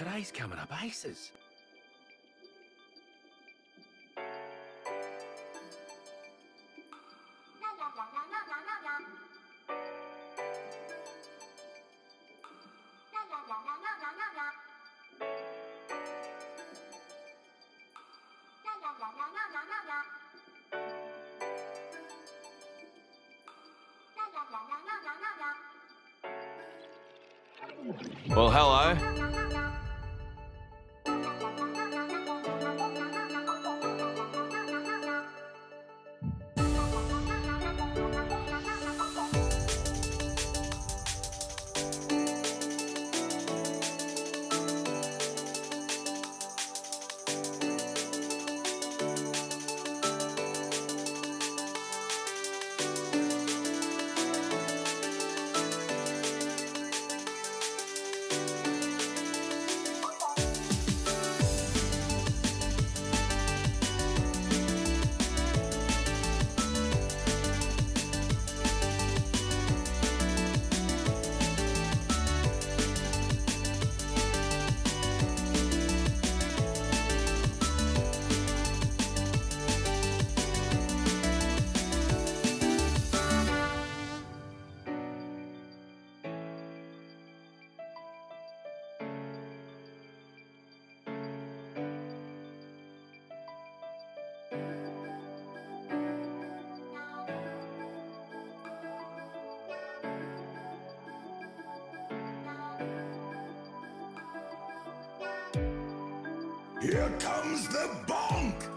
Today's coming up aces. Well, hello. Here comes the bonk!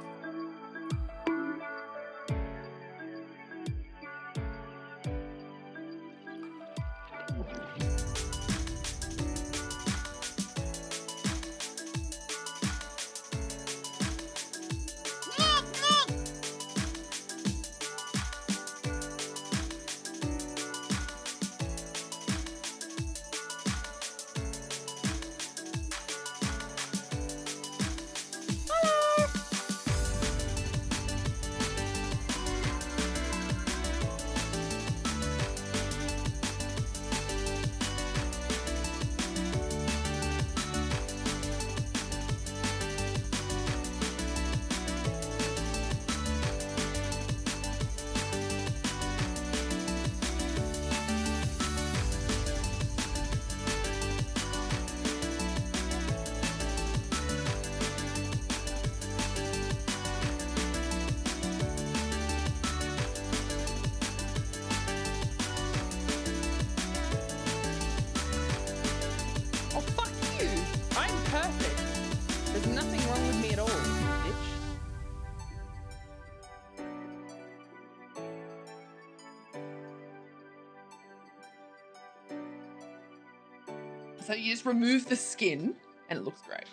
So you just remove the skin and it looks great.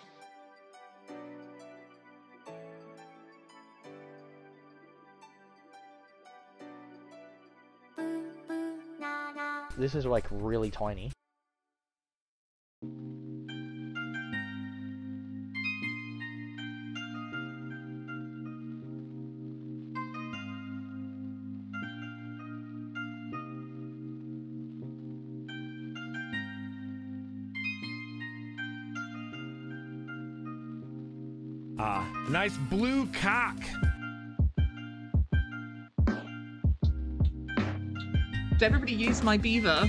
This is like really tiny. Ah, nice blue cock. Did everybody use my beaver?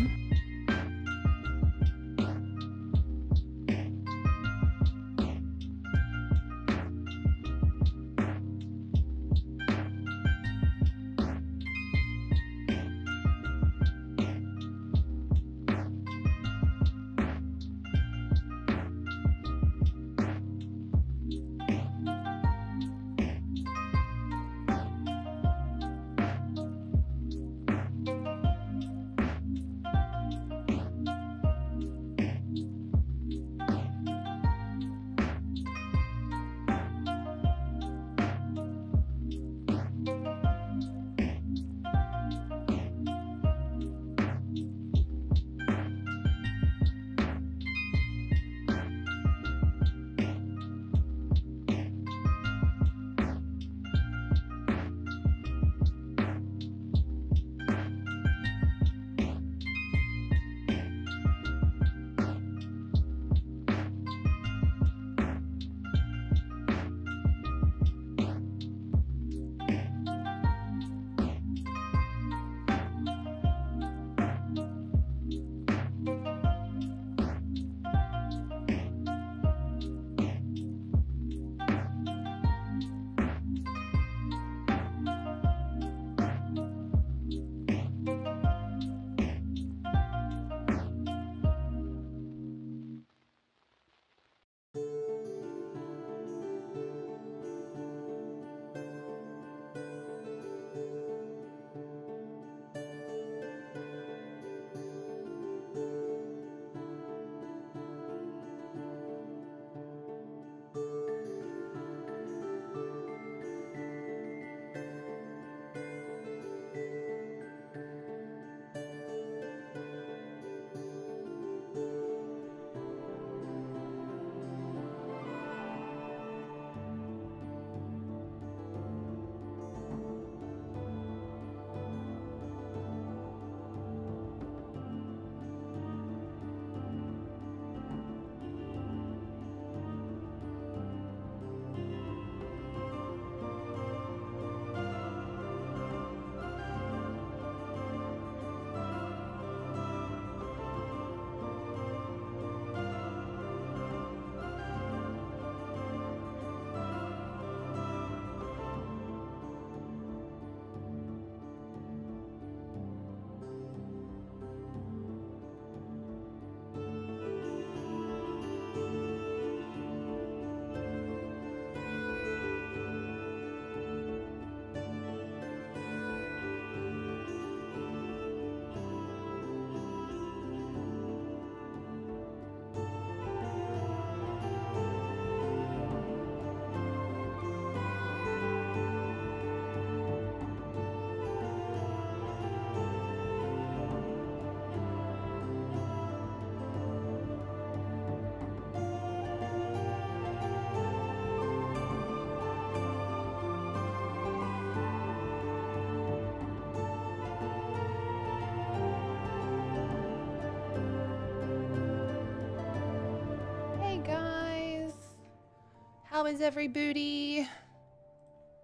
How is every booty?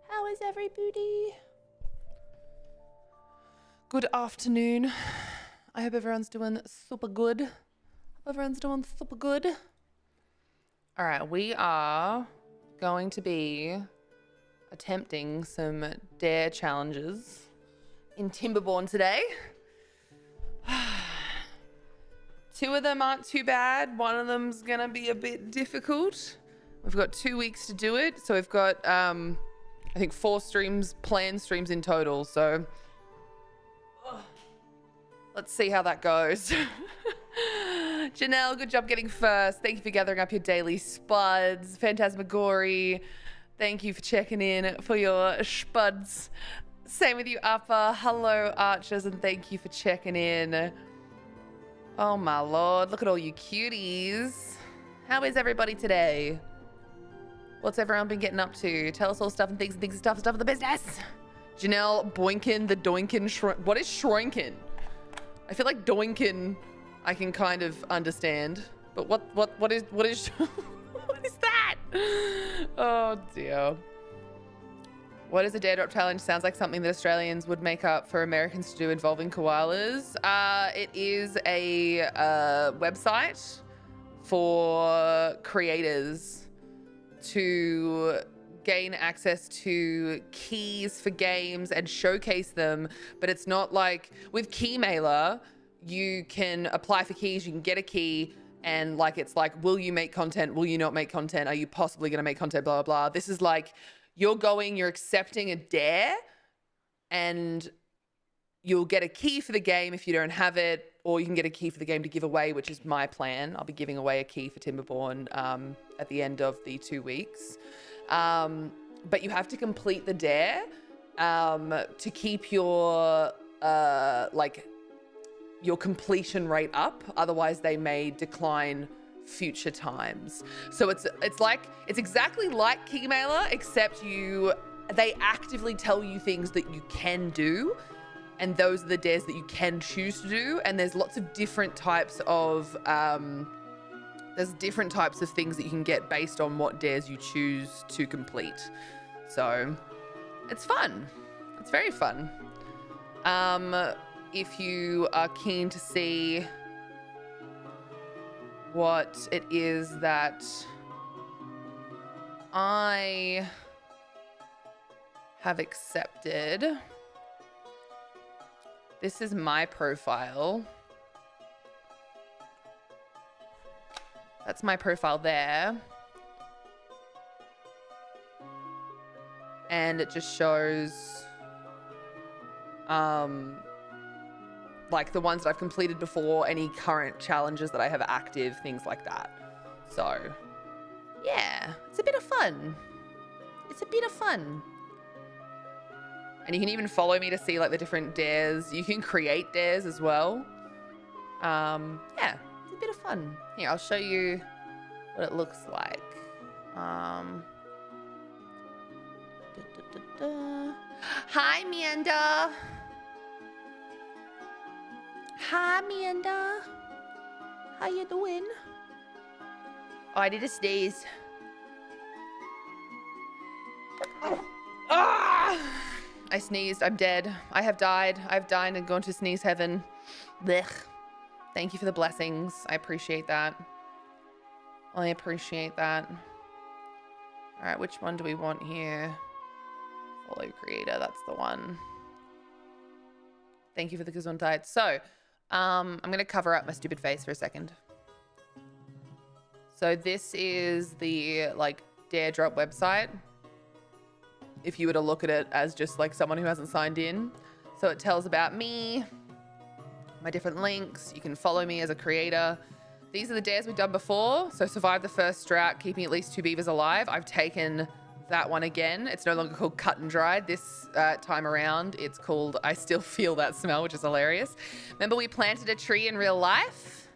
How is every booty? Good afternoon. I hope everyone's doing super good. Hope everyone's doing super good. All right, we are going to be attempting some dare challenges in Timberborn today. 2 of them aren't too bad. 1 of them's gonna be a bit difficult. We've got 2 weeks to do it. So we've got, I think 4 streams, planned streams in total. So let's see how that goes. Janelle, good job getting first. Thank you for gathering up your daily spuds. Phantasmagory, thank you for checking in for your spuds. Same with you, Upper. Hello, Archers, and thank you for checking in. Oh my lord, look at all you cuties. How is everybody today? What's everyone been getting up to? Tell us all stuff and things and stuff of the business. Janelle, Boinkin, the Doinkin, what is Shroinkin? I feel like Doinkin I can kind of understand, but what is what is that? Oh dear. What is a dare drop challenge? Sounds like something that Australians would make up for Americans to do involving koalas. It is a website for creators to gain access to keys for games and showcase them, but it's not like with Keymailer, you can apply for keys, you can get a key, and like it's like, will you make content? Will you not make content? Are you possibly going to make content? Blah, blah, blah. This is like, you're accepting a dare, and you'll get a key for the game if you don't have it, or you can get a key for the game to give away, which is my plan. I'll be giving away a key for Timberborn at the end of the 2 weeks. But you have to complete the dare to keep your your completion rate up. Otherwise, they may decline future times. So it's exactly like Keymailer, except they actively tell you things that you can do, and those are the dares that you can choose to do. And there's lots of different types of things that you can get based on what dares you choose to complete. So it's fun. It's very fun. If you are keen to see what it is that I have accepted, this is my profile. That's my profile there. And it just shows like the ones that I've completed before, any current challenges that I have active, things like that. So yeah, it's a bit of fun. It's a bit of fun. And you can even follow me to see like the different dares. You can create dares as well. Yeah, it's a bit of fun. Here, I'll show you what it looks like. Hi, Meanda. Hi, Meanda. How you doing? Oh, I did a sneeze. Ah! I sneezed. I'm dead. I have died. I've died and gone to sneeze heaven. Blech. Thank you for the blessings. I appreciate that. I appreciate that. All right, which one do we want here? Follow creator. That's the one. Thank you for the Gesundheit. So, I'm going to cover up my stupid face for a second. So this is the like dare drop website. If you were to look at it as just like someone who hasn't signed in. So it tells about me, my different links. You can follow me as a creator. These are the dares we've done before. So survive the first drought, keeping at least 2 beavers alive. I've taken that one again. It's no longer called Cut and Dried this time around. It's called I Still Feel That Smell, which is hilarious. Remember we planted a tree in real life?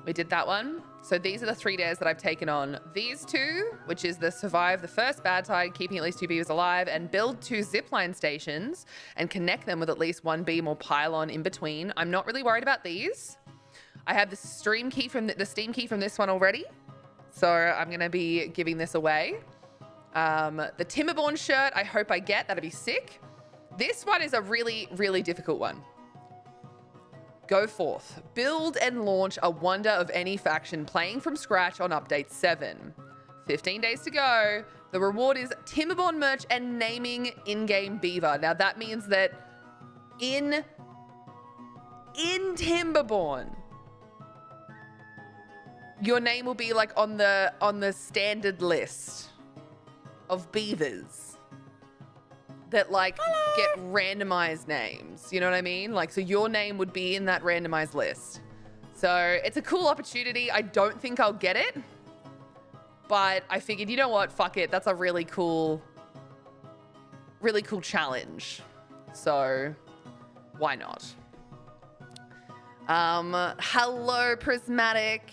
We did that one. So these are the 3 dares that I've taken on. These 2, which is the survive the first bad tide, keeping at least 2 beavers alive, and build 2 zipline stations and connect them with at least 1 beam or pylon in between. I'm not really worried about these. I have the Steam key from this one already. So I'm going to be giving this away. The Timberborn shirt, I hope I get. That'd be sick. This one is a really, really difficult one. Go forth. Build and launch a wonder of any faction playing from scratch on update 7. 15 days to go. The reward is Timberborn merch and naming in-game beaver. Now that means that in Timberborn, your name will be like on the standard list of beavers that like get randomized names. You know what I mean? Like, so your name would be in that randomized list. So it's a cool opportunity. I don't think I'll get it, but I figured, you know what? Fuck it. That's a really cool challenge. So why not? Hello, Prismatic.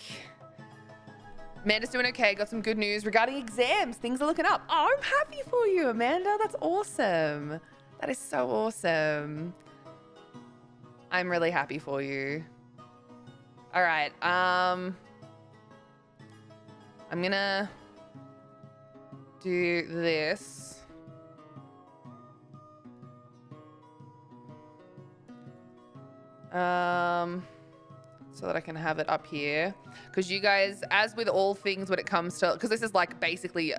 Amanda's doing okay. Got some good news regarding exams. Things are looking up. Oh, I'm happy for you, Amanda. That's awesome. That is so awesome. I'm really happy for you. All right. I'm gonna do this. So that I can have it up here. Because you guys, as with all things when it comes to, because this is like basically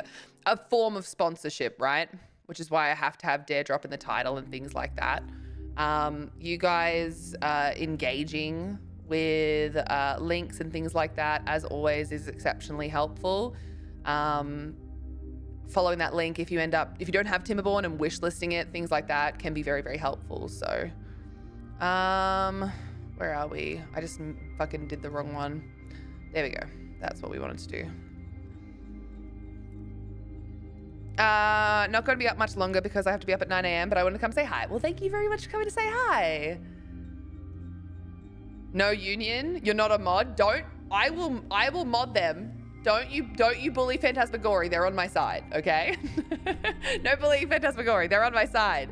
a form of sponsorship, right? Which is why I have to have Dare Drop in the title and things like that. You guys engaging with links and things like that, as always, is exceptionally helpful. Following that link, if you don't have Timberborn and wish listing it, things like that can be very, very helpful. So, where are we? I just fucking did the wrong one. There we go. That's what we wanted to do. Not going to be up much longer because I have to be up at 9 a.m. but I want to come say hi. Well, thank you very much for coming to say hi. No union. You're not a mod. I will mod them. Don't you bully Phantasmagory. They're on my side, okay? No bullying Phantasmagory. They're on my side.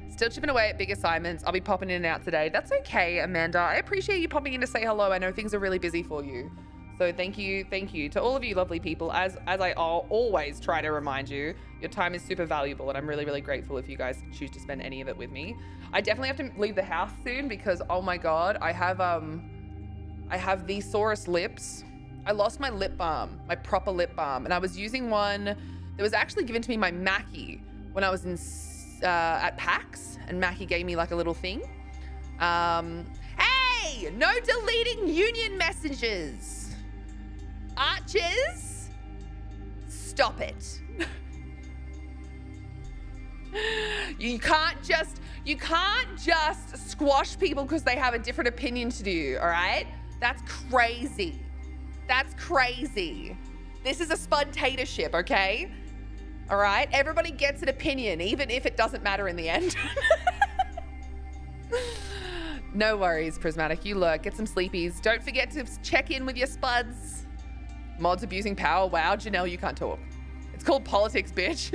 Still chipping away at big assignments. I'll be popping in and out today. That's okay, Amanda. I appreciate you popping in to say hello. I know things are really busy for you. So thank you to all of you lovely people. As I always try to remind you, your time is super valuable, and I'm really, really grateful if you guys choose to spend any of it with me. I definitely have to leave the house soon because, oh my God, I have the sorest lips. I lost my lip balm, my proper lip balm, and I was using one that was actually given to me by Mackie when I was at PAX, and Mackie gave me like a little thing. Hey, no deleting union messages. Archers, stop it. You can't just squash people because they have a different opinion to you, all right? That's crazy. That's crazy. This is a spontatorship, okay? All right? Everybody gets an opinion, even if it doesn't matter in the end. No worries, Prismatic. You lurk. Get some sleepies. Don't forget to check in with your spuds. Mods abusing power. Wow, Janelle, you can't talk. It's called politics, bitch.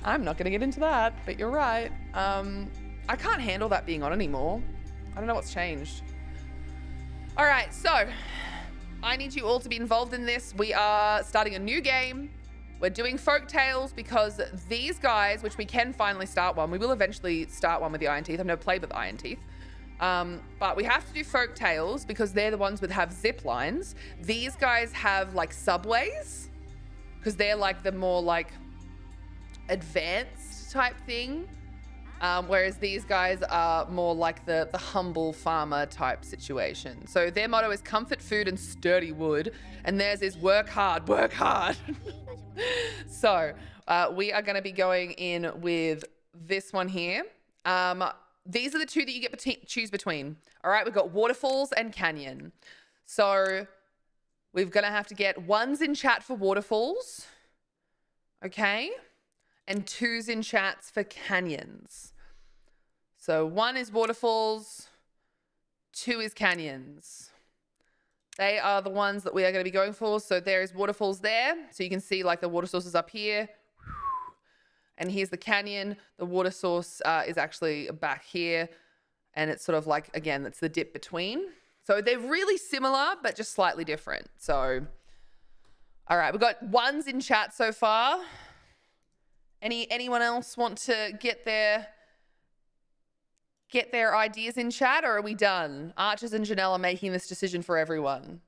I'm not going to get into that, but you're right. I can't handle that being on anymore. I don't know what's changed. All right, so I need you all to be involved in this. We are starting a new game. We're doing folk tales because these guys, which we can finally start one, we will eventually start one with the Iron Teeth. I've never played with Iron Teeth. But we have to do folk tales because they're the ones that have zip lines. These guys have like subways because they're like the more like advanced type thing. Whereas these guys are more like the humble farmer type situation. So their motto is comfort food and sturdy wood. And theirs is work hard, work hard. So we are going to be going in with this one here. These are the two that you get to choose between. All right, we've got waterfalls and canyon. So we're going to have to get ones in chat for waterfalls. Okay. And twos in chats for canyons. So 1 is waterfalls, 2 is canyons. They are the ones that we are going to be going for. So there is waterfalls there. So you can see like the water sources up here. And here's the canyon. The water source is actually back here. And it's sort of like, again, that's the dip between. So they're really similar, but just slightly different. So, all right, we've got ones in chat so far. Anyone else want to get their ideas in chat, or are we done? Archers and Janelle are making this decision for everyone.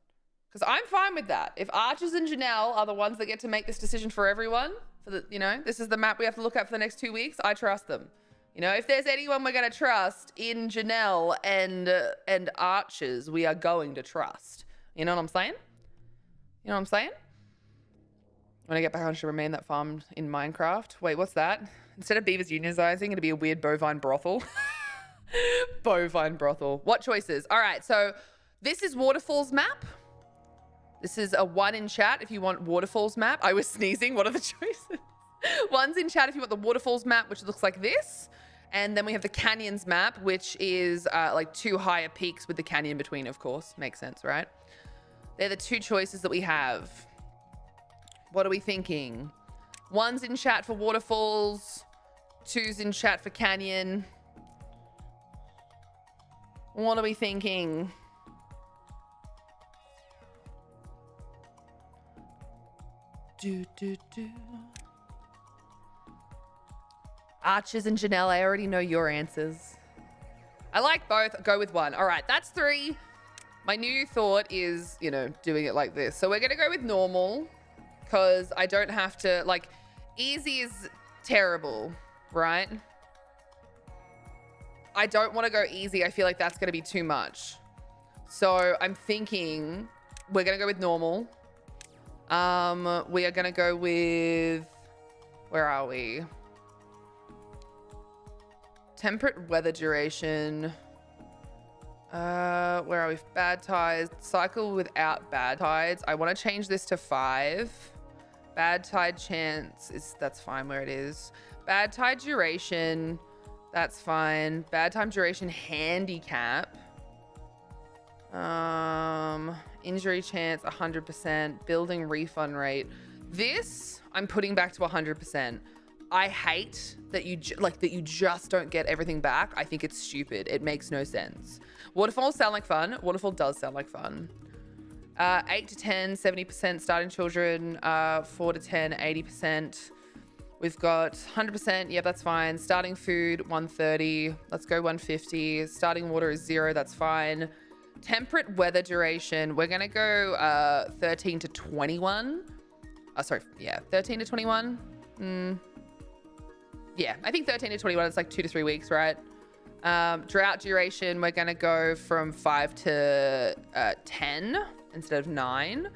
Because I'm fine with that. If Archers and Janelle are the ones that get to make this decision for everyone, this is the map we have to look at for the next 2 weeks, I trust them. You know, if there's anyone we're going to trust in Janelle and Archers, we are going to trust. You know what I'm saying? You know what I'm saying? When I get back on, I should remain that farmed in Minecraft. Wait, what's that? Instead of beavers unionizing, it'll be a weird bovine brothel. Bovine brothel. What choices? All right, so this is Waterfalls map. This is a 1 in chat if you want Waterfalls map. I was sneezing. What are the choices? 1's in chat if you want the Waterfalls map, which looks like this. And then we have the Canyons map, which is like 2 higher peaks with the canyon between, of course. Makes sense, right? They're the 2 choices that we have. What are we thinking? 1's in chat for Waterfalls. 2's in chat for Canyon. What are we thinking? Archers and Janelle, I already know your answers. I like both. Go with 1. All right, that's 3. My new thought is, you know, doing it like this. So we're going to go with normal because I don't have to, like, easy is terrible, right? I don't want to go easy. I feel like that's going to be too much. So I'm thinking we're going to go with normal. We are going to go with, where are we? Temperate weather duration. Where are we? Bad tides. Cycle without bad tides. I want to change this to 5. Bad tide chance is, that's fine where it is. Bad tide duration. That's fine. Bad time duration handicap. Injury chance 100%. Building refund rate. This I'm putting back to 100%. I hate that you just don't get everything back. I think it's stupid. It makes no sense. Waterfalls sound like fun. Waterfall does sound like fun. 8 to 10, 70% starting children. 4 to 10, 80%. We've got 100%. Yeah, that's fine. Starting food, 130. Let's go 150. Starting water is 0. That's fine. Temperate weather duration. We're going to go 13 to 21. Sorry. Yeah, 13 to 21. Yeah, I think 13 to 21 is like 2 to 3 weeks, right? Drought duration, we're going to go from 5 to 10 instead of 9.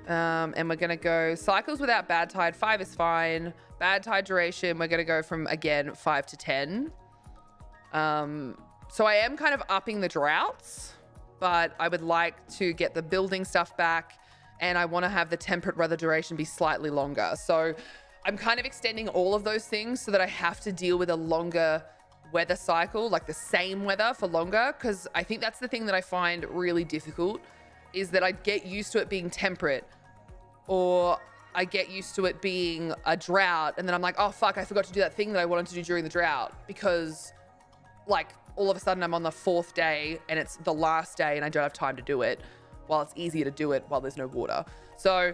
And we're going to go cycles without bad tide. 5 is fine. Bad tide duration, we're going to go from, again, 5 to 10. So I am kind of upping the droughts, but I would like to get the building stuff back, and I want to have the temperate weather duration be slightly longer. So I'm kind of extending all of those things so that I have to deal with a longer weather cycle, like the same weather for longer, because I think that's the thing that I find really difficult, is that I get used to it being temperate, or I get used to it being a drought, and then I'm like, oh fuck, I forgot to do that thing that I wanted to do during the drought, because like all of a sudden I'm on the 4th day and it's the last day and I don't have time to do it, while it's easier to do it while there's no water. So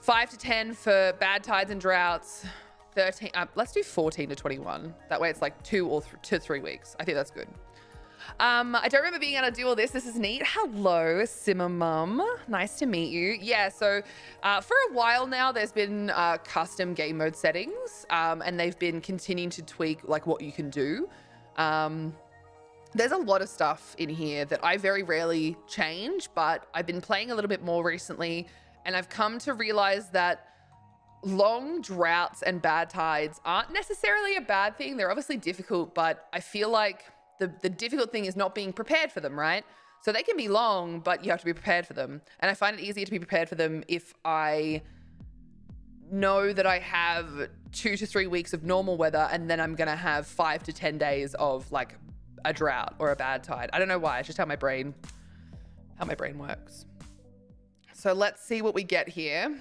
5 to 10 for bad tides and droughts. 13, let's do 14 to 21. That way it's like 2 or 3 weeks. I think that's good. I don't remember being able to do all this. This is neat. Hello, Simmer Mum. Nice to meet you. Yeah, so for a while now, there's been custom game mode settings, and they've been continuing to tweak like what you can do. There's a lot of stuff in here that I very rarely change, but I've been playing a little bit more recently, and I've come to realize that long droughts and bad tides aren't necessarily a bad thing. They're obviously difficult, but I feel like the difficult thing is not being prepared for them, right? So they can be long, but you have to be prepared for them. And I find it easier to be prepared for them if I know that I have 2 to 3 weeks of normal weather, and then I'm gonna have 5 to 10 days of like a drought or a bad tide. I don't know why, it's just how my brain works. So let's see what we get here.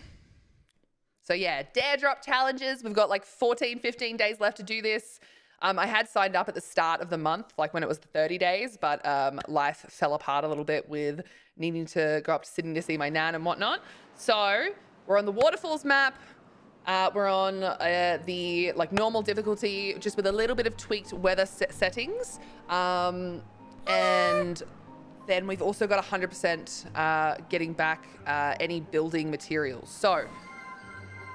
So yeah, dare drop challenges. We've got like 14, 15 days left to do this. I had signed up at the start of the month, like when it was the 30 days, but life fell apart a little bit with needing to go up to Sydney to see my nan and whatnot. So we're on the waterfalls map. We're on the like normal difficulty, just with a little bit of tweaked weather settings. And then we've also got 100% getting back any building materials. So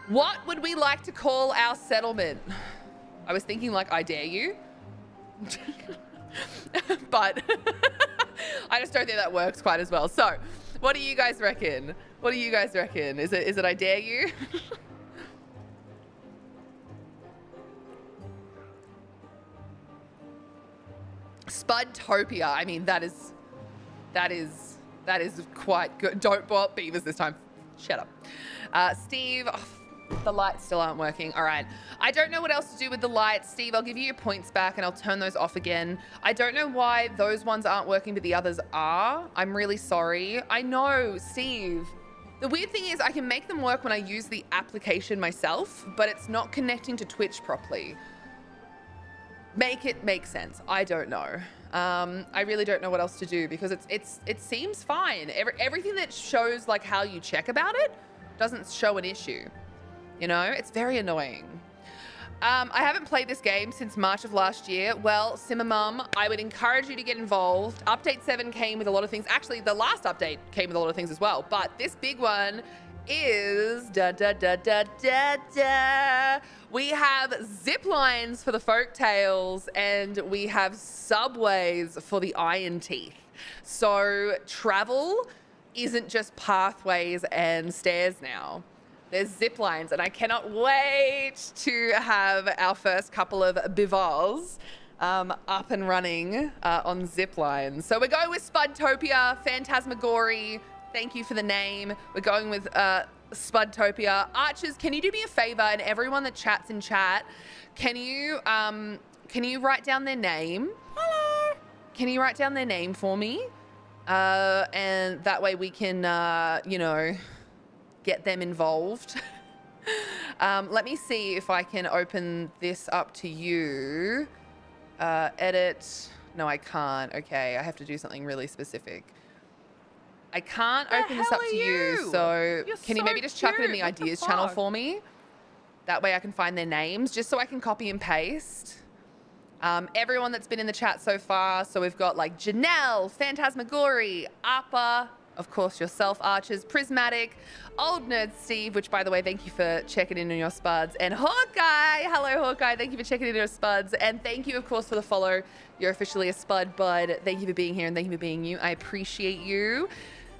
what would we like to call our settlement? I was thinking like, I dare you. But I just don't think that works quite as well. So what do you guys reckon? What do you guys reckon? Is it I dare you? Spudtopia. I mean, that is quite good. Don't blow up beavers this time. Shut up. Steve, oh, the lights still aren't working. All right. I don't know what else to do with the lights. Steve, I'll give you your points back and I'll turn those off again. I don't know why those ones aren't working, but the others are. I'm really sorry. I know, Steve. The weird thing is I can make them work when I use the application myself, but it's not connecting to Twitch properly. Make it make sense. I don't know. I really don't know what else to do because it seems fine. Everything that shows like how you check about it doesn't show an issue. You know, it's very annoying. I haven't played this game since March of last year. Well, Simmer Mum, I would encourage you to get involved. Update 7 came with a lot of things. Actually, the last update came with a lot of things as well. But this big one is we have zip lines for the folk tales and we have subways for the Iron Teeth. So travel isn't just pathways and stairs now. There's zip lines, and I cannot wait to have our first couple of bivars up and running on zip lines. So we're going with Spudtopia, Phantasmagory. Thank you for the name. We're going with Spudtopia. Archers, can you do me a favor? And everyone that chats in chat, can you write down their name? Hello. Can you write down their name for me? And that way we can, you know, get them involved. Let me see if I can open this up to you. Edit. No, I can't. Okay, I have to do something really specific. I can't open this up to you. So can you maybe just chuck it in the ideas channel for me? That way I can find their names, just so I can copy and paste. Everyone that's been in the chat so far. So we've got like Janelle, Phantasmagory, Appa, of course yourself, Archers, Prismatic, Old Nerd Steve, which by the way, thank you for checking in on your spuds, and Hawkeye. Hello, Hawkeye. Thank you for checking in on your spuds. And thank you, of course, for the follow. You're officially a spud bud. Thank you for being here and thank you for being you. I appreciate you.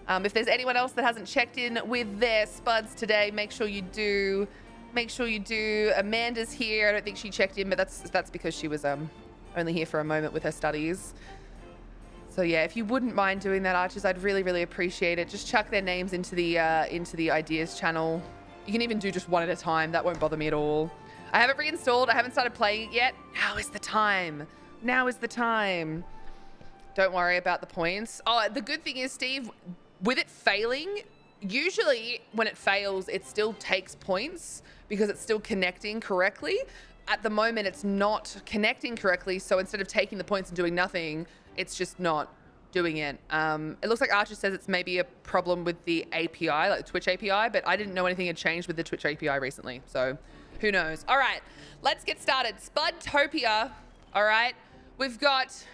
If there's anyone else that hasn't checked in with their spuds today, make sure you do. Make sure you do. Amanda's here. I don't think she checked in, but that's because she was only here for a moment with her studies. So yeah, if you wouldn't mind doing that, Archers, I'd really, really appreciate it. Just chuck their names into the ideas channel. You can even do just one at a time. That won't bother me at all. I have it reinstalled. I haven't started playing it yet. Now is the time. Now is the time. Don't worry about the points. Oh, the good thing is, Steve, with it failing, usually when it fails, it still takes points because it's still connecting correctly. At the moment, it's not connecting correctly. So instead of taking the points and doing nothing, it's just not doing it. It looks like Archer says it's maybe a problem with the API, like the Twitch API, but I didn't know anything had changed with the Twitch API recently. So who knows? All right, let's get started. Spudtopia. All right, we've got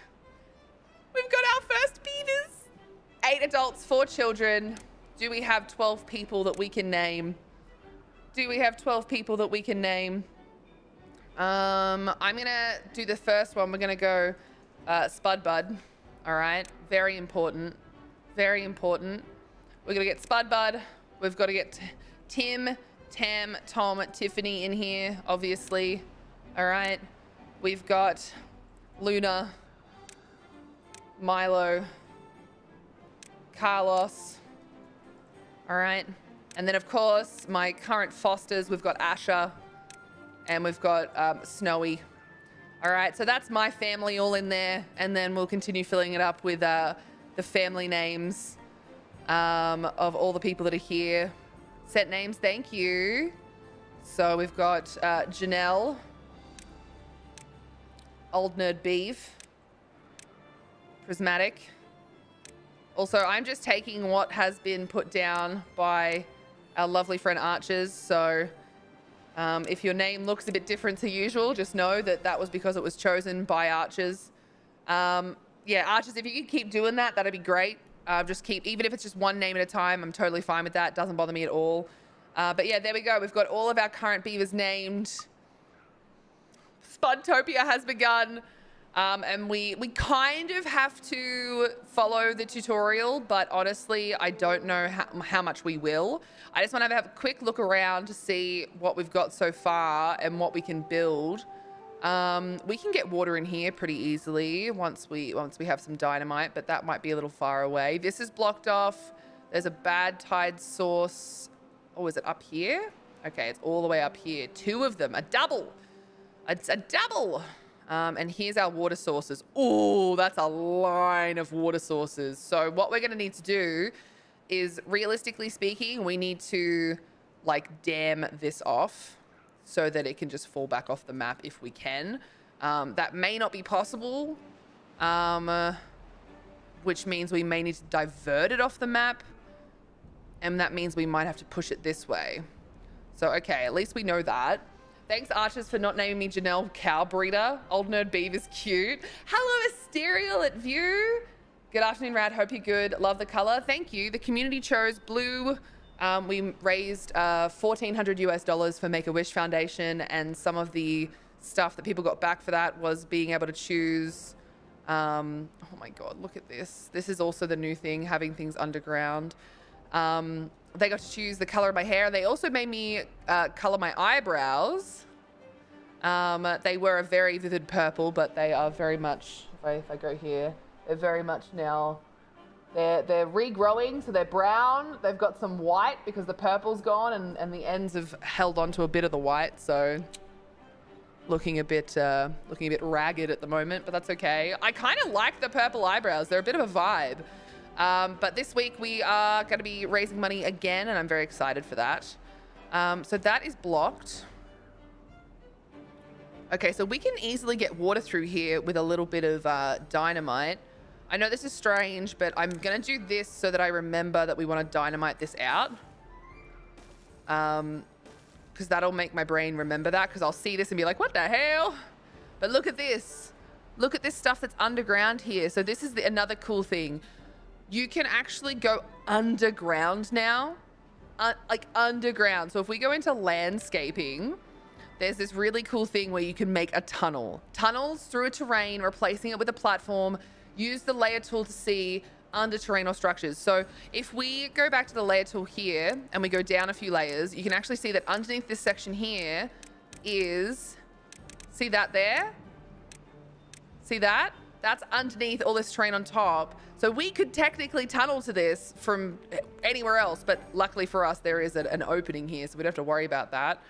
our first beavers. 8 adults, 4 children. Do we have 12 people that we can name? Do we have 12 people that we can name? I'm gonna do the first one. We're gonna go Spudbud. All right, very important, very important. We're gonna get Spudbud. We've got to get Tim, Tam, Tom, Tiffany in here, obviously. All right, we've got Luna, Milo, Carlos. All right, and then of course my current fosters. We've got Asher, and we've got Snowy. All right, so that's my family all in there, and then we'll continue filling it up with the family names of all the people that are here. Set names, thank you. So we've got Janelle, Old Nerd Beef. Prismatic. Also, I'm just taking what has been put down by our lovely friend Archers. So if your name looks a bit different to usual, just know that that was because it was chosen by Archers. Yeah, Archers, if you could keep doing that, that'd be great. Just keep, even if it's just one name at a time, I'm totally fine with that. Doesn't bother me at all. But yeah, there we go. We've got all of our current beavers named. Spudtopia has begun. And we kind of have to follow the tutorial, but honestly, I don't know how much we will. I just want to have a quick look around to see what we've got so far and what we can build. We can get water in here pretty easily once we have some dynamite, but that might be a little far away. This is blocked off. There's a bad tide source. Oh, is it up here? Okay, it's all the way up here. 2 of them, a double. It's a double. And here's our water sources. Oh, that's a line of water sources. So what we're going to need to do is, realistically speaking, we need to like dam this off so that it can just fall back off the map if we can. That may not be possible, which means we may need to divert it off the map. And that means we might have to push it this way. So, okay, at least we know that. Thanks, Archers, for not naming me Janelle Cow Breeder. Old Nerd Beav is cute. Hello, Asterial at View. Good afternoon, Rad. Hope you're good. Love the color. Thank you. The community chose blue. We raised $1,400 US for Make-A-Wish Foundation, and some of the stuff that people got back for that was being able to choose. Oh my God, look at this. This is also the new thing, having things underground. They got to choose the color of my hair. They also made me color my eyebrows. They were a very vivid purple, but they are very much, if I go here, they're very much now, they're regrowing, so they're brown. They've got some white because the purple's gone and the ends have held onto a bit of the white, so looking a bit ragged at the moment, but that's okay. I kind of like the purple eyebrows. They're a bit of a vibe. But this week we are going to be raising money again, and I'm very excited for that. So that is blocked. Okay, so we can easily get water through here with a little bit of dynamite. I know this is strange, but I'm going to do this so that I remember that we want to dynamite this out. Because that'll make my brain remember that, because I'll see this and be like, what the hell? But look at this. Look at this stuff that's underground here. So this is another cool thing. You can actually go underground now, like underground. So if we go into landscaping, there's this really cool thing where you can make a tunnel. Tunnels through a terrain, replacing it with a platform. Use the layer tool to see under terrainal structures. So if we go back to the layer tool here and we go down a few layers, you can actually see that underneath this section here is, see that there? See that? That's underneath all this terrain on top. So we could technically tunnel to this from anywhere else, but luckily for us, there is an opening here, so we don't have to worry about that.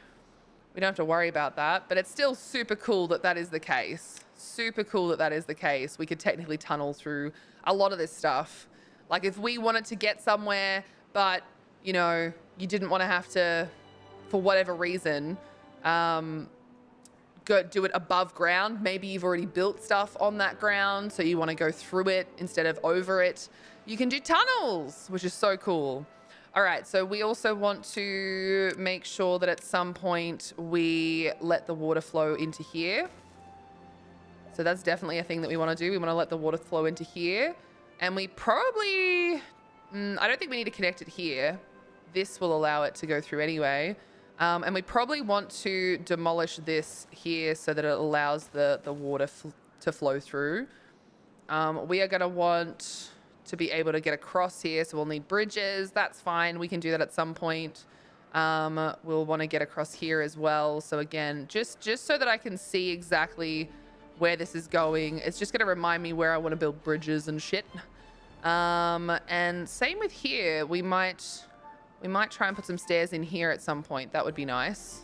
We don't have to worry about that, but it's still super cool that that is the case. Super cool that that is the case. We could technically tunnel through a lot of this stuff. Like if we wanted to get somewhere, but you know, you didn't want to have to, for whatever reason, go do it above ground. Maybe you've already built stuff on that ground, so you want to go through it instead of over it. You can do tunnels, which is so cool. All right, so we also want to make sure that at some point we let the water flow into here. So that's definitely a thing that we want to do. We want to let the water flow into here. And we probably, I don't think we need to connect it here. This will allow it to go through anyway. And we probably want to demolish this here so that it allows the water to flow through. We are going to want to be able to get across here, so we'll need bridges. That's fine. We can do that at some point. We'll want to get across here as well. So again, just so that I can see exactly where this is going. It's just going to remind me where I want to build bridges and shit. And same with here. We might try and put some stairs in here at some point. That would be nice.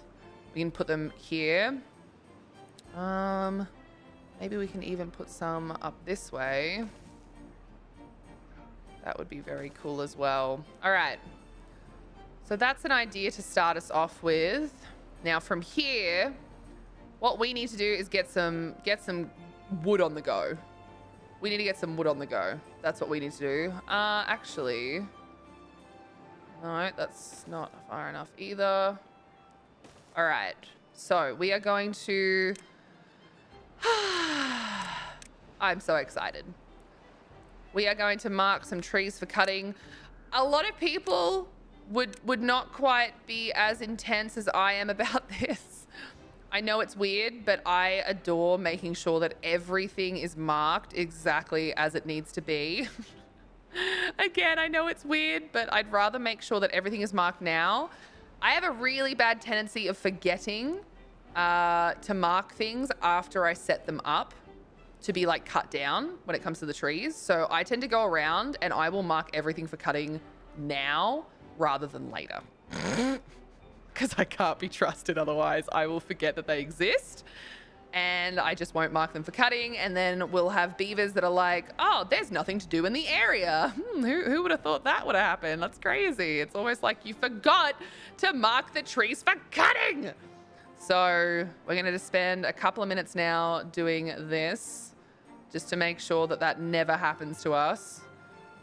We can put them here. Maybe we can even put some up this way. That would be very cool as well. All right. So that's an idea to start us off with. Now from here, what we need to do is get some wood on the go. We need to get some wood on the go. That's what we need to do. Actually, no, that's not far enough either. All right, so we are going to... I'm so excited. We are going to mark some trees for cutting. A lot of people would not quite be as intense as I am about this. I know it's weird, but I adore making sure that everything is marked exactly as it needs to be. Again, I know it's weird, but I'd rather make sure that everything is marked now. I have a really bad tendency of forgetting to mark things after I set them up to be like cut down when it comes to the trees. So I tend to go around and I will mark everything for cutting now rather than later. Because I can't be trusted, otherwise I will forget that they exist and I just won't mark them for cutting. And then we'll have beavers that are like, oh, there's nothing to do in the area. Who would have thought that would have happened? That's crazy. It's almost like you forgot to mark the trees for cutting. So we're going to just spend a couple of minutes now doing this just to make sure that that never happens to us.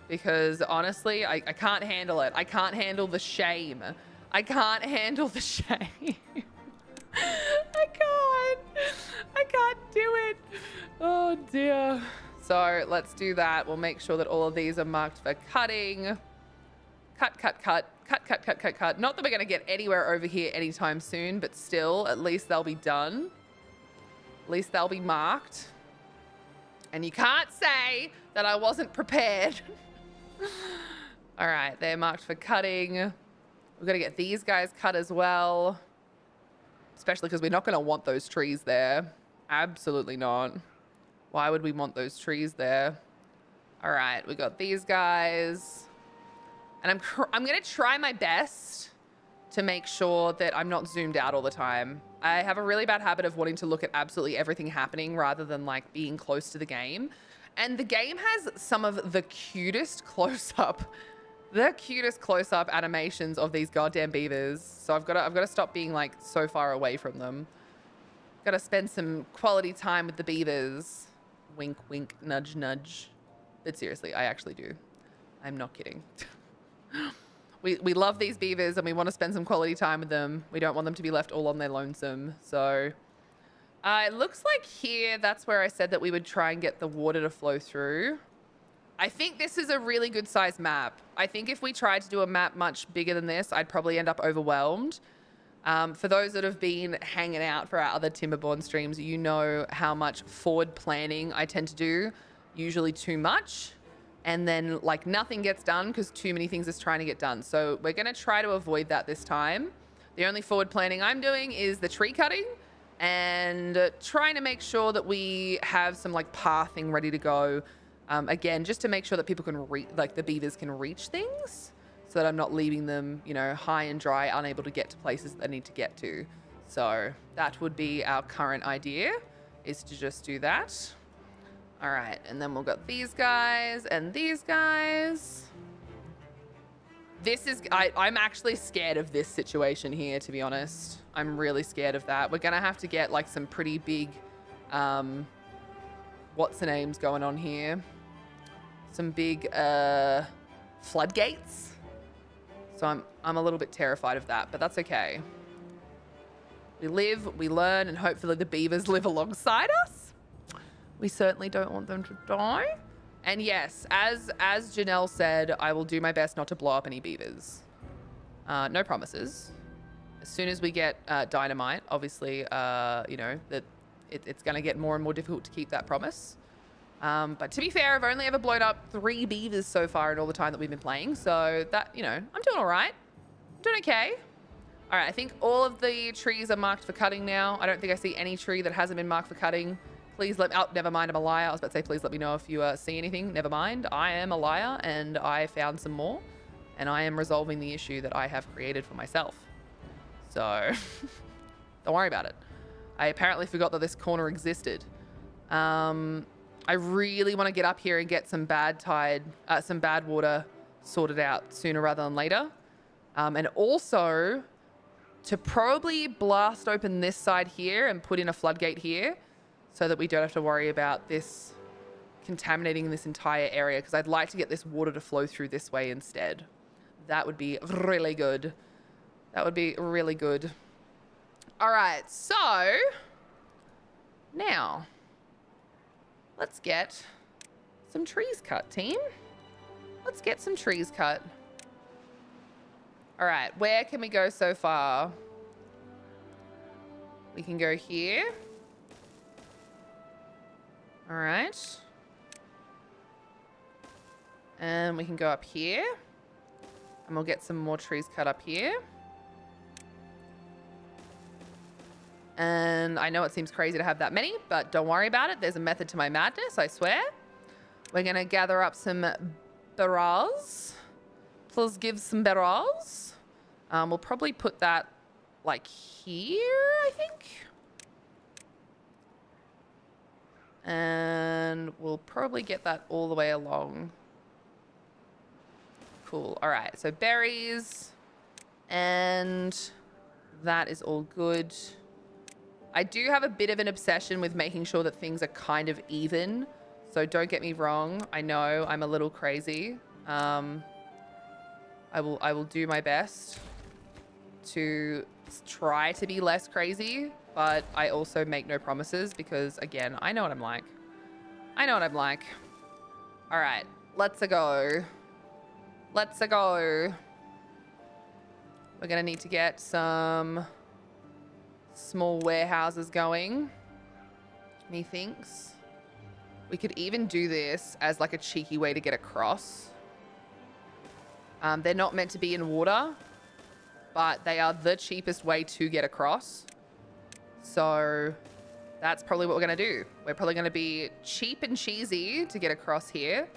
Because honestly, I can't handle it. I can't handle the shame. I can't handle the shame. I can't do it. Oh dear. So let's do that. We'll make sure that all of these are marked for cutting. Cut, cut, cut, cut, cut, cut, cut, cut. Not that we're going to get anywhere over here anytime soon, but still, at least they'll be done. At least they'll be marked. And you can't say that I wasn't prepared. All right, they're marked for cutting. We've got to get these guys cut as well. Especially because we're not going to want those trees there. Absolutely not. Why would we want those trees there? All right, we got these guys. And I'm going to try my best to make sure that I'm not zoomed out all the time. I have a really bad habit of wanting to look at absolutely everything happening rather than like being close to the game. And the game has some of the cutest close-up animations of these goddamn beavers. So I've got to stop being like so far away from them. Got to spend some quality time with the beavers. Wink, wink, nudge, nudge. But seriously, I actually do. I'm not kidding. We love these beavers and we want to spend some quality time with them. We don't want them to be left all on their lonesome. So it looks like here, that's where I said that we would try and get the water to flow through. I think this is a really good size map. I think if we tried to do a map much bigger than this, I'd probably end up overwhelmed. For those that have been hanging out for our other Timberborn streams, you know how much forward planning I tend to do, usually too much. And then like nothing gets done because too many things is trying to get done. So we're going to try to avoid that this time. The only forward planning I'm doing is the tree cutting and trying to make sure that we have some like pathing ready to go. Again, just to make sure that people can the beavers can reach things so that I'm not leaving them, you know, high and dry, unable to get to places that they need to get to. So that would be our current idea, is to just do that. All right, and then we'll got these guys and these guys. This is, I'm actually scared of this situation here, to be honest. I'm really scared of that. We're gonna have to get like some pretty big, what's the names going on here? Some big floodgates. So I'm a little bit terrified of that, but that's okay. We live, we learn, and hopefully the beavers live alongside us. We certainly don't want them to die. And yes, as Janelle said, I will do my best not to blow up any beavers. No promises. As soon as we get dynamite, obviously, you know, that it's going to get more and more difficult to keep that promise. But to be fair, I've only ever blown up 3 beavers so far in all the time that we've been playing. So that, you know, I'm doing all right. I'm doing okay. All right, I think all of the trees are marked for cutting now. I don't think I see any tree that hasn't been marked for cutting. Please let me, oh, never mind, I'm a liar. I was about to say, please let me know if you see anything. Never mind, I am a liar and I found some more. And I am resolving the issue that I have created for myself. So, don't worry about it. I apparently forgot that this corner existed. I really want to get up here and get some bad water sorted out sooner rather than later. And also to probably blast open this side here and put in a floodgate here so that we don't have to worry about this contaminating this entire area, because I'd like to get this water to flow through this way instead. That would be really good. That would be really good. All right, so now let's get some trees cut, team. Let's get some trees cut. All right, where can we go so far? We can go here. All right. And we can go up here. And we'll get some more trees cut up here. And I know it seems crazy to have that many, but don't worry about it. There's a method to my madness, I swear. We're going to gather up some barrels. Please give some barrels. We'll probably put that like here, I think. And we'll probably get that all the way along. Cool. All right. So berries. And that is all good. I do have a bit of an obsession with making sure that things are kind of even. So don't get me wrong. I know I'm a little crazy. I will do my best to try to be less crazy, but I also make no promises because, again, I know what I'm like. I know what I'm like. All right, let's go. Let's go. We're gonna need to get some small warehouses going. Methinks we could even do this as like a cheeky way to get across. They're not meant to be in water, but they are the cheapest way to get across. So that's probably what we're going to do. We're probably going to be cheap and cheesy to get across here.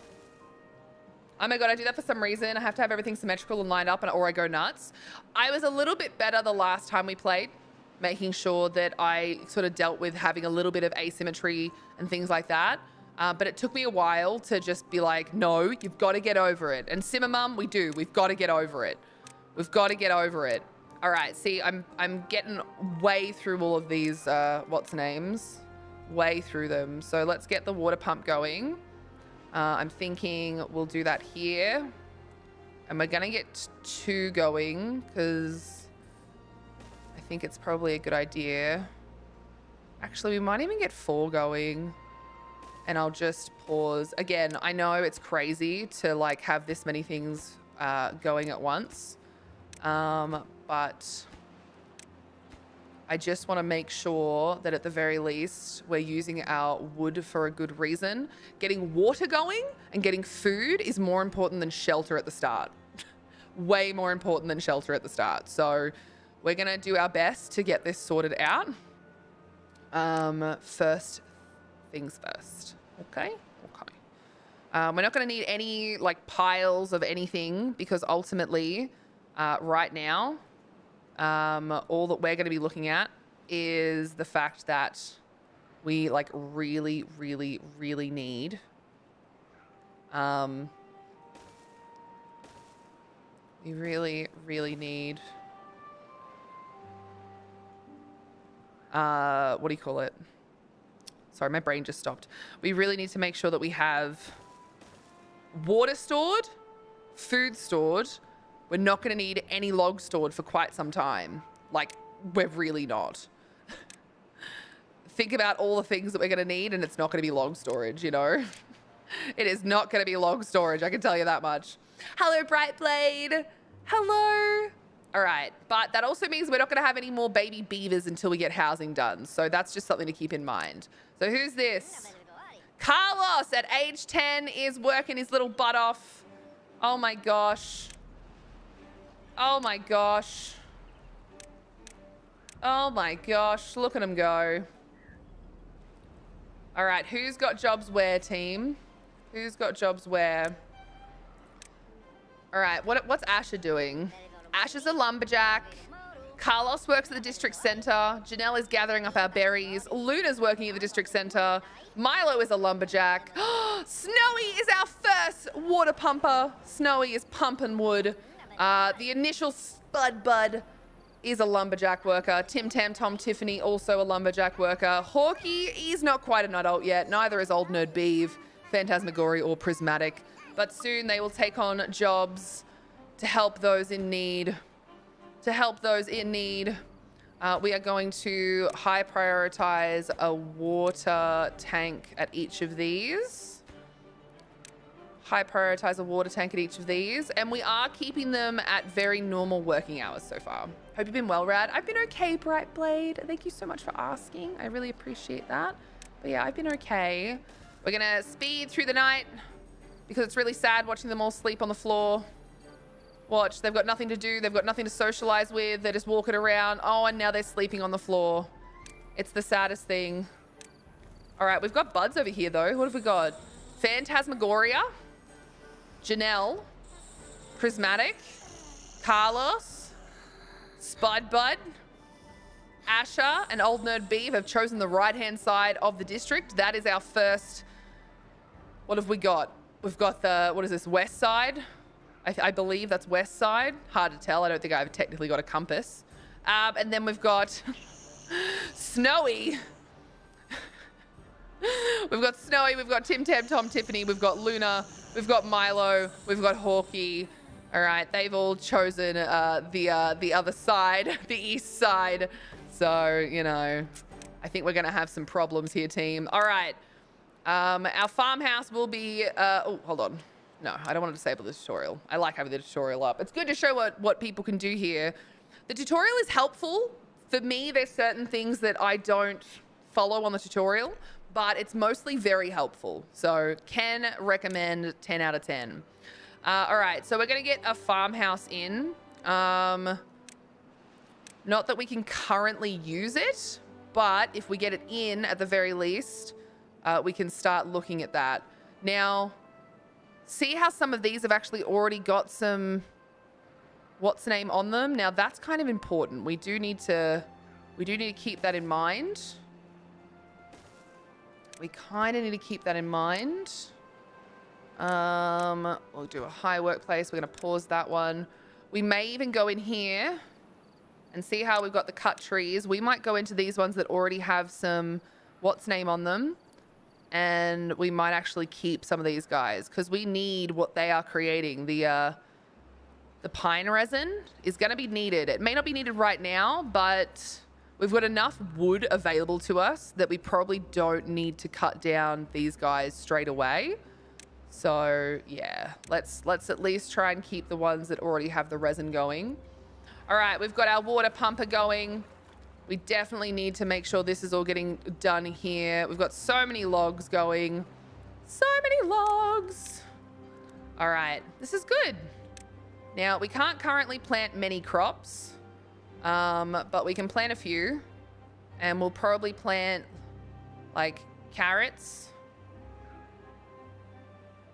Oh my God, I do that for some reason. I have to have everything symmetrical and lined up or I go nuts. I was a little bit better the last time we played, making sure that I sort of dealt with having a little bit of asymmetry and things like that. But it took me a while to just be like, no, you've got to get over it. And Simmermum, we do. We've got to get over it. We've got to get over it. All right, see, I'm getting way through all of these, what's names? Way through them. So let's get the water pump going. I'm thinking we'll do that here. And we're going to get 2 going because I think it's probably a good idea. Actually, we might even get 4 going. And I'll just pause. Again, I know it's crazy to like have this many things going at once. But I just want to make sure that at the very least, we're using our wood for a good reason. Getting water going and getting food is more important than shelter at the start. Way more important than shelter at the start. So we're going to do our best to get this sorted out. First things first. Okay. Okay. We're not going to need any like piles of anything because ultimately, right now, all that we're going to be looking at is the fact that we like really, really, really need we really, really need what do you call it? Sorry, my brain just stopped. We really need to make sure that we have water stored, food stored. We're not going to need any logs stored for quite some time. Like, we're really not. Think about all the things that we're going to need and it's not going to be log storage, you know? It is not going to be log storage, I can tell you that much. Hello, Brightblade. Hello. All right, but that also means we're not going to have any more baby beavers until we get housing done. So that's just something to keep in mind. So who's this? Carlos at age 10 is working his little butt off. Oh my gosh. Oh my gosh. Oh my gosh. Look at him go. All right, who's got jobs where, team? Who's got jobs where? All right, what's Asher doing? Asher's a lumberjack. Carlos works at the district center. Janelle is gathering up our berries. Luna's working at the district center. Milo is a lumberjack. Snowy is our first water pumper. Snowy is pumping wood. The initial Spud Bud is a lumberjack worker. Tim Tam Tom Tiffany, also a lumberjack worker. Hawkey, he's not quite an adult yet. Neither is Old Nerd Beeve, Phantasmagory, or Prismatic. But soon they will take on jobs to help those in need. We are going to high prioritize a water tank at each of these. And we are keeping them at very normal working hours so far. Hope you've been well, Rad. I've been okay, Brightblade. Thank you so much for asking. I really appreciate that. But yeah, I've been okay. We're gonna speed through the night because it's really sad watching them all sleep on the floor. Watch, they've got nothing to do. They've got nothing to socialize with. They're just walking around. Oh, and now they're sleeping on the floor. It's the saddest thing. All right, we've got buds over here though. What have we got? Phantasmagoria, Janelle, Prismatic, Carlos, Spudbud, Asher, and Old Nerd Beeve have chosen the right-hand side of the district. That is our first. What have we got? We've got the, what is this, west side? I believe that's west side. Hard to tell. I don't think I've technically got a compass. And then we've got Snowy. We've got Snowy. We've got Tim Tam Tom Tiffany. We've got Luna. We've got Milo. We've got Hawkey. All right. They've all chosen the other side, the east side. So, you know, I think we're going to have some problems here, team. All right. Our farmhouse will be... oh, hold on. No, I don't want to disable the tutorial. I like having the tutorial up. It's good to show what people can do here. The tutorial is helpful. For me, there's certain things that I don't follow on the tutorial, but it's mostly very helpful. So can recommend 10 out of 10. All right, so we're going to get a farmhouse in. Not that we can currently use it, but if we get it in at the very least, we can start looking at that. Now... see how some of these have actually already got some what's name on them. Now that's kind of important. We do need to keep that in mind. We kind of need to keep that in mind. We'll do a high workplace. We're going to pause that one. We may even go in here and see how we've got the cut trees. We might go into these ones that already have some what's name on them. And we might actually keep some of these guys because we need what they are creating. The pine resin is going to be needed. It may not be needed right now, but we've got enough wood available to us that we probably don't need to cut down these guys straight away. So yeah, let's at least try and keep the ones that already have the resin going. All right, we've got our water pumper going. We definitely need to make sure this is all getting done here. We've got so many logs going. So many logs. All right, this is good. Now, we can't currently plant many crops, but we can plant a few. And we'll probably plant, like, carrots.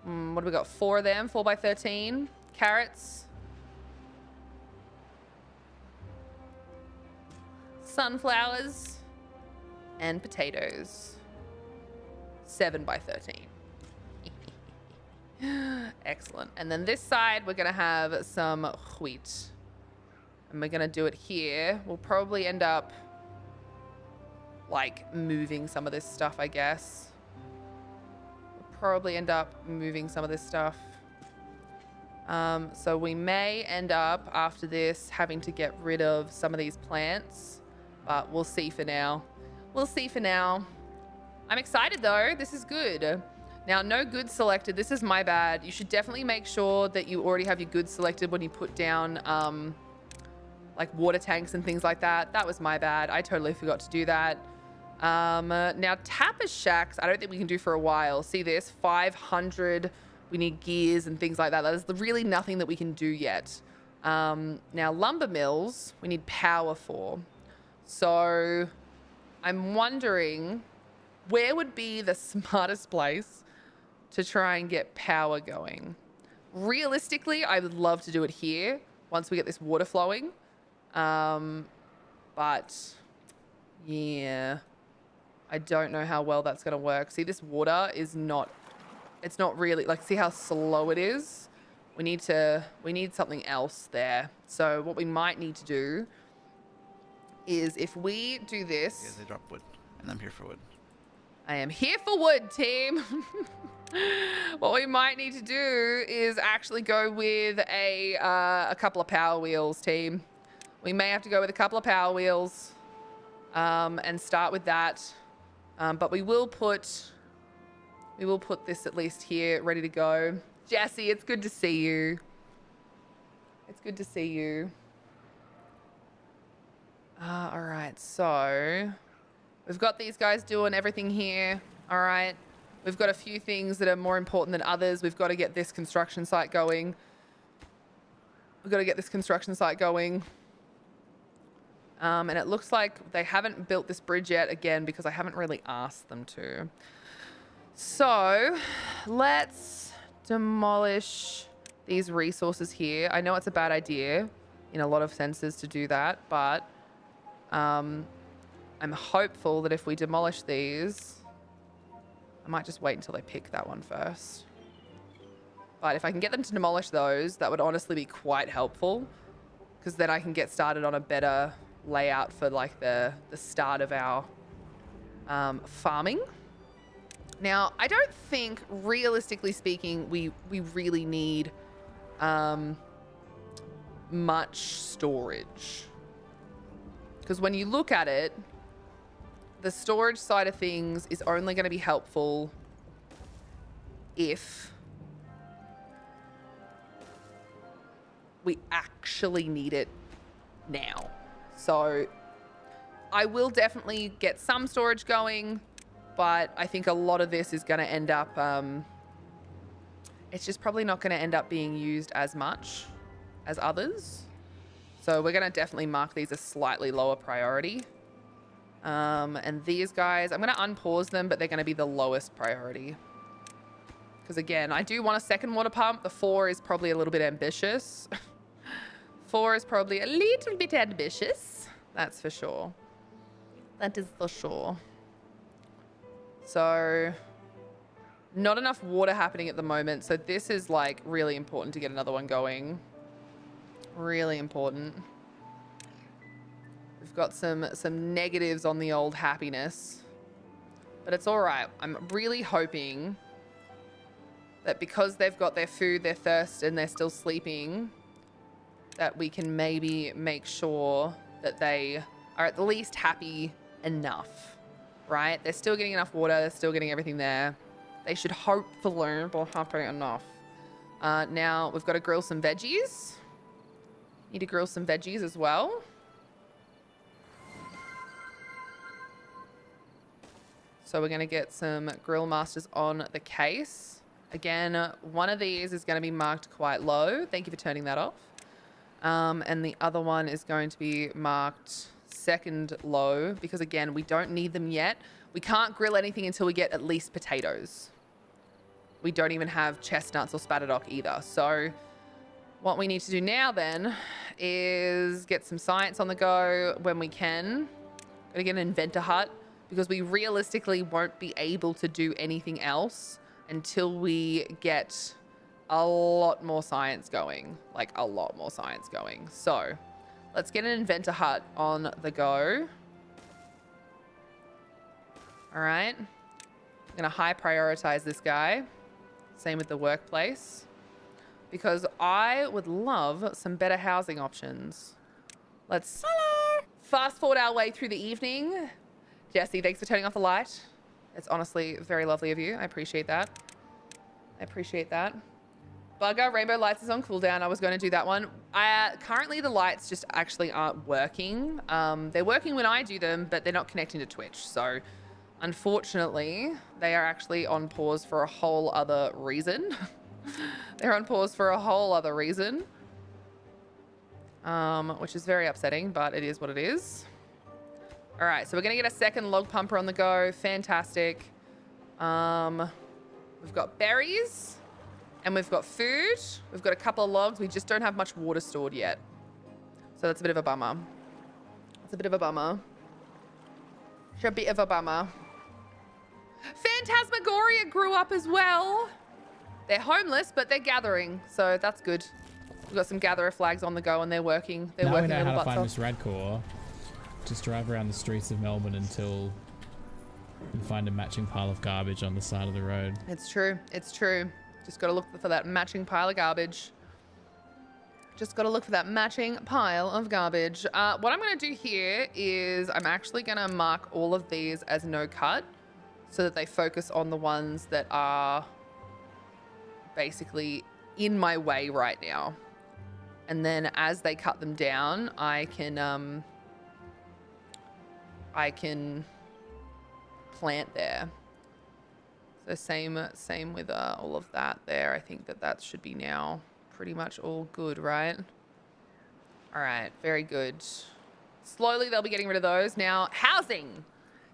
What do we got? 4 of them, 4 by 13. Carrots. Sunflowers and potatoes. 7 by 13. Excellent. And then this side, we're going to have some wheat. And we're going to do it here. We'll probably end up, like, moving some of this stuff, I guess. We'll probably end up moving some of this stuff. So we may end up, after this, having to get rid of some of these plants. But we'll see for now. We'll see for now. I'm excited though. This is good. Now, no goods selected. This is my bad. You should definitely make sure that you already have your goods selected when you put down like water tanks and things like that. That was my bad. I totally forgot to do that. Now, Tapper Shacks, I don't think we can do for a while. See this? 500. We need gears and things like that. There's really nothing that we can do yet. Now, lumber mills, we need power for. So I'm wondering where would be the smartest place to try and get power going. Realistically, I would love to do it here once we get this water flowing. But yeah, I don't know how well that's going to work. See, this water is not, it's not really, like, see how slow it is? We need something else there. So what we might need to do is if we do this. Yeah, they drop wood, and I'm here for wood. I am here for wood, team. What we might need to do is actually go with a couple of power wheels, team. We may have to go with a couple of power wheels and start with that. But we will put this at least here, ready to go. Jesse, it's good to see you. It's good to see you. All right, so we've got these guys doing everything here. All right. We've got a few things that are more important than others. We've got to get this construction site going. We've got to get this construction site going. And it looks like they haven't built this bridge yet, again, because I haven't really asked them to. So let's demolish these resources here. I know it's a bad idea in a lot of senses to do that, but I'm hopeful that if we demolish these, I might just wait until they pick that one first. But if I can get them to demolish those, that would honestly be quite helpful, because then I can get started on a better layout for like the start of our farming. Now, I don't think, realistically speaking, we really need much storage. Because when you look at it, the storage side of things is only going to be helpful if we actually need it now. So I will definitely get some storage going, but I think a lot of this is going to end up, it's just probably not going to end up being used as much as others. So we're going to definitely mark these as slightly lower priority. And these guys, I'm going to unpause them, but they're going to be the lowest priority. Because again, I do want a second water pump. The 4 is probably a little bit ambitious. 4 is probably a little bit ambitious. That's for sure. That is for sure. So not enough water happening at the moment. So this is like really important to get another one going. Really important. We've got some negatives on the old happiness, but it's all right. I'm really hoping that because they've got their food, their thirst, and they're still sleeping, that we can maybe make sure that they are at least happy enough, right? They're still getting enough water. They're still getting everything there. They should hopefully be happy enough. Now we've got to grill some veggies. Need to grill some veggies as well. So we're going to get some grill masters on the case. Again, one of these is going to be marked quite low. Thank you for turning that off. And the other one is going to be marked second low because, again, we don't need them yet. We can't grill anything until we get at least potatoes. We don't even have chestnuts or spatterdock either. So what we need to do now then is get some science on the go when we can. Gotta get an inventor hut because we realistically won't be able to do anything else until we get a lot more science going, like a lot more science going. So let's get an inventor hut on the go. All right. I'm gonna high prioritize this guy. Same with the workplace, because I would love some better housing options. Let's fast forward our way through the evening. Jesse, thanks for turning off the light. It's honestly very lovely of you. I appreciate that. I appreciate that. Bugger, Rainbow Lights is on cooldown. I was going to do that one. Currently, the lights just actually aren't working. They're working when I do them, but they're not connecting to Twitch. So, unfortunately, they are actually on pause for a whole other reason. They're on pause for a whole other reason, which is very upsetting, but it is what it is. All right, so we're going to get a second log pumper on the go. Fantastic. We've got berries. And we've got food. We've got a couple of logs. We just don't have much water stored yet. So that's a bit of a bummer. It's a bit of a bummer. It's a bit of a bummer. Phantasmagoria grew up as well. They're homeless, but they're gathering. So that's good. We've got some gatherer flags on the go and they're working. They're working now we know little how to butts find off. this red core. Just drive around the streets of Melbourne until you find a matching pile of garbage on the side of the road. It's true. It's true. Just got to look for that matching pile of garbage. Just got to look for that matching pile of garbage. What I'm going to do here is I'm actually going to mark all of these as no cut so that they focus on the ones that are basically in my way right now. And then as they cut them down, I can plant there. So same with all of that there. I think that should be now pretty much all good, right? All right, very good. Slowly they'll be getting rid of those. Now, housing.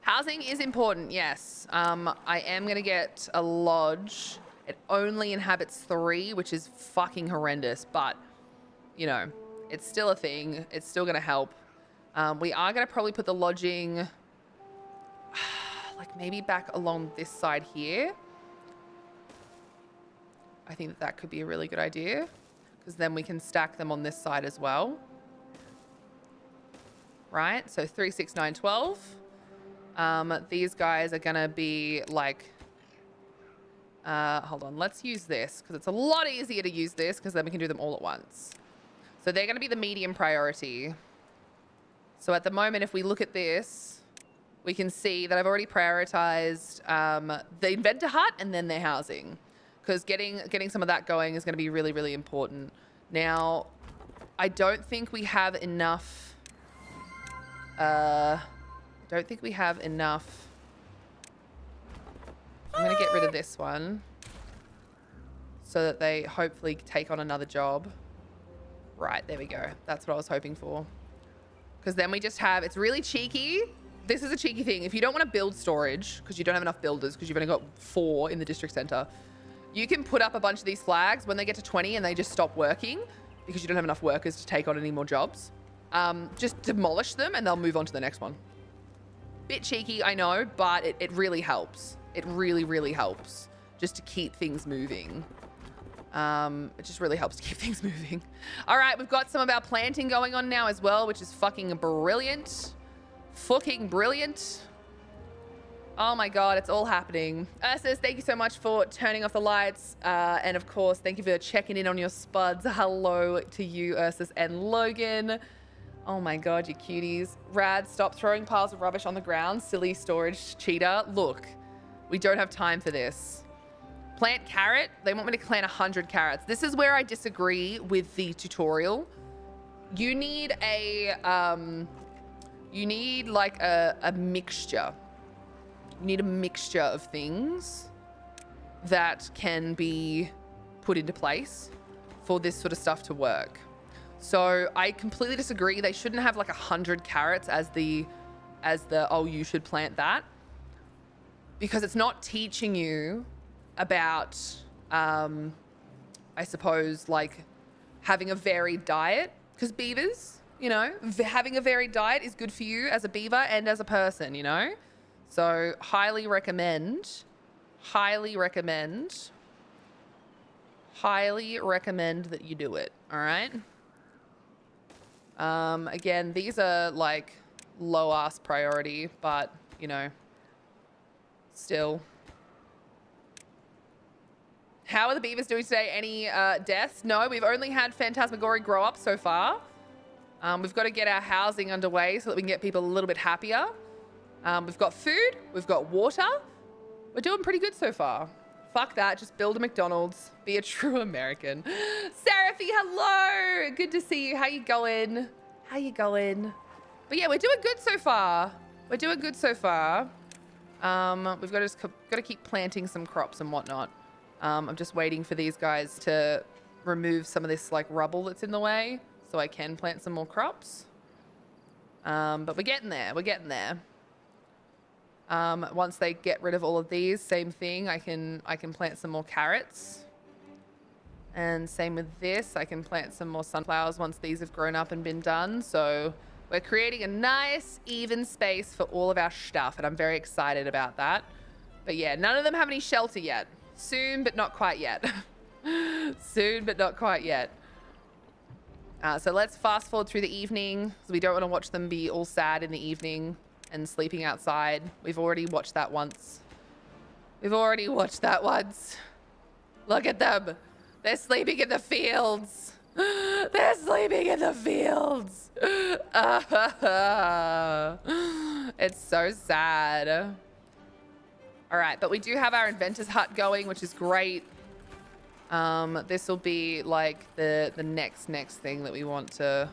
Housing is important, yes. I am gonna get a lodge. It only inhabits 3, which is fucking horrendous, but you know, it's still a thing. It's still gonna help. We are gonna probably put the lodging like maybe back along this side here. I think that could be a really good idea because then we can stack them on this side as well. Right, so 3, 6, 9, 12. These guys are gonna be like, hold on, let's use this because it's a lot easier to use this because then we can do them all at once. So they're gonna be the medium priority. So at the moment, if we look at this, we can see that I've already prioritized the inventor hut and then their housing because getting some of that going is going to be really, really important. Now, I don't think we have enough. I'm going to get rid of this one so that they hopefully take on another job. Right, there we go. That's what I was hoping for. Because then we just have, it's really cheeky. This is a cheeky thing. If you don't want to build storage because you don't have enough builders because you've only got 4 in the district center, you can put up a bunch of these flags when they get to 20 and they just stop working because you don't have enough workers to take on any more jobs. Just demolish them and they'll move on to the next one. Bit cheeky, I know, but it really helps. It really, really helps just to keep things moving. It just really helps to keep things moving. All right, we've got some of our planting going on now as well, which is fucking brilliant. Fucking brilliant. Oh my God, it's all happening. Ursus, thank you so much for turning off the lights. And of course, thank you for checking in on your spuds. Hello to you, Ursus and Logan. Oh my God, you cuties. Rad, stop throwing piles of rubbish on the ground. Silly storage cheater. Look, we don't have time for this. Plant carrot. They want me to plant 100 carrots. This is where I disagree with the tutorial. You need a, like a mixture. You need a mixture of things that can be put into place for this sort of stuff to work. So I completely disagree. They shouldn't have like 100 carrots as the, oh, you should plant that. Because it's not teaching you about, I suppose, like having a varied diet. Because beavers, you know, having a varied diet is good for you as a beaver and as a person, you know? So highly recommend that you do it, all right? Again, these are like low ass priority, but you know, still. How are the beavers doing today? Any deaths? No, we've only had Phantasmagoria grow up so far. We've got to get our housing underway so that we can get people a little bit happier. We've got food, we've got water. We're doing pretty good so far. Fuck that, just build a McDonald's. Be a true American. Seraphy, hello! Good to see you. How you going? How you going? But yeah, we're doing good so far. We're doing good so far. We've got to keep planting some crops and whatnot. I'm just waiting for these guys to remove some of this like rubble that's in the way so I can plant some more crops. But we're getting there. We're getting there. Once they get rid of all of these, same thing. I can plant some more carrots. And same with this. I can plant some more sunflowers once these have grown up and been done. So we're creating a nice, even space for all of our stuff. And I'm very excited about that. But yeah, none of them have any shelter yet. Soon, but not quite yet. Soon, but not quite yet. So let's fast forward through the evening, because we don't want to watch them be all sad in the evening and sleeping outside. We've already watched that once. We've already watched that once. Look at them. They're sleeping in the fields. They're sleeping in the fields. It's so sad. All right, but we do have our inventor's hut going, which is great. This will be like the next thing that we want to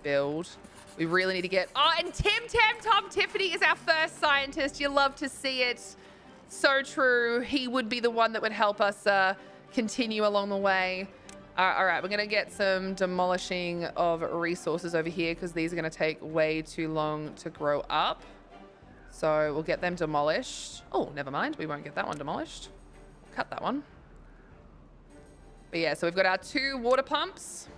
build. We really need to get... Oh, and Tom Tiffany is our first scientist. You love to see it. So true. He would be the one that would help us continue along the way. All right, we're going to get some demolishing of resources over here because these are going to take way too long to grow up. So we'll get them demolished. Oh, never mind. We won't get that one demolished. Cut that one. But yeah, so we've got our 2 water pumps.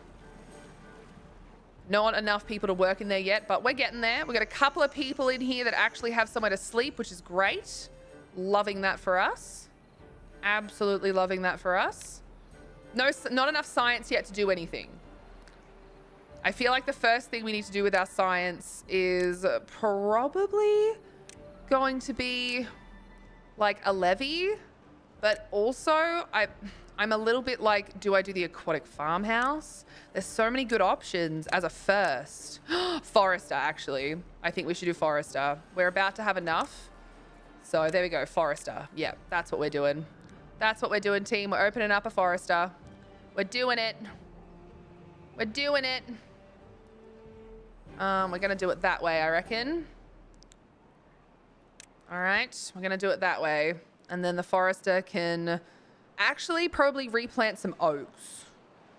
Not enough people to work in there yet, but we're getting there. We've got a couple of people in here that actually have somewhere to sleep, which is great. Loving that for us. Absolutely loving that for us. No, not enough science yet to do anything. I feel like the first thing we need to do with our science is probably going to be like a levee, but also I'm a little bit like, do I do the aquatic farmhouse? There's so many good options as a first. Forester, actually. I think we should do Forester. We're about to have enough. So there we go, Forester. Yeah, that's what we're doing. That's what we're doing, team. We're opening up a Forester. We're doing it. We're doing it. We're gonna do it that way, I reckon. All right, we're gonna do it that way. And then the Forester can actually probably replant some oaks.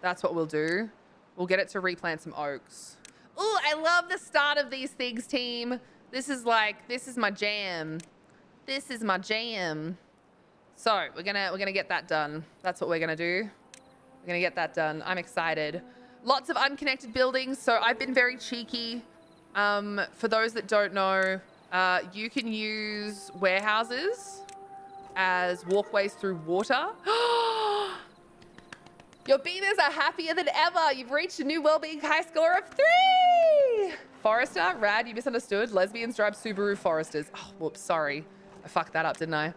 That's what we'll do. We'll get it to replant some oaks. Oh, I love the start of these things, team. This is my jam. This is my jam. So we're gonna get that done. That's what we're gonna do. We're gonna get that done. I'm excited. Lots of unconnected buildings. So I've been very cheeky. For those that don't know, you can use warehouses as walkways through water. Your beavers are happier than ever. You've reached a new well-being high score of 3. Forester, rad, you misunderstood. Lesbians drive Subaru Foresters. Oh, whoops, sorry. I fucked that up, didn't I?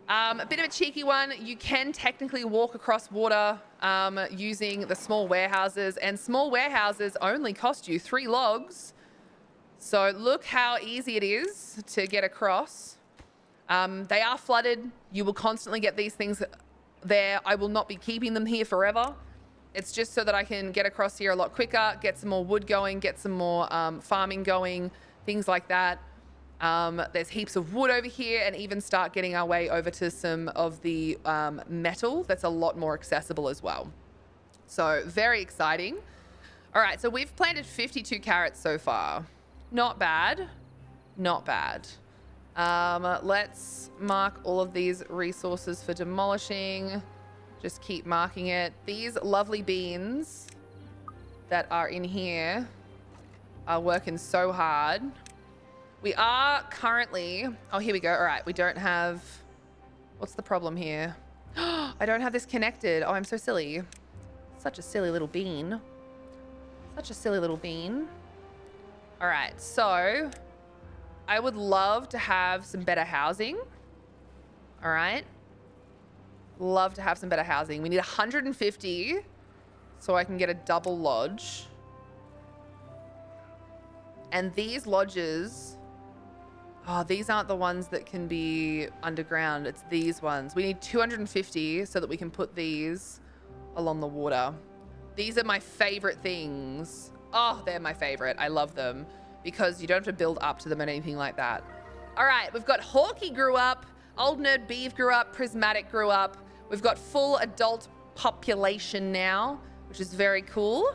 A bit of a cheeky one. You can technically walk across water using the small warehouses, and small warehouses only cost you 3 logs. So look how easy it is to get across. They are flooded. You will constantly get these things there. I will not be keeping them here forever. It's just so that I can get across here a lot quicker, get some more wood going, get some more farming going, things like that. There's heaps of wood over here, and even start getting our way over to some of the metal that's a lot more accessible as well. So very exciting. All right, so we've planted 52 carrots so far. Not bad. Not bad. Let's mark all of these resources for demolishing. Just keep marking it. These lovely beans that are in here are working so hard. We are currently... Oh, here we go. All right, we don't have... What's the problem here? I don't have this connected. Oh, I'm so silly. Such a silly little bean. Such a silly little bean. All right, so I would love to have some better housing. All right. Love to have some better housing. We need 150 so I can get a double lodge. And these lodges... Oh, these aren't the ones that can be underground. It's these ones. We need 250 so that we can put these along the water. These are my favorite things. Oh, they're my favorite. I love them because you don't have to build up to them or anything like that. All right, we've got Hawkey grew up. Old Nerd Beeve grew up. Prismatic grew up. We've got full adult population now, which is very cool.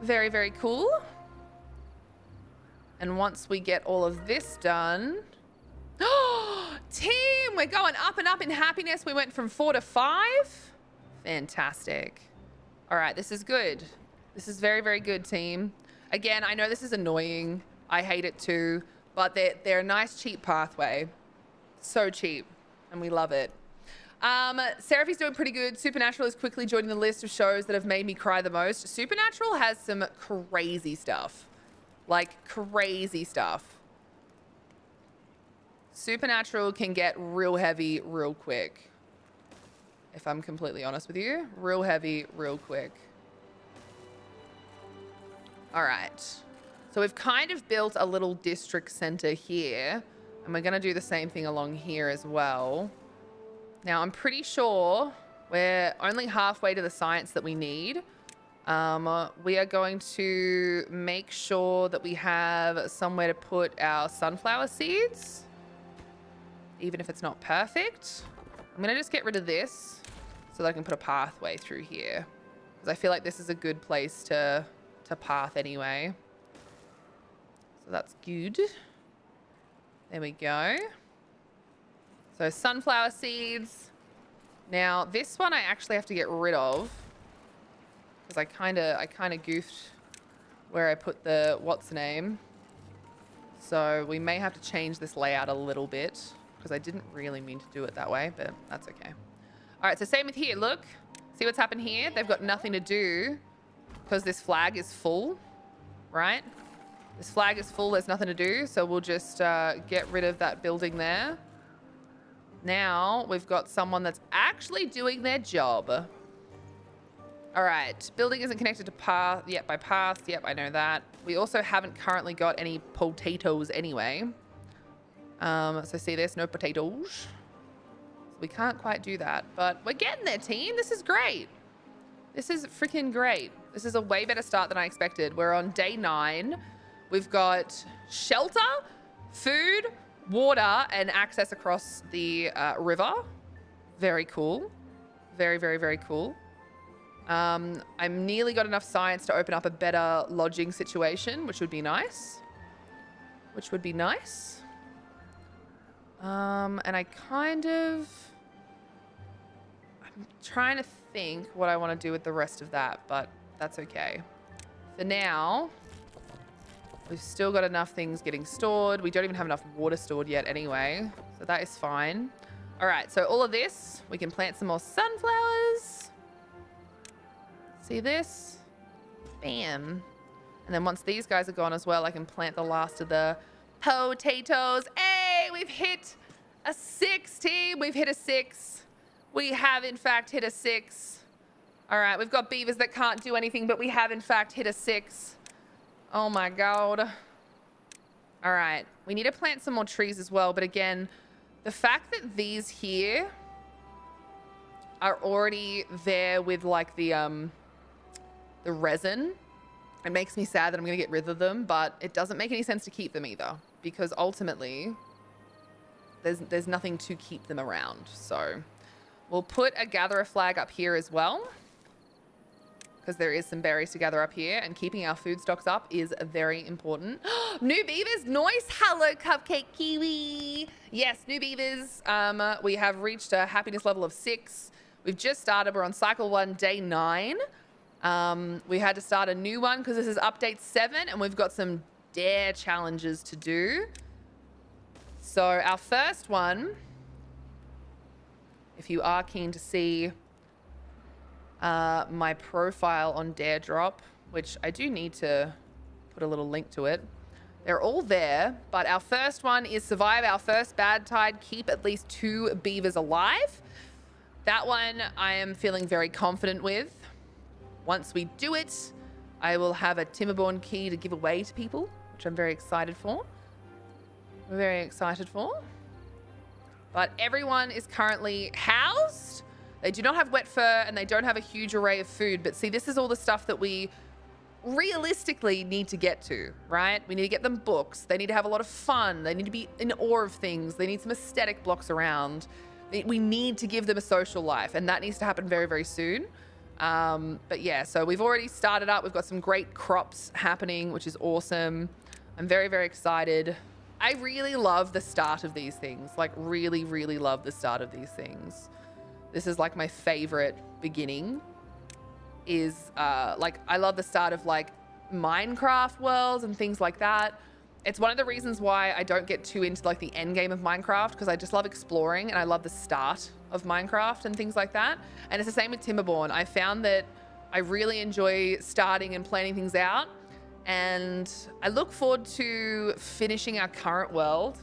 Very, very cool. And once we get all of this done... Team, we're going up and up in happiness. We went from 4 to 5. Fantastic. All right, this is good. This is very, very good, team. Again, I know this is annoying. I hate it too. But they're a nice, cheap pathway. So cheap. And we love it. Seraphy's doing pretty good. Supernatural is quickly joining the list of shows that have made me cry the most. Supernatural has some crazy stuff. Like, crazy stuff. Supernatural can get real heavy real quick. If I'm completely honest with you. Real heavy, real quick. All right. So we've kind of built a little district center here. And we're going to do the same thing along here as well. Now, I'm pretty sure we're only halfway to the science that we need. We are going to make sure that we have somewhere to put our sunflower seeds. Even if it's not perfect. I'm going to just get rid of this so that I can put a pathway through here. Because I feel like this is a good place to path anyway. So that's good. There we go. So sunflower seeds. Now this one I actually have to get rid of because I kind of goofed where I put the what's name. So we may have to change this layout a little bit because I didn't really mean to do it that way, but that's okay. All right, so same with here. Look, see what's happened here? They've got nothing to do because this flag is full, right? This flag is full. There's nothing to do. So we'll just get rid of that building there. Now we've got someone that's actually doing their job. All right. Building isn't connected to path. Yep, by path. Yep, I know that. We also haven't currently got any potatoes anyway. So see this? No potatoes. So we can't quite do that. But we're getting there, team. This is great. This is freaking great. This is a way better start than I expected. We're on day 9. We've got shelter, food, water, and access across the river. Very cool. Very, very, very cool. I'm nearly got enough science to open up a better lodging situation, which would be nice. Which would be nice. And I'm trying to think what I want to do with the rest of that, but that's okay. For now, we've still got enough things getting stored. We don't even have enough water stored yet anyway, so that is fine. All right, so all of this, we can plant some more sunflowers. See this? Bam. And then once these guys are gone as well, I can plant the last of the potatoes. Hey, we've hit a 6, team. We've hit a 6. We have, in fact, hit a 6. All right, we've got beavers that can't do anything, but we have, in fact, hit a 6. Oh, my God. All right, we need to plant some more trees as well. But again, the fact that these here are already there with, like, the resin, it makes me sad that I'm going to get rid of them, but it doesn't make any sense to keep them either, because ultimately there's nothing to keep them around. So we'll put a gatherer flag up here as well, because there is some berries to gather up here, and keeping our food stocks up is very important. New beavers, nice. Hello, Cupcake Kiwi. Yes, new beavers. We have reached a happiness level of 6. We've just started. We're on cycle 1, day 9. We had to start a new one because this is update 7, and we've got some dare challenges to do. So our first one, if you are keen to see my profile on Dare Drop, which I do need to put a little link to it. They're all there, but our first one is survive our first bad tide, keep at least 2 beavers alive. That one I am feeling very confident with. Once we do it, I will have a Timberborn key to give away to people, which I'm very excited for. We're very excited for. But everyone is currently housed. They do not have wet fur, and they don't have a huge array of food. But see, this is all the stuff that we realistically need to get to, right? We need to get them books. They need to have a lot of fun. They need to be in awe of things. They need some aesthetic blocks around. We need to give them a social life, and that needs to happen very, very soon. But yeah, so we've already started up. We've got some great crops happening, which is awesome. I'm very, very excited. I really love the start of these things. Like, really, really love the start of these things. This is like my favorite beginning is like, I love the start of like Minecraft worlds and things like that. It's one of the reasons why I don't get too into like the end game of Minecraft, because I just love exploring and I love the start of Minecraft and things like that. And it's the same with Timberborn. I found that I really enjoy starting and planning things out, and I look forward to finishing our current world,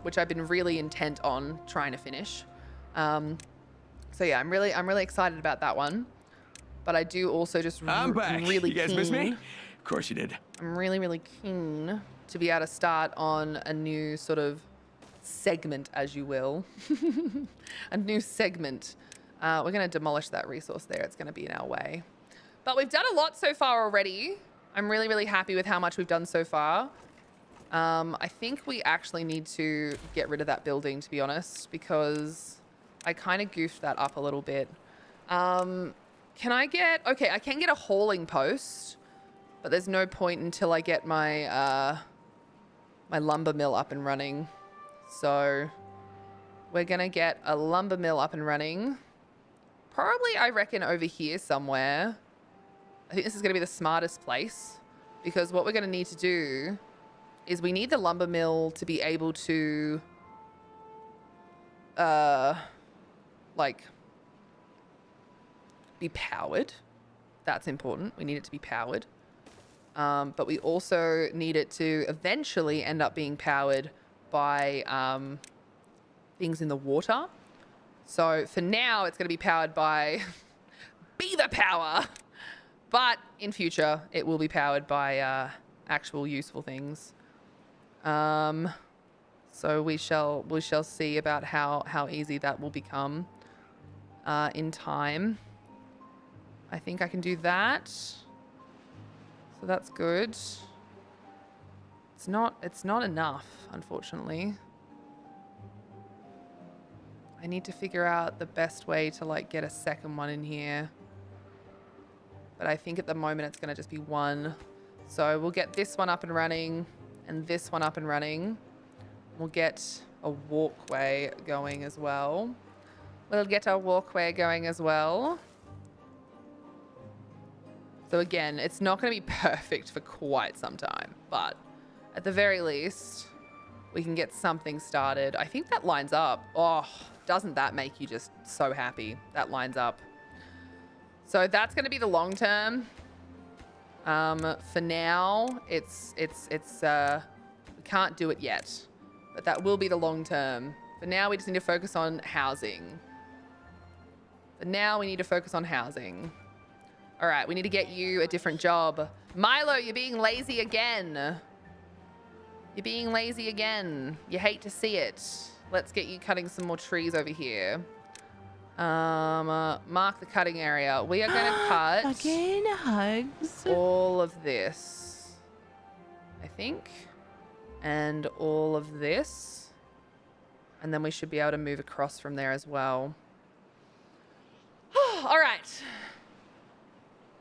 which I've been really intent on trying to finish. So yeah, I'm really excited about that one. But I do also just I'm back. really You guys keen. miss me? Of course you did. I'm really keen to be able to start on a new sort of segment, as you will. A new segment. We're going to demolish that resource there. It's going to be in our way. But we've done a lot so far already. I'm really happy with how much we've done so far. I think we actually need to get rid of that building, to be honest, because I kind of goofed that up a little bit. Can I get... Okay, I can get a hauling post, but there's no point until I get my my lumber mill up and running. So we're going to get a lumber mill up and running. Probably, I reckon, over here somewhere. I think this is going to be the smartest place, because what we're going to need to do is we need the lumber mill to be able to like be powered. That's important. We need it to be powered. But we also need it to eventually end up being powered by things in the water. So for now, it's going to be powered by beaver power. But in future, it will be powered by actual useful things. So we shall see about how easy that will become in time. I think I can do that. So that's good. It's not enough, unfortunately. I need to figure out the best way to like get a second one in here. But I think at the moment it's gonna just be one. So we'll get this one up and running and this one up and running. We'll get a walkway going as well. We'll get our walkway going as well. So again, it's not going to be perfect for quite some time, but at the very least, we can get something started. I think that lines up. Oh, doesn't that make you just so happy? That lines up. So that's going to be the long term. For now, we can't do it yet, but that will be the long term. For now, we just need to focus on housing. For now, we need to focus on housing. All right, we need to get you a different job. Milo, you're being lazy again. You're being lazy again. You hate to see it. Let's get you cutting some more trees over here. Mark the cutting area. We are going to cut Again, hugs. all of this, I think, and all of this. And then we should be able to move across from there as well. All right.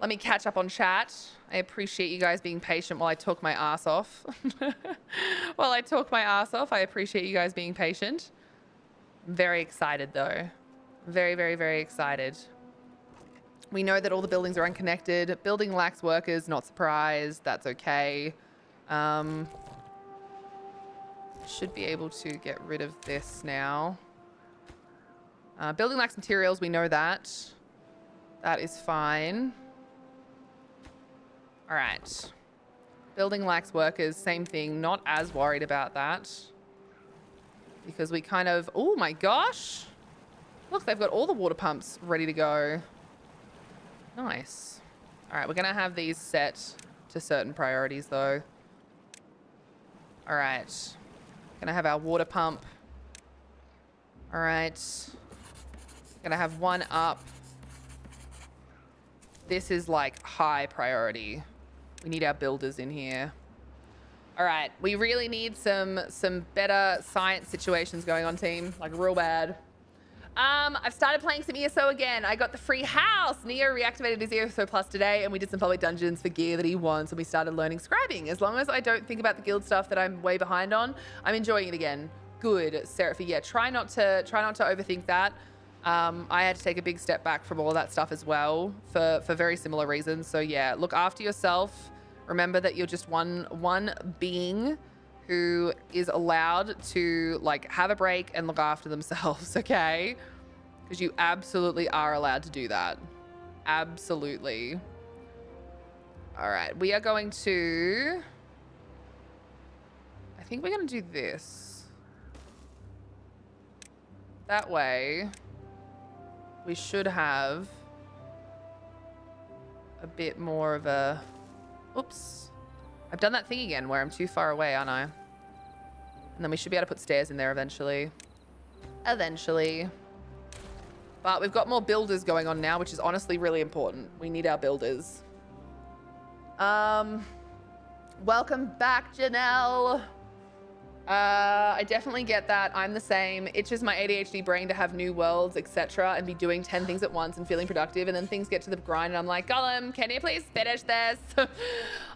Let me catch up on chat. I appreciate you guys being patient while I talk my ass off. While I talk my ass off, I appreciate you guys being patient. I'm very excited though. Very excited. We know that all the buildings are unconnected. Building lacks workers, not surprised. That's okay. Should be able to get rid of this now. Building lacks materials, we know that. That is fine. All right. Building lacks workers, same thing. Not as worried about that. Because we kind of... Oh my gosh. Look, they've got all the water pumps ready to go. Nice. All right, we're going to have these set to certain priorities though. All right. Going to have our water pump. All right. Going to have one up. This is like high priority. We need our builders in here. All right, we really need some better science situations going on, team, like real bad. I've started playing some ESO again. I got the free house. Neo reactivated his ESO Plus today, and we did some public dungeons for gear that he wants, and we started learning scribing. As long as I don't think about the guild stuff that I'm way behind on, I'm enjoying it again. Good, Seraphy. Yeah, try not to overthink that. I had to take a big step back from all of that stuff as well for very similar reasons. So yeah, look after yourself. Remember that you're just one being who is allowed to like have a break and look after themselves, okay? Because you absolutely are allowed to do that. Absolutely. All right, we are going to... I think we're going to do this. That way, we should have a bit more of a... Oops. I've done that thing again where I'm too far away, aren't I? And then we should be able to put stairs in there eventually. Eventually. But we've got more builders going on now, which is honestly really important. We need our builders. Welcome back, Janelle. I definitely get that. I'm the same. Itches my ADHD brain to have new worlds, etc., and be doing 10 things at once and feeling productive, and then things get to the grind and I'm like, Gollum, can you please finish this?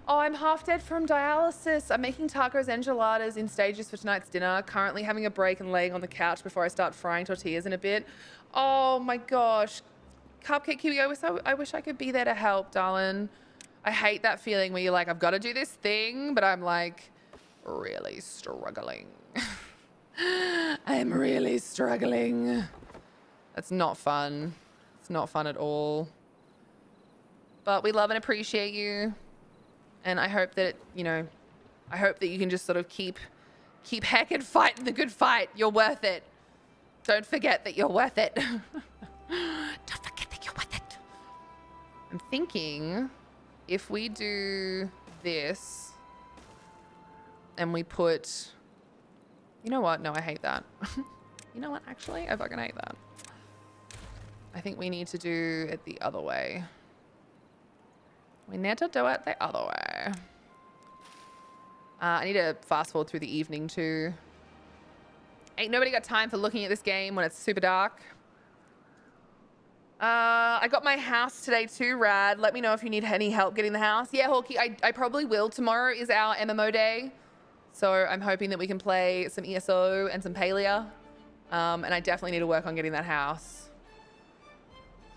Oh, I'm half dead from dialysis. I'm making tacos enchiladas in stages for tonight's dinner. Currently having a break and laying on the couch before I start frying tortillas in a bit. Oh my gosh. Cupcake Kiwi, I wish I could be there to help, darling. I hate that feeling where you're like, I've got to do this thing, but I'm like really struggling. I'm really struggling. That's not fun. It's not fun at all. But we love and appreciate you. And I hope that, you know, I hope that you can just sort of keep heckin' fighting the good fight. You're worth it. Don't forget that you're worth it. Don't forget that you're worth it. I'm thinking if we do this and we put, you know what? No, I hate that. You know what? Actually, I fucking hate that. I think we need to do it the other way. We need to do it the other way. I need to fast forward through the evening too. Ain't nobody got time for looking at this game when it's super dark. I got my house today too, Rad. Let me know if you need any help getting the house. Yeah, Hawkey, I probably will. Tomorrow is our MMO day. So I'm hoping that we can play some ESO and some Palia. And I definitely need to work on getting that house.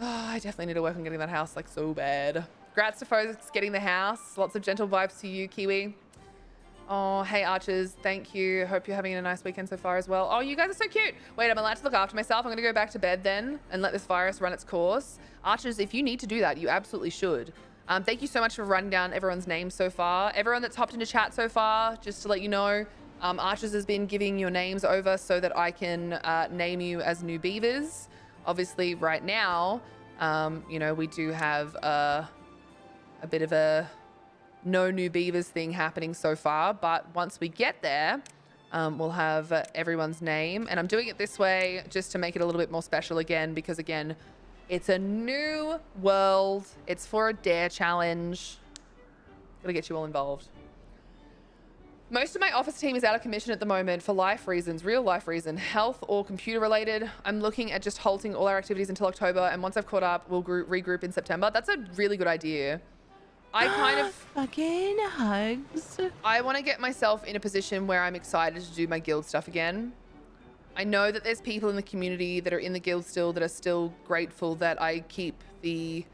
Oh, I definitely need to work on getting that house like so bad. Congrats to folks getting the house. Lots of gentle vibes to you, Kiwi. Oh, hey, Archers. Thank you. Hope you're having a nice weekend so far as well. Oh, you guys are so cute. Wait, I'm allowed to look after myself. I'm going to go back to bed then and let this virus run its course. Archers, if you need to do that, you absolutely should. Thank you so much for running down everyone's names so far. Everyone that's hopped into chat so far, just to let you know, Archers has been giving your names over so that I can name you as new beavers. Obviously, right now, you know, we do have a bit of a no new beavers thing happening so far, but once we get there, we'll have everyone's name. And I'm doing it this way just to make it a little bit more special again, because again, it's a new world. It's for a dare challenge. Gotta get you all involved. Most of my office team is out of commission at the moment for life reasons, real life reason, health or computer related. I'm looking at just halting all our activities until October, and once I've caught up, we'll regroup in September. That's a really good idea. I kind of fucking hugs. I want to get myself in a position where I'm excited to do my guild stuff again. I know that there's people in the community that are in the guild still that are still grateful that I keep the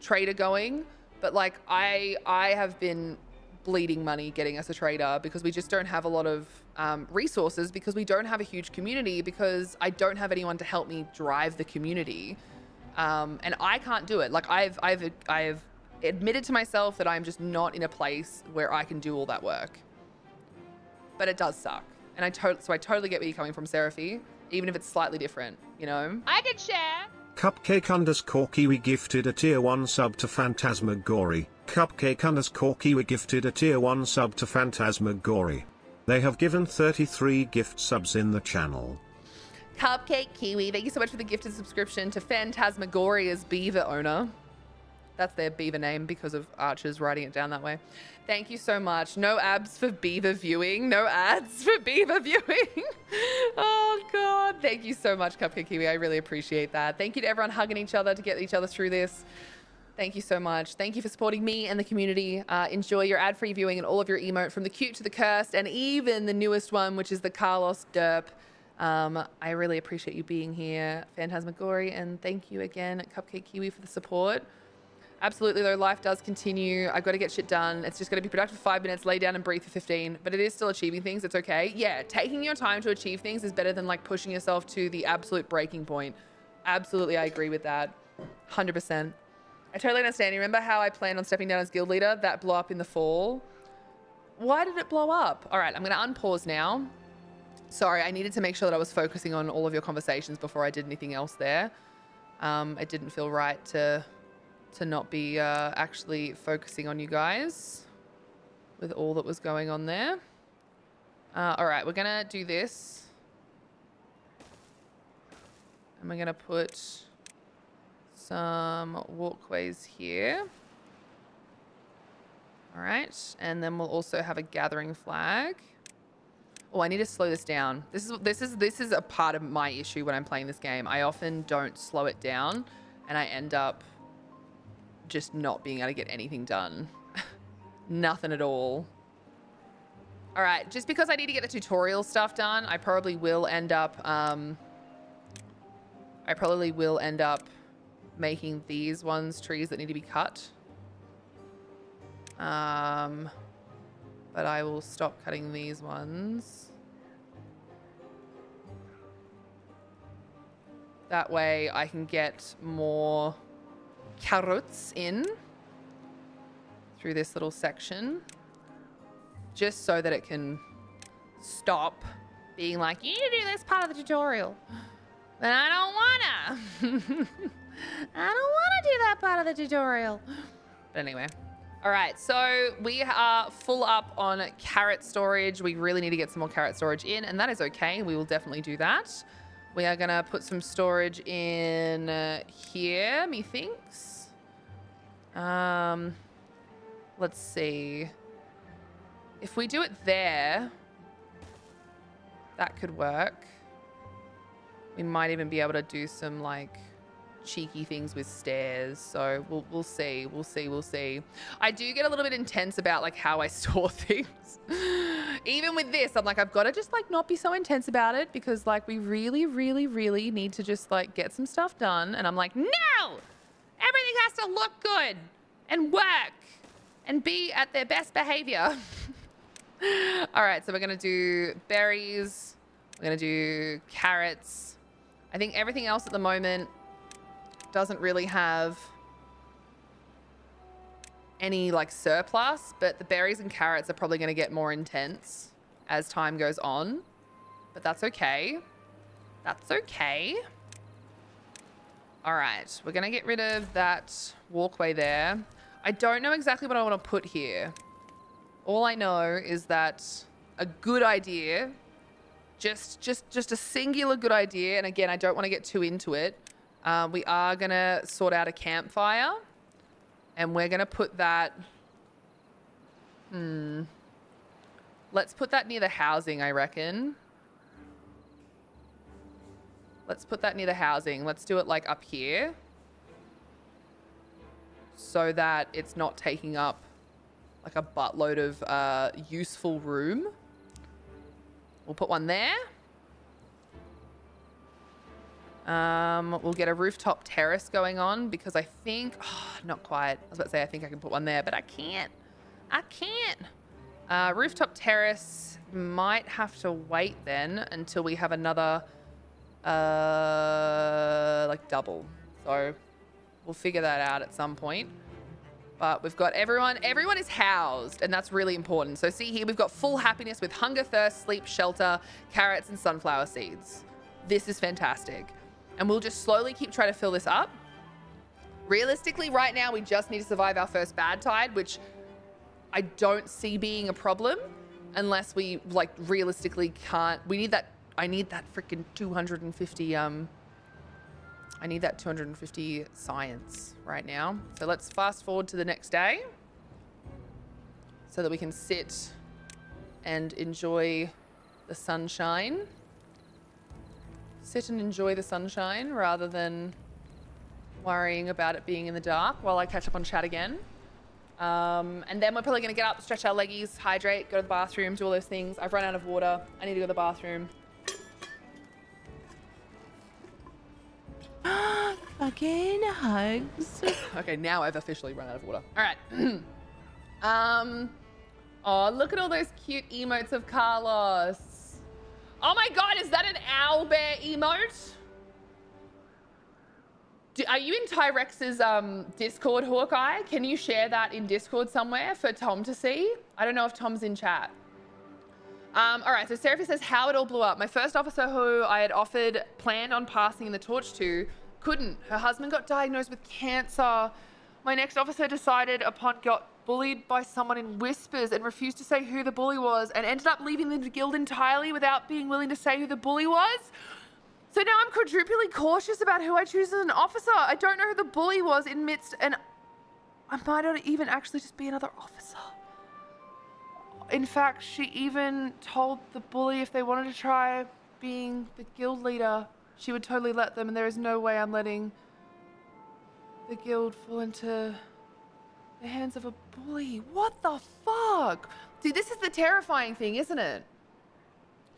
trader going, but like I have been bleeding money getting us a trader because we just don't have a lot of resources, because we don't have a huge community, because I don't have anyone to help me drive the community, and I can't do it. Like I've admitted to myself that I'm just not in a place where I can do all that work. But it does suck. And I totally get where you're coming from, Seraphy, even if it's slightly different, you know? I can share. Cupcake_Kiwi gifted a tier 1 sub to Phantasmagory. Cupcake_Kiwi gifted a tier 1 sub to Phantasmagory. They have given 33 gift subs in the channel. Cupcake Kiwi, thank you so much for the gifted subscription to Phantasmagory as Beaver owner. That's their beaver name because of Archers writing it down that way. Thank you so much. No abs for beaver viewing. No ads for beaver viewing. Oh, God. Thank you so much, Cupcake Kiwi. I really appreciate that. Thank you to everyone hugging each other to get each other through this. Thank you so much. Thank you for supporting me and the community. Enjoy your ad-free viewing and all of your emote, from the cute to the cursed, and even the newest one, which is the Carlos Derp. I really appreciate you being here, Phantasmagory, and thank you again, Cupcake Kiwi, for the support. Absolutely, though, life does continue. I've got to get shit done. It's just going to be productive for 5 minutes, lay down and breathe for 15. But it is still achieving things. It's okay. Yeah, taking your time to achieve things is better than like pushing yourself to the absolute breaking point. Absolutely, I agree with that. 100%. I totally understand. You remember how I planned on stepping down as guild leader? That blew up in the fall. Why did it blow up? All right, I'm going to unpause now. Sorry, I needed to make sure that I was focusing on all of your conversations before I did anything else there. It didn't feel right to not be actually focusing on you guys with all that was going on there. All right, we're going to do this. And we're going to put some walkways here. All right, and then we'll also have a gathering flag. Oh, I need to slow this down. This is a part of my issue when I'm playing this game. I often don't slow it down, and I end up just not being able to get anything done. Nothing at all. All right, just because I need to get the tutorial stuff done, I probably will end up making these ones trees that need to be cut. But I will stop cutting these ones. That way I can get more carrots in through this little section. Just so that it can stop being like, you need to do this part of the tutorial. But I don't wanna. I don't wanna do that part of the tutorial. But anyway. All right, so we are full up on carrot storage. We really need to get some more carrot storage in, and that is okay. We will definitely do that. We are gonna put some storage in here, methinks. Let's see. If we do it there, that could work. We might even be able to do some like cheeky things with stairs, so we'll see. I do get a little bit intense about like how I store things. Even with this, I'm like, I've got to just like not be so intense about it, because like we really need to just like get some stuff done. And I'm like, no, everything has to look good and work and be at their best behavior. All right, so we're gonna do berries, we're gonna do carrots. I think everything else at the moment doesn't really have any like surplus, but the berries and carrots are probably going to get more intense as time goes on, but that's okay. That's okay. All right, we're going to get rid of that walkway there. I don't know exactly what I want to put here. All I know is that a good idea, just a singular good idea, and again, I don't want to get too into it. We are going to sort out a campfire, and we're going to put that... Let's put that near the housing, I reckon. Let's put that near the housing. Let's do it like up here, so that it's not taking up like a buttload of useful room. We'll put one there. We'll get a rooftop terrace going on, because I think, not quite. I was about to say, I think I can put one there, but I can't. Rooftop terrace might have to wait then until we have another, like double. So we'll figure that out at some point. But we've got everyone is housed, and that's really important. So see here, we've got full happiness with hunger, thirst, sleep, shelter, carrots, and sunflower seeds. This is fantastic. And we'll just slowly keep trying to fill this up. Realistically, right now, we just need to survive our first bad tide, which I don't see being a problem unless we, like, realistically can't. We need that. I need that freaking 250, I need that 250 science right now. So let's fast forward to the next day so that we can sit and enjoy the sunshine. Sit and enjoy the sunshine rather than worrying about it being in the dark while I catch up on chat again. And then we're probably going to get up, stretch our leggies, hydrate, go to the bathroom, do all those things. I've run out of water. I need to go to the bathroom. Fucking hugs. Okay, now I've officially run out of water. All right. Oh, look at all those cute emotes of Carlos. Oh my God, is that an owl bear emote? Are you in Tyrex's Discord, Hawkeye? Can you share that in Discord somewhere for Tom to see? I don't know if Tom's in chat. All right, so Seraphy says how it all blew up. My first officer who I had planned on passing the torch to, couldn't. Her husband got diagnosed with cancer. My next officer decided got bullied by someone in whispers and refused to say who the bully was and ended up leaving the guild entirely without being willing to say who the bully was. So now I'm quadruply cautious about who I choose as an officer. I don't know who the bully was and I might not even actually just be another officer. In fact, she even told the bully if they wanted to try being the guild leader, she would totally let them, and there is no way I'm letting the guild fall into the hands of a bully. What the fuck? Dude, this is the terrifying thing, isn't it?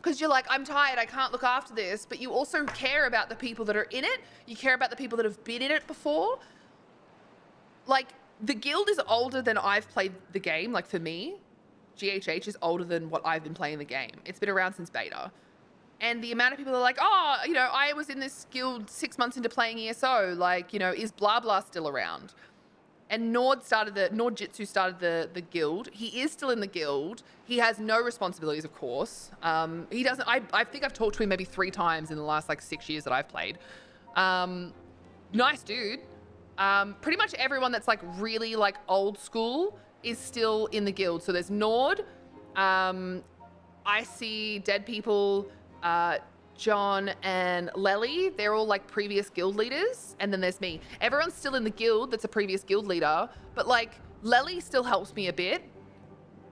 Because you're like, I'm tired, I can't look after this, but you also care about the people that are in it. You care about the people that have been in it before. Like, the guild is older than I've played the game. Like, for me, GHH is older than what I've been playing the game. It's been around since beta. And the amount of people are like, oh, you know, I was in this guild 6 months into playing ESO. Like, you know, is blah blah still around? And Nord Jitsu started the guild. He is still in the guild. He has no responsibilities, of course. He doesn't. I think I've talked to him maybe 3 times in the last like 6 years that I've played. Nice dude. Pretty much everyone that's like really like old school is still in the guild. So there's Nord. I see Dead People. John and Lely, they're all like previous guild leaders, and then there's me. Everyone's still in the guild that's a previous guild leader, but like Lely still helps me a bit.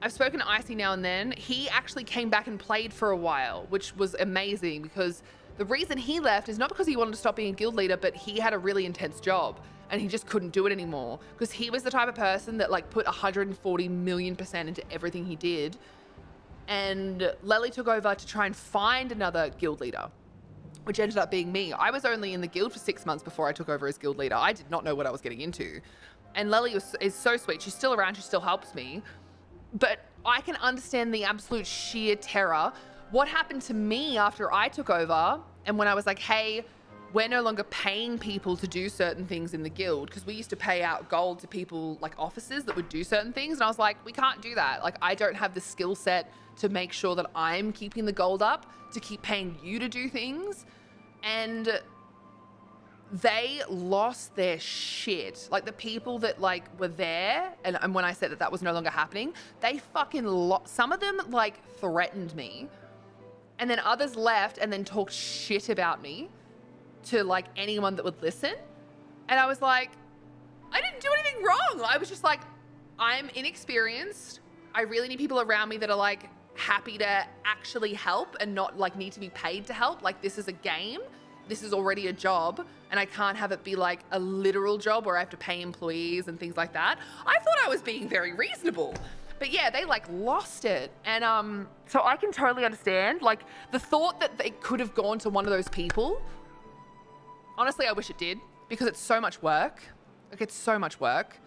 I've spoken to Icy now and then. He actually came back and played for a while, which was amazing, because the reason he left is not because he wanted to stop being a guild leader, but he had a really intense job and he just couldn't do it anymore, because he was the type of person that like put 140 million% into everything he did. And Lely took over to try and find another guild leader, which ended up being me. I was only in the guild for 6 months before I took over as guild leader. I did not know what I was getting into. And Lely is so sweet. She's still around. She still helps me. But I can understand the absolute sheer terror. What happened to me after I took over, and when I was like, hey, we're no longer paying people to do certain things in the guild, because we used to pay out gold to people like officers that would do certain things. And I was like, we can't do that. Like, I don't have the skill set to make sure that I'm keeping the gold up to keep paying you to do things. And they lost their shit. Like, the people that like were there, and when I said that that was no longer happening, they fucking some of them like threatened me, and then others left and then talked shit about me to like anyone that would listen. And I was like, I didn't do anything wrong. I was just like, I'm inexperienced. I really need people around me that are like happy to actually help and not like need to be paid to help. Like, this is a game. This is already a job, and I can't have it be like a literal job where I have to pay employees and things like that. I thought I was being very reasonable, but yeah, they like lost it. And so I can totally understand like the thought that they could have gone to one of those people. Honestly, I wish it did, because it's so much work. Like, it's so much work.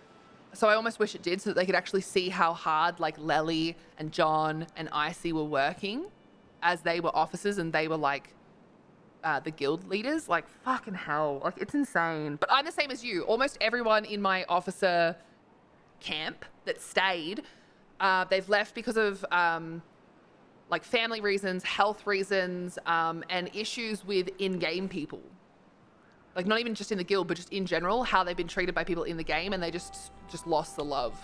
So I almost wish it did, so that they could actually see how hard like Lely and John and Icy were working as they were officers and they were like the guild leaders. Like, fucking hell. Like, it's insane. But I'm the same as you. Almost everyone in my officer camp that stayed, they've left because of like family reasons, health reasons, and issues with in-game people. Like, not even just in the guild, but just in general, how they've been treated by people in the game, and they just lost the love.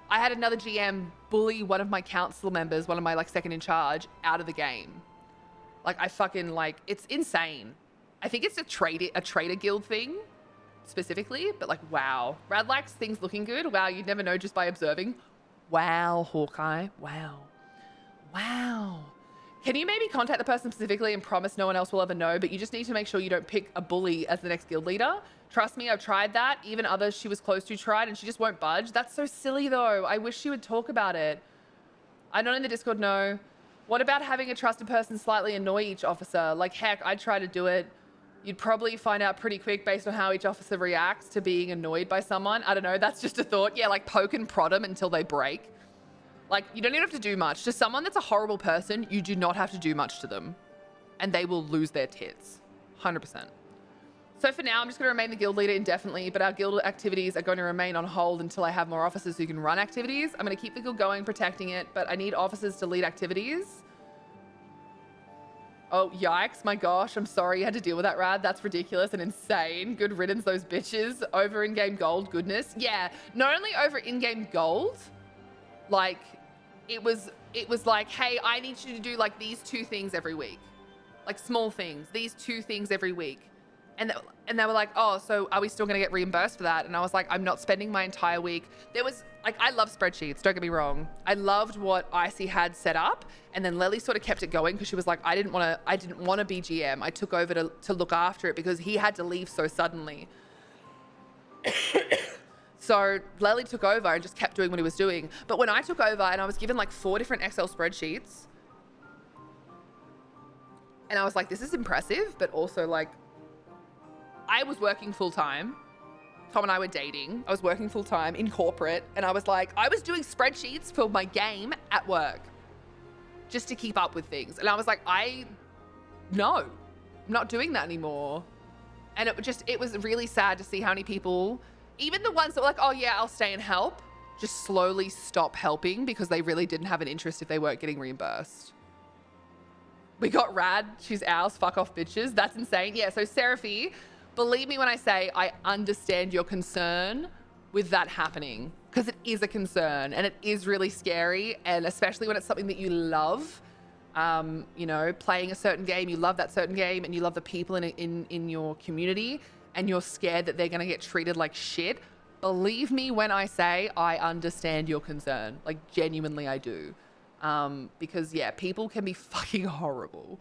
I had another GM bully one of my council members, one of my like second in charge, out of the game. Like, I fucking like, it's insane. I think it's a trader guild thing specifically, but like, wow. Radlax, things looking good. Wow, you'd never know just by observing. Wow, Hawkeye. Wow. Wow. Can you maybe contact the person specifically and promise no one else will ever know, but you just need to make sure you don't pick a bully as the next guild leader? Trust me, I've tried that. Even others she was close to tried, and she just won't budge. That's so silly though. I wish she would talk about it. I'm not in the Discord, no. What about having a trusted person slightly annoy each officer? Like, heck, I'd try to do it. you'd probably find out pretty quick based on how each officer reacts to being annoyed by someone. I don't know. That's just a thought. Yeah, like poke and prod them until they break. Like, you don't even have to do much. To someone that's a horrible person, you do not have to do much to them. And they will lose their tits. 100%. So for now, I'm just going to remain the guild leader indefinitely, but our guild activities are going to remain on hold until I have more officers who can run activities. I'm going to keep the guild going, protecting it, but I need officers to lead activities. Oh, yikes. My gosh. I'm sorry you had to deal with that, Rad. That's ridiculous and insane. Good riddance, those bitches. Over in-game gold, goodness. Yeah, not only over in-game gold, like, it was like, hey, I need you to do like these 2 things every week. Like small things, these 2 things every week. And they were like, oh, so are we still going to get reimbursed for that? And I was like, I'm not spending my entire week. There was, like, I love spreadsheets, don't get me wrong. I loved what Icy had set up. And then Lely sort of kept it going because she was like, I didn't want to be GM. I took over to look after it because he had to leave so suddenly. So Lely took over and just kept doing what he was doing. But when I took over and I was given like 4 different Excel spreadsheets, and I was like, this is impressive, but also like, I was working full time. Tom and I were dating. I was working full time in corporate. And I was like, I was doing spreadsheets for my game at work just to keep up with things. And I was like, no, I'm not doing that anymore. And it was really sad to see how many people, even the ones that were like, oh yeah, I'll stay and help, just slowly stop helping because they really didn't have an interest if they weren't getting reimbursed. We got Rad. She's ours. Fuck off, bitches. That's insane. Yeah, so Seraphy, believe me when I say I understand your concern with that happening, because it is a concern and it is really scary, and especially when it's something that you love. You know, playing a certain game, you love that certain game and you love the people in your community, and you're scared that they're going to get treated like shit. Believe me when I say I understand your concern. Like, genuinely I do. Because yeah, people can be fucking horrible.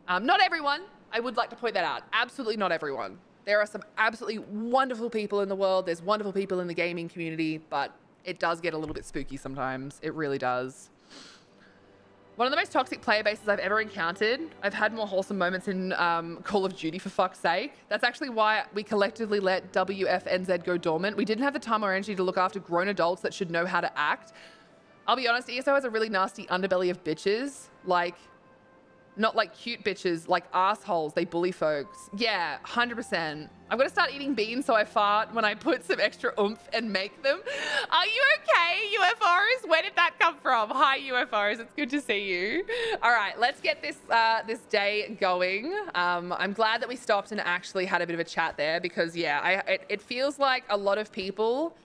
Not everyone. I would like to point that out. Absolutely not everyone. There are some absolutely wonderful people in the world. There's wonderful people in the gaming community, but it does get a little bit spooky sometimes. It really does. One of the most toxic player bases I've ever encountered. I've had more wholesome moments in Call of Duty, for fuck's sake. That's actually why we collectively let WFNZ go dormant. We didn't have the time or energy to look after grown adults that should know how to act. I'll be honest, ESO has a really nasty underbelly of bitches. Like, not like cute bitches, like assholes. They bully folks. Yeah, 100%. I'm gonna start eating beans so I fart when I put some extra oomph and make them. Are you okay, UFOs? Where did that come from? Hi, UFOs. It's good to see you. All right, let's get this this day going. I'm glad that we stopped and actually had a bit of a chat there because, yeah, it feels like a lot of people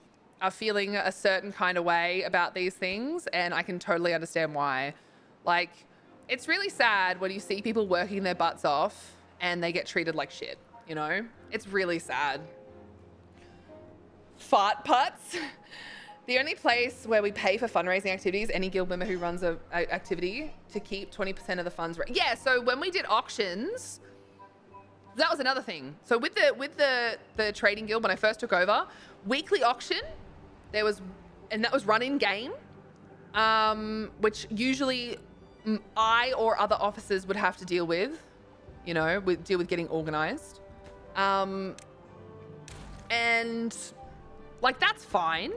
are feeling a certain kind of way about these things, and I can totally understand why. Like, it's really sad when you see people working their butts off and they get treated like shit, you know? It's really sad. Fart putts. The only place where we pay for fundraising activities, any guild member who runs a activity, to keep 20% of the funds. Yeah, so when we did auctions, that was another thing. So with the trading guild, when I first took over, weekly auction, there was, and that was run in game, which usually I or other officers would have to deal with, you know, deal with getting organized. And like, that's fine.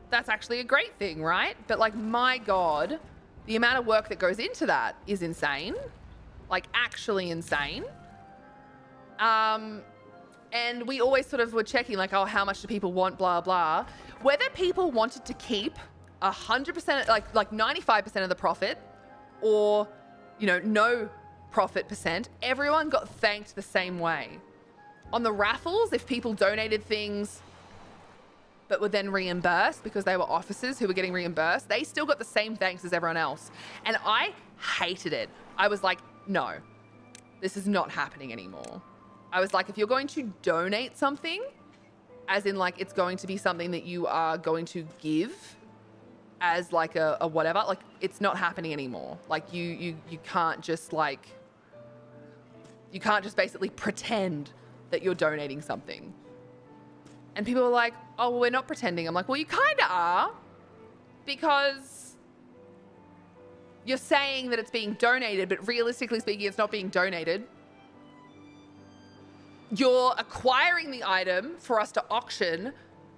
That's actually a great thing, right? But like, my God, the amount of work that goes into that is insane. Like, actually insane. And we always sort of were checking like, oh, how much do people want, blah, blah. Whether people wanted to keep 100%, like 95% of the profit, or, you know, no profit percent, everyone got thanked the same way. On the raffles, if people donated things but were then reimbursed because they were officers who were getting reimbursed, they still got the same thanks as everyone else. And I hated it. I was like, no, this is not happening anymore. I was like, if you're going to donate something, as in like it's going to be something that you are going to give as like a whatever, like it's not happening anymore. Like you can't just like, you can't just basically pretend that you're donating something. And people are like, oh, well, we're not pretending. I'm like, well, you kind of are, because you're saying that it's being donated, but realistically speaking, it's not being donated. you're acquiring the item for us to auction.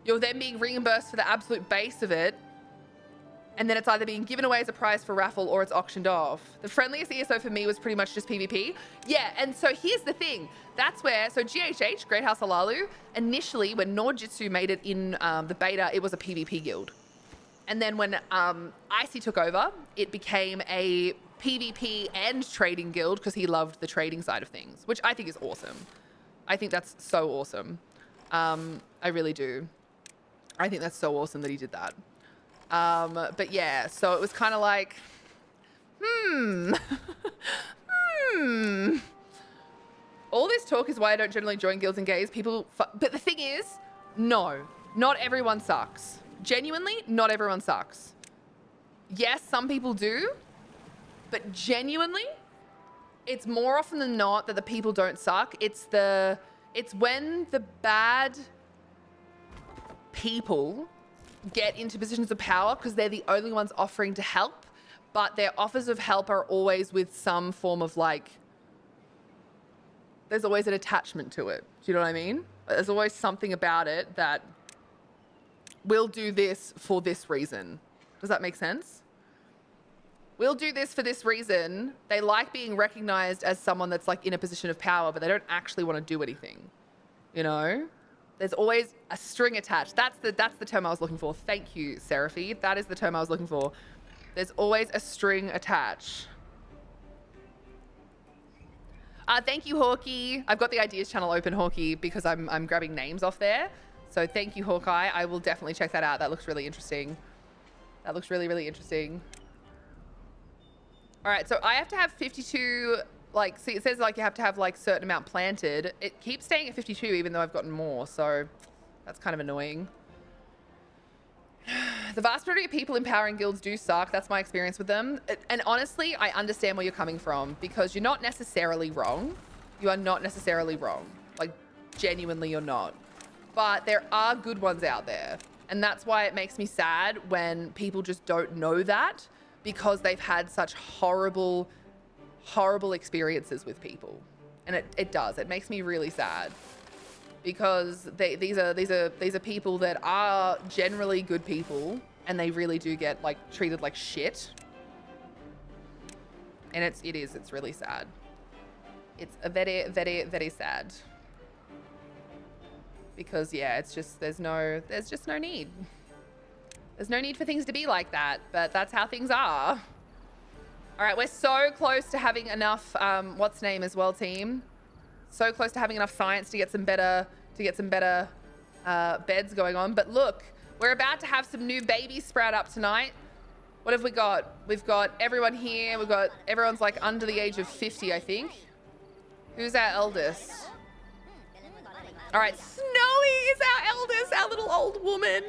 You're then being reimbursed for the absolute base of it. And then it's either being given away as a prize for raffle or it's auctioned off. The friendliest ESO for me was pretty much just PvP. Yeah, and so here's the thing. That's where, so GHH, Great House Alalu, initially when Nordjutsu made it in the beta, it was a PvP guild. And then when Icy took over, it became a PvP and trading guild because he loved the trading side of things, which I think is awesome. I think that's so awesome. I really do. I think that's so awesome that he did that. But yeah, so it was kind of like, all this talk is why I don't generally join guilds and gays. People, but the thing is, no, not everyone sucks. Genuinely, not everyone sucks. Yes, some people do, but genuinely, it's more often than not that the people don't suck. It's when the bad people get into positions of power because they're the only ones offering to help, but their offers of help are always with some form of like, there's always an attachment to it. Do you know what I mean? There's always something about it that we'll do this for this reason. Does that make sense? We'll do this for this reason. They like being recognized as someone that's like in a position of power, but they don't actually want to do anything. You know? There's always a string attached. That's the term I was looking for. Thank you, Seraphy. That is the term I was looking for. There's always a string attached. Thank you, Hawkeye. I've got the ideas channel open, Hawkeye, because I'm grabbing names off there. So thank you, Hawkeye. I will definitely check that out. That looks really interesting. That looks really, really interesting. All right, so I have to have 52... Like, see, it says like you have to have like certain amount planted. It keeps staying at 52 even though I've gotten more, so that's kind of annoying. The vast majority of people empowering guilds do suck. That's my experience with them. And honestly, I understand where you're coming from because you're not necessarily wrong. You are not necessarily wrong. Like, genuinely you're not. But there are good ones out there. And that's why it makes me sad when people just don't know that because they've had such horrible experiences with people, and it does. It makes me really sad because these are people that are generally good people, and they really do get like treated like shit. And it's really sad. It's a very, very, very sad because yeah, it's just there's just no need. There's no need for things to be like that, but that's how things are. All right, we're so close to having enough, what's name as well, team? So close to having enough science to get some better, beds going on. But look, we're about to have some new babies sprout up tonight. What have we got? We've got everyone here. Everyone's like under the age of 50, I think. Who's our eldest? All right, Snowy is our eldest, our little old woman.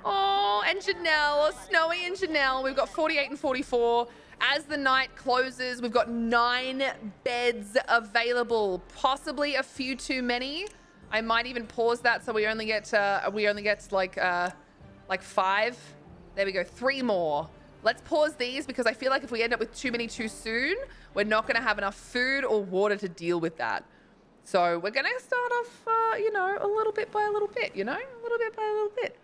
Oh, and Janelle, Snowy and Janelle. We've got 48 and 44. As the night closes, we've got 9 beds available, possibly a few too many. I might even pause that so we only get like 5. There we go, 3 more. Let's pause these because I feel like if we end up with too many too soon, we're not going to have enough food or water to deal with that. So we're going to start off, you know, a little bit by a little bit, you know, a little bit by a little bit.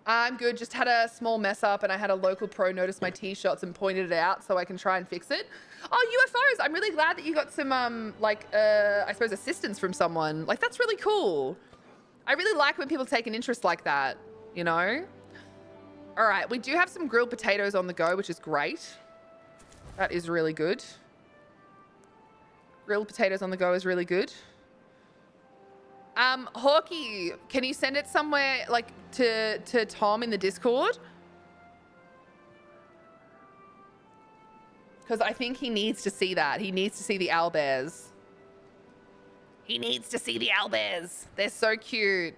I'm good. Just had a small mess up and I had a local pro notice my tee shots and pointed it out so I can try and fix it. Oh, UFOs. I'm really glad that you got some, I suppose assistance from someone. Like, that's really cool. I really like when people take an interest like that, you know? All right. We do have some grilled potatoes on the go, which is great. That is really good. Grilled potatoes on the go is really good. Hawkeye, can you send it somewhere like to Tom in the Discord? Because I think he needs to see that. He needs to see the owlbears. He needs to see the owlbears. They're so cute.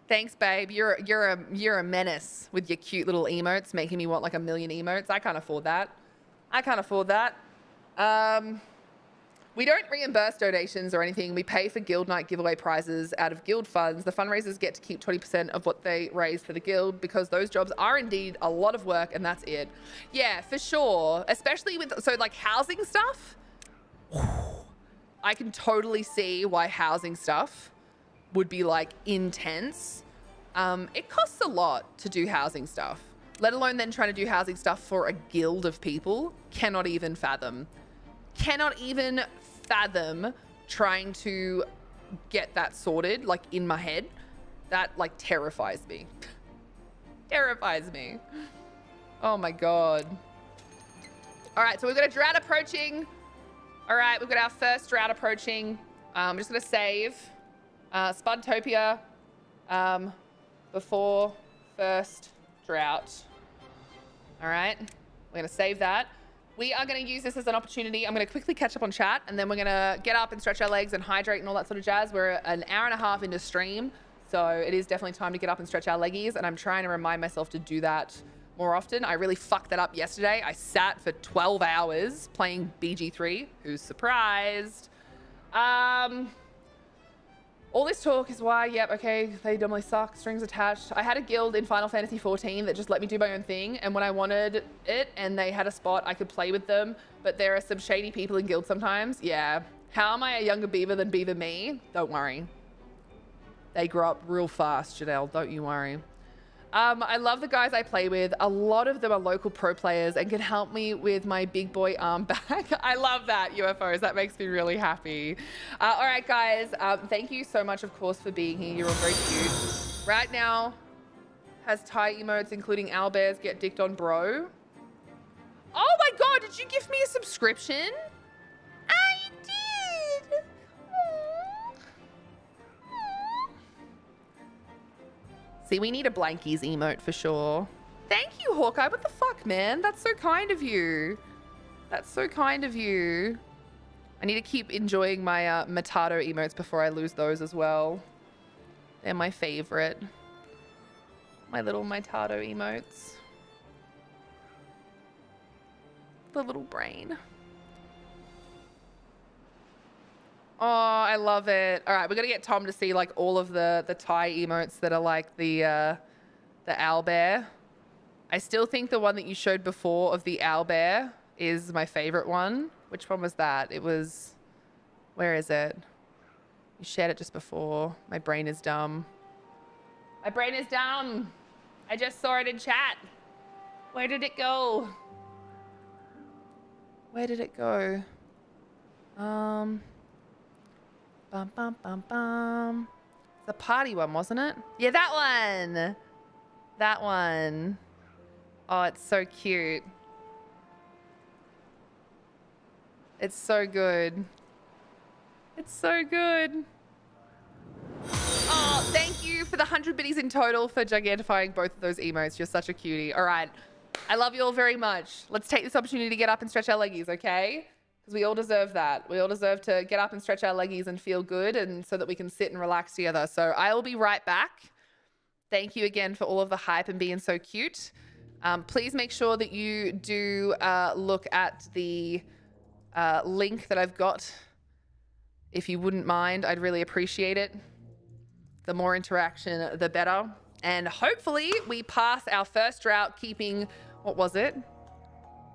Thanks, babe. You're a menace with your cute little emotes, making me want like 1 million emotes. I can't afford that. I can't afford that. We don't reimburse donations or anything. We pay for guild night giveaway prizes out of guild funds. The fundraisers get to keep 20% of what they raise for the guild because those jobs are indeed a lot of work, and that's it. Yeah, for sure. Especially with, so like housing stuff, I can totally see why housing stuff would be like intense. It costs a lot to do housing stuff, let alone then trying to do housing stuff for a guild of people. Cannot even fathom trying to get that sorted, like in my head. That like terrifies me. Terrifies me. Oh my God. All right, so we've got a drought approaching. All right, we've got our first drought approaching. I'm just gonna save Spudtopia before first drought. All right, we're gonna save that. We are gonna use this as an opportunity. I'm gonna quickly catch up on chat, and then we're gonna get up and stretch our legs and hydrate and all that sort of jazz. We're an hour and a half into stream, so it is definitely time to get up and stretch our leggies, and I'm trying to remind myself to do that more often. I really fucked that up yesterday. I sat for 12 hours playing BG3. Who's surprised? All this talk is why, yep, okay, they normally suck, strings attached. I had a guild in Final Fantasy XIV that just let me do my own thing, and when I wanted it and they had a spot, I could play with them, but there are some shady people in guilds sometimes. Yeah. How am I a younger beaver than Beaver me? Don't worry. They grow up real fast, Janelle, don't you worry. I love the guys I play with. A lot of them are local pro players and can help me with my big boy arm back. I love that, UFOs. That makes me really happy. All right, guys. Thank you so much, of course, for being here. You're all very cute. Right now has Thai emotes, including owlbears, get dicked on, bro. Oh my God, did you give me a subscription? I did. See, we need a Blankies emote for sure. Thank you, Hawkeye. What the fuck, man? That's so kind of you. That's so kind of you. I need to keep enjoying my Matado emotes before I lose those as well. They're my favorite. My little Matado emotes. The little brain. Oh, I love it. All right, we're gonna get Tom to see like all of the Thai emotes that are like the owlbear. I still think the one that you showed before of the owlbear is my favorite one. Which one was that? It was, where is it? You shared it just before. My brain is dumb. My brain is dumb. I just saw it in chat. Where did it go? Where did it go? Bum, bum, bum, bum. The party one, wasn't it? Yeah, that one. That one. Oh, it's so cute. It's so good. It's so good. Oh, thank you for the 100 biddies in total for gigantifying both of those emotes. You're such a cutie. All right. I love you all very much. Let's take this opportunity to get up and stretch our leggies, okay? Because we all deserve that. We all deserve to get up and stretch our leggies and feel good, and so that we can sit and relax together. So I will be right back. Thank you again for all of the hype and being so cute. Please make sure that you do look at the link that I've got. If you wouldn't mind, I'd really appreciate it. The more interaction, the better. And hopefully we pass our first drought keeping, what was it?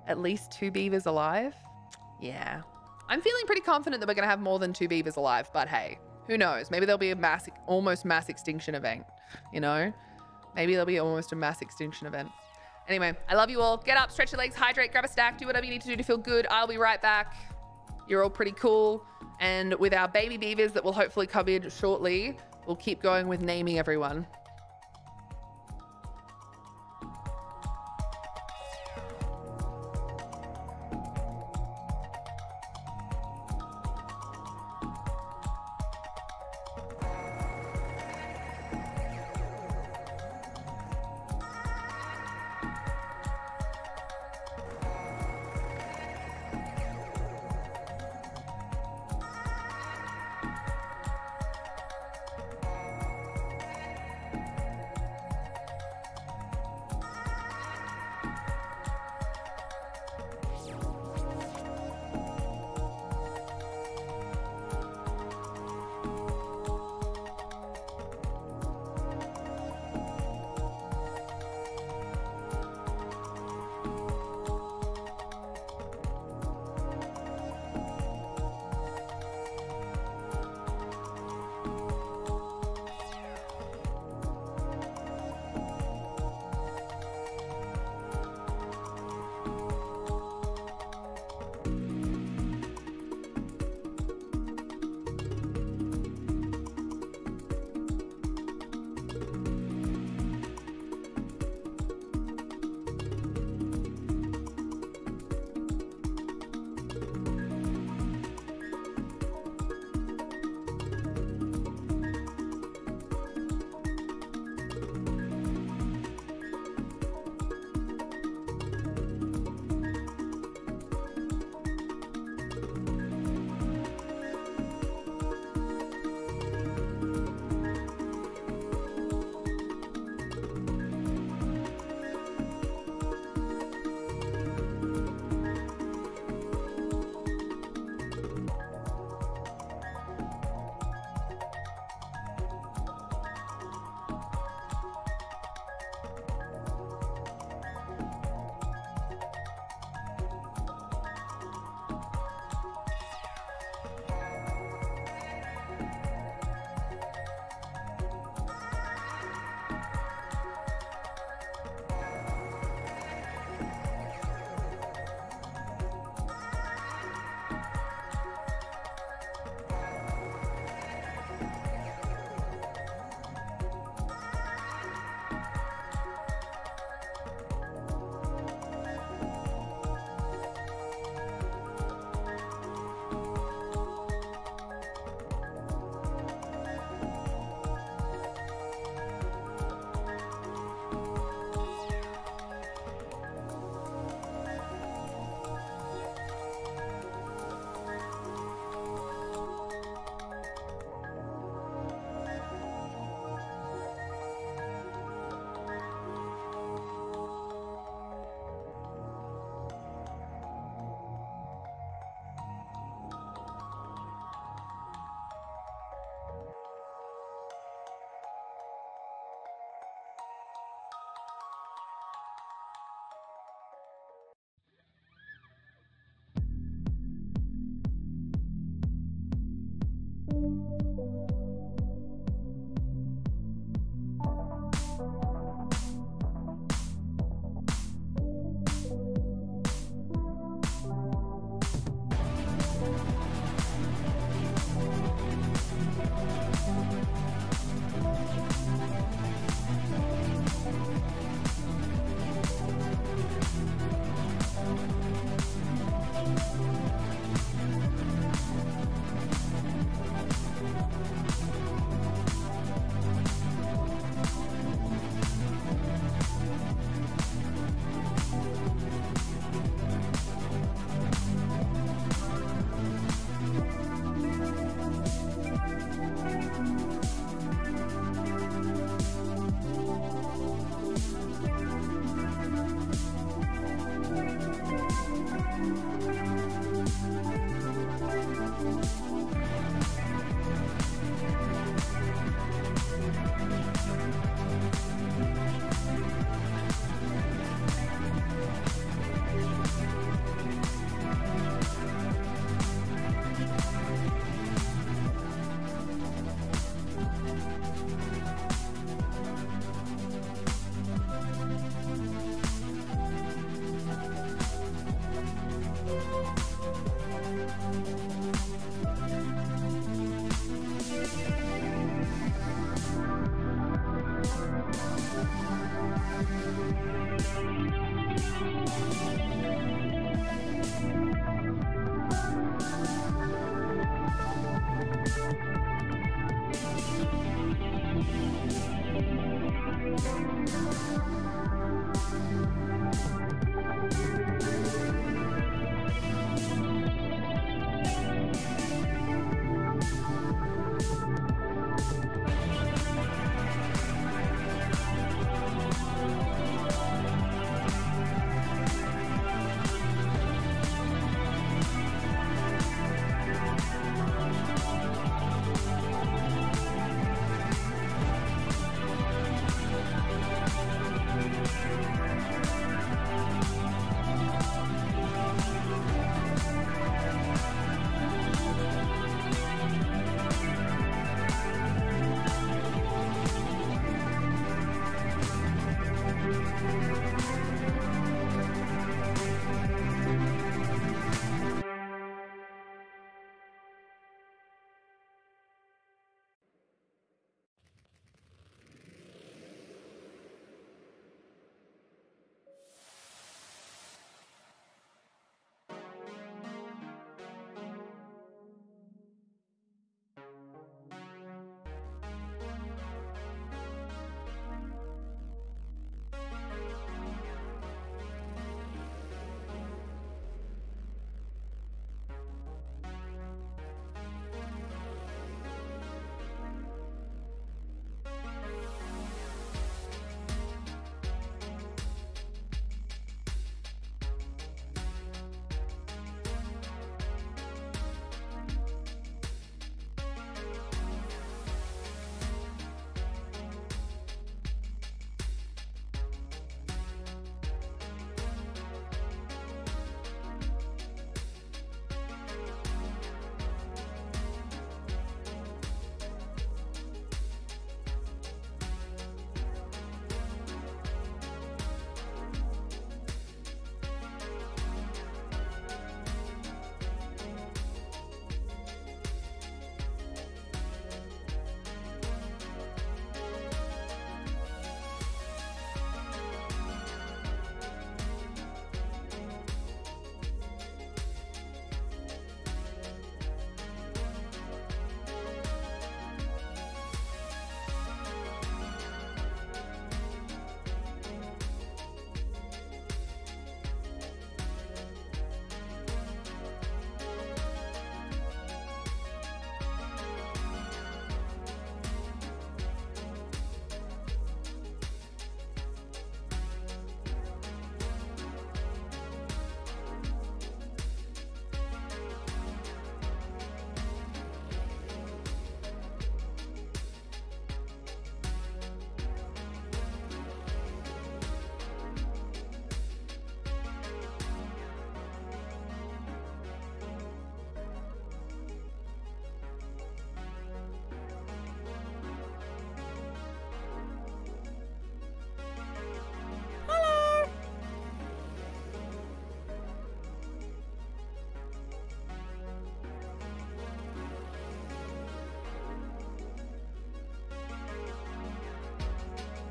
At least 2 beavers alive. Yeah. I'm feeling pretty confident that we're going to have more than 2 beavers alive, but hey, who knows? Maybe there'll be a almost mass extinction event, you know? Maybe there'll be almost a mass extinction event. Anyway, I love you all. Get up, stretch your legs, hydrate, grab a snack, do whatever you need to do to feel good. I'll be right back. You're all pretty cool. And with our baby beavers that will hopefully come in shortly, we'll keep going with naming everyone.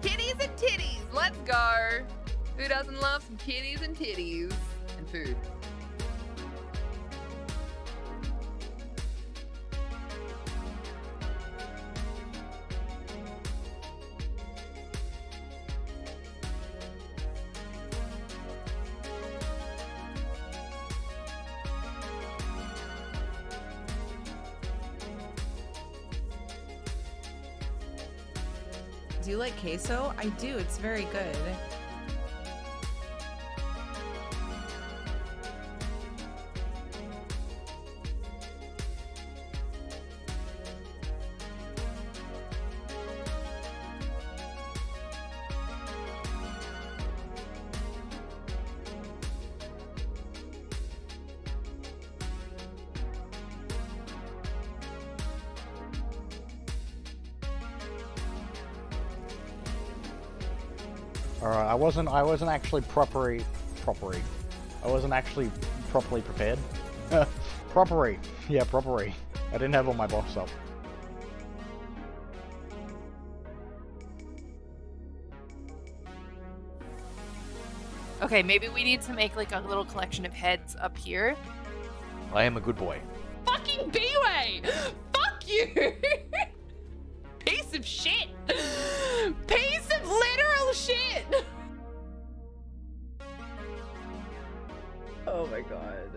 Kitties and titties, let's go. Who doesn't love some kitties and titties and food? Do you like queso? I do. It's very good. Alright, I wasn't actually properly prepared. Properly. Yeah, properly. I didn't have all my buffs up. Okay, maybe we need to make like a little collection of heads up here. I am a good boy. Fucking B-Way! Fuck you! Peace piece of shit. Piece of literal shit. Oh my god.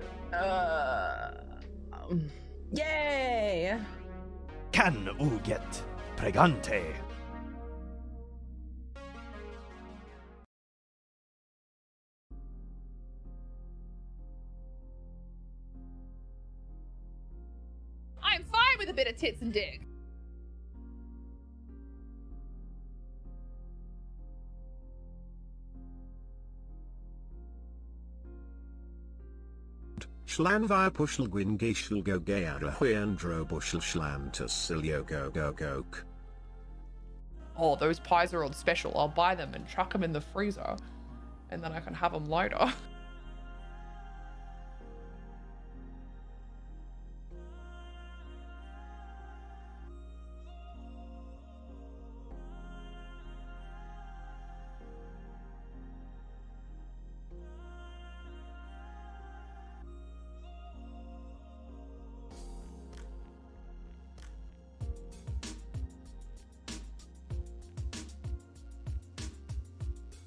Yay! Can u get pregante? I'm fine with a bit of tits and dick. Schlan via pushel gwyn geishel go geara huandro bushel schlan to silio go go gok. Oh, those pies are on special. I'll buy them and chuck them in the freezer, and then I can have them later.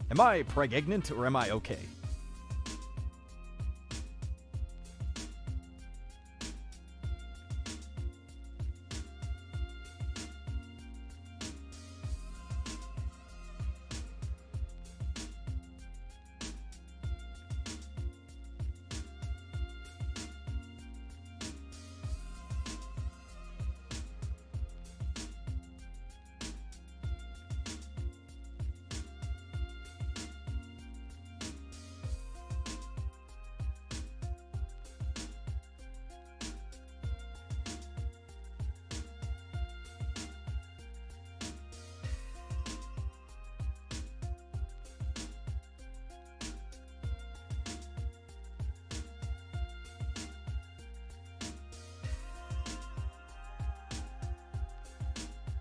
Am I pregnant or am I okay?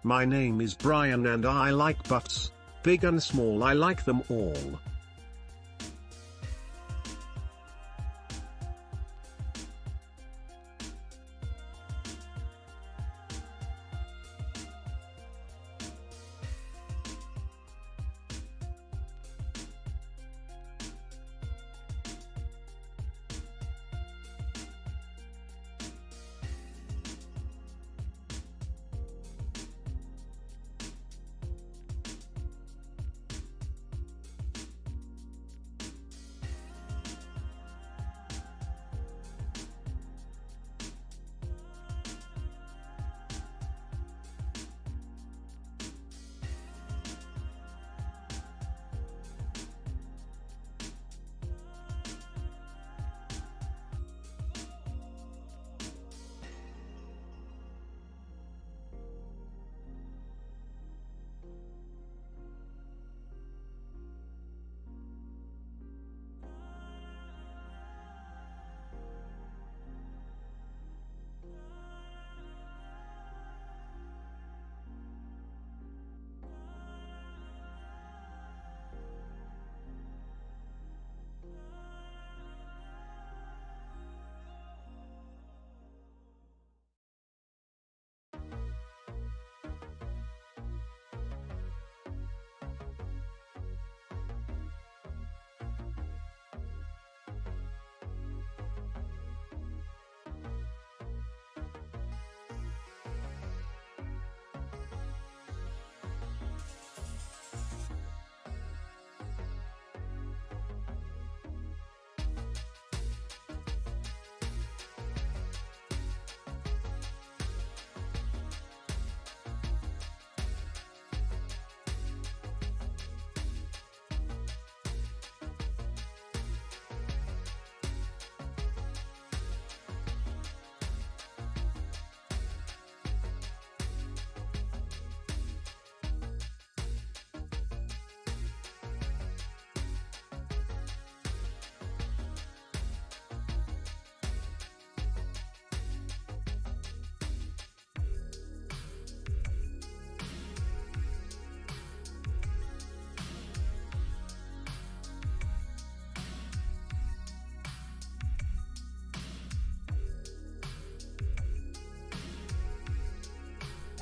My name is Brian and I like butts. Big and small, I like them all.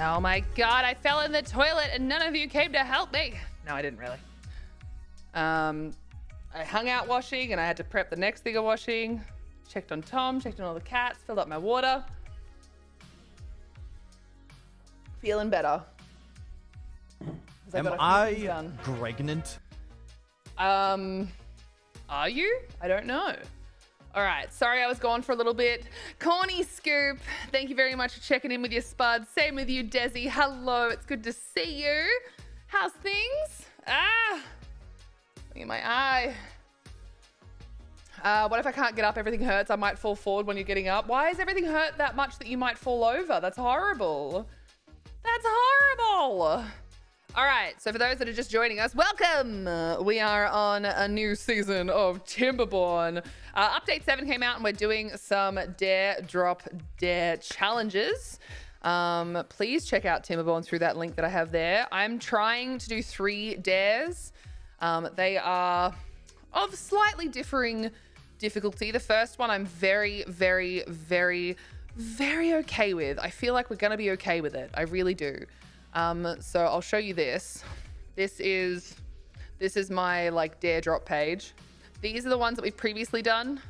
Oh my god, I fell in the toilet and none of you came to help me. No, I didn't really. I hung out washing and I had to prep the next thing of washing. Checked on Tom, checked on all the cats, filled up my water. Feeling better. Am I pregnant? Are you? I don't know. All right, sorry I was gone for a little bit. Corny Scoop, thank you very much for checking in with your spuds. Same with you, Desi. Hello, it's good to see you. How's things? Look at my eye. What if I can't get up? Everything hurts. I might fall forward when you're getting up. Why is everything hurt that much that you might fall over? That's horrible. That's horrible. All right, so for those that are just joining us, welcome. We are on a new season of Timberborn. Update 7 came out and we're doing some Dare Drop Dare challenges. Please check out Timberborn through that link that I have there. I'm trying to do 3 dares. They are of slightly differing difficulty. The first one I'm very, very, very, very okay with. I feel like we're gonna be okay with it. I really do. So I'll show you this. This is my like dare drop page. These are the ones that we've previously done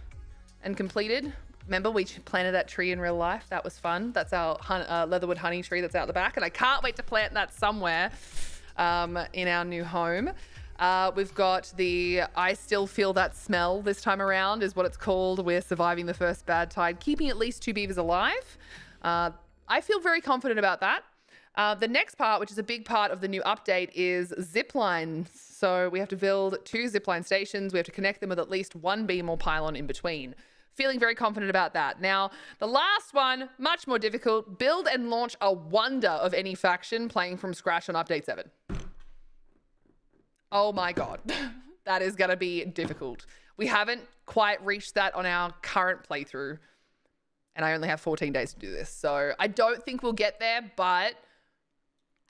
and completed. Remember we planted that tree in real life? That was fun. That's our leatherwood honey tree that's out the back. And I can't wait to plant that somewhere in our new home. We've got the I still feel that smell this time around is what it's called. We're surviving the first bad tide, keeping at least 2 beavers alive. I feel very confident about that. The next part, which is a big part of the new update, is zip lines. So we have to build 2 zipline stations. We have to connect them with at least 1 beam or pylon in between. Feeling very confident about that. Now, the last one, much more difficult. Build and launch a wonder of any faction playing from scratch on update 7. Oh my God, that is gonna be difficult. We haven't quite reached that on our current playthrough. And I only have 14 days to do this. So I don't think we'll get there, but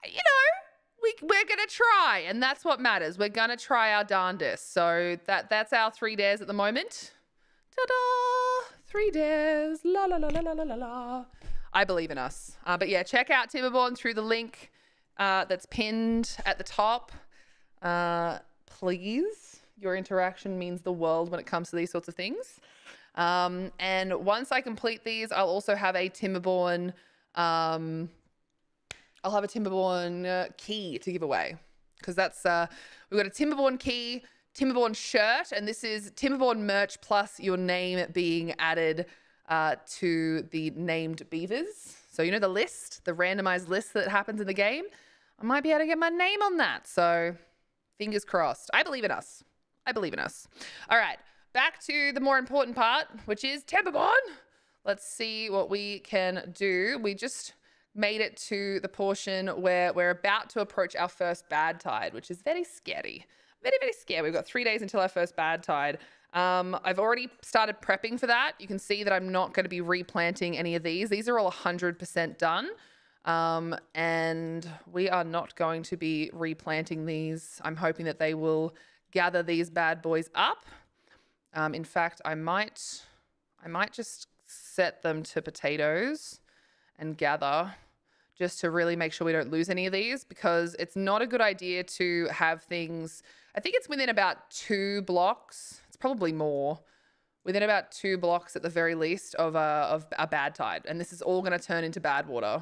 you know, we're gonna try, and that's what matters. We're gonna try our darndest. So that's our 3 dares at the moment. Ta-da! 3 dares. La la la la la la la la. I believe in us. But yeah, check out Timberborn through the link that's pinned at the top. Please. Your interaction means the world when it comes to these sorts of things. And once I complete these, I'll also have a Timberborn key to give away, because that's we've got a Timberborn key, Timberborn shirt, and this is Timberborn merch plus your name being added to the named beavers. So you know the list, the randomized list that happens in the game. I might be able to get my name on that. So fingers crossed. I believe in us. I believe in us. All right, back to the more important part, which is Timberborn. Let's see what we can do. We just made it to the portion where we're about to approach our first bad tide, which is very scary. Very, very scary. We've got 3 days until our first bad tide. I've already started prepping for that. You can see that I'm not going to be replanting any of these. These are all 100% done. And we are not going to be replanting these. I'm hoping that they will gather these bad boys up. In fact, I might just set them to potatoes and gather, just to really make sure we don't lose any of these, because it's not a good idea to have things. I think it's within about 2 blocks. It's probably more. Within about 2 blocks at the very least of a bad tide. And this is all going to turn into bad water.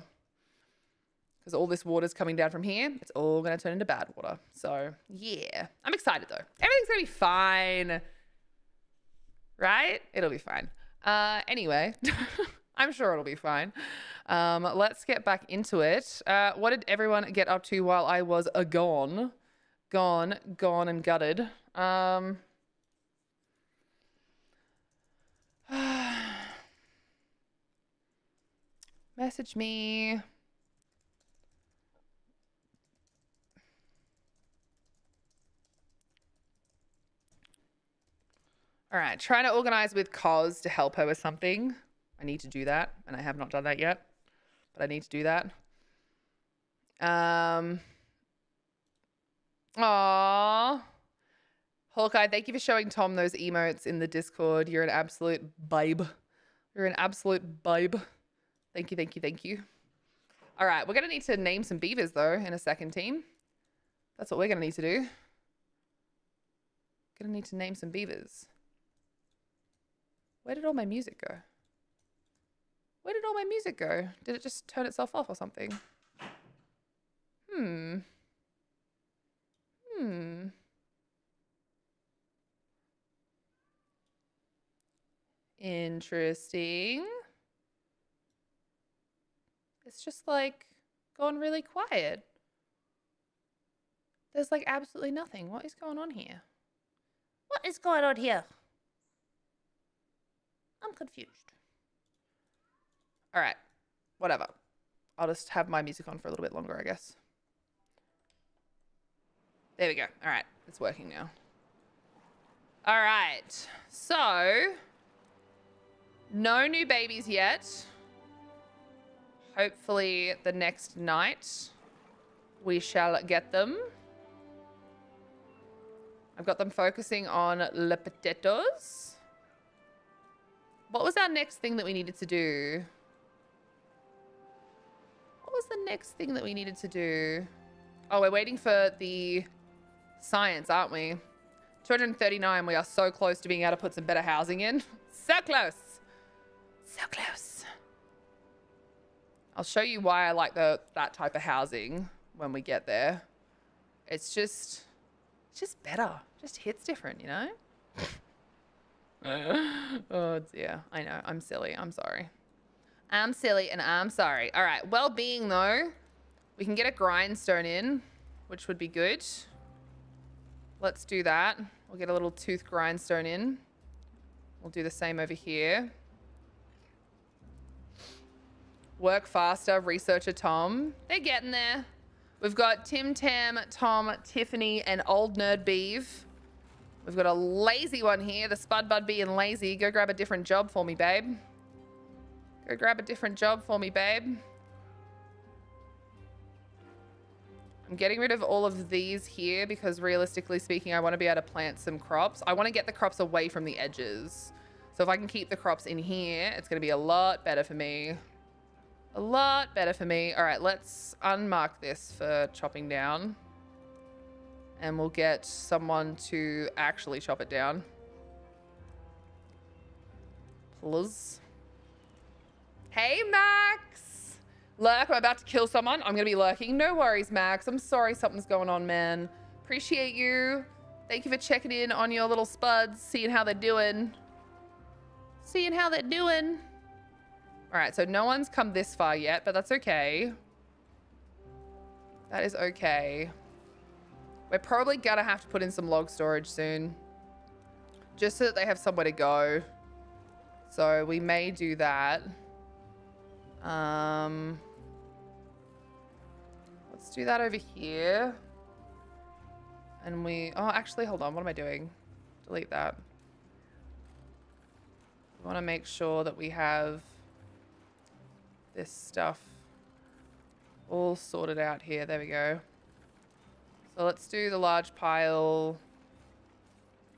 Because all this water's coming down from here. It's all going to turn into bad water. So, yeah. I'm excited, though. Everything's going to be fine. Right? It'll be fine. Anyway, I'm sure it'll be fine. Let's get back into it. What did everyone get up to while I was gone and gutted? Message me. All right, trying to organize with Cos to help her with something. I need to do that, and I have not done that yet, but I need to do that. Aww. Hawkeye, thank you for showing Tom those emotes in the Discord. You're an absolute babe. You're an absolute babe. Thank you, thank you, thank you. All right, we're going to need to name some beavers, though, in a second, team. That's what we're going to need to do. Going to need to name some beavers. Where did all my music go? Where did all my music go? Did it just turn itself off or something? Interesting. It's just like gone really quiet. There's like absolutely nothing. What is going on here? What is going on here? I'm confused. All right, whatever. I'll just have my music on for a little bit longer, I guess. There we go. All right, it's working now. All right, so no new babies yet. Hopefully the next night we shall get them. I've got them focusing on le potatoes. What was our next thing that we needed to do? What was the next thing that we needed to do? Oh, we're waiting for the science, aren't we? 239, we are so close to being able to put some better housing in. So close. So close. I'll show you why I like that type of housing when we get there. It's just better. Just hits different, you know? Oh dear. I know. I'm silly. I'm sorry. I'm silly and I'm sorry. All right. Well-being, though. We can get a grindstone in, which would be good. Let's do that. We'll get a little tooth grindstone in. We'll do the same over here. Work faster, researcher Tom. They're getting there. We've got Tim Tam, Tom, Tiffany, and Old Nerd Beeve. We've got a lazy one here, the Spud Bud being lazy. Go grab a different job for me, babe. Go grab a different job for me, babe. I'm getting rid of all of these here because realistically speaking, I want to be able to plant some crops. I want to get the crops away from the edges. So if I can keep the crops in here, it's going to be a lot better for me. A lot better for me. All right, let's unmark this for chopping down. And we'll get someone to actually chop it down. Please. Hey, Max. Lurk, I'm about to kill someone. I'm going to be lurking. No worries, Max. I'm sorry something's going on, man. Appreciate you. Thank you for checking in on your little spuds, seeing how they're doing. Seeing how they're doing. All right, so no one's come this far yet, but that's okay. That is okay. We're probably gonna have to put in some log storage soon. Just so that they have somewhere to go. So we may do that. Let's do that over here. And oh, actually, hold on. What am I doing? Delete that. We want to make sure that we have this stuff all sorted out here. There we go. So let's do the large pile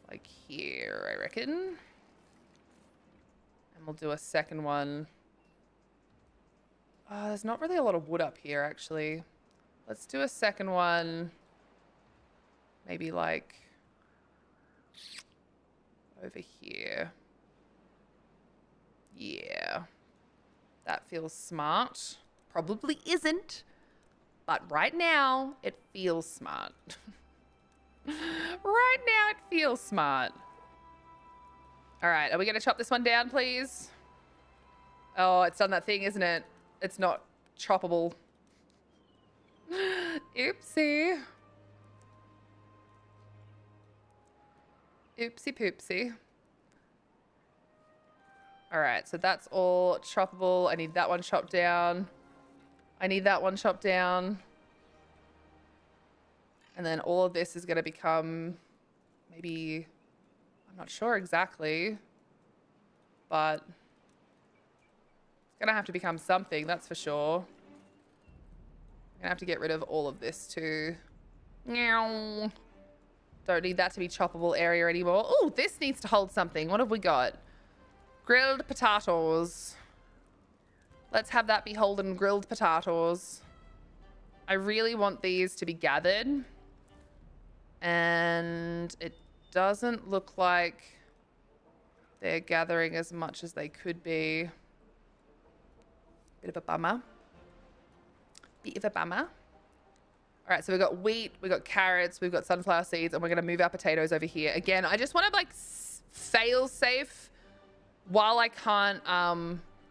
like here, I reckon. And we'll do a second one. There's not really a lot of wood up here, actually. Let's do a second one. Maybe like over here. Yeah. That feels smart. Probably isn't. But right now, it feels smart. Right now, it feels smart. All right, are we going to chop this one down, please? Oh, it's done that thing, isn't it? It's not choppable. Oopsie. Oopsie poopsie. All right, so that's all choppable. I need that one chopped down. I need that one chopped down. And then all of this is going to become maybe, I'm not sure exactly, but it's going to have to become something, that's for sure. I'm going to have to get rid of all of this too. Don't need that to be choppable area anymore. Oh, this needs to hold something. What have we got? Grilled potatoes. Let's have that be Holden grilled potatoes. I really want these to be gathered. And it doesn't look like they're gathering as much as they could be. Bit of a bummer. Bit of a bummer. All right, so we've got wheat, we've got carrots, we've got sunflower seeds, and we're going to move our potatoes over here. Again, I just want to like fail safe while I can't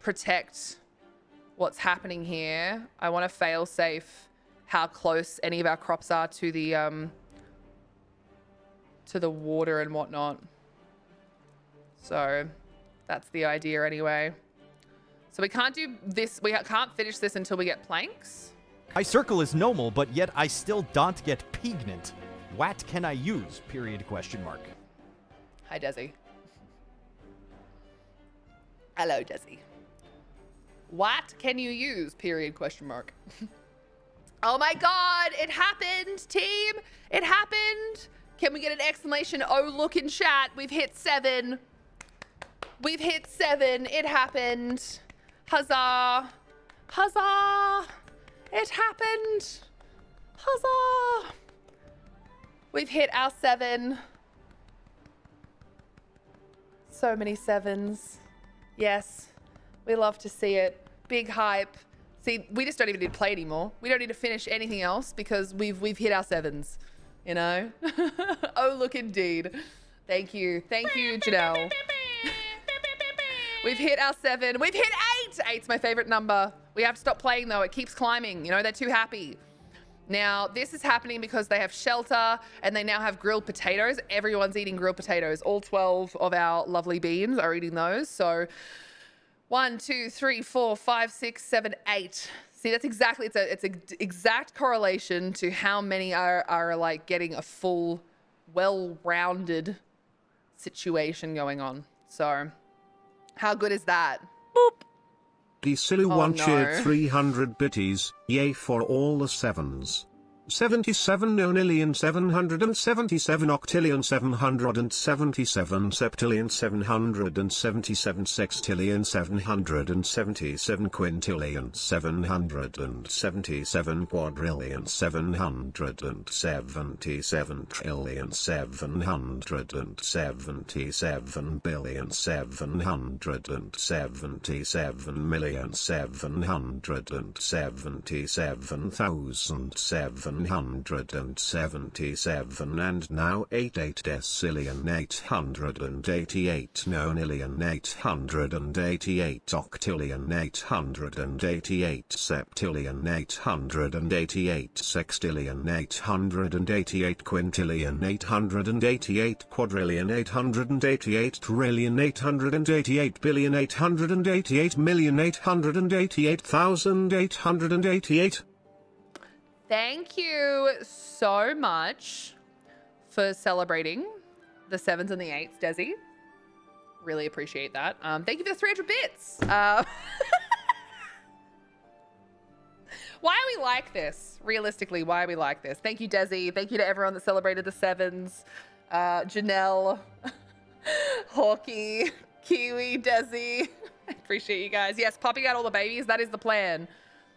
protect what's happening here. I want to fail safe how close any of our crops are to the water and whatnot. So that's the idea anyway. So we can't do this. We can't finish this until we get planks. I circle is normal, but yet I still don't get pregnant. What can I use? Period, question mark. Hi, Desi. Hello, Desi. What can you use? Period, question mark. Oh my God, it happened, team. It happened. Can we get an exclamation? Oh, look in chat. We've hit 7. We've hit 7. It happened. Huzzah. Huzzah. It happened. Huzzah. We've hit our 7. So many 7s. Yes. We love to see it. Big hype. See, we just don't even need to play anymore. We don't need to finish anything else because we've hit our 7s. You know? Oh, look, indeed. Thank you. Thank you, Janelle. We've hit our 7. We've hit 8. 8's my favorite number. We have to stop playing, though. It keeps climbing. You know, they're too happy. Now, this is happening because they have shelter and they now have grilled potatoes. Everyone's eating grilled potatoes. All 12 of our lovely beans are eating those. So 1, 2, 3, 4, 5, 6, 7, 8. See, that's exactly, it's an exact correlation to how many are like getting a full, well-rounded situation going on. So how good is that? Boop. DSilu1 cheered 300 bitties, yay for all the 7s. 77 nonillion 777 octillion 777 septillion 777 sextillion 777 quintillion 777 quadrillion 777 trillion 777 billion 777 million 777,007 777 and now 88 decillion 888 nonillion 888 octillion 888 septillion 888 sextillion 888 quintillion 888 quadrillion 888 trillion 888 billion 888 million 888,888. Thank you so much for celebrating the 7s and the 8s, Desi. Really appreciate that. Thank you for the 300 bits. Why are we like this? Realistically, why are we like this? Thank you, Desi. Thank you to everyone that celebrated the 7s. Janelle, Hawkeye, Kiwi, Desi. I appreciate you guys. Yes, popping out all the babies. That is the plan.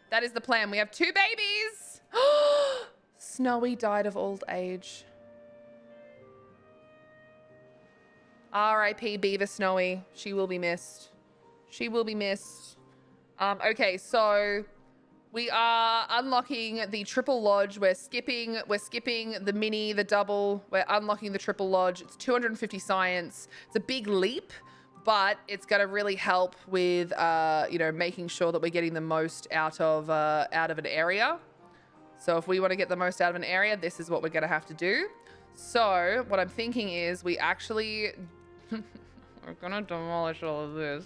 That is the plan. We have 2 babies. Snowy died of old age. R.I.P. Beaver Snowy. She will be missed. She will be missed. Okay, so we are unlocking the triple lodge. We're skipping the mini, the double. We're unlocking the triple lodge. It's 250 science. It's a big leap, but it's going to really help with, you know, making sure that we're getting the most out of an area. So if we want to get the most out of an area, this is what we're going to have to do. So what I'm thinking is we actually, we're going to demolish all of this.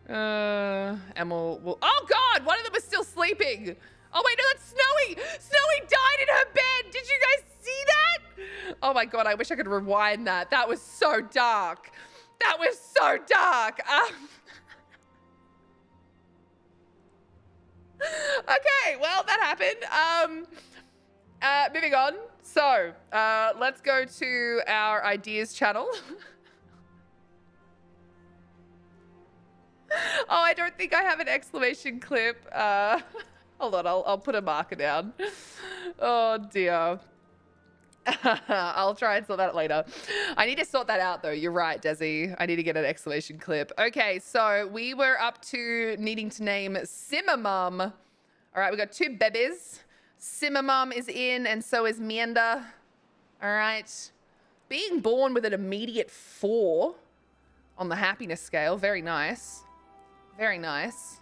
And we'll, oh God, one of them is still sleeping. Oh wait, no, that's Snowy. Snowy died in her bed. Did you guys see that? Oh my God, I wish I could rewind that. That was so dark. That was so dark. Okay, well, that happened. Moving on. So, let's go to our ideas channel. Oh, I don't think I have an exclamation clip. Hold on, I'll put a marker down. Oh dear. I'll try and sort that out later. I need to sort that out though. You're right, Desi. I need to get an exclamation clip. Okay, so we were up to needing to name Simmermum. All right, we got 2 babies. Simmermum is in, and so is Mienda. All right. Being born with an immediate 4 on the happiness scale. Very nice. Very nice.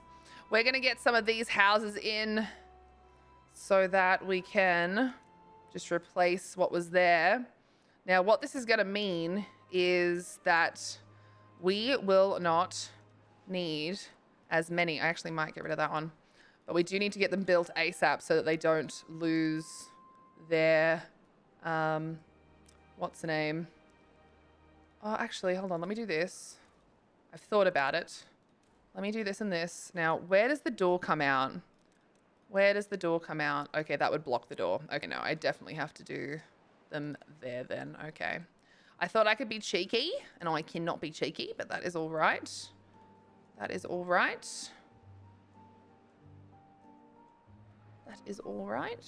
We're going to get some of these houses in so that we can just replace what was there. Now, what this is going to mean is that we will not need as many. I actually might get rid of that one. But we do need to get them built ASAP so that they don't lose their, what's the name? Oh, actually, hold on. Let me do this. I've thought about it. Let me do this and this. Now, where does the door come out? Where does the door come out? Okay, that would block the door. Okay, no, I definitely have to do them there then. Okay. I thought I could be cheeky, and I cannot be cheeky, but that is all right. That is all right. That is all right.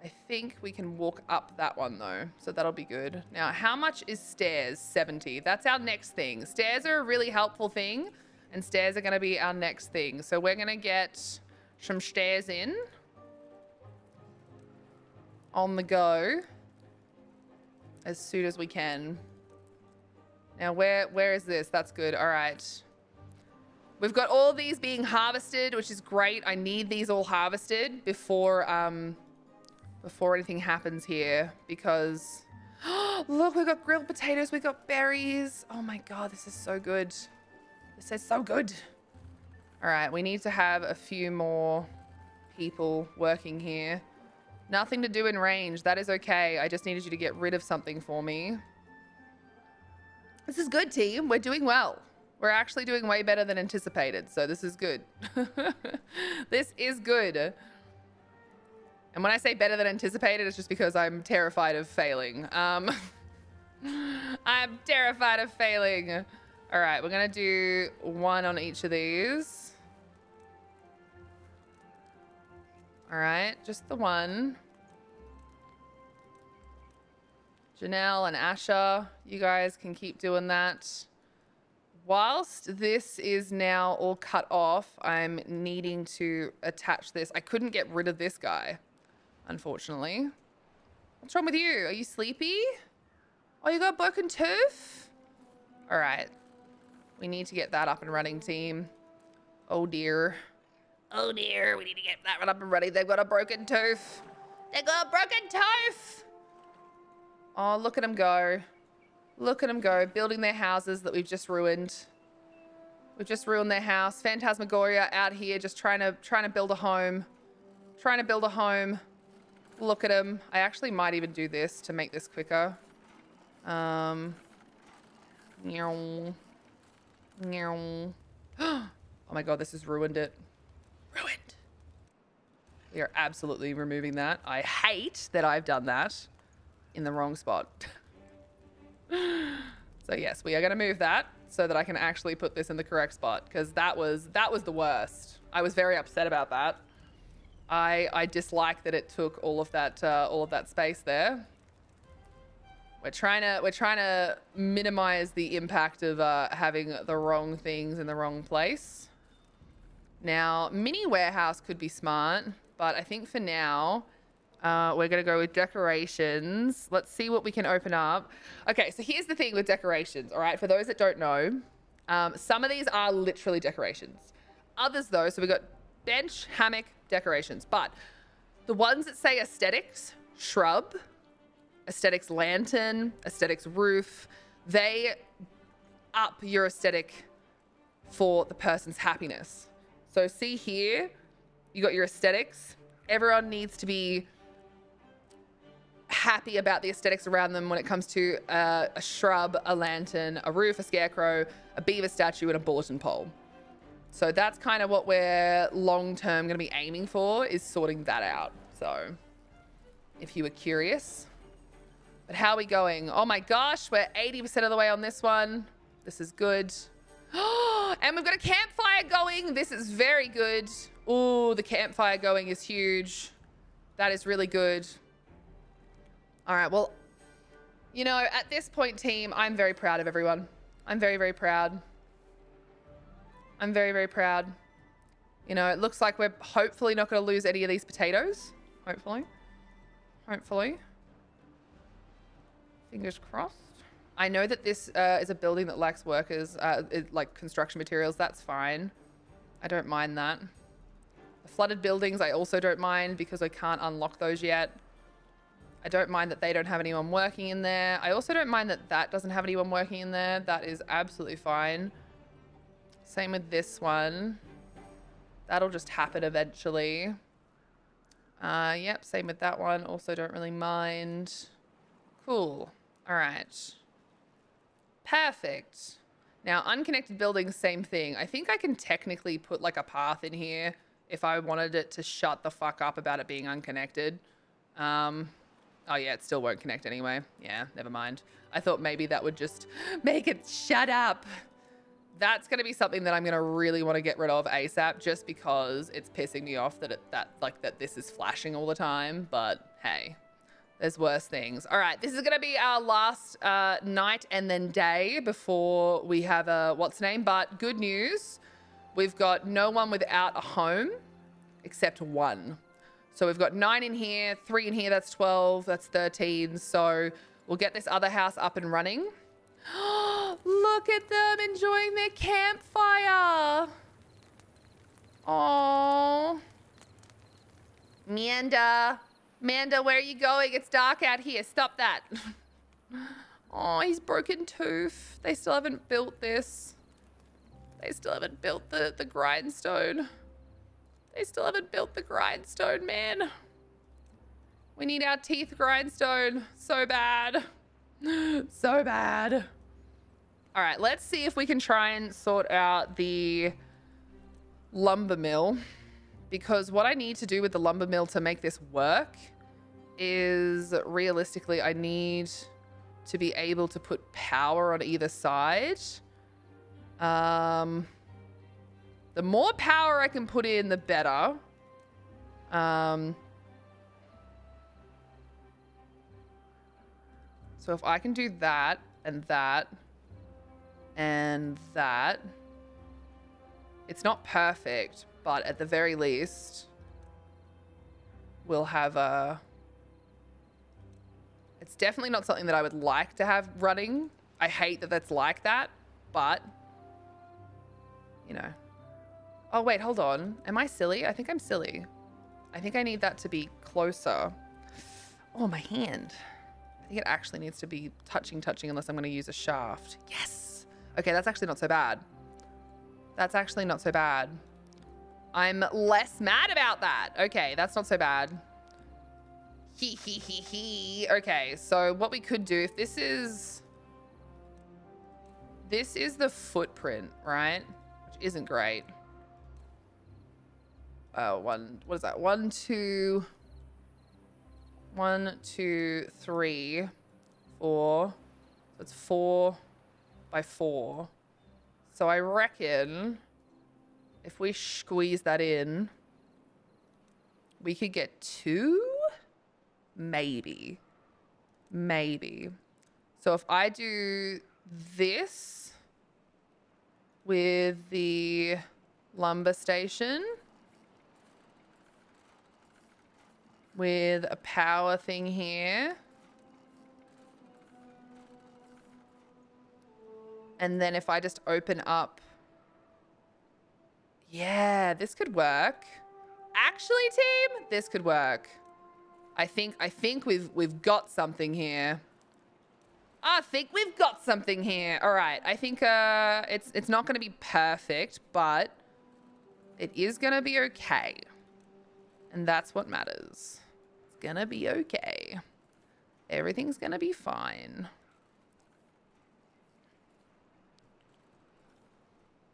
I think we can walk up that one though, so that'll be good. Now, how much is stairs? 70. That's our next thing. Stairs are a really helpful thing, and stairs are going to be our next thing. So we're going to get some stairs in on the go as soon as we can. Now, where is this? That's good. All right. We've got all these being harvested, which is great. I need these all harvested before anything happens here, because look, we've got grilled potatoes, we've got berries. Oh my God, this is so good. This is so good. All right, we need to have a few more people working here. Nothing to do in range. That is okay. I just needed you to get rid of something for me. This is good, team. We're doing well. We're actually doing way better than anticipated, so this is good. This is good. And when I say better than anticipated, it's just because I'm terrified of failing. I'm terrified of failing. All right, we're gonna do 1 on each of these. All right, just the 1. Janelle and Asha, you guys can keep doing that. Whilst this is now all cut off, I'm needing to attach this. I couldn't get rid of this guy, unfortunately. What's wrong with you? Are you sleepy? Oh, you got a broken tooth? All right. We need to get that up and running, team. Oh, dear. Oh, dear. We need to get that one up and running. They've got a broken tooth. They've got a broken tooth. Oh, look at them go. Look at them go, building their houses that we've just ruined. We've just ruined their house. Phantasmagoria out here just trying to build a home. Trying to build a home. Look at them. I actually might even do this to make this quicker. Oh my God, this has ruined it. Ruined. We are absolutely removing that. I hate that I've done that in the wrong spot. So yes, we are going to move that so that I can actually put this in the correct spot, because that was the worst. I was very upset about that. I dislike that it took all of that space there. We're trying to minimize the impact of having the wrong things in the wrong place. Now, mini warehouse could be smart, but I think for now, we're going to go with decorations. Let's see what we can open up. Okay, so here's the thing with decorations, all right? For those that don't know, some of these are literally decorations. Others, though, so we've got bench, hammock, decorations. But the ones that say aesthetics, shrub, aesthetics lantern, aesthetics roof, they up your aesthetic for the person's happiness. So see here, you got your aesthetics. Everyone needs to be happy about the aesthetics around them when it comes to a shrub, a lantern, a roof, a scarecrow, a beaver statue, and a bulletin pole. So that's kind of what we're long-term going to be aiming for, is sorting that out. So if you were curious, But how are we going? Oh my gosh, we're 80% of the way on this one. This is good. And we've got a campfire going. This is very good. Oh, the campfire going is huge. That is really good. All right, well, you know, at this point, team, I'm very proud of everyone. I'm very, very proud. I'm very, very proud. You know, it looks like we're hopefully not going to lose any of these potatoes. Hopefully. Hopefully. Fingers crossed. I know that this is a building that lacks workers, like construction materials. That's fine. I don't mind that. The flooded buildings, I also don't mind because I can't unlock those yet. I don't mind that they don't have anyone working in there. I also don't mind that that doesn't have anyone working in there. That is absolutely fine. Same with this one. That'll just happen eventually. Yep, same with that one. Also don't really mind. Cool. All right. Perfect. Now, unconnected buildings, same thing. I think I can technically put like a path in here if I wanted it to shut the fuck up about it being unconnected. Oh yeah, it still won't connect anyway. Yeah, never mind. I thought maybe that would just make it shut up. That's going to be something that I'm going to really want to get rid of ASAP just because it's pissing me off that that this is flashing all the time. But hey, there's worse things. All right, this is going to be our last night and then day before we have a what's name. But good news, we've got no one without a home except one. So we've got 9 in here, 3 in here, that's 12, that's 13. So we'll get this other house up and running. Look at them enjoying their campfire. Oh, Manda, where are you going? It's dark out here. Stop that. Oh, he's broken tooth. They still haven't built this. They still haven't built the grindstone. They still haven't built the grindstone, man. We need our teeth grindstone so bad. So bad. All right, let's see if we can try and sort out the lumber mill, because what I need to do with the lumber mill to make this work is realistically I need to be able to put power on either side. The more power I can put in, the better. So if I can do that and that and that, it's not perfect, but at the very least, we'll have a... It's definitely not something that I would like to have running. I hate that that's like that, but, you know. Oh, wait, hold on. Am I silly? I think I'm silly. I think I need that to be closer. Oh, my hand. I think it actually needs to be touching unless I'm going to use a shaft. Yes. Okay, that's actually not so bad. That's actually not so bad. I'm less mad about that. Okay, that's not so bad. Hee hee hee hee. Okay, so what we could do, if this is the footprint, right? Which isn't great. What is that? 1, 2, 3, 4. So it's 4 by 4. So I reckon if we squeeze that in, we could get 2, maybe. So if I do this with the lumber station, with a power thing here. And then if I just open up, yeah, this could work. Actually, team, this could work. I think we've got something here. I think we've got something here. All right, I think it's not going to be perfect, but it is going to be okay. And that's what matters. It's going to be okay. Everything's going to be fine.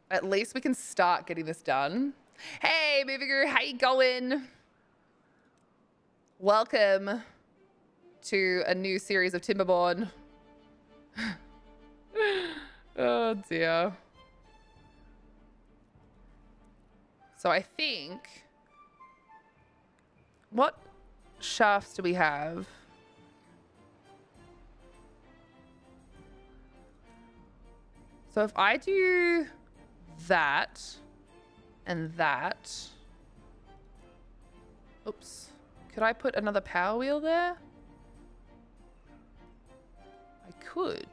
At least we can start getting this done. Hey, Movie Guru, how you going? Welcome. to a new series of Timberborn. Oh dear. So I think, what shafts do we have? So if I do that and that, oops, could I put another power wheel there? I could.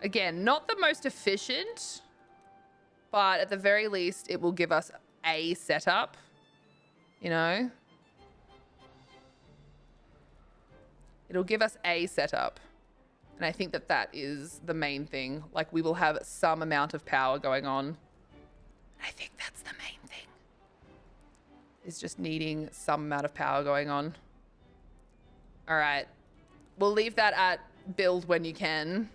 Again, not the most efficient, but at the very least, it will give us a setup, you know? It'll give us a setup. And I think that that is the main thing. Like, we will have some amount of power going on. I think that's the main thing. Is just needing some amount of power going on. All right. We'll leave that at build when you can.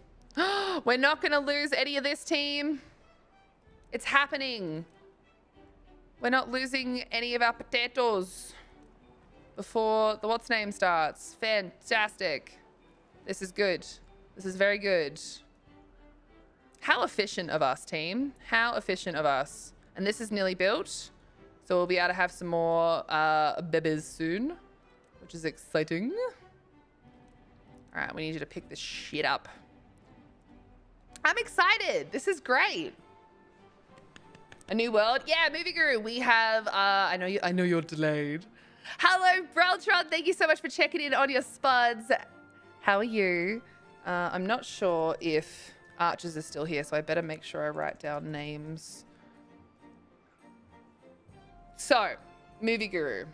We're not going to lose any of this, team. It's happening. We're not losing any of our potatoes before the what's name starts. Fantastic. This is good. This is very good. How efficient of us, team. How efficient of us. And this is nearly built. So we'll be able to have some more babies soon, which is exciting. All right, we need you to pick this shit up. I'm excited. This is great. A new world. Yeah, Movie Guru. We have, I know you're delayed. Hello, Breltron. Thank you so much for checking in on your spuds. How are you? I'm not sure if Archers is still here, so I better make sure I write down names. So, Movie Guru.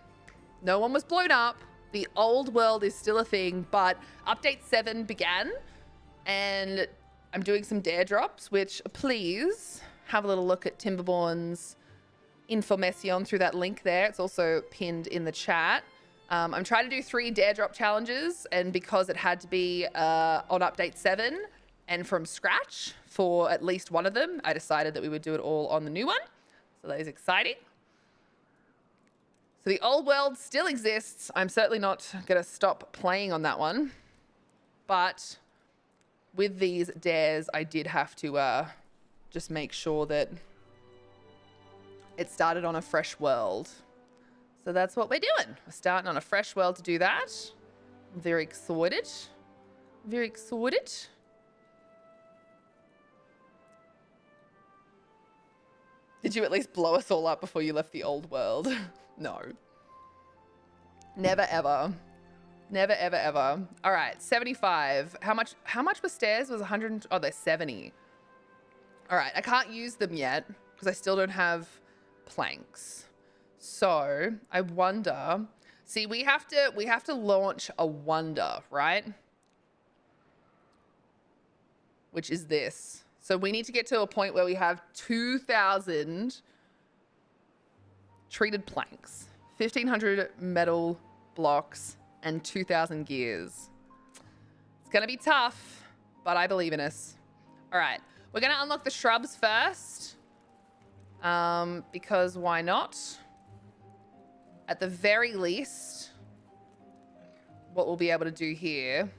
No one was blown up. The old world is still a thing, but update 7 began, and I'm doing some dare drops, which please have a little look at Timberborn's information through that link there. It's also pinned in the chat. I'm trying to do 3 dare drop challenges, and because it had to be on update 7 and from scratch for at least one of them, I decided that we would do it all on the new one. So that is exciting. So the old world still exists. I'm certainly not going to stop playing on that one. But with these dares, I did have to just make sure that it started on a fresh world. So that's what we're doing. We're starting on a fresh world to do that. I'm very excited. Very excited. Did you at least blow us all up before you left the old world? No. Never, ever. Never, ever, ever. All right, 75. How much were stairs? Was 100? Oh, they're 70. All right, I can't use them yet because I still don't have planks. So I wonder. See, we have to launch a wonder, right? Which is this. So we need to get to a point where we have 2,000 treated planks, 1,500 metal blocks, and 2,000 gears. It's gonna be tough, but I believe in us. All right, we're gonna unlock the shrubs first, because why not? At the very least, what we'll be able to do here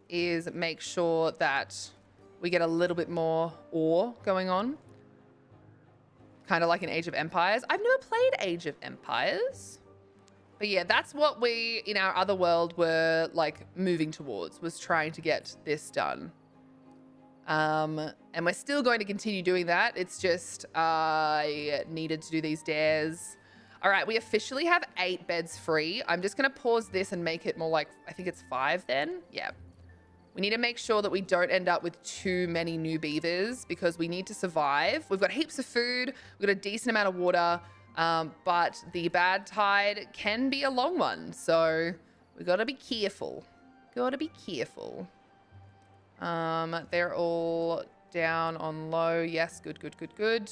is make sure that we get a little bit more ore going on. Kind of like in Age of Empires. I've never played Age of Empires. But yeah, that's what we, in our other world, were like moving towards, was trying to get this done. And we're still going to continue doing that. It's just, I needed to do these dares. All right, we officially have 8 beds free. I'm just gonna pause this and make it more like, I think it's 5 then. Yeah. We need to make sure that we don't end up with too many new beavers because we need to survive. We've got heaps of food. We've got a decent amount of water, but the bad tide can be a long one. So we got to be careful. Got to be careful. They're all down on low. Yes, good, good, good, good.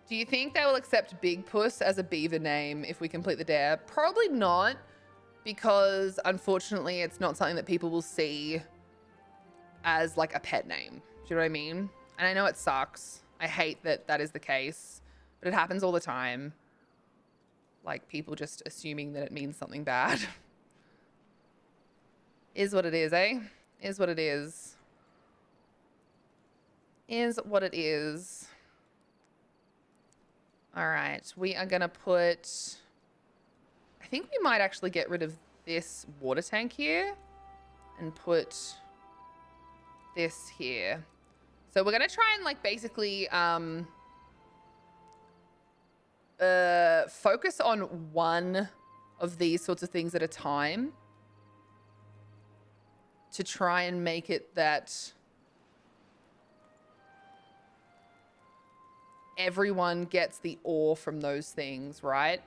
Do you think they will accept Big Puss as a beaver name if we complete the dare? Probably not. Because unfortunately, it's not something that people will see as like a pet name. Do you know what I mean? And I know it sucks. I hate that that is the case, but it happens all the time. Like people just assuming that it means something bad. Is what it is, eh? Is what it is. Is what it is. All right, we are gonna put, I think we might actually get rid of this water tank here and put this here. So we're gonna try and like basically focus on one of these sorts of things at a time to try and make it that everyone gets the ore from those things, right?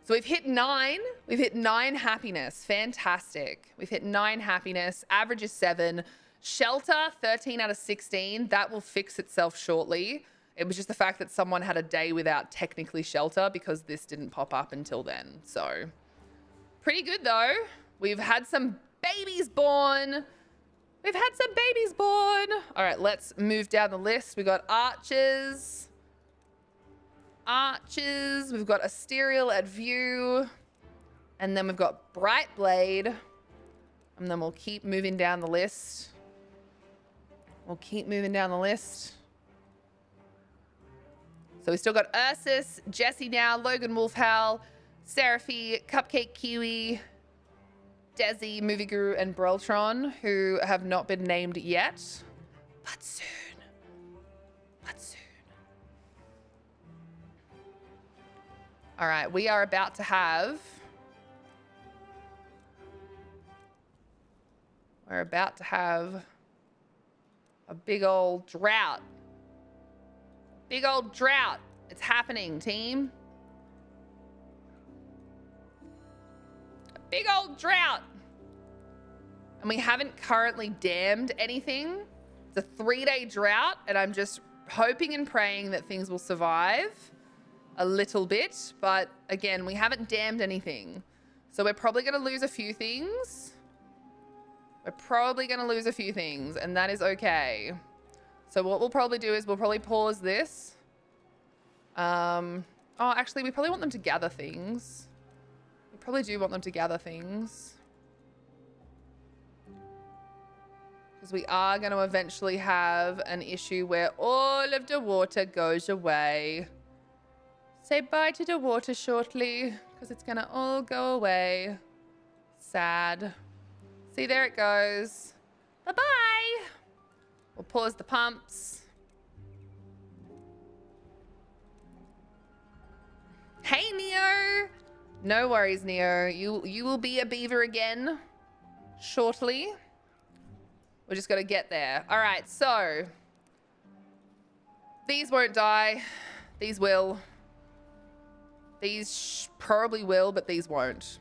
So we've hit 9. We've hit 9 happiness. Fantastic. We've hit 9 happiness. Average is 7. Shelter, 13 out of 16. That will fix itself shortly. It was just the fact that someone had a day without technically shelter because this didn't pop up until then. So pretty good though. We've had some babies born. We've had some babies born. All right, let's move down the list. We got archers. Archers. We've got Asterial at view. And then we've got Brightblade. And then we'll keep moving down the list. We'll keep moving down the list. So we still got Ursus, Jesse now, Logan Wolfhowl, Seraphy, Cupcake Kiwi, Desi, Movie Guru, and Breltron, who have not been named yet. But soon. But soon. All right, we are about to have... We're about to have a big old drought. Big old drought. It's happening, team. A big old drought. And we haven't currently dammed anything. It's a 3-day drought, and I'm just hoping and praying that things will survive a little bit. But again, we haven't dammed anything. So we're probably going to lose a few things. We're probably going to lose a few things, and that is okay. So what we'll probably do is we'll probably pause this. Oh, actually, we probably want them to gather things. We probably do want them to gather things. Because we are going to eventually have an issue where all of the water goes away. Say bye to the water shortly, because it's going to all go away. Sad. See, there it goes. Bye-bye. We'll pause the pumps. Hey, Neo. No worries, Neo. You will be a beaver again shortly. We're just got to get there. All right, so these won't die. These will. These probably will, but these won't.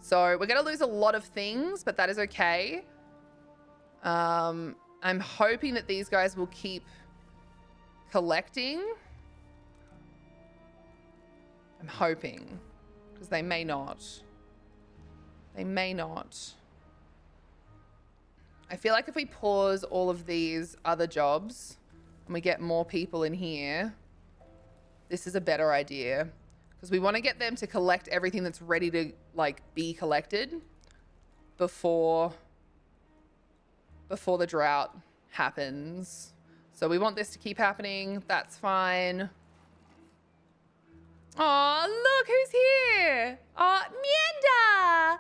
So we're going to lose a lot of things, but that is okay. I'm hoping that these guys will keep collecting. I'm hoping, because they may not. They may not. I feel like if we pause all of these other jobs and we get more people in here, this is a better idea. Because we want to get them to collect everything that's ready to, like, be collected before the drought happens. So we want this to keep happening. That's fine. Oh, look who's here. Oh, Mienda.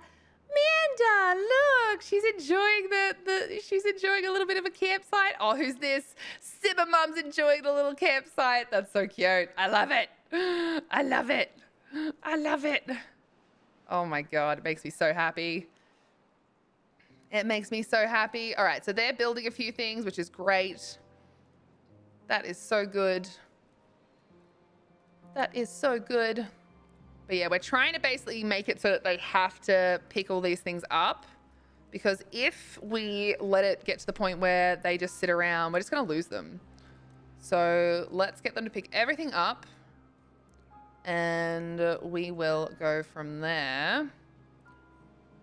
Mienda, look. She's enjoying she's enjoying a little bit of a campsite. Oh, who's this? Simba Mum's enjoying the little campsite. That's so cute. I love it. I love it. I love it. Oh my God, it makes me so happy. It makes me so happy. All right, so they're building a few things, which is great. That is so good. That is so good. But yeah, we're trying to basically make it so that they have to pick all these things up. Because if we let it get to the point where they just sit around, we're just going to lose them. So let's get them to pick everything up. And we will go from there.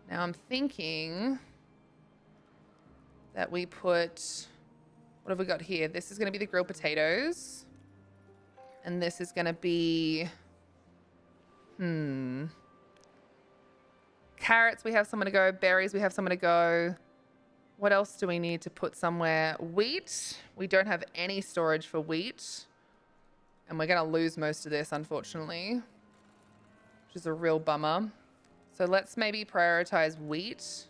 Now I'm thinking that we put... What have we got here? This is going to be the grilled potatoes. And this is going to be... Carrots, we have someone to go. Berries, we have someone to go. What else do we need to put somewhere? Wheat. We don't have any storage for wheat. And we're going to lose most of this, unfortunately. Which is a real bummer. So let's maybe prioritize wheat.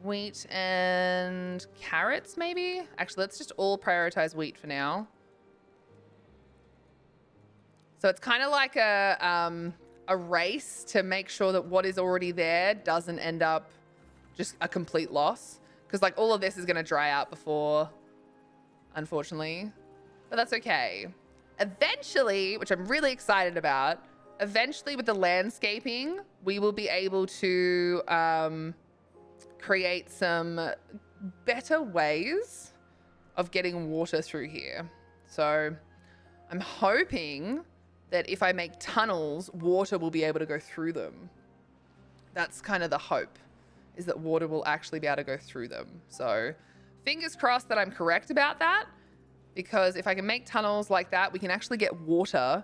Wheat and carrots, maybe? Actually, let's just all prioritize wheat for now. So it's kind of like a race to make sure that what is already there doesn't end up just a complete loss. Because like all of this is going to dry out before, unfortunately. But that's okay. Eventually, which I'm really excited about, eventually with the landscaping, we will be able to create some better ways of getting water through here. So I'm hoping that if I make tunnels, water will be able to go through them. That's kind of the hope, is that water will actually be able to go through them. So fingers crossed that I'm correct about that, because if I can make tunnels like that, we can actually get water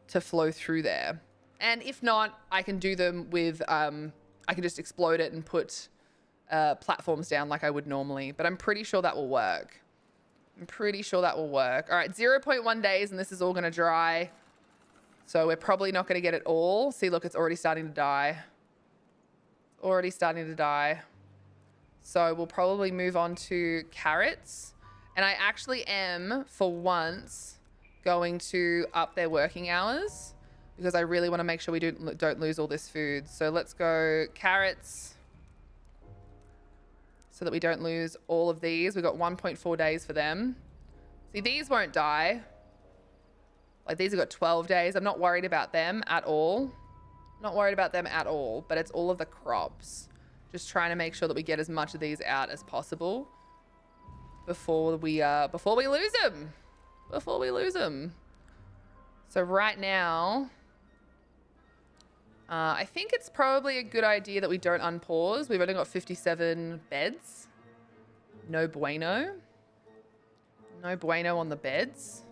to flow through there. And if not, I can do them with, I can just explode it and put platforms down like I would normally, but I'm pretty sure that will work. I'm pretty sure that will work. All right, 0.1 days and this is all gonna dry. So we're probably not gonna get it all. See, look, it's already starting to die. Already starting to die. So we'll probably move on to carrots. And I actually am, for once, going to up their working hours because I really want to make sure we don't lose all this food. So let's go carrots so that we don't lose all of these. We've got 1.4 days for them. See, these won't die. Like, these have got 12 days. I'm not worried about them at all. Not worried about them at all, but it's all of the crops. Just trying to make sure that we get as much of these out as possible before we lose them. Before we lose them. So right now, I think it's probably a good idea that we don't unpause. We've only got 57 beds. No bueno. No bueno on the beds.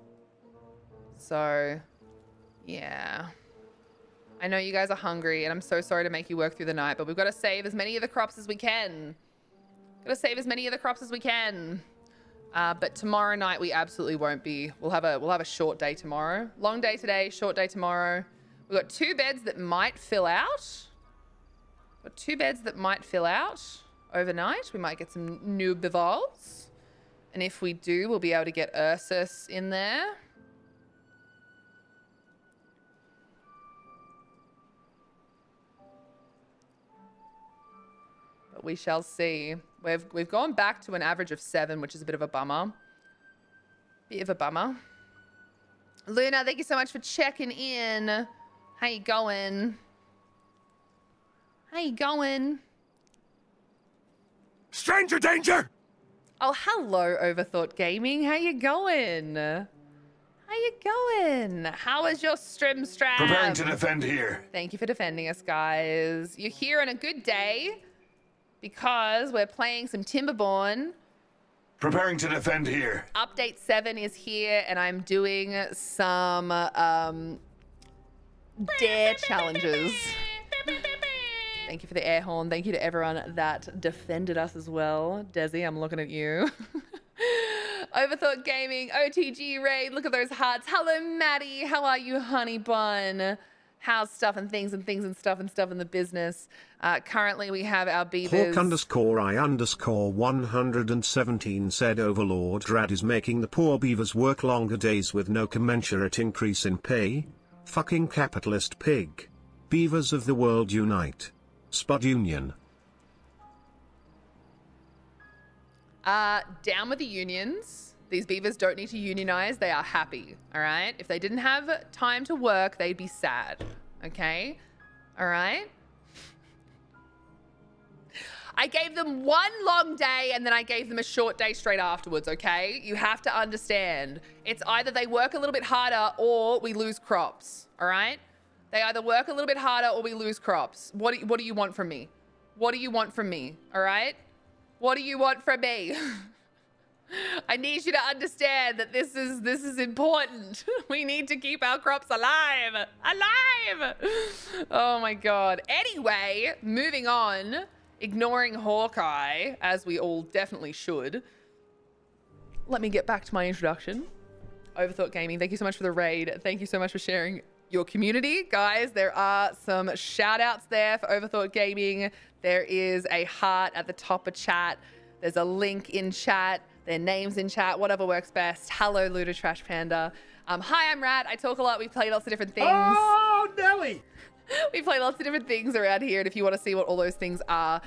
So, yeah. I know you guys are hungry, and I'm so sorry to make you work through the night, but we've got to save as many of the crops as we can. Got to save as many of the crops as we can. But tomorrow night we absolutely won't be. We'll have a short day tomorrow. Long day today, short day tomorrow. We've got 2 beds that might fill out. Got 2 beds that might fill out overnight. We might get some new bivals. And if we do, we'll be able to get Ursus in there. But we shall see. We've gone back to an average of 7, which is a bit of a bummer. Bit of a bummer. Luna, thank you so much for checking in. How you going? How you going? Stranger danger! Oh, hello, Overthought Gaming. How you going? How you going? How is your stream strap? Preparing to defend here. Thank you for defending us, guys. You're here on a good day because we're playing some Timberborn. Preparing to defend here. Update 7 is here, and I'm doing some dare challenges. Thank you for the air horn. Thank you to everyone that defended us as well. Desi, I'm looking at you. Overthought Gaming, OTG Raid, look at those hearts. Hello, Maddie. How are you, honey bun? How's stuff and things and things and stuff in the business? Currently, we have our beavers. Hawk_I_117 said Overlord Rad is making the poor beavers work longer days with no commensurate increase in pay. Fucking capitalist pig. Beavers of the world unite. Spud Union. Down with the unions. These beavers don't need to unionize. They are happy, all right? If they didn't have time to work, they'd be sad, okay? All right? I gave them 1 long day and then I gave them a short day straight afterwards, okay? You have to understand. It's either they work a little bit harder or we lose crops, all right? They either work a little bit harder or we lose crops. What do you want from me? What do you want from me, all right? What do you want from me? I need you to understand that this is important. We need to keep our crops alive. Alive! Oh my god. Anyway, moving on. Ignoring Hawkeye, as we all definitely should. Let me get back to my introduction. Overthought Gaming, thank you so much for the raid. Thank you so much for sharing your community. Guys, there are some shout outs there for Overthought Gaming. There is a heart at the top of chat. There's a link in chat. Their names in chat, whatever works best. Hello, Luda Trash Panda. Hi, I'm Rat. I talk a lot. We play lots of different things. Oh, Nelly! We play lots of different things around here, and if you want to see what all those things are,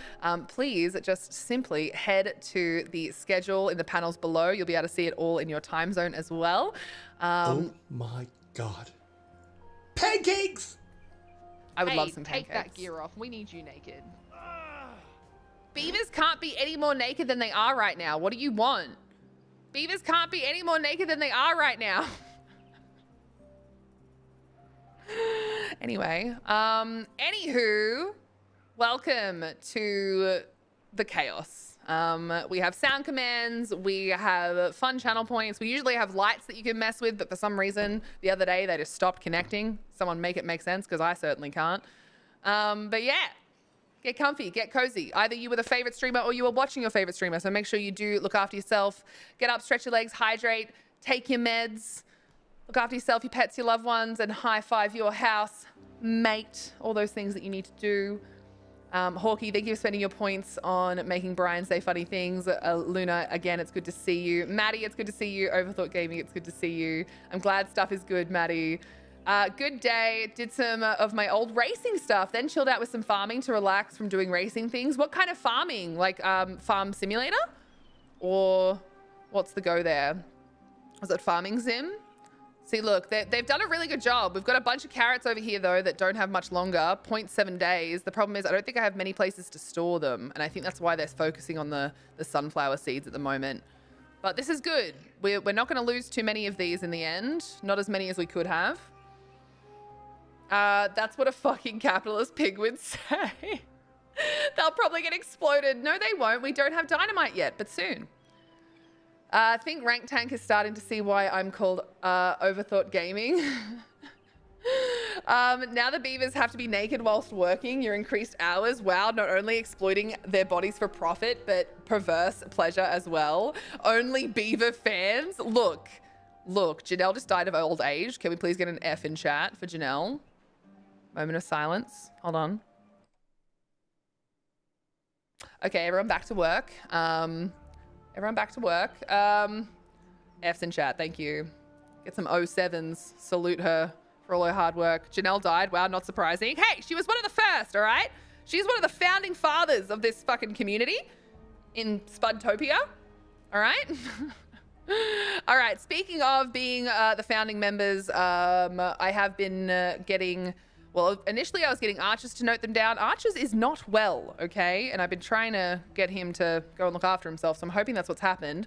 please just simply head to the schedule in the panels below. You'll be able to see it all in your time zone as well. Oh my god. Pancakes! I would love some pancakes. Take that gear off. We need you naked. Beavers can't be any more naked than they are right now. What do you want? Beavers can't be any more naked than they are right now. Anyway, anywho, welcome to the chaos. We have sound commands, we have fun channel points, we usually have lights that you can mess with, but for some reason the other day they just stopped connecting. Someone make it make sense, because I certainly can't. But yeah, get comfy, get cozy. Either you were the favorite streamer or you were watching your favorite streamer, so make sure you do look after yourself. Get up, stretch your legs, hydrate, take your meds. Look after yourself, your pets, your loved ones, and high-five your house, mate. All those things that you need to do. Hawkeye, thank you for spending your points on making Brian say funny things. Luna, again, it's good to see you. Maddie, it's good to see you. Overthought Gaming, it's good to see you. I'm glad stuff is good, Maddie. Good day. Did some of my old racing stuff, then chilled out with some farming to relax from doing racing things. What kind of farming? Like Farm Simulator? Or what's the go there? Was it Farming Sim? See, look, they've done a really good job. We've got a bunch of carrots over here, though, that don't have much longer, 0.7 days. The problem is I don't think I have many places to store them, and I think that's why they're focusing on the sunflower seeds at the moment. But this is good. We're not going to lose too many of these in the end. Not as many as we could have. That's what a fucking capitalist pig would say. They'll probably get exploded. No, they won't. We don't have dynamite yet, but soon. I think Rank Tank is starting to see why I'm called Overthought Gaming. Now the beavers have to be naked whilst working. Your increased hours. Wow, not only exploiting their bodies for profit, but perverse pleasure as well. Only beaver fans. Look, Janelle just died of old age. Can we please get an F in chat for Janelle? Moment of silence. Hold on. Okay, everyone back to work. Everyone back to work. F's in chat, thank you. Get some 07s. Salute her for all her hard work. Janelle died. Wow, not surprising. Hey, she was one of the first, all right? She's one of the founding fathers of this fucking community in Spudtopia, all right? All right, speaking of being the founding members, I have been getting... Well, initially I was getting Archers to note them down. Archers is not well, okay? And I've been trying to get him to go and look after himself, so I'm hoping that's what's happened.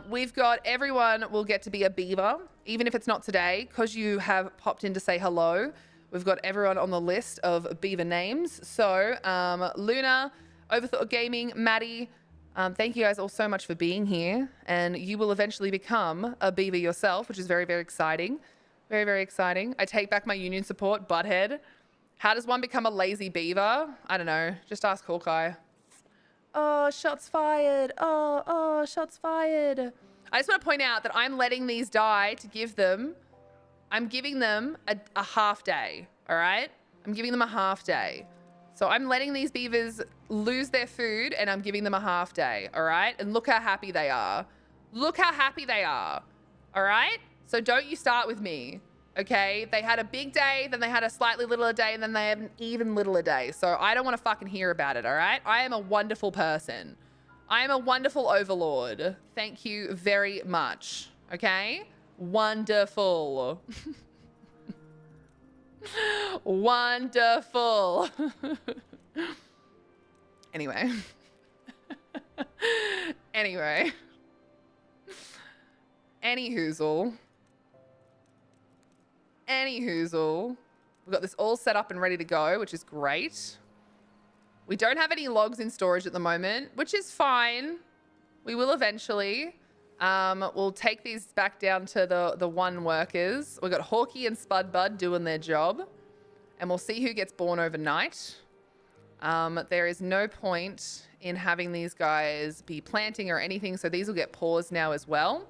We've got everyone will get to be a beaver, even if it's not today, because you have popped in to say hello. We've got everyone on the list of beaver names. So, Luna, Overthought Gaming, Maddie, thank you guys all so much for being here. And you will eventually become a beaver yourself, which is very, very exciting. Very, very exciting. I take back my union support, butthead. How does one become a lazy beaver? I don't know. Just ask Hawkeye. Oh, shots fired. Oh, shots fired. I just want to point out that I'm letting these die to give them... I'm giving them a half day, all right? I'm giving them a half day. So I'm letting these beavers lose their food and I'm giving them a half day, all right? And look how happy they are. Look how happy they are, all right? So don't you start with me, okay? They had a big day, then they had a slightly littler day, and then they have an even littler day. So I don't want to fucking hear about it, all right? I am a wonderful person. I am a wonderful overlord. Thank you very much, okay? Wonderful. Wonderful. Anyway. Anyway. Any hoozle. We've got this all set up and ready to go, which is great. We don't have any logs in storage at the moment, which is fine. We will eventually. We'll take these back down to the one workers. We've got Hawkeye and Spudbud doing their job. And we'll see who gets born overnight. There is no point in having these guys be planting or anything, so these will get paused now as well.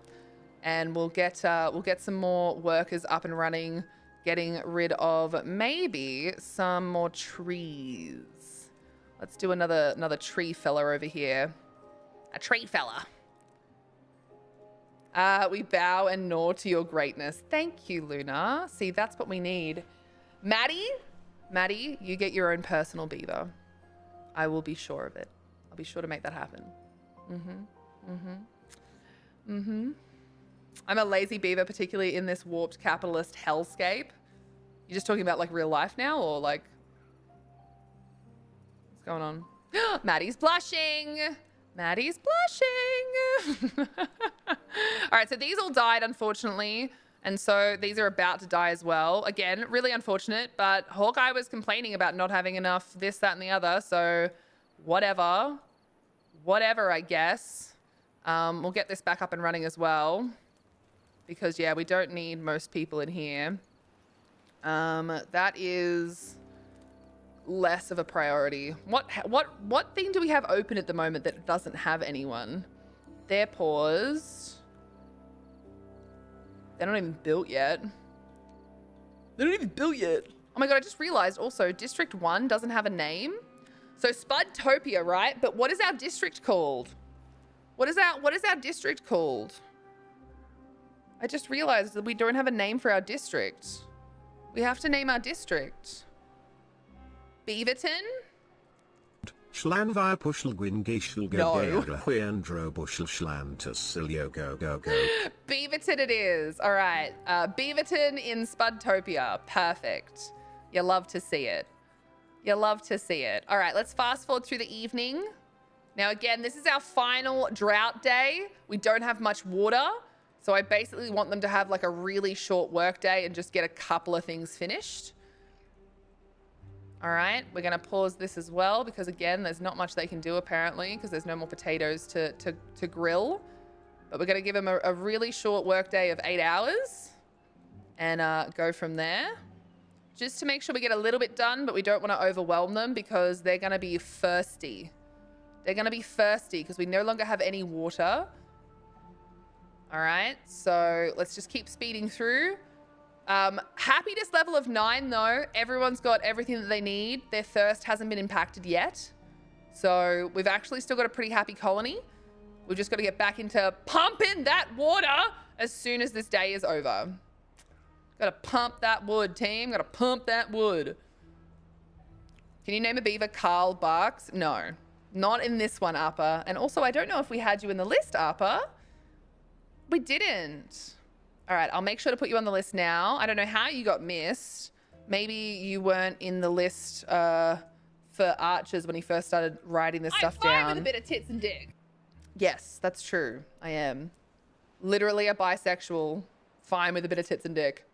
And we'll get some more workers up and running, getting rid of maybe some more trees. Let's do another tree fella over here. A tree fella. We bow and gnaw to your greatness. Thank you, Luna. See, that's what we need. Maddie, you get your own personal beaver. I will be sure of it. I'll be sure to make that happen. I'm a lazy beaver, particularly in this warped capitalist hellscape. You're just talking about like real life now, or like what's going on? Maddie's blushing. Maddie's blushing. All right, so these all died, unfortunately. And so these are about to die as well. Again, really unfortunate, but Hawkeye was complaining about not having enough this, that, and the other. So whatever, I guess. We'll get this back up and running as well. Because, yeah, we don't need most people in here. That is less of a priority. What thing do we have open at the moment that doesn't have anyone? They're paused. They're not even built yet. Oh my god, I just realized also District 1 doesn't have a name. So Spudtopia, right? But what is our district called? What is our district called? I just realized that we don't have a name for our district. We have to name our district. Beaverton? Schlanvia Pushel Gishel No. Huandro Bushel Schlantus go go go. Beaverton it is. All right. Beaverton in Spudtopia. Perfect. You love to see it. You love to see it. All right, let's fast forward through the evening. Now, again, this is our final drought day. We don't have much water. So I basically want them to have like a really short work day and just get a couple of things finished. All right, we're going to pause this as well because, again, there's not much they can do apparently because there's no more potatoes to grill. But we're going to give them a really short workday of 8 hours and go from there. Just to make sure we get a little bit done, but we don't want to overwhelm them because they're going to be thirsty. They're going to be thirsty because we no longer have any water. All right, so let's just keep speeding through. Happiness level of 9 though. Everyone's got everything that they need. Their thirst hasn't been impacted yet. So we've actually still got a pretty happy colony. We've just got to get back into pumping that water as soon as this day is over. Got to pump that wood, team. Got to pump that wood. Can you name a beaver Carl Barks? No, not in this one, Appa. And also, I don't know if we had you in the list, Appa. We didn't. All right, I'll make sure to put you on the list now. I don't know how you got missed. Maybe you weren't in the list for Archers when he first started writing this stuff down. I'm fine with a bit of tits and dick. Yes, that's true. I am. Literally a bisexual. Fine with a bit of tits and dick.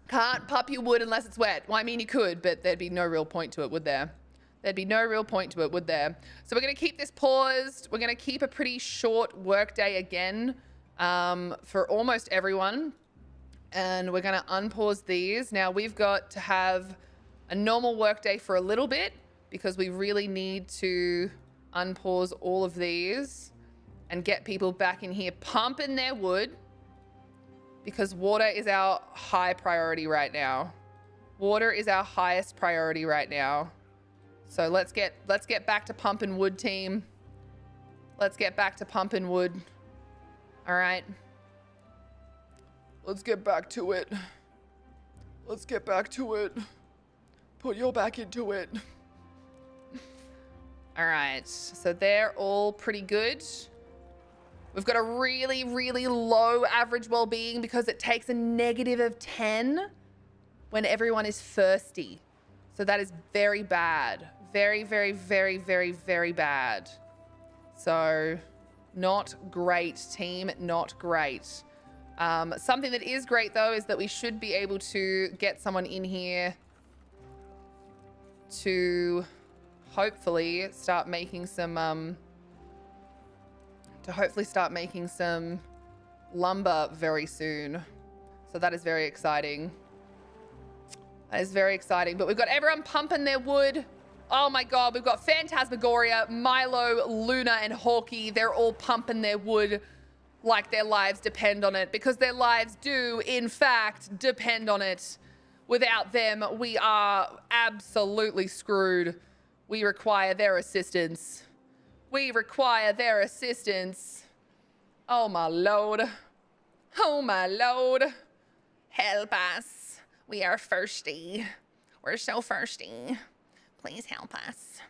Can't pup your wood unless it's wet. Well, I mean, you could, but there'd be no real point to it, would there? There'd be no real point to it, would there? So we're going to keep this paused. We're going to keep a pretty short work day again. For almost everyone, and we're going to unpause these. Now we've got to have a normal work day for a little bit because we really need to unpause all of these and get people back in here pumping their wood because water is our high priority right now. Water is our highest priority right now. So let's get back to pumping wood, team. Let's get back to pumping wood. All right. Let's get back to it. Let's get back to it. Put your back into it. All right. So they're all pretty good. We've got a really, really low average well-being because it takes a negative of 10 when everyone is thirsty. So that is very bad. Very, very, very, very, very bad. So not great, team. Not great. Something that is great, though, is that we should be able to get someone in here to hopefully start making some to hopefully start making some lumber very soon. So that is very exciting. That is very exciting. But we've got everyone pumping their wood. Oh my God, we've got Phantasmagoria, Milo, Luna, and Hawkeye. They're all pumping their wood like their lives depend on it, because their lives do, in fact, depend on it. Without them, we are absolutely screwed. We require their assistance. We require their assistance. Oh my Lord. Oh my Lord. Help us. We are thirsty. We're so thirsty. Please help us.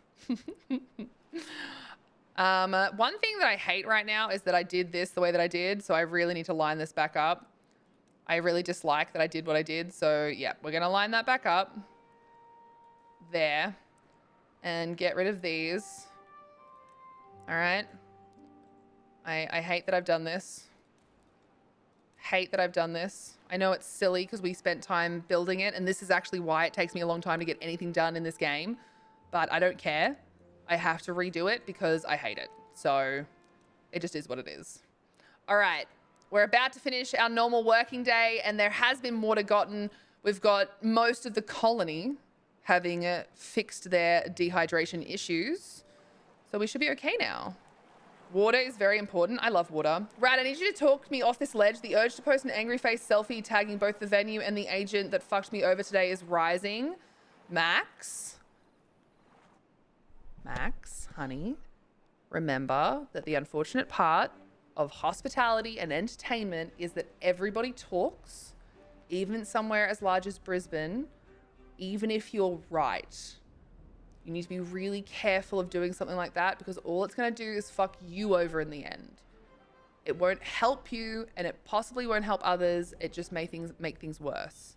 One thing that I hate right now is that I did this the way that I did, so I really need to line this back up. I really dislike that I did what I did, so yeah, we're gonna line that back up. There. And get rid of these. All right. I hate that I've done this. Hate that I've done this. I know it's silly because we spent time building it, and this is actually why it takes me a long time to get anything done in this game, but I don't care. I have to redo it because I hate it. So it just is what it is. All right. We're about to finish our normal working day, and there has been water gotten. We've got most of the colony having fixed their dehydration issues. So we should be okay now. Water is very important. I love water. Rad, I need you to talk me off this ledge. The urge to post an angry face selfie tagging both the venue and the agent that fucked me over today is rising. Max, honey, remember that the unfortunate part of hospitality and entertainment is that everybody talks, even somewhere as large as Brisbane, even if you're right. You need to be really careful of doing something like that, because all it's going to do is fuck you over in the end. It won't help you, and it possibly won't help others. It just make things worse.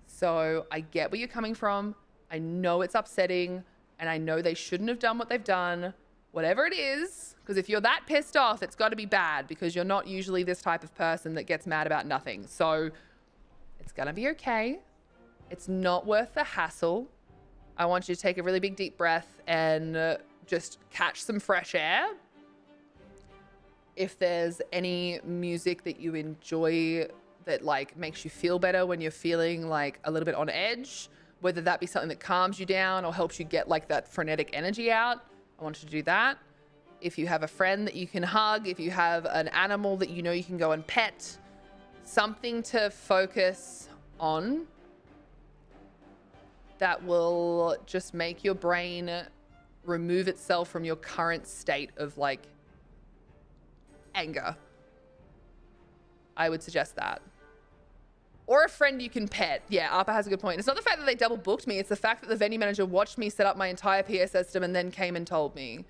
So I get where you're coming from. I know it's upsetting, and I know they shouldn't have done what they've done. Whatever it is, because if you're that pissed off, it's got to be bad, because you're not usually this type of person that gets mad about nothing. So it's going to be okay. It's not worth the hassle. I want you to take a really big deep breath and just catch some fresh air. If there's any music that you enjoy that like makes you feel better when you're feeling like a little bit on edge, whether that be something that calms you down or helps you get like that frenetic energy out, I want you to do that. If you have a friend that you can hug, if you have an animal that you know you can go and pet, something to focus on that will just make your brain remove itself from your current state of like anger. I would suggest that. Or a friend you can pet. Yeah, Arpa has a good point. It's not the fact that they double booked me. It's the fact that the venue manager watched me set up my entire PS system and then came and told me.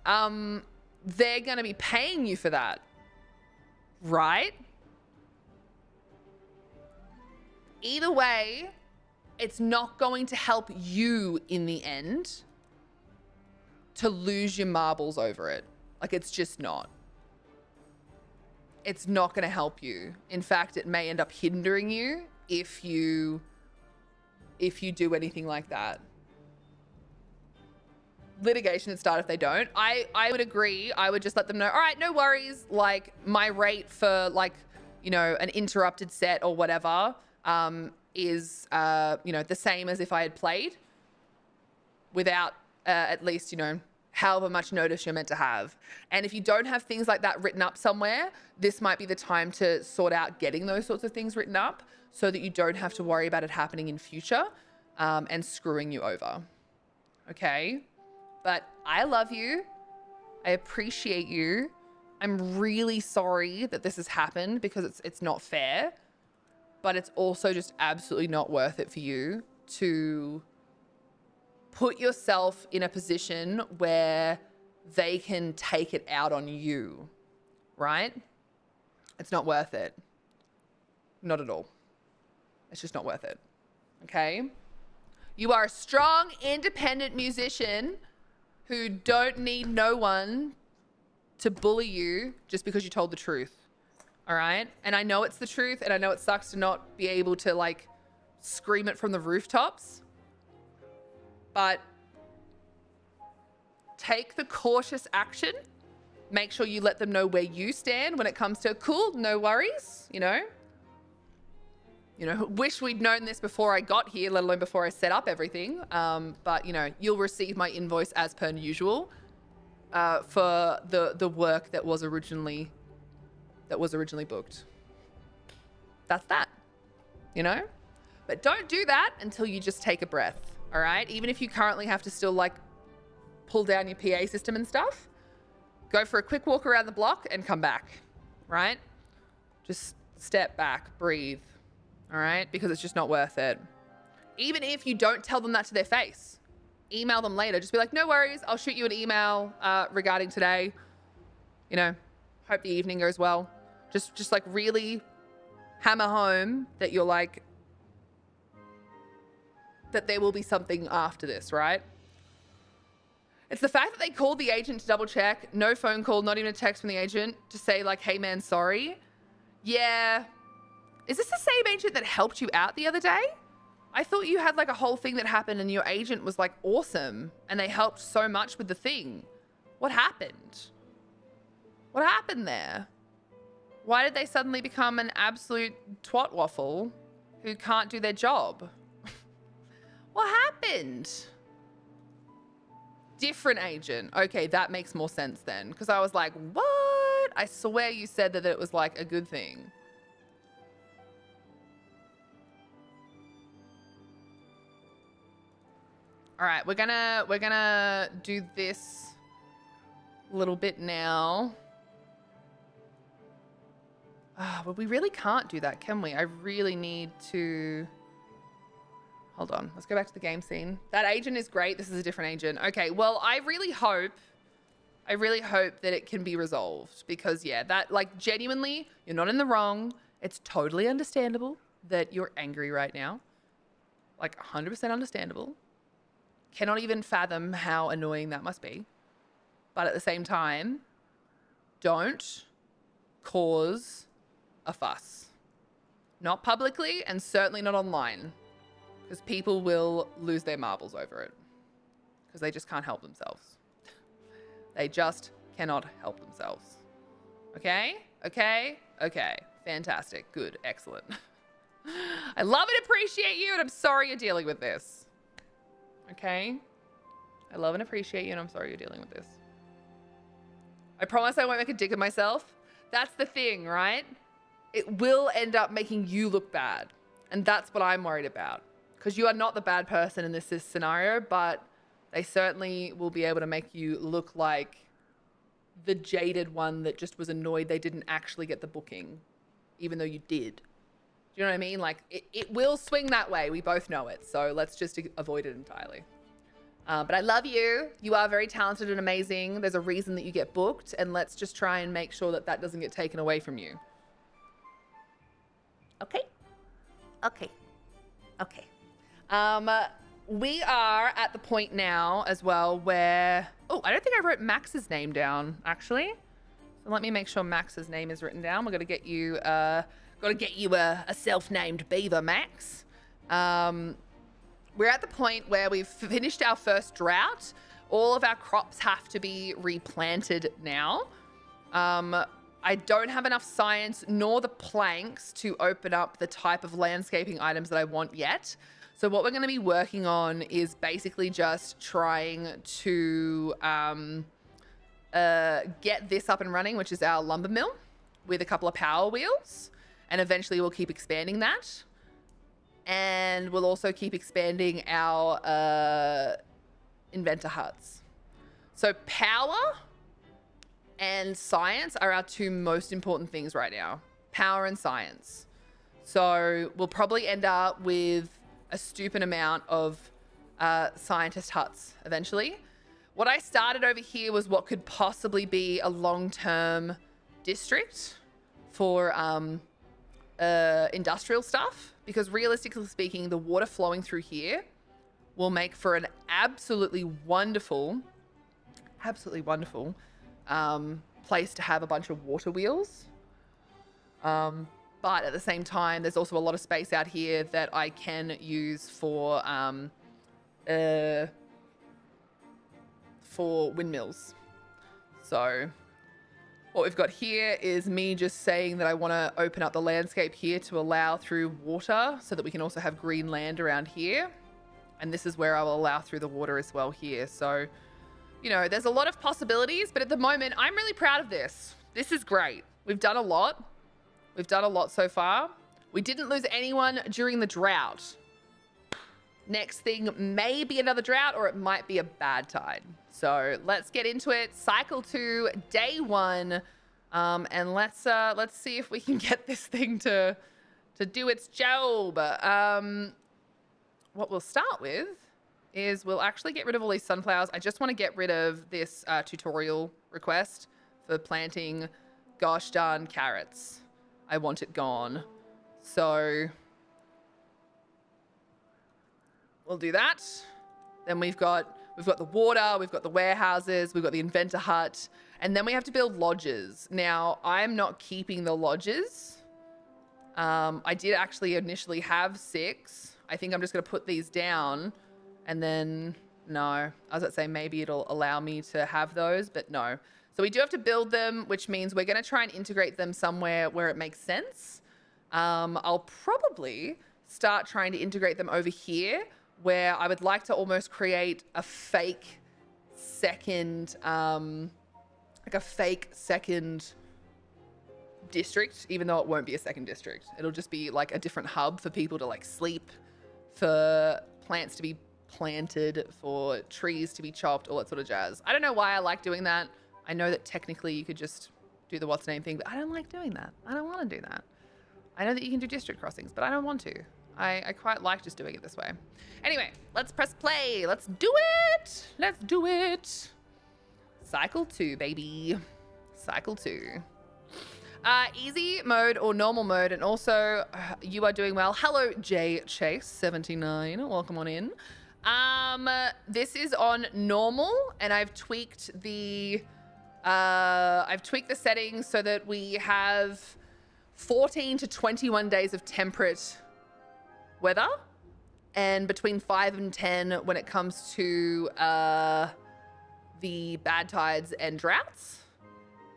They're going to be paying you for that, right? Either way, it's not going to help you in the end to lose your marbles over it. Like, it's just not. It's not going to help you. In fact, it may end up hindering you if you do anything like that. Litigation would start if they don't. I would agree. I would just let them know, all right, no worries. Like, my rate for like, you know, an interrupted set or whatever is, you know, the same as if I had played without at least, you know, however much notice you're meant to have. And if you don't have things like that written up somewhere, this might be the time to sort out getting those sorts of things written up so that you don't have to worry about it happening in future and screwing you over. Okay? But I love you. I appreciate you. I'm really sorry that this has happened because it's not fair. But it's also just absolutely not worth it for you to put yourself in a position where they can take it out on you, right? It's not worth it. Not at all. It's just not worth it, okay? You are a strong, independent musician who don't need no one to bully you just because you told the truth. All right. And I know it's the truth, and I know it sucks to not be able to like scream it from the rooftops, but take the cautious action. Make sure you let them know where you stand when it comes to cool, no worries, you know, wish we'd known this before I got here, let alone before I set up everything. But you know, you'll receive my invoice as per usual for the work that was originally booked. That's that, you know? But don't do that until you just take a breath, all right? Even if you currently have to still like pull down your PA system and stuff, go for a quick walk around the block and come back, right? Just step back, breathe, all right? Because it's just not worth it. Even if you don't tell them that to their face, email them later. Just be like, no worries, I'll shoot you an email regarding today. You know, hope the evening goes well. Just like really hammer home that you're like, that there will be something after this, right? It's the fact that they called the agent to double check, no phone call, not even a text from the agent to say like, hey man, sorry. Yeah. Is this the same agent that helped you out the other day? I thought you had like a whole thing that happened and your agent was like awesome and they helped so much with the thing. What happened? What happened there? Why did they suddenly become an absolute twat waffle who can't do their job? What happened? Different agent. Okay, that makes more sense then. Because I was like, what? I swear you said that it was like a good thing. All right, we're gonna do this little bit now. Well, we really can't do that, can we? I really need to... Hold on. Let's go back to the game scene. That agent is great. This is a different agent. Okay, well, I really hope that it can be resolved because, yeah, that, like, genuinely, you're not in the wrong. It's totally understandable that you're angry right now. Like, 100% understandable. Cannot even fathom how annoying that must be. But at the same time, don't cause a fuss. Not publicly and certainly not online. Because people will lose their marbles over it. Because they just can't help themselves. They just cannot help themselves. Okay? Okay? Okay. Fantastic. Good. Excellent. I love and appreciate you, and I'm sorry you're dealing with this. Okay? I love and appreciate you, and I'm sorry you're dealing with this. I promise I won't make a dick of myself. That's the thing, right? It will end up making you look bad. And that's what I'm worried about. Because you are not the bad person in this scenario, but they certainly will be able to make you look like the jaded one that just was annoyed they didn't actually get the booking, even though you did. Do you know what I mean? Like, it will swing that way. We both know it. So let's just avoid it entirely. But I love you. You are very talented and amazing. There's a reason that you get booked. And let's just try and make sure that that doesn't get taken away from you. Okay? Okay. Okay. We are at the point now as well where... Oh, I don't think I wrote Max's name down, actually. So let me make sure Max's name is written down. We're going to get you... Got to get you a self-named beaver, Max. We're at the point where we've finished our first drought. All of our crops have to be replanted now. I don't have enough science nor the planks to open up the type of landscaping items that I want yet. So what we're going to be working on is basically just trying to get this up and running, which is our lumber mill with a couple of power wheels. And eventually we'll keep expanding that. And we'll also keep expanding our inventor huts. So power and science are our two most important things right now. Power and science. So we'll probably end up with a stupid amount of scientist huts eventually. What I started over here was what could possibly be a long-term district for industrial stuff, because realistically speaking, the water flowing through here will make for an absolutely wonderful place to have a bunch of water wheels. But at the same time, there's also a lot of space out here that I can use for for windmills. So what we've got here is me just saying that I want to open up the landscape here to allow through water so that we can also have green land around here. And this is where I will allow through the water as well here. So, you know, there's a lot of possibilities, but at the moment, I'm really proud of this. This is great. We've done a lot. We've done a lot so far. We didn't lose anyone during the drought. Next thing may be another drought, or it might be a bad tide. So let's get into it. Cycle 2, day 1, and let's see if we can get this thing to do its job. What we'll start with is we'll actually get rid of all these sunflowers. I just want to get rid of this tutorial request for planting gosh darn carrots. I want it gone. So we'll do that. Then we've got the water, we've got the warehouses, we've got the inventor hut, and then we have to build lodges. Now, I'm not keeping the lodges. I did actually initially have 6. I think I'm just going to put these down, and then, no. I was about to say maybe it'll allow me to have those, but no. So we do have to build them, which means we're going to try and integrate them somewhere where it makes sense. I'll probably start trying to integrate them over here, where I would like to almost create a fake second, like a fake second district, even though it won't be a second district. It'll just be like a different hub for people to like sleep, for plants to be planted, for trees to be chopped, all that sort of jazz. I don't know why I like doing that. I know that technically you could just do the what's name thing, but I don't like doing that. I don't want to do that. I know that you can do district crossings, but I don't want to. I quite like just doing it this way. Anyway, let's press play. Let's do it. Let's do it. Cycle 2, baby. Cycle 2. Easy mode or normal mode. And also, you are doing well. Hello, J Chase 79. Welcome on in. This is on normal, and I've tweaked the settings so that we have 14 to 21 days of temperate weather, and between 5 and 10 when it comes to the bad tides and droughts.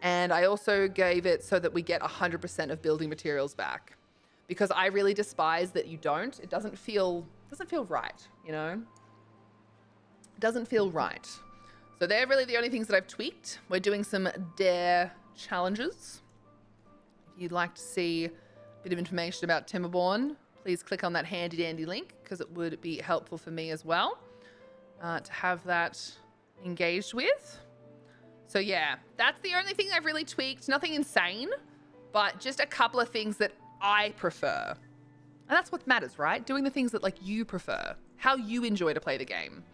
And I also gave it so that we get 100% of building materials back, because I really despise that you don't. It doesn't feel right, you know? It doesn't feel right. So they're really the only things that I've tweaked. We're doing some dare challenges. If you'd like to see a bit of information about Timberborn, please click on that handy dandy link, because it would be helpful for me as well to have that engaged with. So yeah, that's the only thing I've really tweaked. Nothing insane, but just a couple of things that I prefer. And that's what matters, right? Doing the things that like you prefer, how you enjoy to play the game.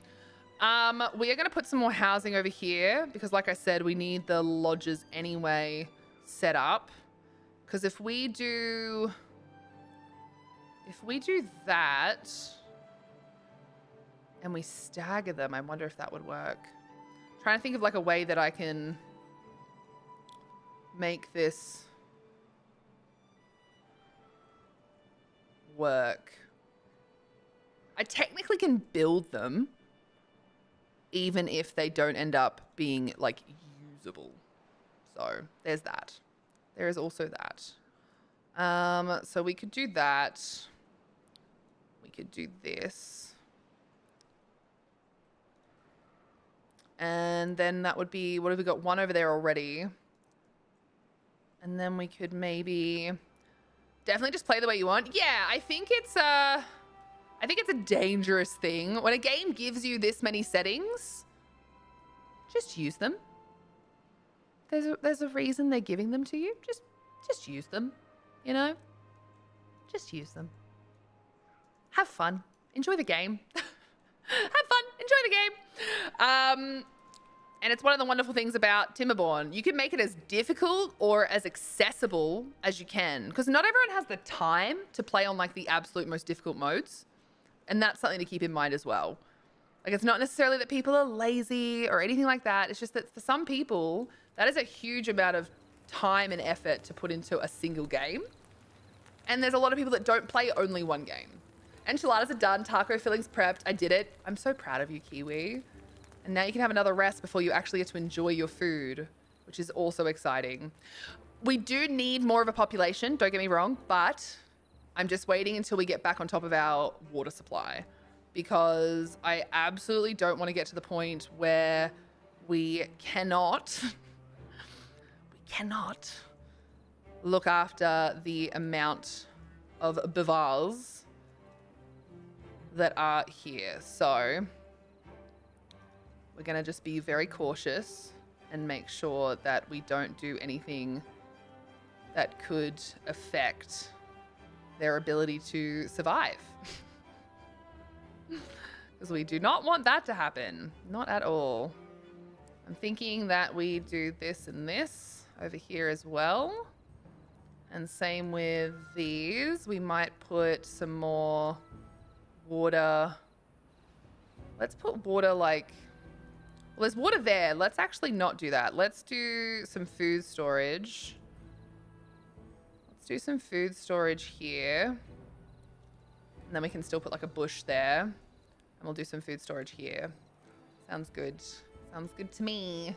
We are going to put some more housing over here, because like I said, we need the lodges anyway set up. Because if we do that and we stagger them, I wonder if that would work. I'm trying to think of like a way that I can make this work. I technically can build them even if they don't end up being like usable. So there's that. There is also that. So we could do that. We could do this. And then that would be, what have we got? One over there already. And then we could maybe definitely just play the way you want. Yeah, I think it's a dangerous thing. When a game gives you this many settings, just use them. There's a reason they're giving them to you. Just use them, you know? Just use them. Have fun. Enjoy the game. Have fun. Enjoy the game. And it's one of the wonderful things about Timberborn. You can make it as difficult or as accessible as you can, because not everyone has the time to play on like the absolute most difficult modes. And that's something to keep in mind as well. Like, it's not necessarily that people are lazy or anything like that. It's just that for some people, that is a huge amount of time and effort to put into a single game. And there's a lot of people that don't play only one game. Enchiladas are done. Taco fillings prepped. I did it. I'm so proud of you, Kiwi. And now you can have another rest before you actually get to enjoy your food, which is also exciting. We do need more of a population, don't get me wrong, but I'm just waiting until we get back on top of our water supply, because I absolutely don't want to get to the point where we cannot look after the amount of bivars that are here. So we're going to just be very cautious and make sure that we don't do anything that could affect their ability to survive. Because we do not want that to happen. Not at all. I'm thinking that we do this and this over here as well. And same with these. We might put some more water. Let's put water like... Well, there's water there. Let's actually not do that. Let's do some food storage. Let's do some food storage here. And then we can still put like a bush there. And we'll do some food storage here. Sounds good. Sounds good to me.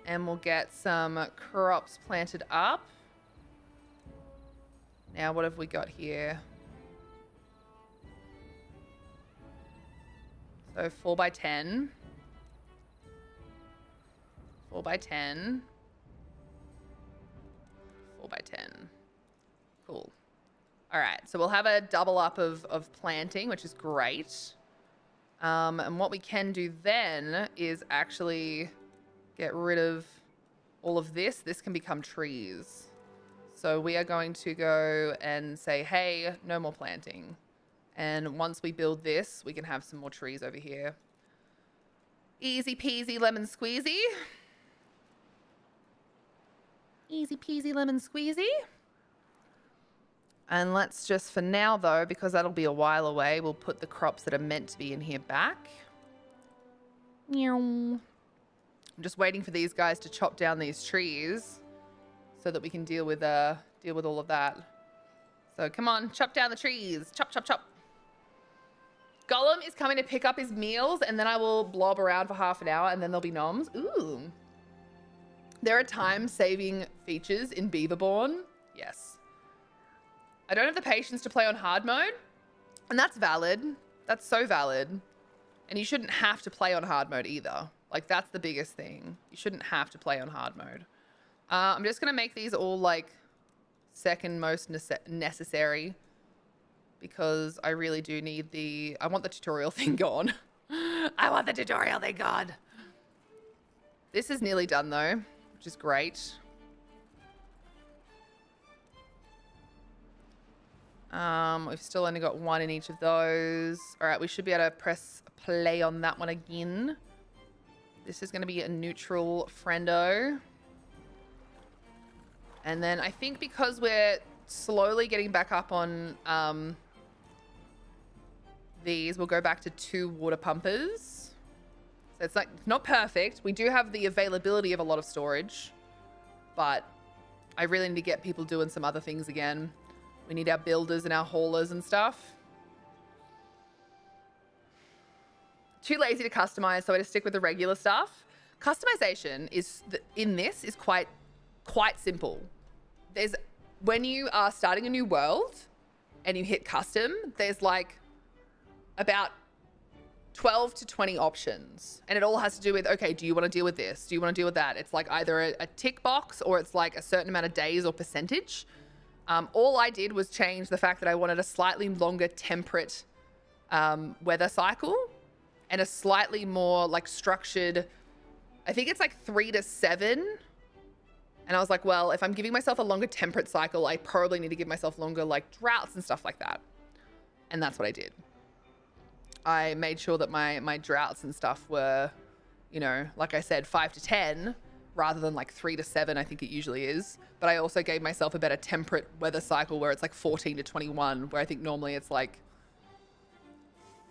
And we'll get some crops planted up. Now, what have we got here? So 4x10. 4x10. 4x10. Cool. All right, so we'll have a double up of planting, which is great. And what we can do then is actually get rid of all of this. This can become trees. So we are going to go and say, hey, no more planting. And once we build this, we can have some more trees over here. Easy peasy lemon squeezy. Easy peasy lemon squeezy. And let's just, for now though, because that'll be a while away, we'll put the crops that are meant to be in here back. Meow. I'm just waiting for these guys to chop down these trees so that we can deal with all of that. So come on, chop down the trees. Chop, chop, chop. Gollum is coming to pick up his meals, and then I will blob around for half an hour, and then there'll be noms. Ooh. There are time-saving features in Beaverborn. Yes. I don't have the patience to play on hard mode, and that's valid. That's so valid. And you shouldn't have to play on hard mode either. Like, that's the biggest thing. You shouldn't have to play on hard mode. I'm just going to make these all, like, second most necessary, because I really do need the... I want the tutorial thing gone. I want the tutorial thing gone. This is nearly done, though, which is great. We've still only got one in each of those. All right, we should be able to press play on that one again. This is going to be a neutral friendo. And then I think because we're slowly getting back up on these, we'll go back to 2 water pumpers. So it's like not perfect. We do have the availability of a lot of storage, but I really need to get people doing some other things again. We need our builders and our haulers and stuff. Too lazy to customize, so I just stick with the regular stuff. Customization is in this is quite simple. There's when you are starting a new world and you hit custom, there's like about 12 to 20 options, and it all has to do with, okay, do you want to deal with this? Do you want to deal with that? It's like either a tick box or it's like a certain amount of days or percentage. All I did was change the fact that I wanted a slightly longer temperate weather cycle and a slightly more like structured, I think it's like 3 to 7. And I was like, well, if I'm giving myself a longer temperate cycle, I probably need to give myself longer like droughts and stuff like that. And that's what I did. I made sure that my droughts and stuff were, you know, like I said, 5 to 10 rather than like 3 to 7, I think it usually is. But I also gave myself a better temperate weather cycle where it's like 14 to 21, where I think normally it's like,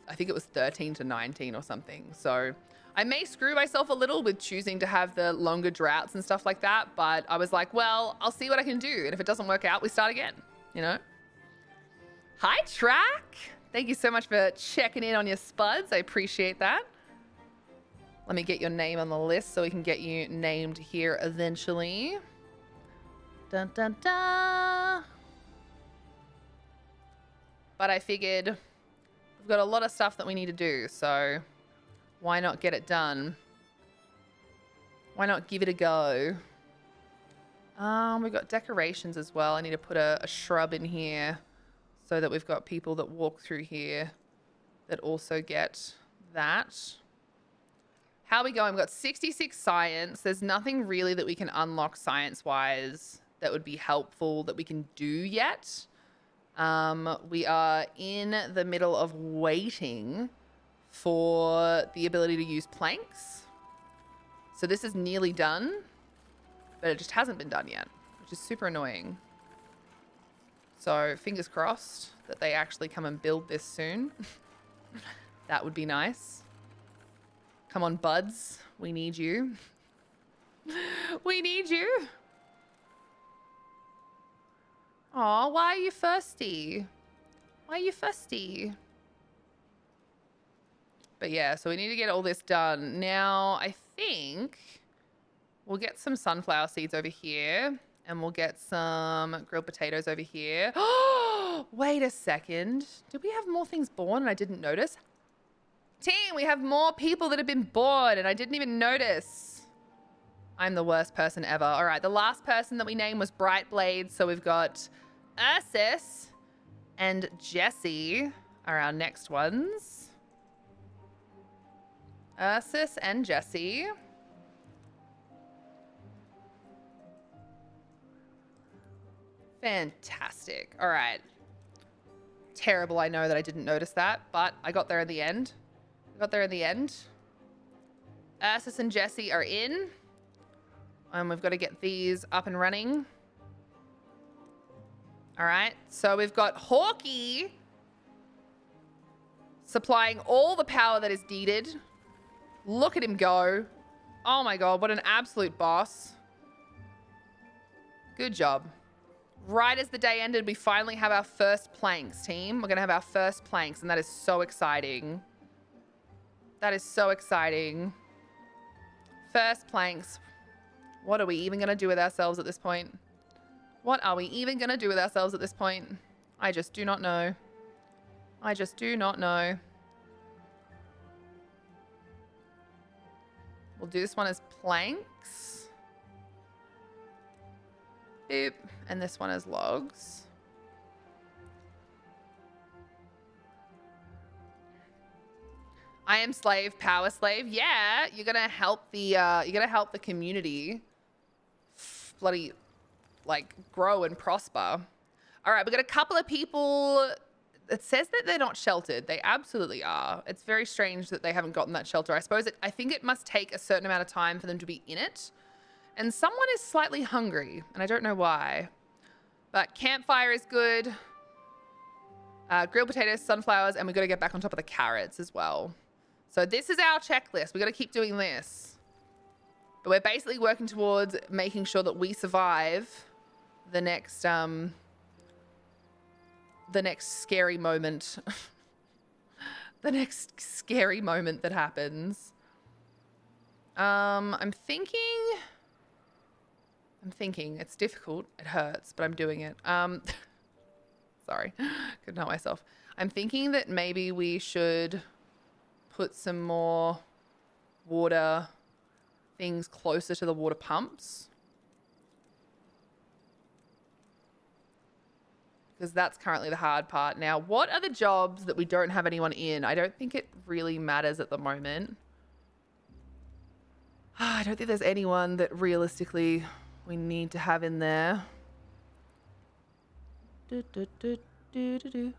I think it was 13 to 19 or something. So I may screw myself a little with choosing to have the longer droughts and stuff like that. But I was like, well, I'll see what I can do. And if it doesn't work out, we start again, you know? Hi, Track. Thank you so much for checking in on your spuds. I appreciate that. Let me get your name on the list so we can get you named here eventually. Dun, dun, dun. But I figured we've got a lot of stuff that we need to do, so why not get it done? Why not give it a go? We've got decorations as well. I need to put a shrub in here so that we've got people that walk through here that also get that. How are we going? We've got 66 science. There's nothing really that we can unlock science-wise that would be helpful that we can do yet. We are in the middle of waiting for the ability to use planks. So this is nearly done, but it just hasn't been done yet, which is super annoying. So fingers crossed that they actually come and build this soon. That would be nice. Come on, buds. We need you. We need you. Aw, why are you thirsty? Why are you thirsty? But yeah, so we need to get all this done. Now, I think we'll get some sunflower seeds over here. And we'll get some grilled potatoes over here. Oh, wait a second. Did we have more things born and I didn't notice? Team, we have more people that have been born and I didn't even notice. I'm the worst person ever. All right, the last person that we named was Brightblade. So we've got Ursus and Jesse are our next ones. Ursus and Jesse. Fantastic. All right. Terrible, I know that I didn't notice that, but I got there in the end. Ursus and Jesse are in. And we've got to get these up and running. All right. So we've got Hawkeye supplying all the power that is needed. Look at him go. Oh my God, what an absolute boss. Good job. Right as the day ended, we finally have our first planks, team. We're going to have our first planks, and that is so exciting. That is so exciting. First planks. What are we even going to do with ourselves at this point? What are we even going to do with ourselves at this point? I just do not know. I just do not know. We'll do this one as planks. Boop. And this one as logs. I am slave, power slave. Yeah, you're gonna help the community bloody like grow and prosper. All right, we got a couple of people. It says that they're not sheltered. They absolutely are. It's very strange that they haven't gotten that shelter. I think it must take a certain amount of time for them to be in it. And someone is slightly hungry, and I don't know why. But campfire is good. Grilled potatoes, sunflowers, and we've got to get back on top of the carrots as well. So this is our checklist. We've got to keep doing this. But we're basically working towards making sure that we survive the next scary moment. The next scary moment that happens. I'm thinking it's difficult. It hurts, but I'm doing it. Sorry, couldn't help myself. I'm thinking that maybe we should put some more water things closer to the water pumps. Because that's currently the hard part. Now, what are the jobs that we don't have anyone in? I don't think it really matters at the moment. I don't think there's anyone that realistically we need to have in there. The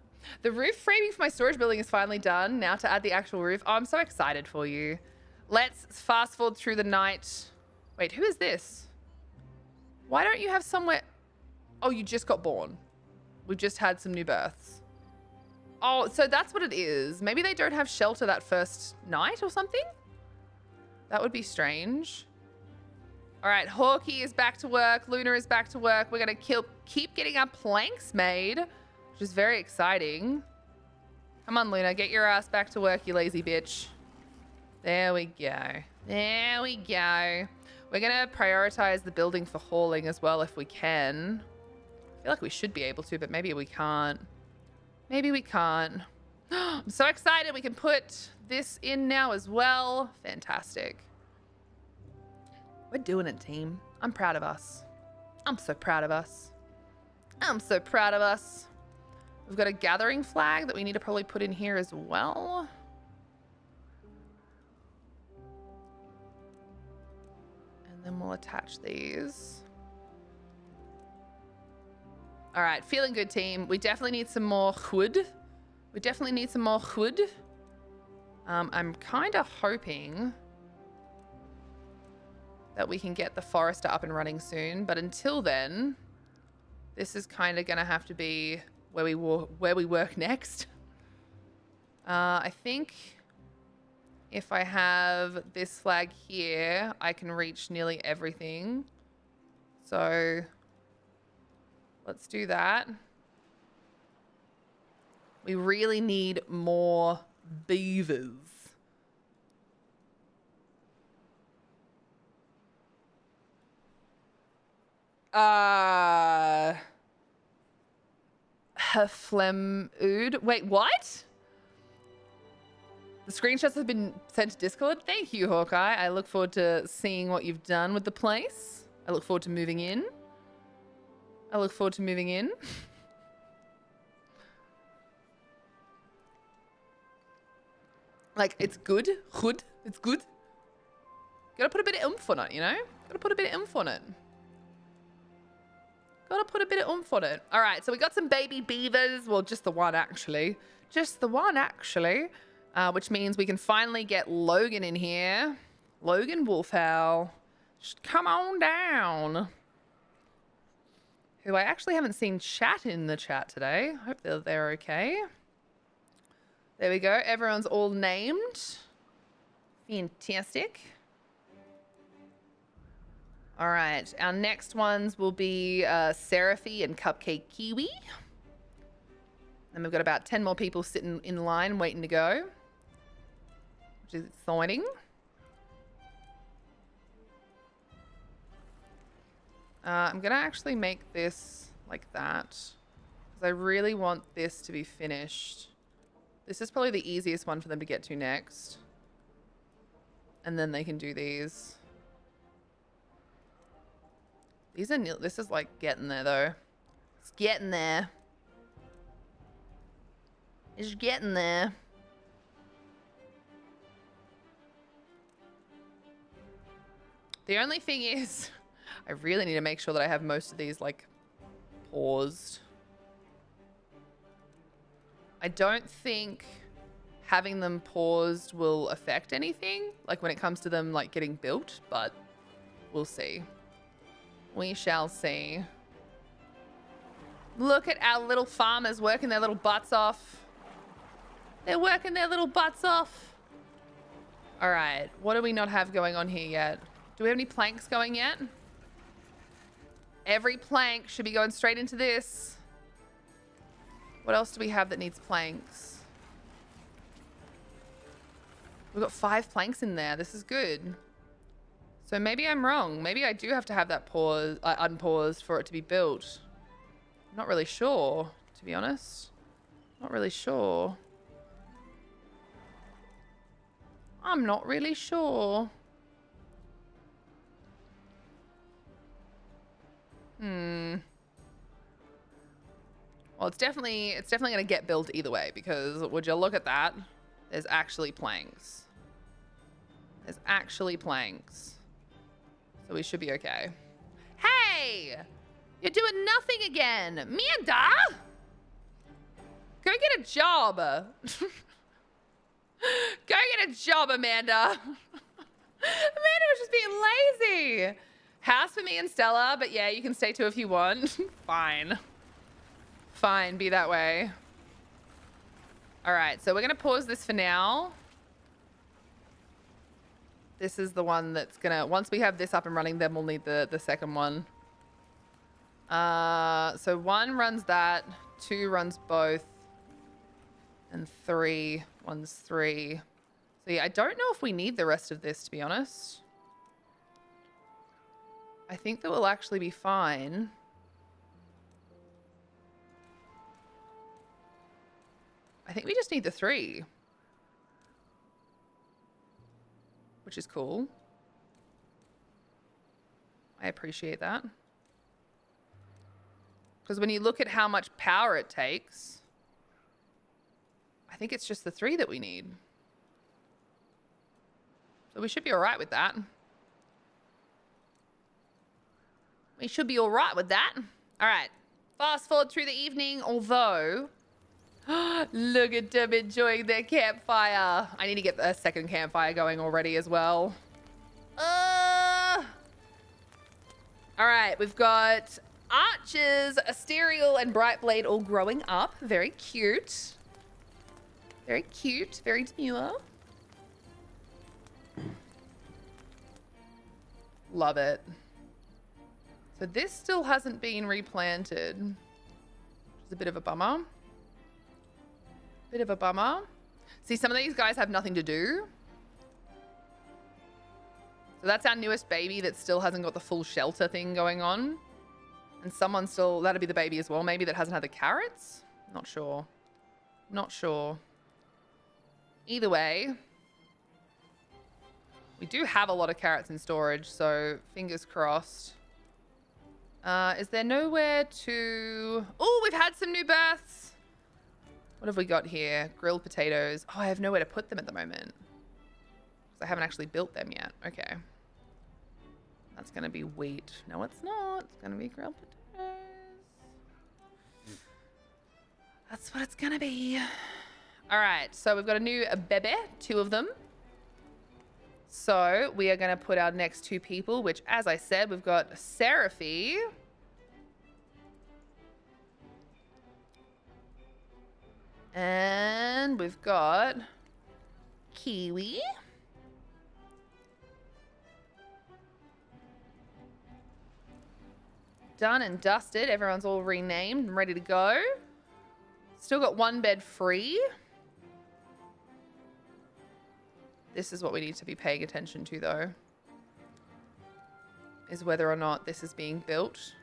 roof framing for my storage building is finally done. Now to add the actual roof. Oh, I'm so excited for you. Let's fast forward through the night. Wait, who is this? Why don't you have somewhere... Oh, you just got born. We've just had some new births. Oh, so that's what it is. Maybe they don't have shelter that first night or something? That would be strange. All right, Hawkeye is back to work. Luna is back to work. We're going to keep getting our planks made, which is very exciting. Come on, Luna. Get your ass back to work, you lazy bitch. There we go. There we go. We're going to prioritize the building for hauling as well if we can. I feel like we should be able to, but maybe we can't. Maybe we can't. I'm so excited. We can put this in now as well. Fantastic. We're doing it, team. I'm proud of us. I'm so proud of us. I'm so proud of us. We've got a gathering flag that we need to probably put in here as well. And then we'll attach these. All right, feeling good, team. We definitely need some more wood. We definitely need some more wood. I'm kind of hoping that we can get the forester up and running soon. But until then, this is kind of going to have to be where we work next. I think if I have this flag here, I can reach nearly everything. So let's do that. We really need more beavers. Haflemood. Wait, what? The screenshots have been sent to Discord. Thank you, Hawkeye. I look forward to seeing what you've done with the place. I look forward to moving in. I look forward to moving in. Like, it's good. Good. It's good. Gotta put a bit of oomph on it, you know? Gotta put a bit of oomph on it. Gotta put a bit of oomph on it. All right, so we got some baby beavers. Well, just the one, actually. Just the one, actually. Which means we can finally get Logan in here. Logan Wolfhowl. Just come on down. Who I actually haven't seen chat in the chat today. Hope they're okay. There we go. Everyone's all named. Fantastic. All right. Our next ones will be Seraphy and Cupcake Kiwi. And we've got about 10 more people sitting in line waiting to go, which is exciting. I'm going to actually make this like that because I really want this to be finished. This is probably the easiest one for them to get to next. And then they can do these. These are, this is like getting there though. It's getting there. It's getting there. The only thing is, I really need to make sure that I have most of these like paused. I don't think having them paused will affect anything, like when it comes to them like getting built, but we'll see. We shall see. Look at our little farmers working their little butts off. They're working their little butts off. All right, what do we not have going on here yet? Do we have any planks going yet? Every plank should be going straight into this. What else do we have that needs planks? We've got 5 planks in there. This is good. So maybe I'm wrong. Maybe I do have to have that pause, unpaused for it to be built. I'm not really sure, to be honest. Not really sure. I'm not really sure. Well, it's definitely going to get built either way, because would you look at that? There's actually planks. There's actually planks. So we should be okay. Hey! You're doing nothing again. Amanda! Go get a job. Go get a job, Amanda. Amanda was just being lazy. House for me and Stella, but yeah, you can stay too if you want. Fine. Fine, be that way. All right, so we're gonna pause this for now. This is the one that's gonna, once we have this up and running, then we'll need the second one. So 1 runs that, 2 runs both, and 3 runs 3. So yeah, I don't know if we need the rest of this, to be honest. I think that we'll actually be fine. I think we just need the 3. Which is cool. I appreciate that. Because when you look at how much power it takes, I think it's just the 3 that we need. So we should be all right with that. We should be all right with that. All right. Fast forward through the evening, although... Look at them enjoying their campfire. I need to get a second campfire going already as well. All right. We've got archers, Asterial, and Brightblade all growing up. Very cute. Very cute. Very demure. Love it. So this still hasn't been replanted, which is a bit of a bummer. Bit of a bummer. See, some of these guys have nothing to do. So that's our newest baby that still hasn't got the full shelter thing going on. And someone still, that'll be the baby as well, maybe, that hasn't had the carrots. Not sure. Not sure. Either way, we do have a lot of carrots in storage, so fingers crossed. Is there nowhere to... Oh, we've had some new births. What have we got here? Grilled potatoes. Oh, I have nowhere to put them at the moment. Because I haven't actually built them yet. Okay. That's going to be wheat. No, it's not. It's going to be grilled potatoes. That's what it's going to be. All right. So we've got a new bebe, 2 of them. So we are going to put our next 2 people, which, as I said, we've got Seraphy. And we've got Kiwi. Done and dusted. Everyone's all renamed and ready to go. Still got 1 bed free. This is what we need to be paying attention to, though, is whether or not this is being built.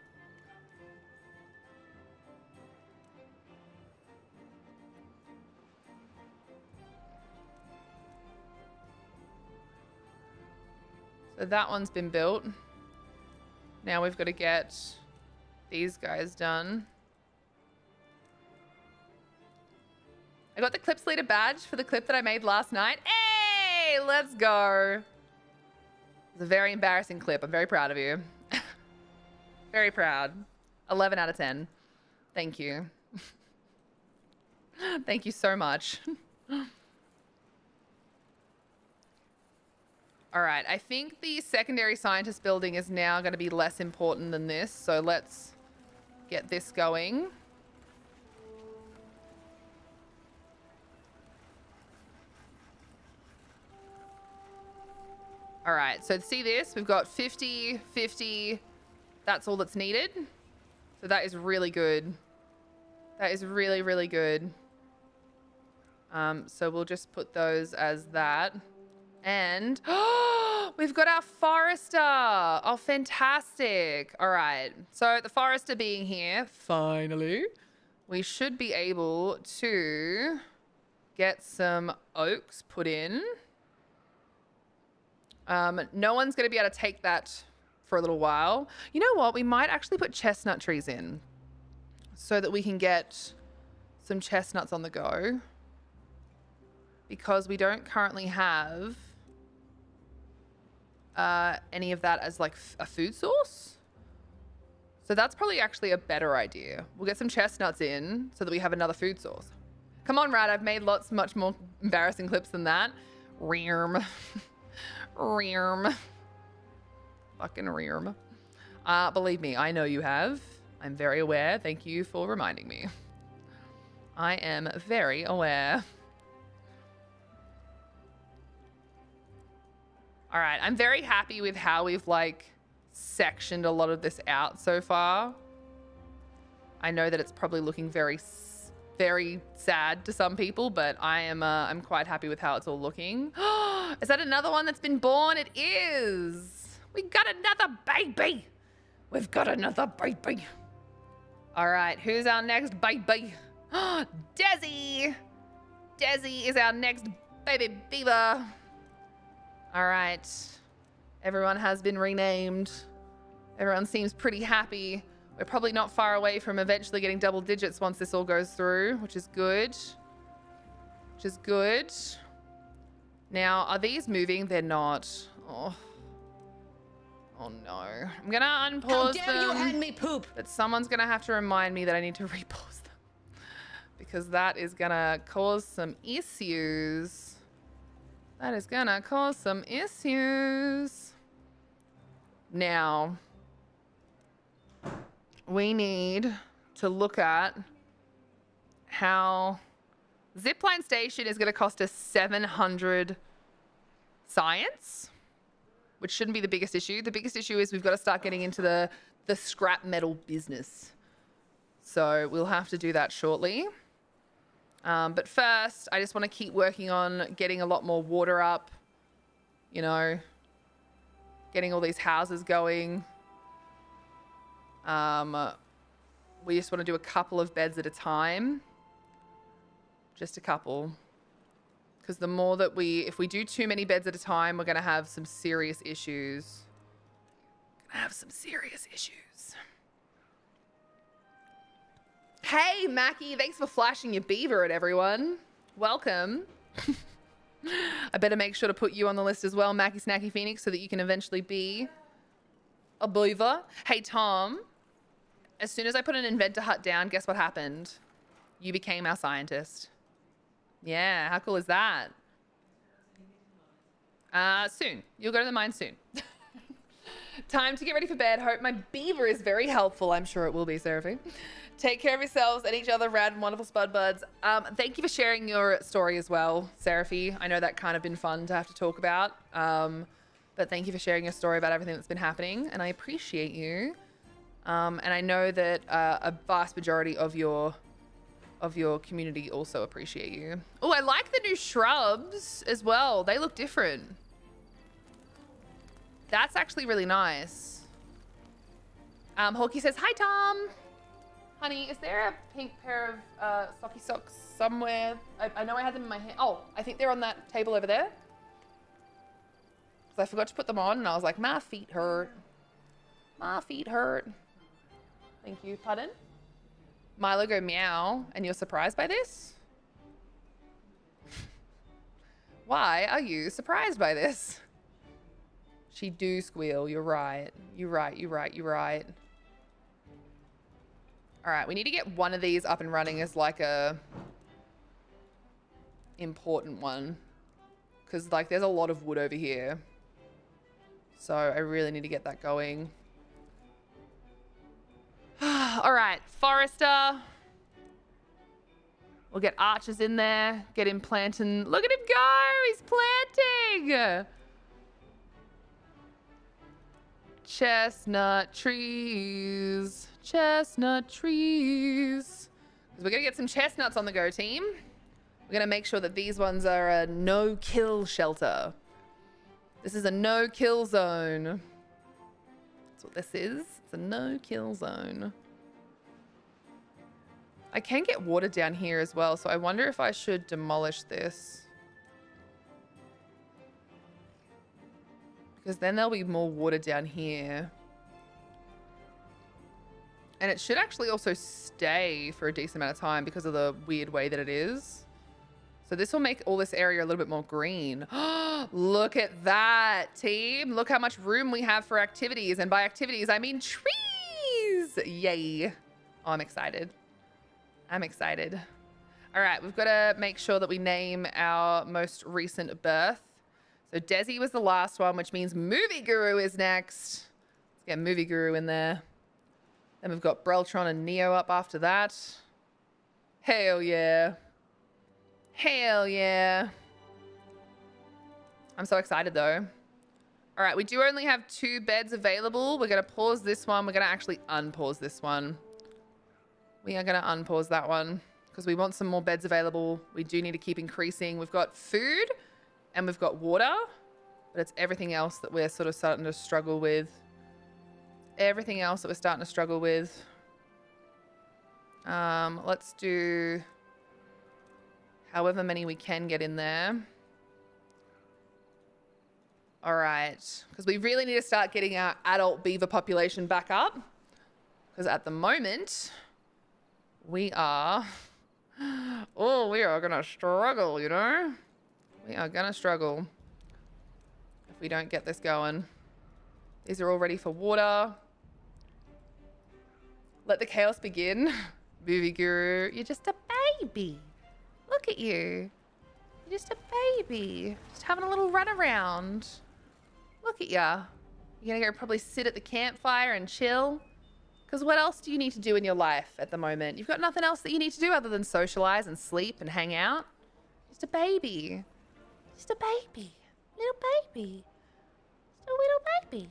So that one's been built. Now we've got to get these guys done. I got the Clips Leader badge for the clip that I made last night. Hey, let's go. It's a very embarrassing clip. I'm very proud of you. Very proud. 11 out of 10. Thank you. Thank you so much. All right, I think the secondary scientist building is now going to be less important than this, so let's get this going. All right, so see this? We've got 50, 50. That's all that's needed. So that is really good. That is really, really good. So we'll just put those as that. And we've got our Forester. Oh, fantastic. All right. So the Forester being here, finally, we should be able to get some oaks put in. No one's going to be able to take that for a little while. You know what? We might actually put chestnut trees in so that we can get some chestnuts on the go, because we don't currently have any of that as like a food source. So that's probably actually a better idea. We'll get some chestnuts in so that we have another food source. Come on, Rad. I've made much more embarrassing clips than that. Rearm. Rearm. Fucking rearm. Believe me, I know you have. I'm very aware. Thank you for reminding me. I am very aware. All right, I'm very happy with how we've like sectioned a lot of this out so far. I know that it's probably looking very very sad to some people, but I'm quite happy with how it's all looking. Is that another one that's been born? It is. We got another baby. We've got another baby. All right, who's our next baby? Desi. Desi is our next baby beaver. All right. Everyone has been renamed. Everyone seems pretty happy. We're probably not far away from eventually getting double digits once this all goes through, which is good. Which is good. Now, are these moving? They're not. Oh. Oh no. I'm gonna unpause them. How dare you hand me poop? But someone's gonna have to remind me that I need to repause them. Because that is gonna cause some issues. That is gonna cause some issues. Now, we need to look at how Zipline Station is gonna cost us 700 science, which shouldn't be the biggest issue. The biggest issue is we've got to start getting into the scrap metal business. So we'll have to do that shortly. But first, I just want to keep working on getting a lot more water up, you know, getting all these houses going. We just want to do a couple of beds at a time. Just a couple. Because the more that if we do too many beds at a time, we're going to have some serious issues. Hey, Mackie, thanks for flashing your beaver at everyone. Welcome. I better make sure to put you on the list as well, Mackie Snacky Phoenix, so that you can eventually be a beaver. Hey, Tom, as soon as I put an inventor hut down, guess what happened? You became our scientist. Yeah, how cool is that? Soon. You'll go to the mine soon. Time to get ready for bed. Hope my beaver is very helpful. I'm sure it will be, Seraphine. Take care of yourselves and each other, rad and wonderful spud buds. Thank you for sharing your story as well, Seraphine. I know that kind of been fun to have to talk about. But thank you for sharing your story about everything that's been happening, and I appreciate you. And I know that a vast majority of your community also appreciate you. Oh, I like the new shrubs as well. They look different. That's actually really nice. Hawkey says, hi, Tom. Honey, is there a pink pair of socky socks somewhere? I know I had them in my hand. Oh, I think they're on that table over there. Because I forgot to put them on and I was like, my feet hurt. My feet hurt. Thank you. Pardon? Milo go meow, and you're surprised by this? Why are you surprised by this? She do squeal. You're right. You're right. You're right. You're right. All right. We need to get one of these up and running as like a important one. Because like there's a lot of wood over here. So I really need to get that going. All right, Forrester. We'll get Archers in there. Get him planting. Look at him go. He's planting. Chestnut trees. Chestnut trees. We're going to get some chestnuts on the go, team. We're going to make sure that these ones are a no-kill shelter. This is a no-kill zone. That's what this is. It's a no-kill zone. I can get water down here as well, so I wonder if I should demolish this. Because then there'll be more water down here. And it should actually also stay for a decent amount of time because of the weird way that it is. So this will make all this area a little bit more green. Look at that, team. Look how much room we have for activities. And by activities, I mean trees. Yay. Oh, I'm excited. I'm excited. All right, we've got to make sure that we name our most recent birth. So Desi was the last one, which means Movie Guru is next. Let's get Movie Guru in there. Then we've got Breltron and Neo up after that. Hell yeah. Hell yeah. I'm so excited though. All right, we do only have 2 beds available. We're going to pause this one. We're going to actually unpause this one. We are going to unpause that one because we want some more beds available. We do need to keep increasing. We've got food and we've got water, but it's everything else that we're sort of starting to struggle with. Everything else that we're starting to struggle with. Let's do however many we can get in there. All right, because we really need to start getting our adult beaver population back up. Because at the moment, we are going to struggle, you know? We are going to struggle if we don't get this going. These are all ready for water. Let the chaos begin. Movie guru, you're just a baby. Look at you. You're just a baby. Just having a little run around. Look at ya. You're gonna go probably sit at the campfire and chill. Because what else do you need to do in your life at the moment? You've got nothing else that you need to do other than socialize and sleep and hang out. Just a baby. Just a baby. Little baby. Just a little baby.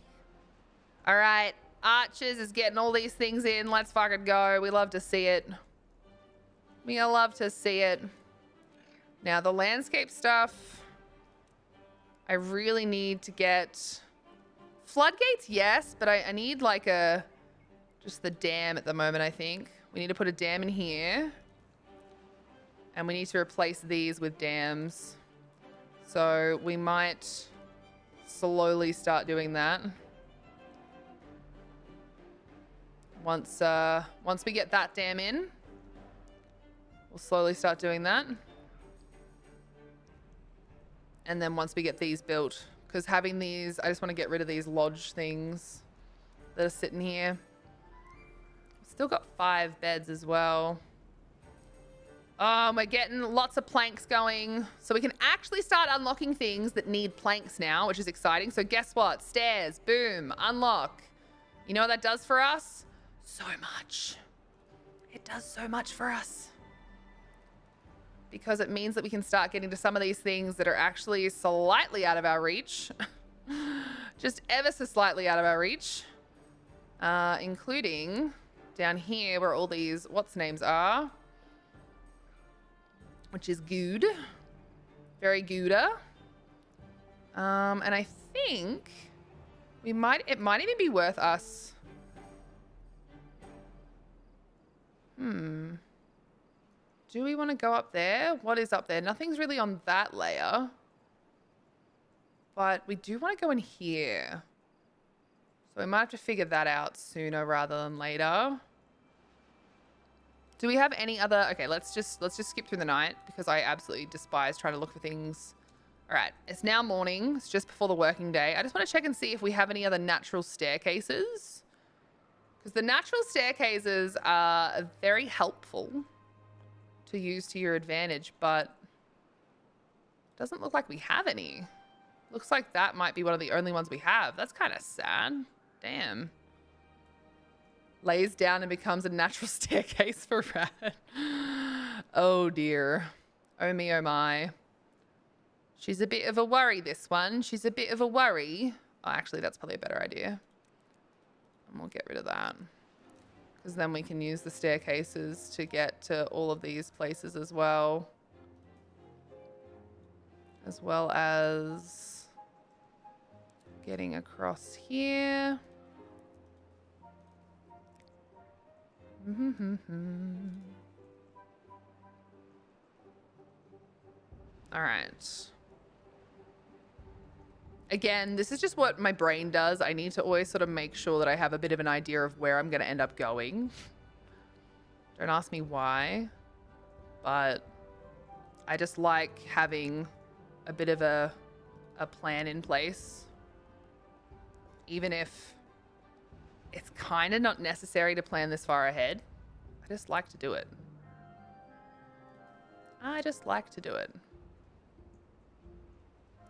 All right. Archers is getting all these things in. Let's fucking go. We love to see it. We love to see it. Now, the landscape stuff, I really need to get floodgates, yes, but I need like just the dam at the moment, I think. We need to put a dam in here. And we need to replace these with dams. So we might slowly start doing that. Once we get that dam in, we'll slowly start doing that. And then once we get these built, because having these, I just want to get rid of these lodge things that are sitting here. Still got 5 beds as well. We're getting lots of planks going. So we can actually start unlocking things that need planks now, which is exciting. So guess what? Stairs, boom, unlock. You know what that does for us? So much. It does so much for us. Because it means that we can start getting to some of these things that are actually slightly out of our reach. Just ever so slightly out of our reach. Including down here where all these what's-names are. Which is good. Very gooder. And I think it might even be worth us. Do we want to go up there? What is up there? Nothing's really on that layer. But we do want to go in here. So we might have to figure that out sooner rather than later. Do we have any other... Okay, let's just skip through the night because I absolutely despise trying to look for things. All right, it's now morning. It's just before the working day. I just want to check and see if we have any other natural staircases. Because the natural staircases are very helpful to use to your advantage, but it doesn't look like we have any. Looks like that might be one of the only ones we have. That's kind of sad. Damn. Lays down and becomes a natural staircase for Rat. Oh dear. Oh me, oh my. She's a bit of a worry, this one. She's a bit of a worry. Oh, actually, that's probably a better idea. And we'll get rid of that. Because then we can use the staircases to get to all of these places as well. As well as getting across here. All right. Again, this is just what my brain does. I need to always sort of make sure that I have a bit of an idea of where I'm going to end up going. Don't ask me why, but I just like having a bit of a plan in place. Even if it's kind of not necessary to plan this far ahead. I just like to do it. I just like to do it.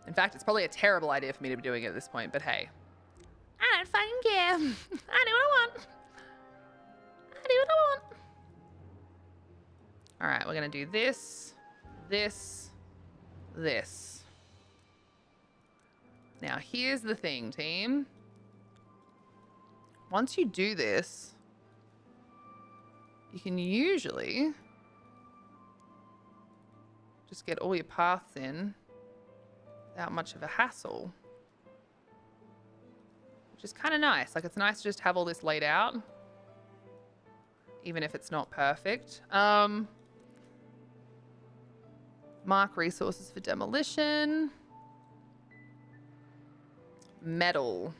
In fact, it's probably a terrible idea for me to be doing it at this point, but hey. I don't fucking care. I do what I want. I do what I want. All right, we're going to do this, this, this. Now, here's the thing, team. Once you do this, you can usually just get all your paths in without much of a hassle. Which is kind of nice. Like, it's nice to just have all this laid out, even if it's not perfect. Mark resources for demolition. Metal.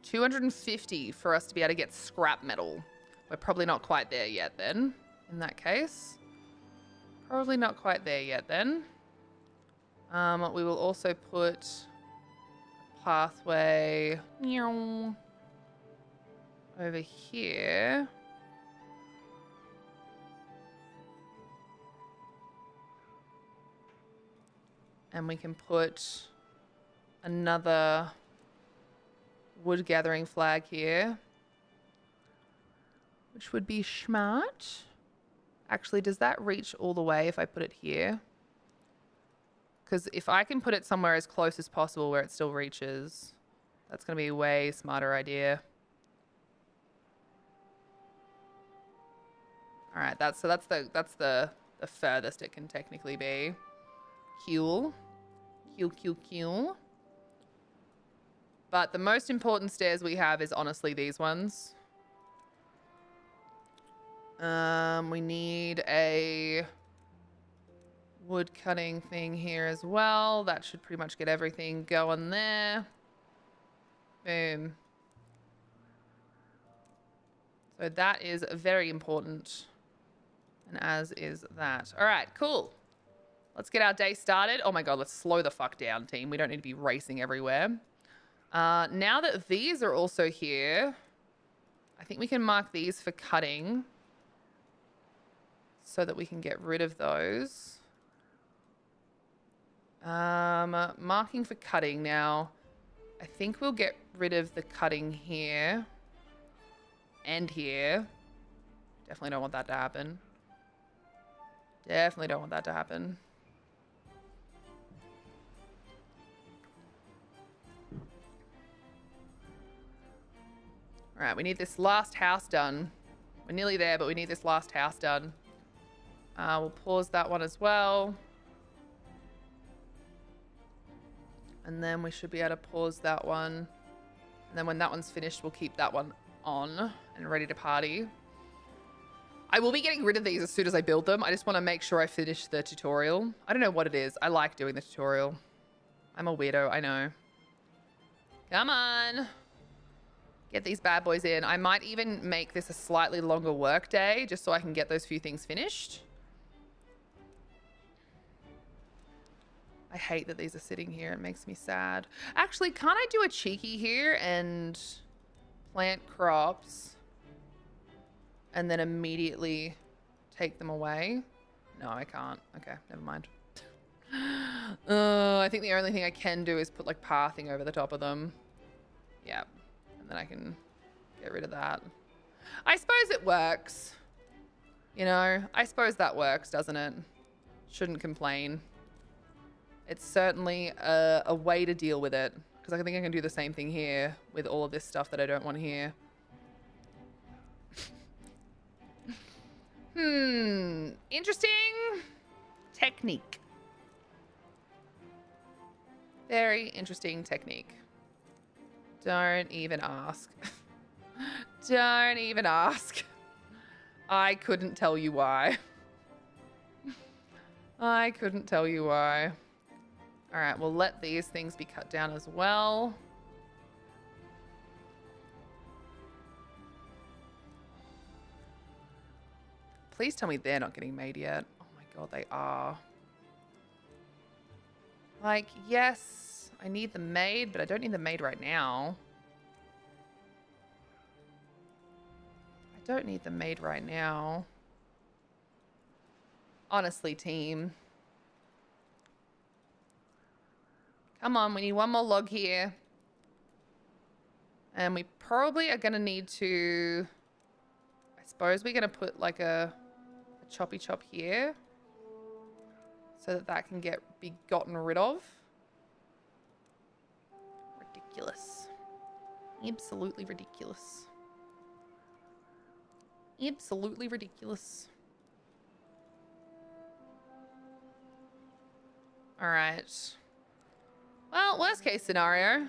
250 for us to be able to get scrap metal. We're probably not quite there yet then, in that case. Probably not quite there yet then. We will also put a pathway over here. And we can put another wood gathering flag here, which would be smart. Actually, does that reach all the way if I put it here? Because if I can put it somewhere as close as possible where it still reaches, that's going to be a way smarter idea. All right, that's the furthest it can technically be. Cool. Cool. But the most important stairs we have is honestly these ones. We need a wood cutting thing here as well. That should pretty much get everything going there. Boom. So that is very important. And as is that. All right, cool. Let's get our day started. Oh my God, let's slow the fuck down, team. We don't need to be racing everywhere. Now that these are also here, I think we can mark these for cutting so that we can get rid of those. Marking for cutting now. I think we'll get rid of the cutting here and here. Definitely don't want that to happen. Definitely don't want that to happen. All right, we need this last house done. We're nearly there, but we need this last house done. We'll pause that one as well. And then we should be able to pause that one. And then when that one's finished, we'll keep that one on and ready to party. I will be getting rid of these as soon as I build them. I just want to make sure I finish the tutorial. I don't know what it is. I like doing the tutorial. I'm a weirdo, I know. Come on. Get these bad boys in. I might even make this a slightly longer work day just so I can get those few things finished. I hate that these are sitting here. It makes me sad. Actually, can't I do a cheeky here and plant crops and then immediately take them away? No, I can't. Okay, never mind. I think the only thing I can do is put like pathing over the top of them. Yeah. And then I can get rid of that. I suppose it works. You know, I suppose that works, doesn't it? Shouldn't complain. It's certainly a way to deal with it. Because I think I can do the same thing here with all of this stuff that I don't want here. Interesting technique. Very interesting technique. Don't even ask. Don't even ask. I couldn't tell you why. I couldn't tell you why. All right, we'll let these things be cut down as well. Please tell me they're not getting made yet. Oh my God, they are. Like, yes, I need them made, but I don't need them made right now. I don't need them made right now. Honestly, team. Come on, we need one more log here. And we probably are going to need to... I suppose we're going to put like a choppy chop here. So that that can be gotten rid of. Ridiculous. Absolutely ridiculous. Absolutely ridiculous. All right. Well, worst case scenario.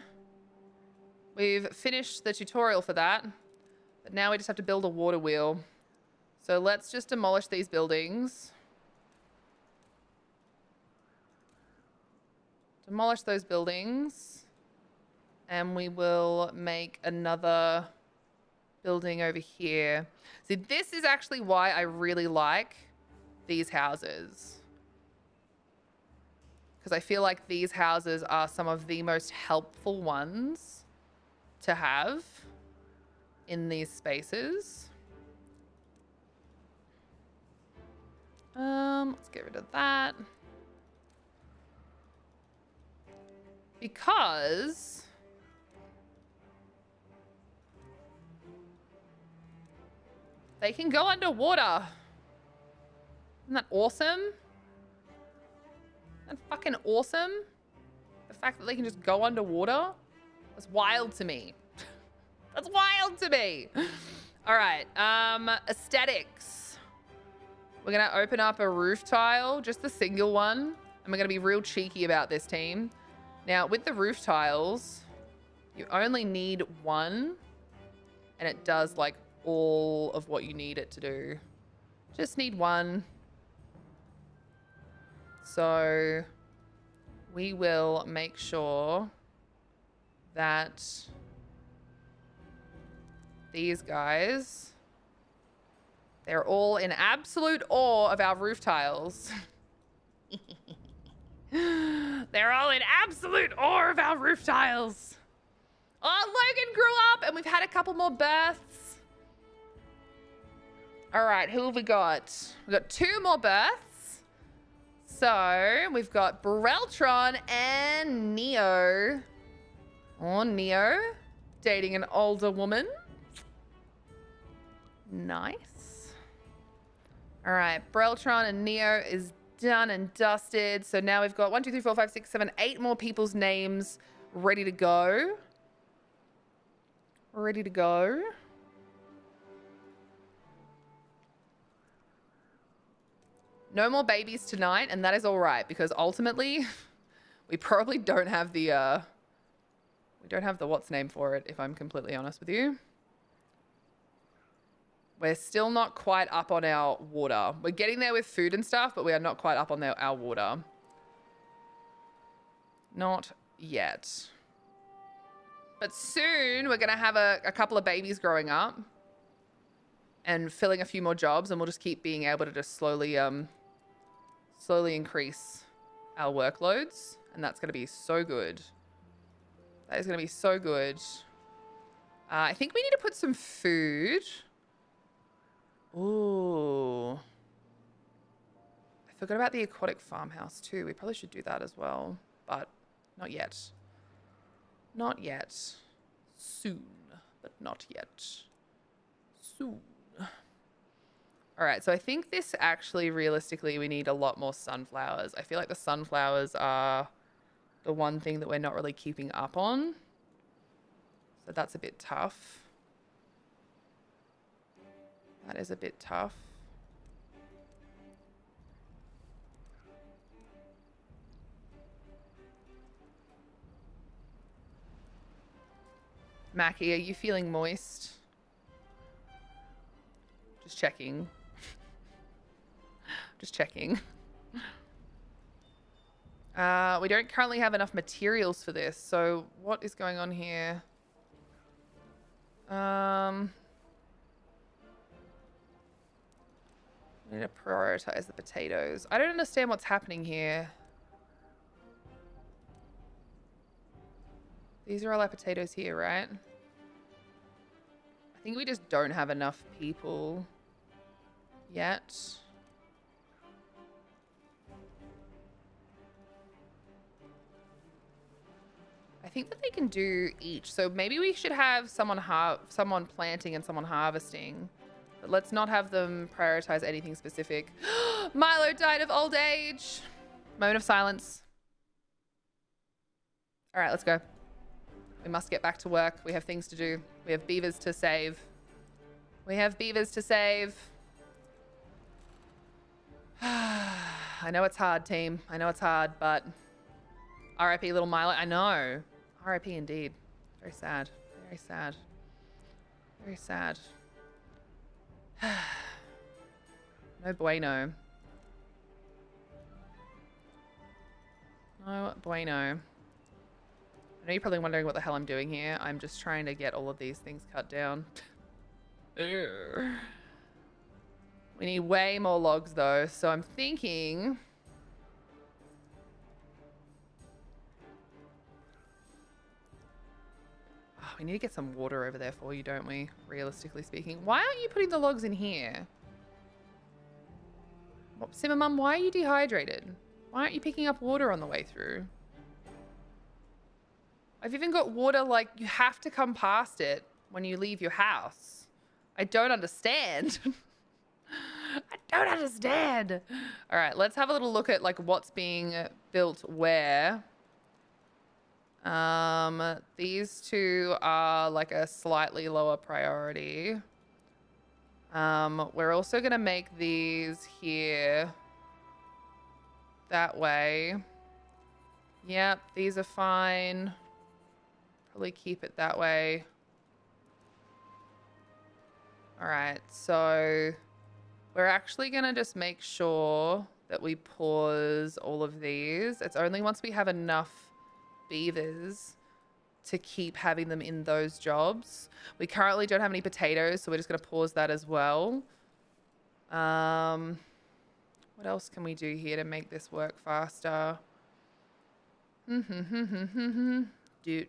We've finished the tutorial for that. But now we just have to build a water wheel. So let's just demolish these buildings. Demolish those buildings. And we will make another building over here. See, this is actually why I really like these houses. Because I feel like these houses are some of the most helpful ones to have in these spaces. Let's get rid of that. Because they can go underwater. Isn't that awesome? Isn't that fucking awesome? The fact that they can just go underwater? That's wild to me. That's wild to me. All right, aesthetics. We're gonna open up a roof tile, just the single one. And we're gonna be real cheeky about this, team. Now, with the roof tiles, you only need one. And it does like all of what you need it to do. Just need one. So we will make sure that these guys, they're all in absolute awe of our roof tiles. They're all in absolute awe of our roof tiles. Oh, Logan grew up and we've had a couple more births. All right, who have we got? We've got 2 more births. So we've got Breltron and Neo. Oh, Neo dating an older woman. Nice. All right, Breltron and Neo is done and dusted. So now we've got 1, 2, 3, 4, 5, 6, 7, 8 more people's names ready to go. Ready to go. No more babies tonight, and that is all right because ultimately we probably don't have the what's name for it, if I'm completely honest with you. We're still not quite up on our water. We're getting there with food and stuff, but we are not quite up on our water. Not yet. But soon we're going to have a couple of babies growing up and filling a few more jobs, and we'll just keep being able to just slowly increase our workloads, and that's going to be so good. That is going to be so good. I think we need to put some food. Ooh. I forgot about the aquatic farmhouse too. We probably should do that as well, but not yet. Not yet. Soon, but not yet. Soon. All right, so I think this actually, realistically, we need a lot more sunflowers. I feel like the sunflowers are the one thing that we're not really keeping up on. So that's a bit tough. That is a bit tough. Mackie, are you feeling moist? Just checking. Just checking. We don't currently have enough materials for this, so what is going on here? We need to prioritize the potatoes. I don't understand what's happening here. These are all our potatoes here, right? I think we just don't have enough people yet. I think that they can do each. So maybe we should have someone planting and someone harvesting. But let's not have them prioritize anything specific. Milo died of old age. Moment of silence. All right, let's go. We must get back to work. We have things to do. We have beavers to save. We have beavers to save. I know it's hard, team. I know it's hard, but RIP little Milo. I know. RIP indeed. Very sad. Very sad. Very sad. No bueno. No bueno. I know you're probably wondering what the hell I'm doing here. I'm just trying to get all of these things cut down. We need way more logs though, so I'm thinking... Oh, we need to get some water over there for you, don't we? Realistically speaking. Why aren't you putting the logs in here? Simmer Mum, why are you dehydrated? Why aren't you picking up water on the way through? I've even got water, like, you have to come past it when you leave your house. I don't understand. I don't understand. All right, let's have a little look at, like, what's being built where. These two are, like, a slightly lower priority. We're also going to make these here that way. Yep, these are fine. Probably keep it that way. All right, so we're actually going to just make sure that we pause all of these. It's only once we have enough beavers to keep having them in those jobs. We currently don't have any potatoes, so we're just going to pause that as well. What else can we do here to make this work faster? Do.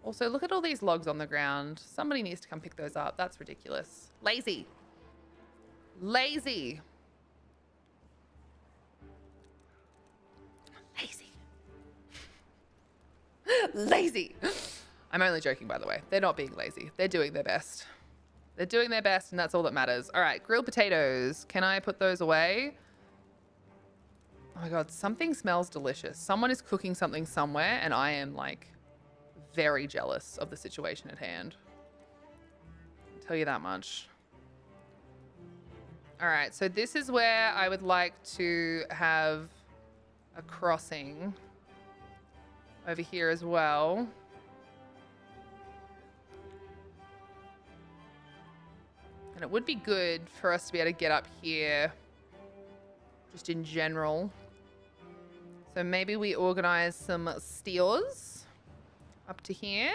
Also, look at all these logs on the ground. Somebody needs to come pick those up. That's ridiculous. Lazy. Lazy. Lazy. Lazy. I'm only joking, by the way. They're not being lazy. They're doing their best. They're doing their best, and that's all that matters. All right, grilled potatoes. Can I put those away? Oh my God, something smells delicious. Someone is cooking something somewhere, and I am, like, very jealous of the situation at hand. I'll tell you that much. All right, so this is where I would like to have a crossing over here as well. And it would be good for us to be able to get up here just in general. So maybe we organize some steers up to here.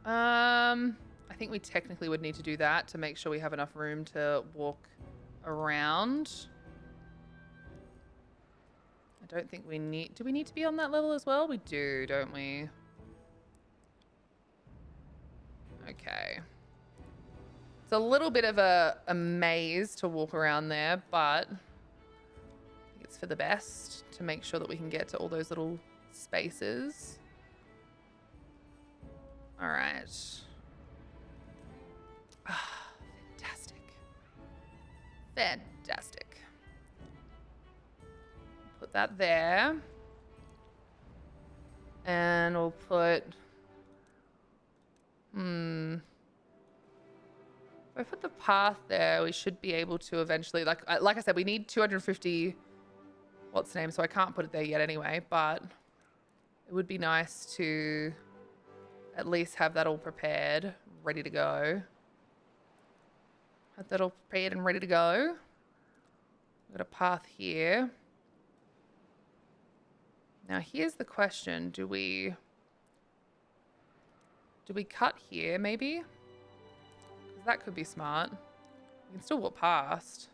I think we technically would need to do that to make sure we have enough room to walk around. I don't think we need... Do we need to be on that level as well? We do, don't we? Okay. It's a little bit of a maze to walk around there, but I think it's for the best to make sure that we can get to all those little spaces. All right. Ah, fantastic. Fantastic. Put that there. And we'll put... If I put the path there, we should be able to eventually... Like I said, we need 250... What's the name? So I can't put it there yet anyway, but it would be nice to at least have that all prepared, ready to go. Have that all prepared and ready to go. We've got a path here. Now here's the question. Do we cut here maybe? 'Cause that could be smart. We can still walk past.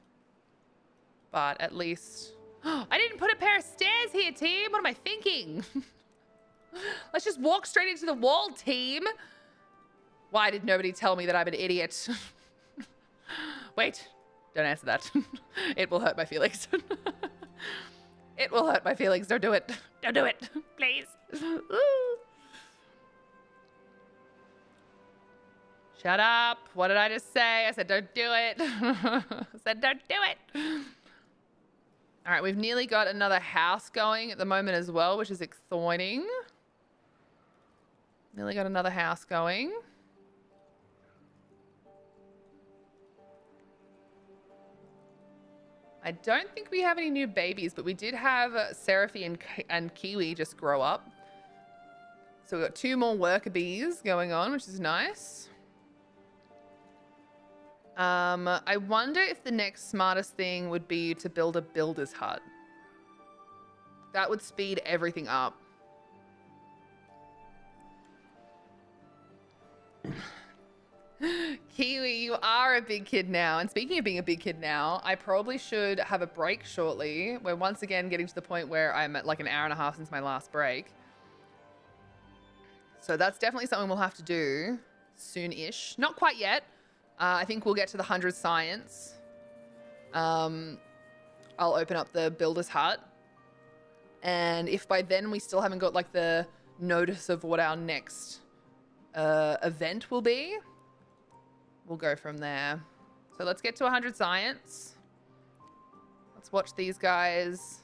But at least... I didn't put a pair of stairs here, team. What am I thinking? Let's just walk straight into the wall, team. Why did nobody tell me that I'm an idiot? Wait, don't answer that. It will hurt my feelings. It will hurt my feelings. Don't do it. Don't do it. Please. Shut up. What did I just say? I said don't do it. I said don't do it. All right, we've nearly got another house going at the moment as well, which is exciting. Nearly got another house going. I don't think we have any new babies, but we did have Seraphy and Kiwi just grow up. So we've got 2 more worker bees going on, which is nice. I wonder if the next smartest thing would be to build a builder's hut. That would speed everything up. Kiwi, you are a big kid now. And speaking of being a big kid now, I probably should have a break shortly. We're once again getting to the point where I'm at like an hour and a half since my last break. So that's definitely something we'll have to do soon-ish. Not quite yet. I think we'll get to the 100 science. I'll open up the builder's hut. And if by then we still haven't got like the notice of what our next event will be, we'll go from there. So let's get to 100 science. Let's watch these guys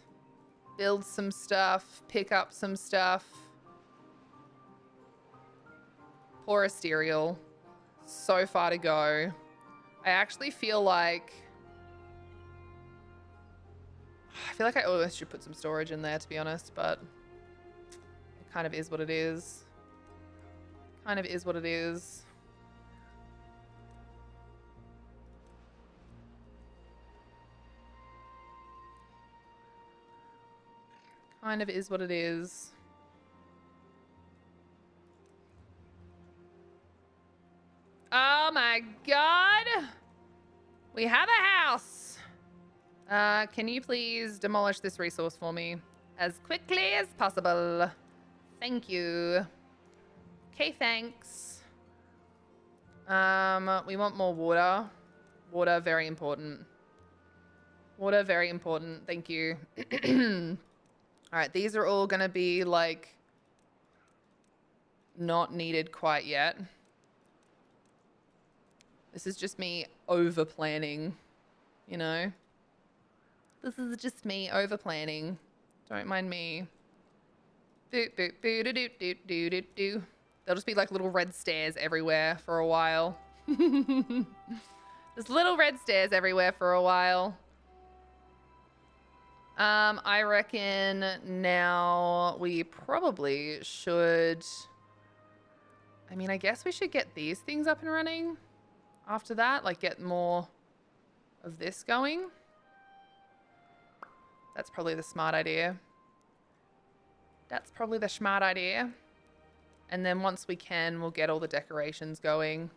build some stuff, pick up some stuff. Poor Asterial. So far to go. I actually feel like I always should put some storage in there, to be honest, but it kind of is what it is. Kind of is what it is. Kind of is what it is. Oh my god! We have a house! Can you please demolish this resource for me as quickly as possible? Thank you. Okay, thanks. We want more water. Water, very important. Water, very important. Thank you. Alright, these are all gonna be, like, not needed quite yet. This is just me over-planning, you know? This is just me over-planning. Don't mind me. They'll just be like little red stairs everywhere for a while. There's little red stairs everywhere for a while. I reckon now we probably should... I mean, I guess we should get these things up and running after that. Like, get more of this going. That's probably the smart idea. That's probably the smart idea. And then once we can, we'll get all the decorations going.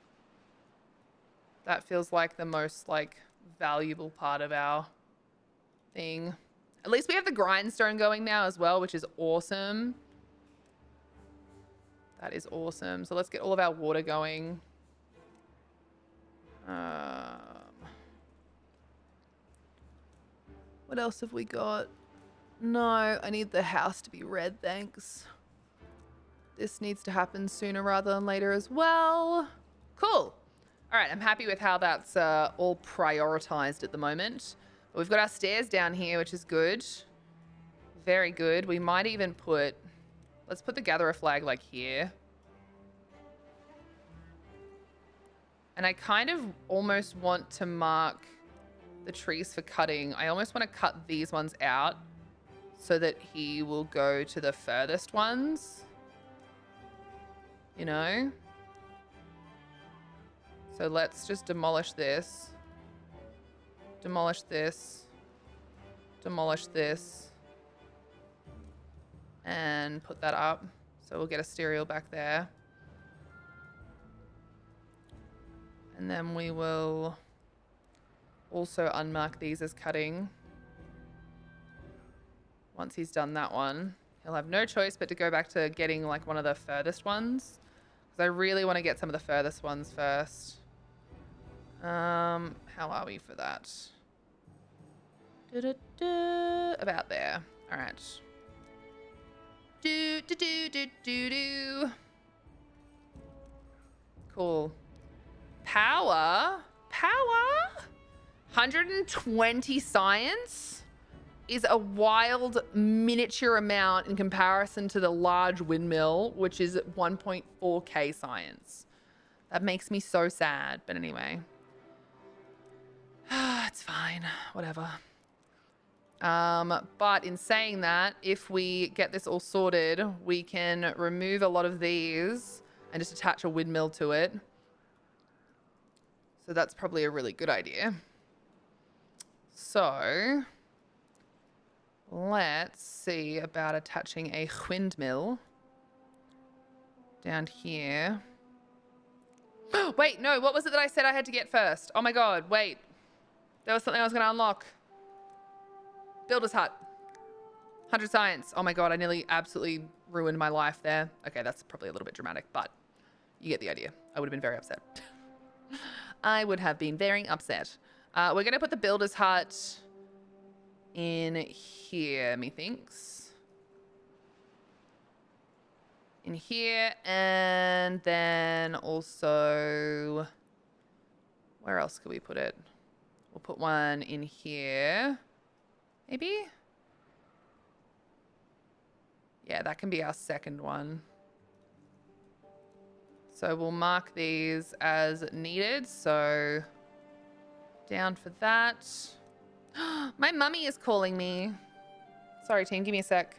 That feels like the most, like, valuable part of our thing. At least we have the grindstone going now as well, which is awesome. That is awesome. So let's get all of our water going. What else have we got? No, I need the house to be red, thanks. This needs to happen sooner rather than later as well. Cool. All right, I'm happy with how that's all prioritized at the moment. But we've got our stairs down here, which is good. Very good. We might even put... Let's put the gatherer flag, like, here. And I kind of almost want to mark the trees for cutting. I almost want to cut these ones out so that he will go to the furthest ones. You know? So let's just demolish this. Demolish this. Demolish this. And put that up. So we'll get a stereo back there. And then we will also unmark these as cutting. Once he's done that one, he'll have no choice but to go back to getting like one of the furthest ones. Because I really want to get some of the furthest ones first. How are we for that? About there. All right. Cool. Power? 120 science is a wild miniature amount in comparison to the large windmill, which is 1.4k science. That makes me so sad, but anyway. It's fine, whatever. But in saying that, if we get this all sorted, we can remove a lot of these and just attach a windmill to it. So that's probably a really good idea. So let's see about attaching a windmill down here. Wait, no, what was it that I said I had to get first? Oh my God, wait. There was something I was going to unlock. Builder's hut. 100 science. Oh my God, I nearly absolutely ruined my life there. Okay, that's probably a little bit dramatic, but you get the idea. I would have been very upset. I would have been very upset. We're going to put the builder's hut in here, methinks. In here, and then also, where else could we put it? We'll put one in here, maybe? Yeah, that can be our second one. So we'll mark these as needed, so down for that. My mummy is calling me. Sorry, team, give me a sec.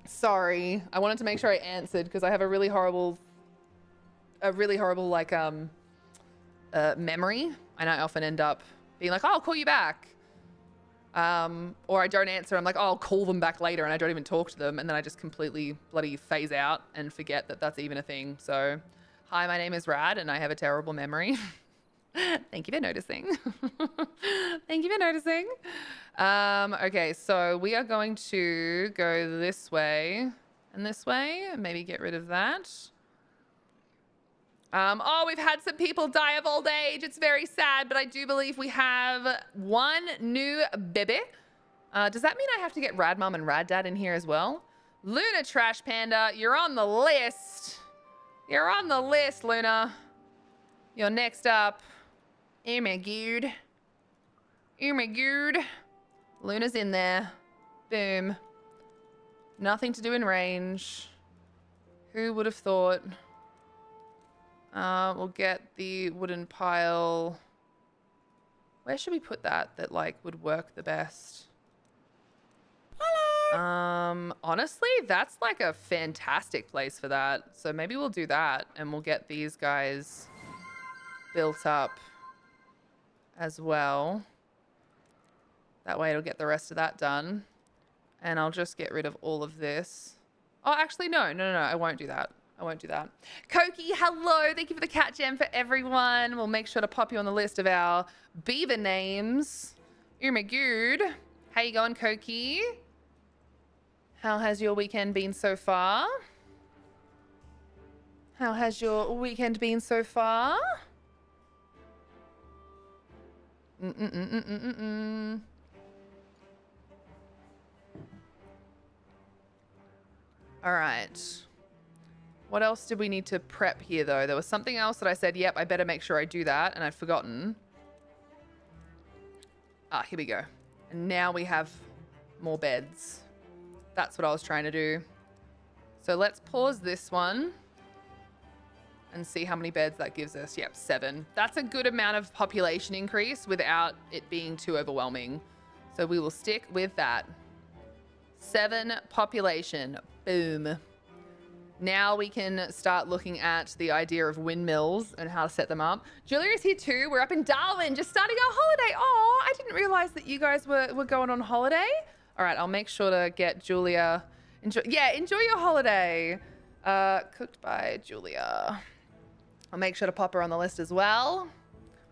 Sorry, I wanted to make sure I answered because I have a really horrible like memory, and I often end up being like, oh, I'll call you back, or I don't answer. I'm like, oh, I'll call them back later, and I don't even talk to them, and then I just completely bloody phase out and forget that that's even a thing. So, hi, my name is Rad, and I have a terrible memory. Thank you for noticing. Thank you for noticing. Okay, so we are going to go this way and this way, and maybe get rid of that. Oh, we've had some people die of old age. It's very sad, but I do believe we have one new baby. Does that mean I have to get Rad Mom and Rad Dad in here as well? Luna Trash Panda, you're on the list. You're on the list, Luna. You're next up. Oh my god. Oh my god. Luna's in there. Boom. Nothing to do in range. Who would have thought? We'll get the wooden pile. Where should we put that like would work the best? Hello. Honestly, that's like a fantastic place for that. So maybe we'll do that, and we'll get these guys built up as well. That way it'll get the rest of that done. And I'll just get rid of all of this. Oh, actually, no, I won't do that. I won't do that. Koki, hello. Thank you for the cat gem for everyone. We'll make sure to pop you on the list of our beaver names. Oh my god. How you going, Koki? How has your weekend been so far? How has your weekend been so far? All right. What else did we need to prep here, though? There was something else that I said, yep, I better make sure I do that, and I'd forgotten. Ah, here we go. And now we have more beds. That's what I was trying to do. So let's pause this one and see how many beds that gives us. Yep, 7. That's a good amount of population increase without it being too overwhelming. So we will stick with that. 7 population. Boom. Now we can start looking at the idea of windmills and how to set them up. Julia's here too. We're up in Darwin, just starting our holiday. Oh, I didn't realize that you guys were going on holiday. All right, I'll make sure to get Julia. Enjoy your holiday. Cooked by Julia. I'll make sure to pop her on the list as well.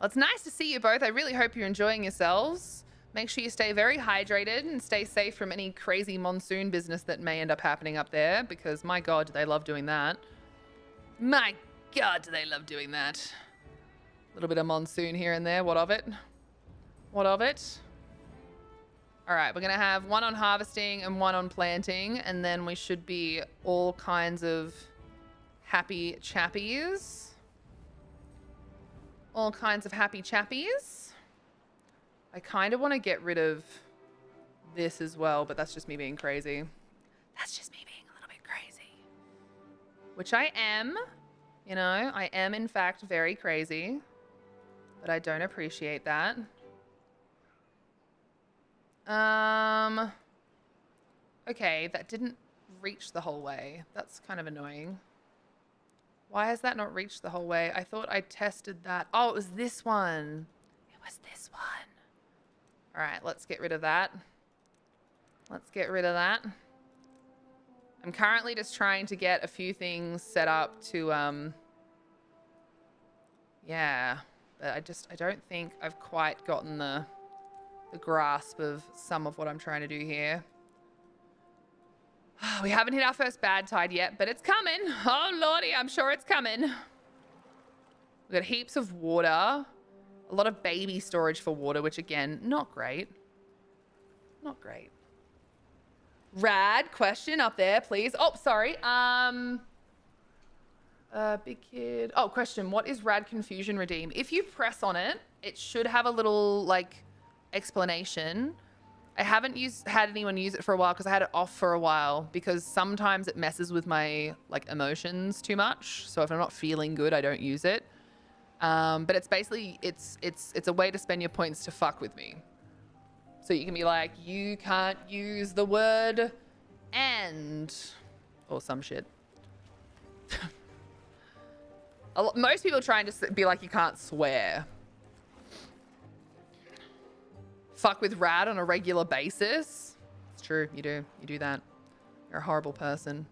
Well, it's nice to see you both. I really hope you're enjoying yourselves. Make sure you stay very hydrated and stay safe from any crazy monsoon business that may end up happening up there, because my God, do they love doing that. My God, do they love doing that. A little bit of monsoon here and there. What of it? What of it? All right, we're going to have 1 on harvesting and 1 on planting, and then we should be all kinds of happy chappies. All kinds of happy chappies. I kind of want to get rid of this as well, but that's just me being crazy. That's just me being a little bit crazy. Which I am, you know, I am in fact very crazy, but I don't appreciate that. Okay, that didn't reach the whole way. That's kind of annoying. Why has that not reached the whole way? I thought I tested that. Oh, it was this one. It was this one. All right, let's get rid of that. Let's get rid of that. I'm currently just trying to get a few things set up to, yeah, but I don't think I've quite gotten the grasp of some of what I'm trying to do here. We haven't hit our first bad tide yet, but it's coming. Oh, Lordy, I'm sure it's coming. We've got heaps of water. A lot of baby storage for water, which again, not great. Not great. Rad question up there, please. Oh, sorry. Big kid. Oh, question. What is Rad Confusion Redeem? If you press on it, it should have a little like explanation. I haven't had anyone use it for a while because I had it off for a while because sometimes it messes with my like emotions too much. So if I'm not feeling good, I don't use it. But it's basically, it's a way to spend your points to fuck with me. So you can be like, you can't use the word and, or some shit. Most people try and just be like, you can't swear. Fuck with Rad on a regular basis. It's true, you do. You do that. You're a horrible person.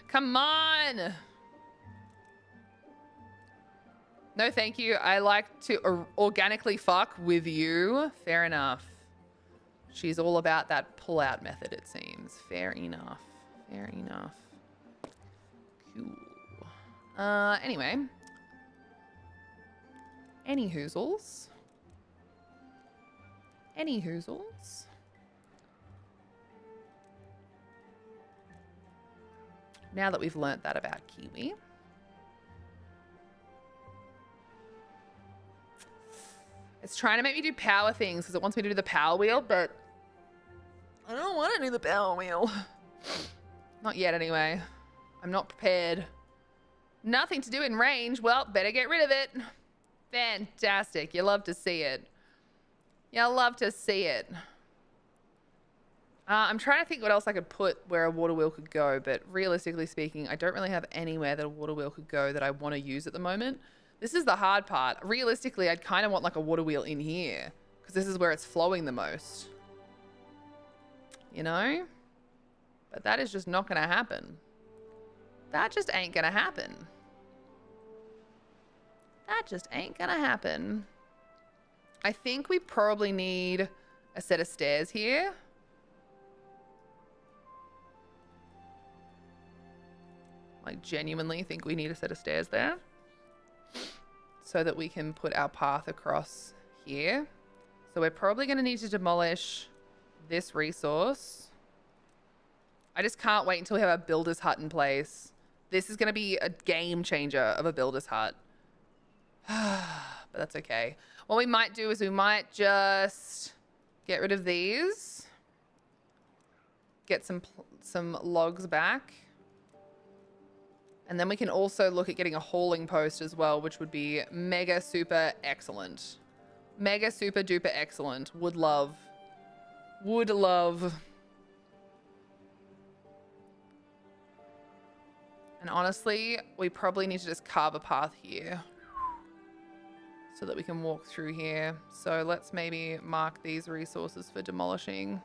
Come on. No, thank you. I like to organically fuck with you. Fair enough. She's all about that pull-out method, it seems. Fair enough. Fair enough. Cool. Anyway. Any hoozles. Any hoozles. Now that we've learnt that about Kiwi. It's trying to make me do power things because it wants me to do the power wheel, but I don't want to do the power wheel. Not yet anyway. I'm not prepared. Nothing to do in range. Well, better get rid of it. Fantastic. You love to see it. You love to see it. I'm trying to think what else I could put where a water wheel could go, but realistically speaking, I don't really have anywhere that a water wheel could go that I want to use at the moment. This is the hard part. Realistically, I'd kind of want like a water wheel in here because this is where it's flowing the most. You know? But that is just not going to happen. That just ain't going to happen. That just ain't going to happen. I think we probably need a set of stairs here. I genuinely think we need a set of stairs there so that we can put our path across here. So we're probably going to need to demolish this resource. I just can't wait until we have a builder's hut in place. This is going to be a game changer of a builder's hut. But that's okay. What we might do is we might just get rid of these. Get some logs back. And then we can also look at getting a hauling post as well, which would be mega super excellent. Mega super duper excellent. Would love. Would love. And honestly, we probably need to just carve a path here so that we can walk through here. So let's maybe mark these resources for demolishing.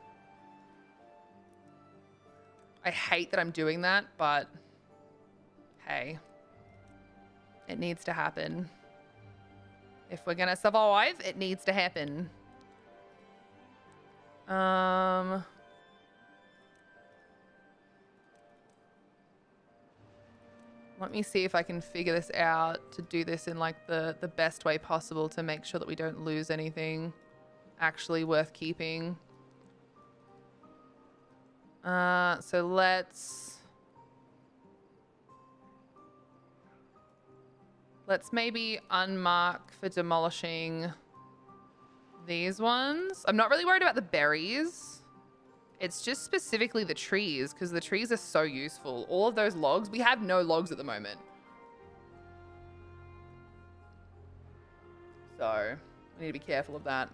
I hate that I'm doing that, but hey, it needs to happen. If we're gonna survive, it needs to happen. Let me see if I can figure this out to do this in like the best way possible to make sure that we don't lose anything actually worth keeping. So let's maybe unmark for demolishing these ones. I'm not really worried about the berries. It's just specifically the trees, because the trees are so useful. All of those logs, we have no logs at the moment. So we need to be careful of that.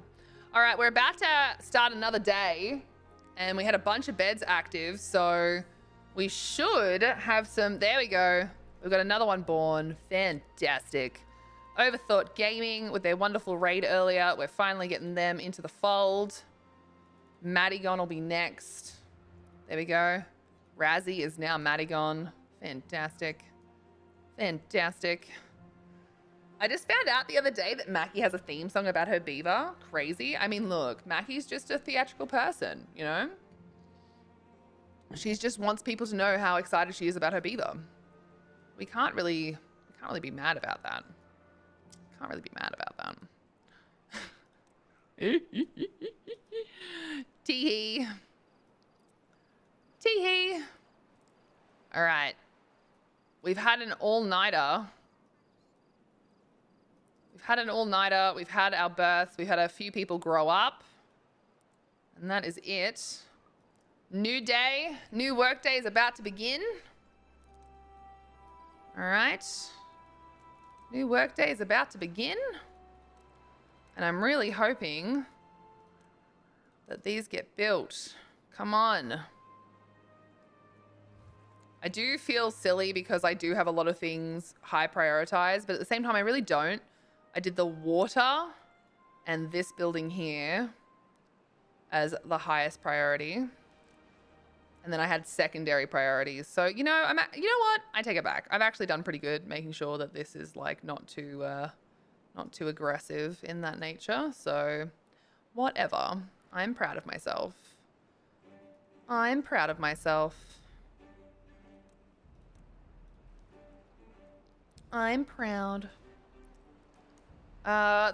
All right, we're about to start another day, and we had a bunch of beds active, so we should have some. There we go. We've got another one born. Fantastic. Overthought Gaming with their wonderful raid earlier. We're finally getting them into the fold. Madigon will be next. There we go. Razzie is now Madigon. Fantastic. Fantastic. I just found out the other day that Mackie has a theme song about her beaver. Crazy. I mean, look, Mackie's just a theatrical person, you know? She just wants people to know how excited she is about her beaver. We can't really be mad about that. Can't really be mad about that. Tee-hee. Tee-hee. All right. We've had an all-nighter. We've had an all-nighter. We've had our births. We've had a few people grow up. And that is it. New day. New work day is about to begin. All right. New work day is about to begin. And I'm really hoping that these get built. Come on. I do feel silly because I do have a lot of things high prioritized, but at the same time, I really don't. I did the water and this building here as the highest priority. And then I had secondary priorities. So, you know, you know what? I take it back. I've actually done pretty good making sure that this is like not too aggressive in that nature. So whatever. I'm proud of myself. I'm proud of myself. I'm proud.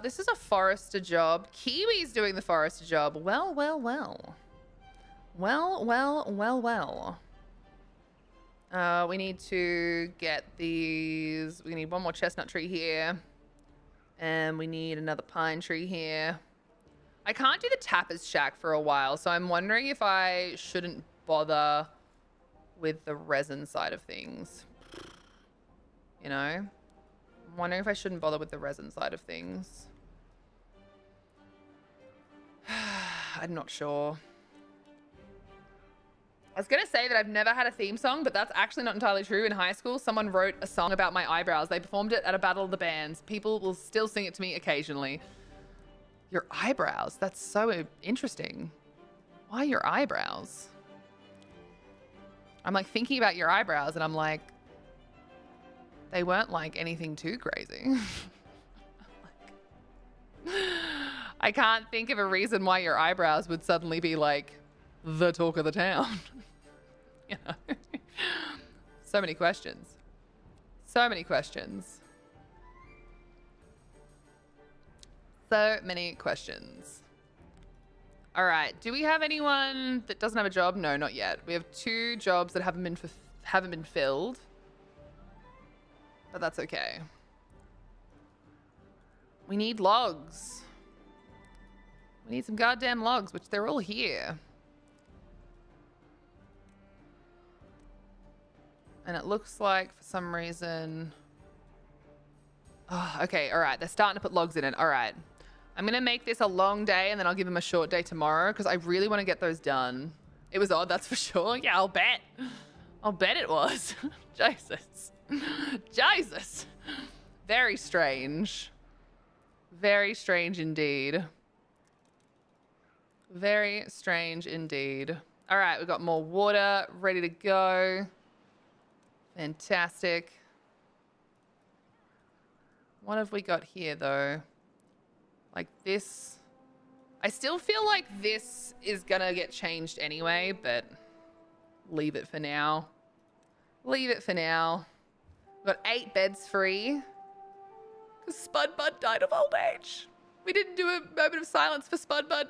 This is a forester job. Kiwi's doing the forester job. Well, well, well. Well, well, well, well. We need to get these. We need one more chestnut tree here. And we need another pine tree here. I can't do the tapper's shack for a while, so I'm wondering if I shouldn't bother with the resin side of things. You know? I'm wondering if I shouldn't bother with the resin side of things. I'm not sure. I was going to say that I've never had a theme song, but that's actually not entirely true. In high school, someone wrote a song about my eyebrows. They performed it at a battle of the bands. People will still sing it to me occasionally. Your eyebrows? That's so interesting. Why your eyebrows? I'm like thinking about your eyebrows and I'm like, they weren't like anything too crazy. I can't think of a reason why your eyebrows would suddenly be like the talk of the town. You know? So many questions. So many questions. So many questions. All right. Do we have anyone that doesn't have a job? No, not yet. We have 2 jobs that haven't been filled. But that's okay. We need logs. We need some goddamn logs, which they're all here. And it looks like for some reason... Oh, okay, all right. They're starting to put logs in it. All right. I'm going to make this a long day and then I'll give them a short day tomorrow because I really want to get those done. It was odd, that's for sure. Yeah, I'll bet. I'll bet it was. Jesus. Jesus. Very strange. Very strange indeed. Very strange indeed. All right, we've got more water ready to go. Fantastic. What have we got here, though? Like this. I still feel like this is gonna get changed anyway, but leave it for now. Leave it for now. We've got 8 beds free. Because Spudbud died of old age. We didn't do a moment of silence for Spudbud.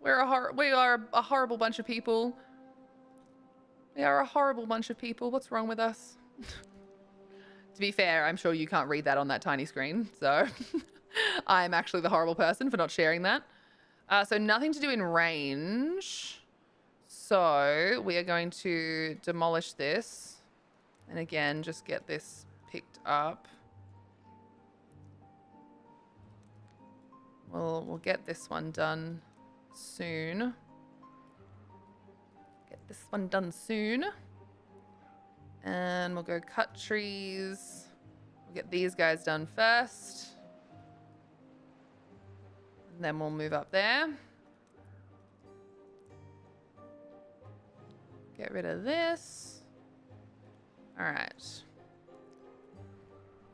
We are a horrible bunch of people. We are a horrible bunch of people. What's wrong with us? To be fair, I'm sure you can't read that on that tiny screen, so I'm actually the horrible person for not sharing that. So nothing to do in range. So we are going to demolish this. And again, just get this picked up. We'll get this one done soon. Get this one done soon. And we'll go cut trees. We'll get these guys done first. And then we'll move up there. Get rid of this. All right.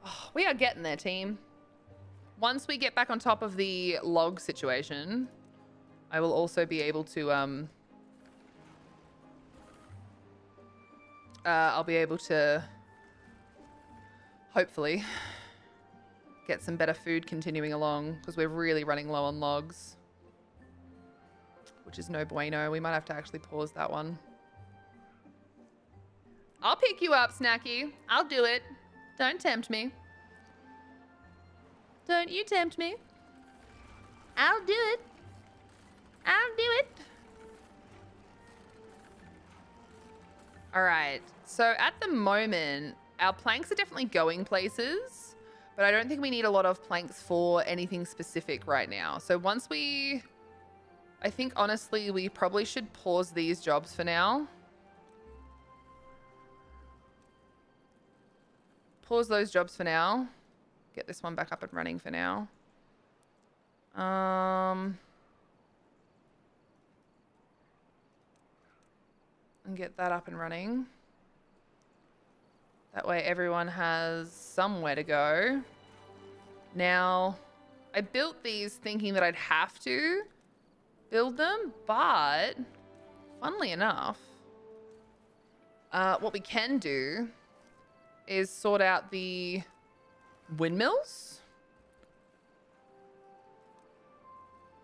Oh, we are getting there, team. Once we get back on top of the log situation, I will also be able to, I'll be able to hopefully get some better food continuing along because we're really running low on logs, which is no bueno. We might have to actually pause that one. I'll pick you up, Snacky. I'll do it. Don't tempt me. Don't you tempt me. I'll do it. I'll do it. All right. So at the moment, our planks are definitely going places, but I don't think we need a lot of planks for anything specific right now. So once we, I think honestly, we probably should pause these jobs for now. Pause those jobs for now. Get this one back up and running for now. And get that up and running. That way everyone has somewhere to go. Now, I built these thinking that I'd have to build them, but funnily enough, what we can do is sort out the windmills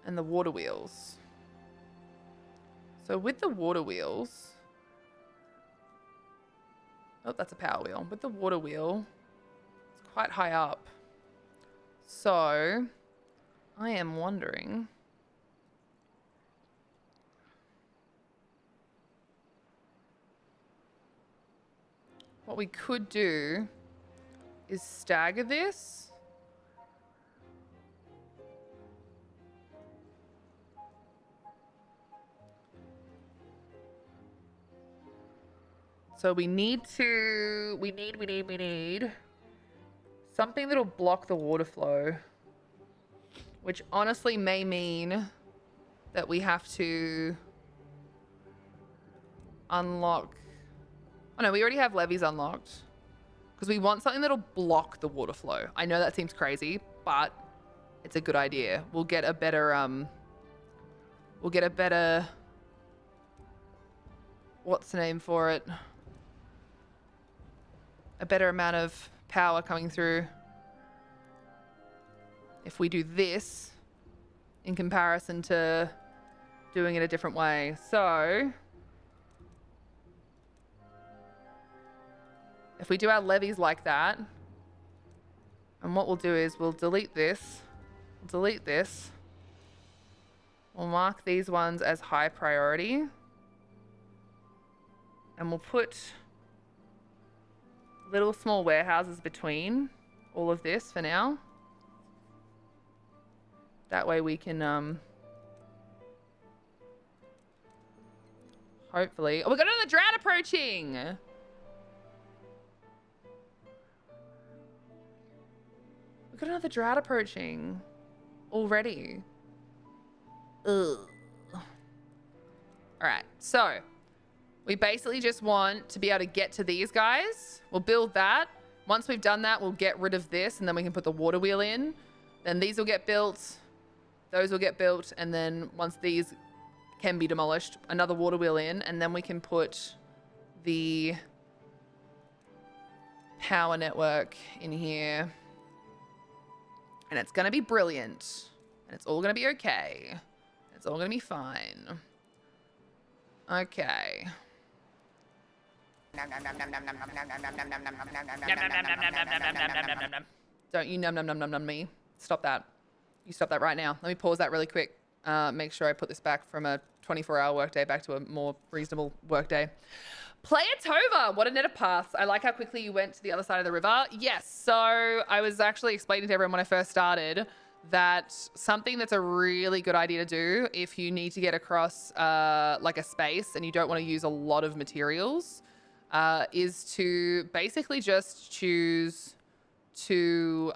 and the water wheels. So with the water wheels, oh, that's a power wheel. With the water wheel, it's quite high up. So I am wondering, what we could do is stagger this. So we need something that'll block the water flow, which honestly may mean that we have to unlock. Oh no, we already have levees unlocked because we want something that'll block the water flow. I know that seems crazy, but it's a good idea. We'll get a better, what's the name for it? A better amount of power coming through if we do this in comparison to doing it a different way. So if we do our levees like that, and what we'll do is we'll delete this delete this. We'll mark these ones as high priority. And we'll put little small warehouses between all of this for now. That way we can, hopefully... Oh, we've got another drought approaching! We've got another drought approaching already. Ugh. Alright, so we basically just want to be able to get to these guys. We'll build that. Once we've done that, we'll get rid of this and then we can put the water wheel in. Then these will get built. Those will get built. And then once these can be demolished, another water wheel in. And then we can put the power network in here. And it's going to be brilliant. And it's all going to be okay. It's all going to be fine. Okay. Don't you num num num num num me. Stop that. You stop that right now. Let me pause that really quick. Make sure I put this back from a 24-hour workday back to a more reasonable workday. Player Tova, what a net of paths. I like how quickly you went to the other side of the river. Yes, so I was actually explaining to everyone when I first started that something that's a really good idea to do if you need to get across like a space and you don't want to use a lot of materials is to basically just choose to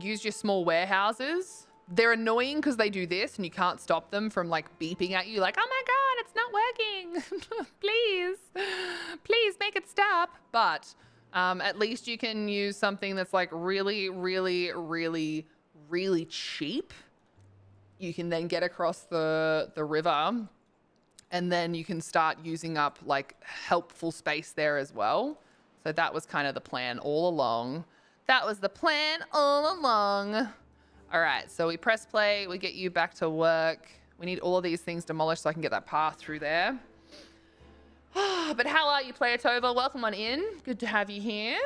use your small warehouses. They're annoying because they do this and you can't stop them from like beeping at you like, oh my God, it's not working. Please make it stop. But at least you can use something that's like really, really, really, really cheap. You can then get across the river and then you can start using up like helpful space there as well. So that was kind of the plan all along. That was the plan all along. All right, so we press play, we get you back to work. We need all of these things demolished so I can get that path through there. But how are you, Player Tova? Welcome on in. Good to have you here.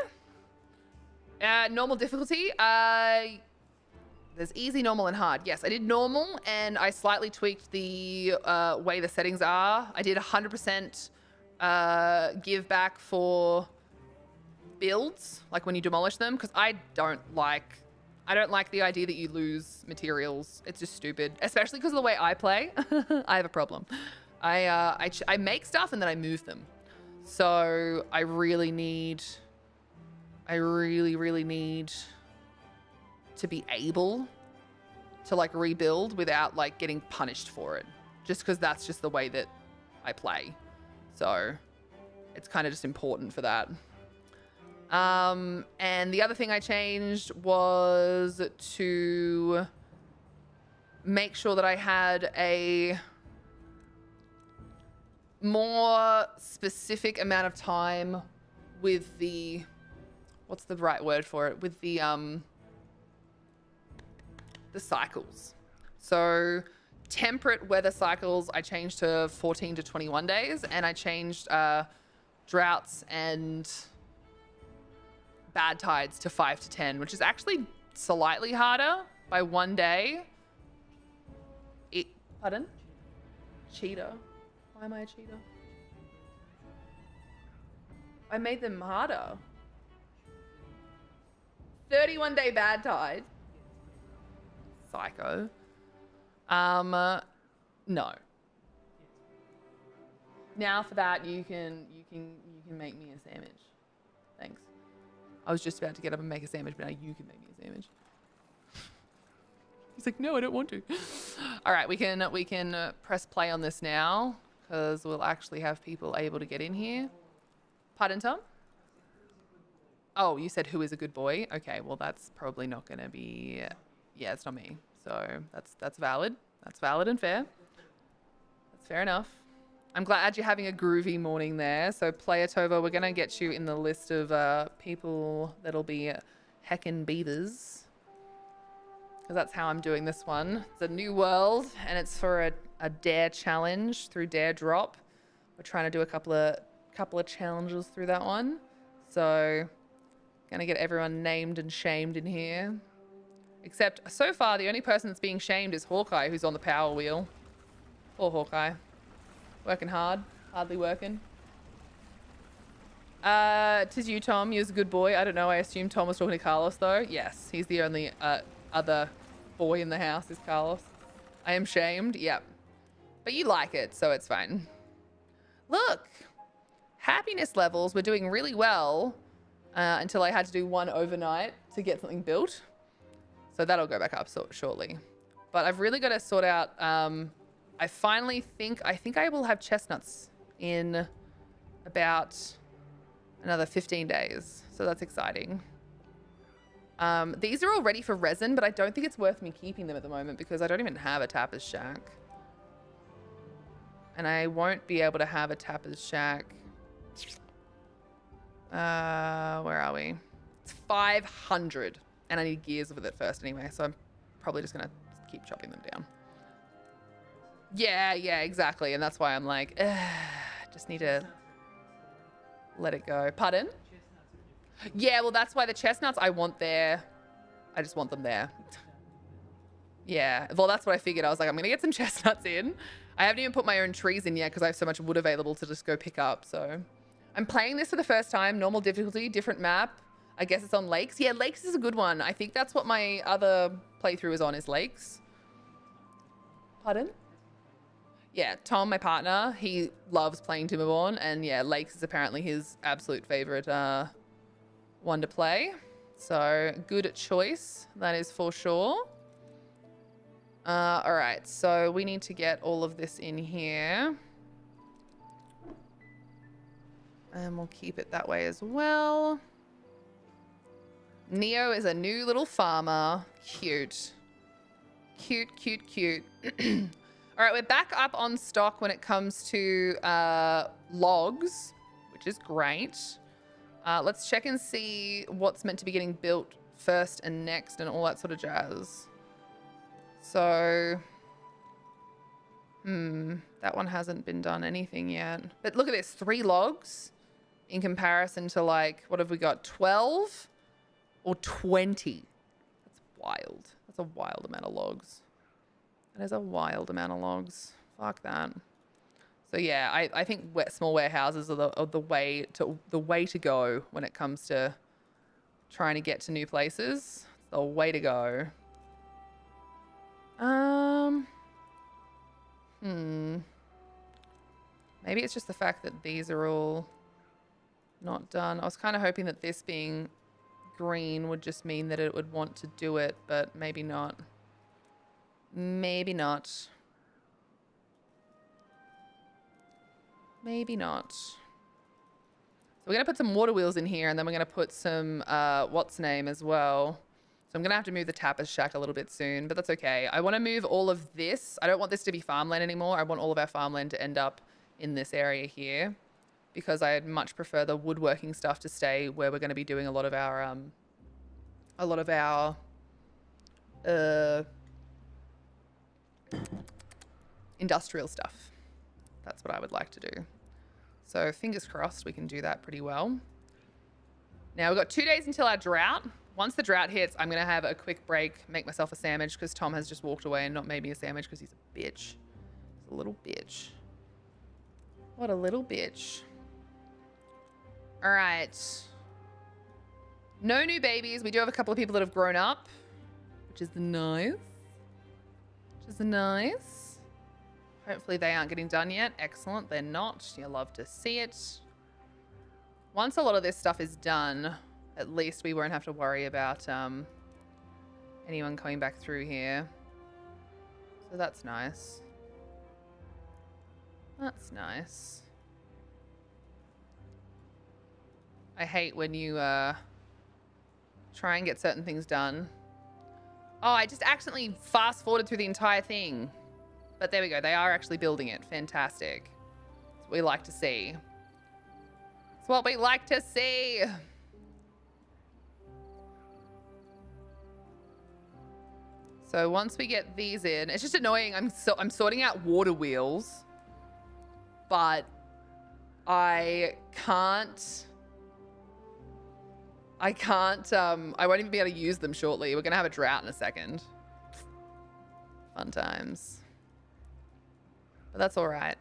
Normal difficulty. There's easy, normal, and hard. Yes, I did normal, and I slightly tweaked the way the settings are. I did 100% give back for builds, like when you demolish them, because I don't like the idea that you lose materials. It's just stupid, especially because of the way I play. I have a problem. I make stuff and then I move them. So I really need to be able to like rebuild without like getting punished for it. Just because that's just the way that I play. So it's kind of just important for that. And the other thing I changed was to make sure that I had a more specific amount of time with the, what's the right word for it? With the cycles. So temperate weather cycles, I changed to 14 to 21 days, and I changed droughts and bad tides to 5 to 10, which is actually slightly harder by 1 day. Pardon? Cheetah. Why am I a cheetah? I made them harder. 31-day bad tide. Psycho. No. Now for that you can make me a sandwich. Thanks. I was just about to get up and make a sandwich, but now you can make me a sandwich. He's like, no, I don't want to. All right, we can press play on this now because we'll actually have people able to get in here. Pardon, Tom? Oh, you said who is a good boy? Okay, well that's probably not going to be. Yeah, it's not me. So that's valid. That's valid and fair. That's fair enough. I'm glad you're having a groovy morning there. So Player Tova, we're going to get you in the list of people that'll be heckin' beavers. Because that's how I'm doing this one. It's a new world, and it's for a dare challenge through Dare Drop. We're trying to do a couple of challenges through that one. So, gonna get everyone named and shamed in here. Except so far, the only person that's being shamed is Hawkeye, who's on the power wheel. Poor Hawkeye. Working hard. Hardly working. Tis you, Tom. You're a good boy. I don't know. I assume Tom was talking to Carlos, though. Yes, he's the only other boy in the house is Carlos. I am shamed. Yep. But you like it, so it's fine. Look. Happiness levels were doing really well until I had to do one overnight to get something built. So that'll go back up shortly. But I've really got to sort out... I finally think I will have chestnuts in about another 15 days. So that's exciting. These are all ready for resin, but I don't think it's worth me keeping them at the moment because I don't even have a tapper's shack. And I won't be able to have a tapper's shack. Where are we? It's 500. And I need gears with it first anyway, so I'm probably just gonna keep chopping them down. Yeah, exactly. And that's why I'm like, just need to let it go. Pardon? Yeah, well, that's why the chestnuts I want there. I just want them there. Yeah, well, that's what I figured. I was like, I'm going to get some chestnuts in. I haven't even put my own trees in yet because I have so much wood available to just go pick up. So I'm playing this for the first time. Normal difficulty, different map. I guess it's on Lakes. Yeah, Lakes is a good one. I think that's what my other playthrough is on, is Lakes. Pardon? Yeah, Tom, my partner, he loves playing Timberborn. And yeah, Lakes is apparently his absolute favorite one to play. So good choice. That is for sure. All right, so we need to get all of this in here. And we'll keep it that way as well. Neo is a new little farmer. Cute. Cute, cute, cute. All right, we're back up on stock when it comes to logs, which is great. Let's check and see what's meant to be getting built first and next and all that sort of jazz. So, that one hasn't been done anything yet. But look at this, 3 logs in comparison to, like, what have we got, 12 or 20? That's wild. That's a wild amount of logs. That is a wild amount of logs. Fuck that. So yeah, I think small warehouses are the way to go when it comes to trying to get to new places. It's the way to go. Maybe it's just the fact that these are all not done. I was kind of hoping that this being green would just mean that it would want to do it, but maybe not. Maybe not. Maybe not. So we're going to put some water wheels in here, and then we're going to put some what's name as well. So I'm going to have to move the tapper's shack a little bit soon, but that's okay. I want to move all of this. I don't want this to be farmland anymore. I want all of our farmland to end up in this area here because I'd much prefer the woodworking stuff to stay where we're going to be doing a lot of our industrial stuff. That's what I would like to do. So fingers crossed we can do that pretty well. Now we've got 2 days until our drought. Once the drought hits, I'm going to have a quick break, make myself a sandwich because Tom has just walked away and not made me a sandwich because he's a bitch. He's a little bitch. What a little bitch. All right. No new babies. We do have a couple of people that have grown up, which is nice. Which is nice. Hopefully they aren't getting done yet. Excellent. They're not. You love to see it. Once a lot of this stuff is done, at least we won't have to worry about anyone coming back through here. So that's nice. That's nice. I hate when you try and get certain things done. Oh, I just accidentally fast-forwarded through the entire thing. But there we go. They are actually building it. Fantastic. That's what we like to see. It's what we like to see. So once we get these in, it's just annoying. I'm sorting out water wheels, but I can't I can't, I won't even be able to use them shortly. We're going to have a drought in a second. Fun times. But that's all right.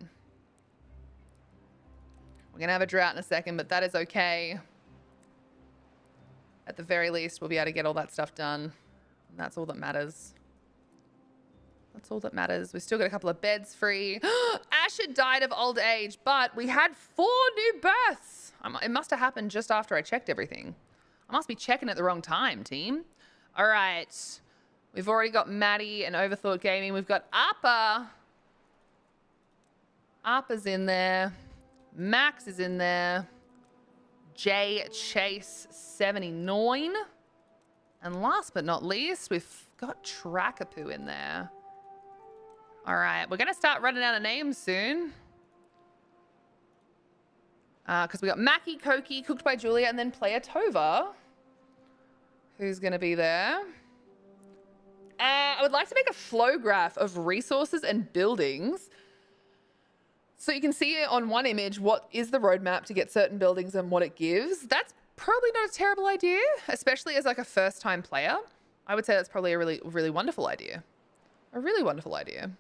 We're going to have a drought in a second, but that is okay. At the very least, we'll be able to get all that stuff done. And that's all that matters. That's all that matters. We've still got a couple of beds free. Asher died of old age, but we had 4 new births. It must have happened just after I checked everything. I must be checking at the wrong time, team. All right. We've already got Maddie and Overthought Gaming. We've got Appa. Appa's in there. Max is in there. J Chase 79. And last but not least, we've got Trackapoo in there. All right, we're going to start running out of names soon. Because we got Mackie, Koki, Cooked by Julia, and then Player Tova. Who's going to be there? I would like to make a flow graph of resources and buildings. So you can see on one image what is the roadmap to get certain buildings and what it gives. That's probably not a terrible idea, especially as like a first-time player. I would say that's probably a really, really wonderful idea. A really wonderful idea.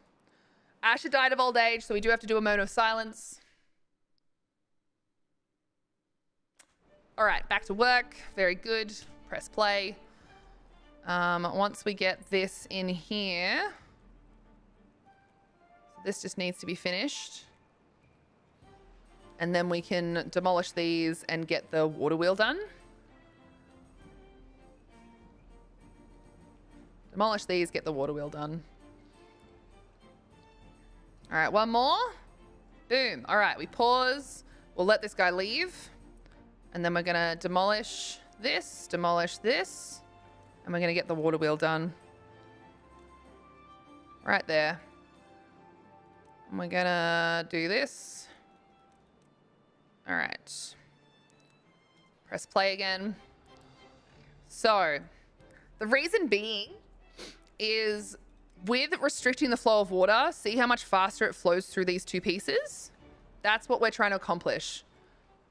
Asher died of old age, so we do have to do a moment of silence. All right, back to work. Very good. Press play. Once we get this in here, this just needs to be finished. And then we can demolish these and get the water wheel done. Demolish these, get the water wheel done. All right, one more. Boom. All right, we pause. We'll let this guy leave. And then we're going to demolish this, and we're going to get the water wheel done. Right there. And we're going to do this. All right. Press play again. So, the reason being is with restricting the flow of water, see how much faster it flows through these two pieces? That's what we're trying to accomplish.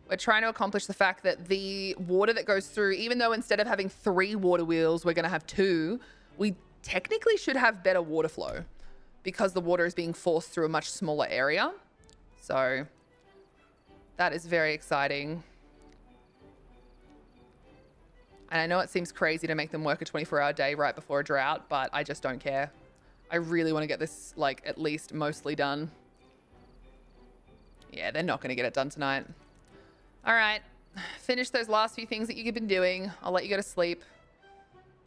We're trying to accomplish the fact that the water that goes through, even though instead of having 3 water wheels, we're going to have 2, we technically should have better water flow because the water is being forced through a much smaller area. So that is very exciting. And I know it seems crazy to make them work a 24-hour day right before a drought, but I just don't care. I really want to get this, like, at least mostly done. Yeah, they're not going to get it done tonight. All right, finish those last few things that you've been doing. I'll let you go to sleep.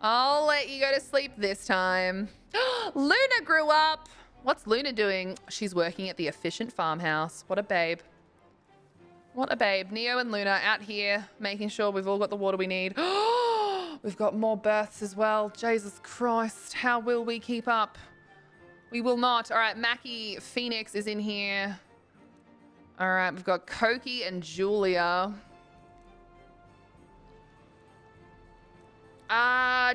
I'll let you go to sleep this time. Luna grew up. What's Luna doing? She's working at the Efficient Farmhouse. What a babe. What a babe. Neo and Luna out here making sure we've all got the water we need. We've got more births as well. Jesus Christ, how will we keep up? We will not. All right, Mackie Phoenix is in here. All right, we've got Koki and Julia.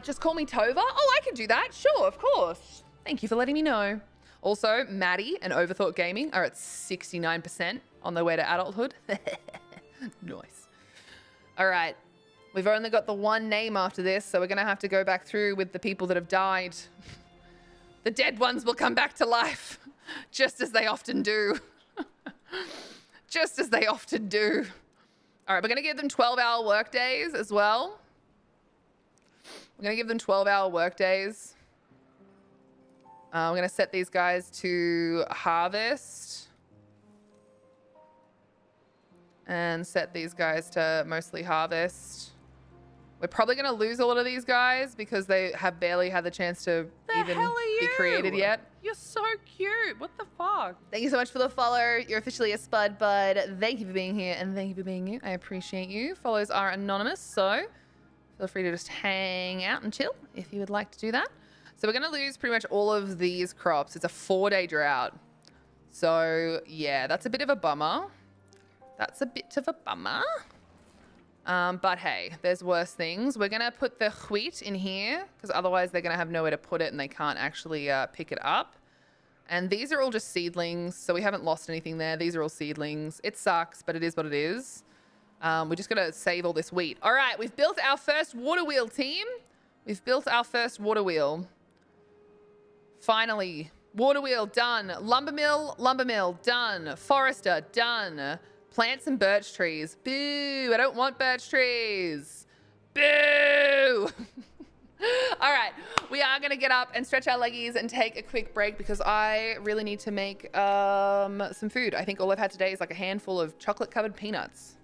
Just call me Tova? Oh, I can do that. Sure, of course. Thank you for letting me know. Also, Maddie and Overthought Gaming are at 69% on their way to adulthood. Nice. All right. We've only got the one name after this, so we're going to have to go back through with the people that have died. The dead ones will come back to life, just as they often do. Just as they often do. All right, we're going to give them 12-hour work days as well. We're going to give them 12-hour work days. We're going to set these guys to harvest. And set these guys to mostly harvest. We're probably going to lose a lot of these guys because they have barely had the chance to even be created yet. You're so cute. What the fuck? Thank you so much for the follow. You're officially a spud bud. Thank you for being here and thank you for being you. I appreciate you. Follows are anonymous, so feel free to just hang out and chill if you would like to do that. So we're going to lose pretty much all of these crops. It's a 4-day drought. So yeah, that's a bit of a bummer. That's a bit of a bummer. But hey, there's worse things. We're going to put the wheat in here because otherwise they're going to have nowhere to put it and they can't actually pick it up. And these are all just seedlings, so we haven't lost anything there. These are all seedlings. It sucks, but it is what it is. We just got to save all this wheat. All right, we've built our first water wheel, team. We've built our first water wheel. Finally. Water wheel, done. Lumber mill, done. Forester, done. Plant some birch trees. Boo, I don't want birch trees. Boo! All right, we are going to get up and stretch our leggies and take a quick break because I really need to make some food. I think all I've had today is like a handful of chocolate-covered peanuts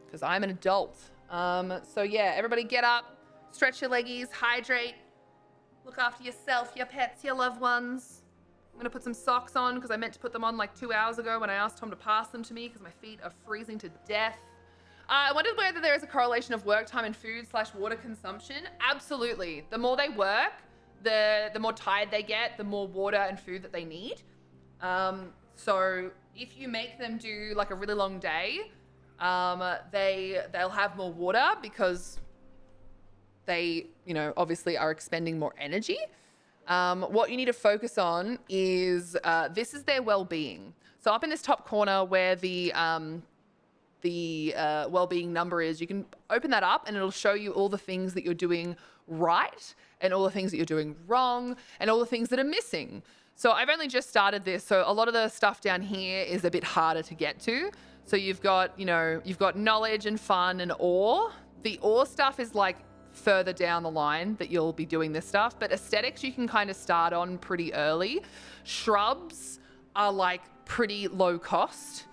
because I'm an adult. So yeah, everybody get up, stretch your leggies, hydrate, look after yourself, your pets, your loved ones. I'm going to put some socks on because I meant to put them on like 2 hours ago when I asked Tom to pass them to me because my feet are freezing to death. I wondered whether there is a correlation of work time and food/water consumption. Absolutely. The more they work, the more tired they get, the more water and food that they need. So if you make them do like a really long day, they'll have more water because they, you know, obviously are expending more energy. What you need to focus on is this is their well-being. So up in this top corner where the well-being number is, you can open that up and it'll show you all the things that you're doing right and all the things that you're doing wrong and all the things that are missing. So I've only just started this, so a lot of the stuff down here is a bit harder to get to. So you've got, you know, you've got knowledge and fun and awe. The awe stuff is like further down the line that you'll be doing this stuff, but aesthetics you can kind of start on pretty early. Shrubs are like pretty low cost.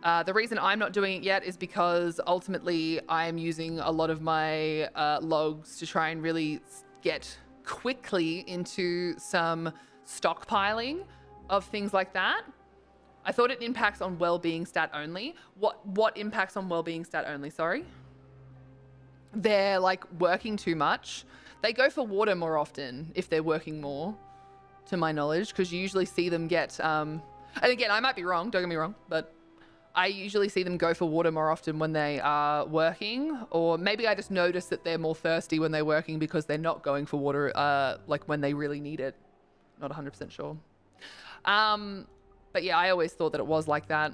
The reason I'm not doing it yet is because ultimately I'm using a lot of my logs to try and really get quickly into some stockpiling of things like that. I thought it impacts on well-being stat only. What impacts on well-being stat only, sorry? They're like working too much. They go for water more often if they're working more, to my knowledge, because you usually see them get, and again, I might be wrong, don't get me wrong, but I usually see them go for water more often when they are working, or maybe I just notice that they're more thirsty when they're working because they're not going for water like when they really need it. Not 100% sure. But yeah, I always thought that it was like that.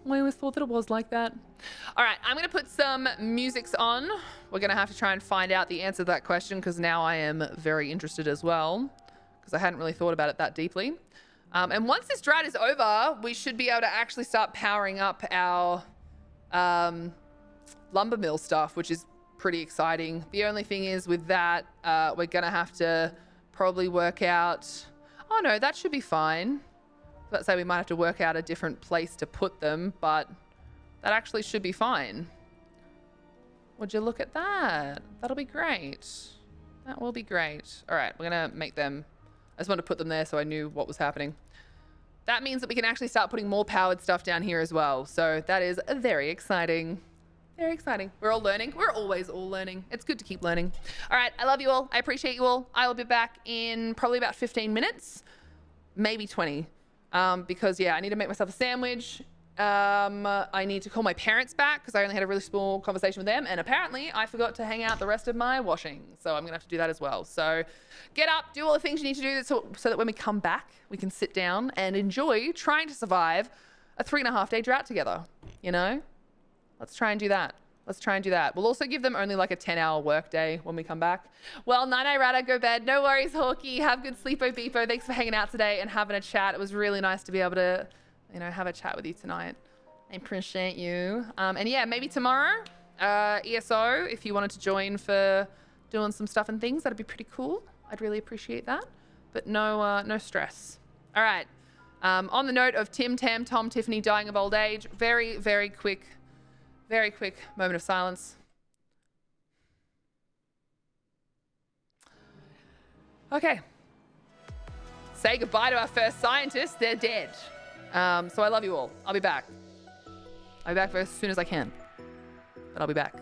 All right, I'm going to put some musics on. We're going to have to try and find out the answer to that question because now I am very interested as well because I hadn't really thought about it that deeply. And once this drought is over, we should be able to actually start powering up our lumber mill stuff, which is pretty exciting. The only thing is with that, we're going to have to probably work out... Oh no, that should be fine. Let's say we might have to work out a different place to put them, but that actually should be fine. Would you look at that? That'll be great. That will be great. All right, we're going to make them... I just wanted to put them there so I knew what was happening. That means that we can actually start putting more powered stuff down here as well. So that is very exciting. Very exciting. We're all learning. We're always all learning. It's good to keep learning. All right, I love you all. I appreciate you all. I will be back in probably about 15 minutes, maybe 20. Because yeah, I need to make myself a sandwich. I need to call my parents back because I only had a really small conversation with them. And apparently I forgot to hang out the rest of my washing. So I'm going to have to do that as well. So get up, do all the things you need to do so that when we come back, we can sit down and enjoy trying to survive a 3.5-day drought together. You know, let's try and do that. Let's try and do that. We'll also give them only like a 10-hour work day when we come back. Well, night-night, Rada, go bed. No worries, Hawkeye. Have good sleepo beepo. Thanks for hanging out today and having a chat. It was really nice to be able to, you know, have a chat with you tonight. I appreciate you. And yeah, maybe tomorrow, ESO, if you wanted to join for doing some stuff and things, that'd be pretty cool. I'd really appreciate that. But no, no stress. All right. On the note of Tim, Tam, Tom, Tiffany dying of old age, very, very quick moment of silence. Okay. Say goodbye to our first scientists. They're dead. So I love you all. I'll be back. I'll be back as soon as I can. But I'll be back.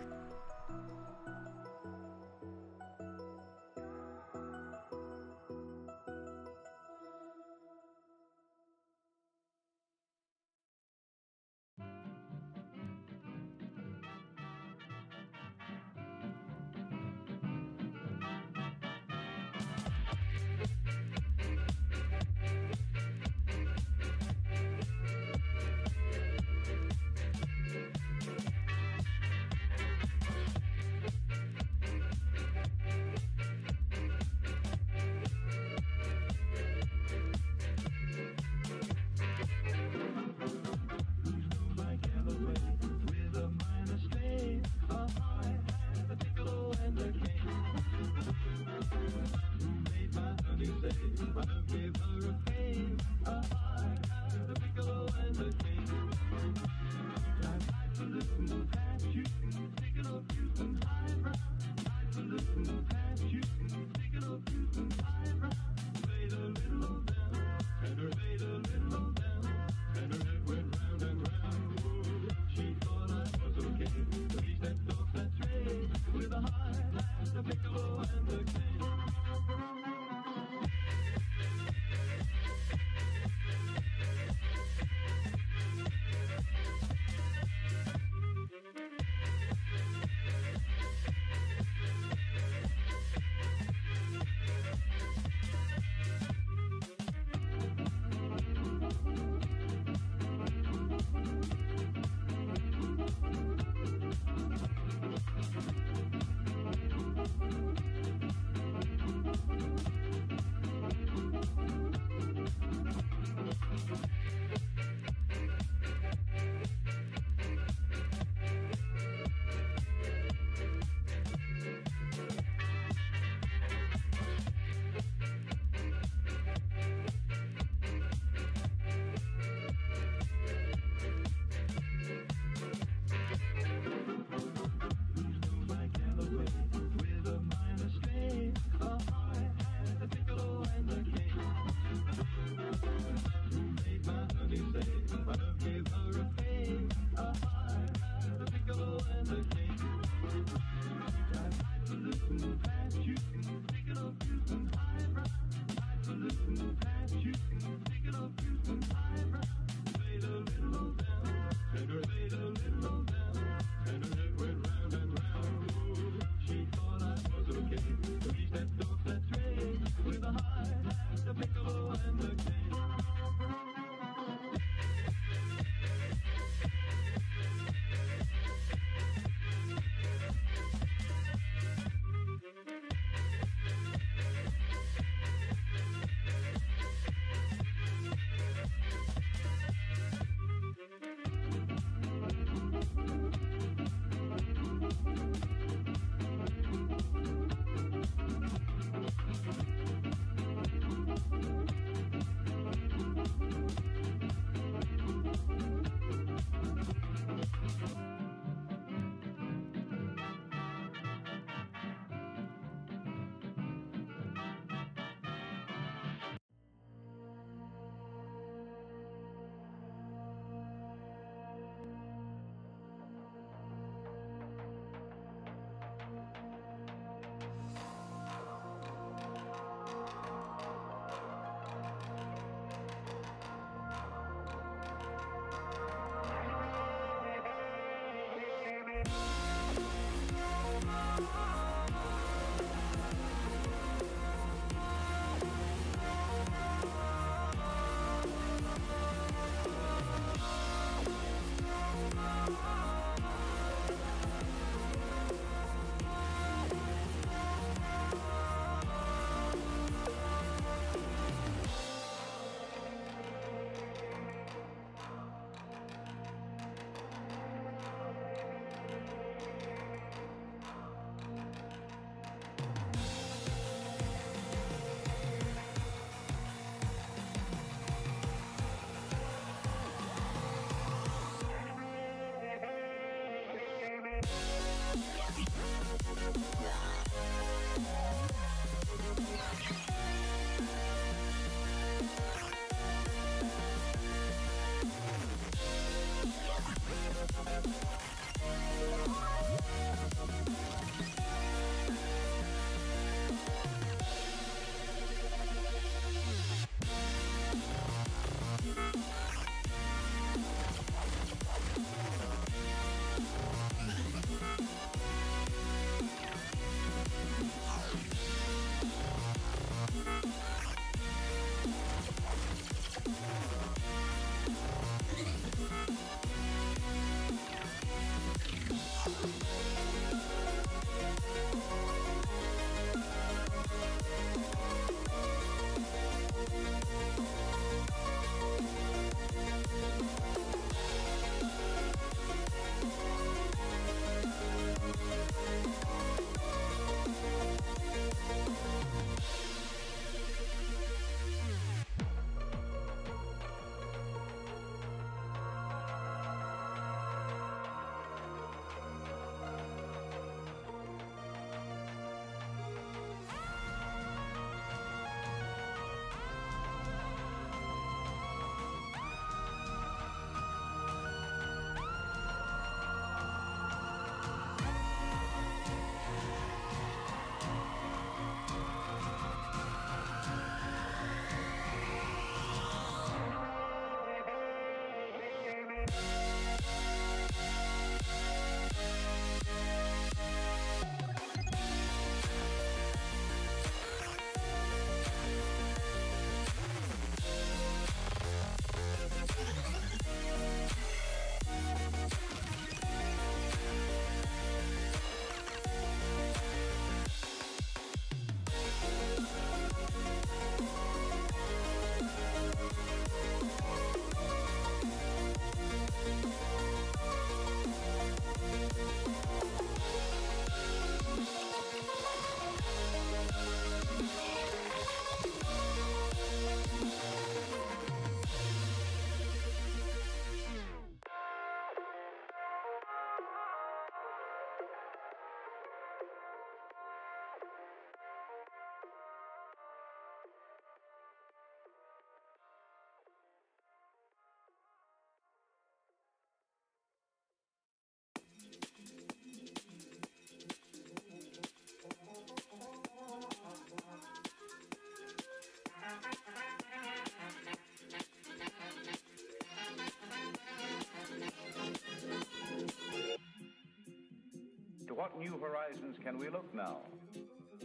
what new horizons can we look now?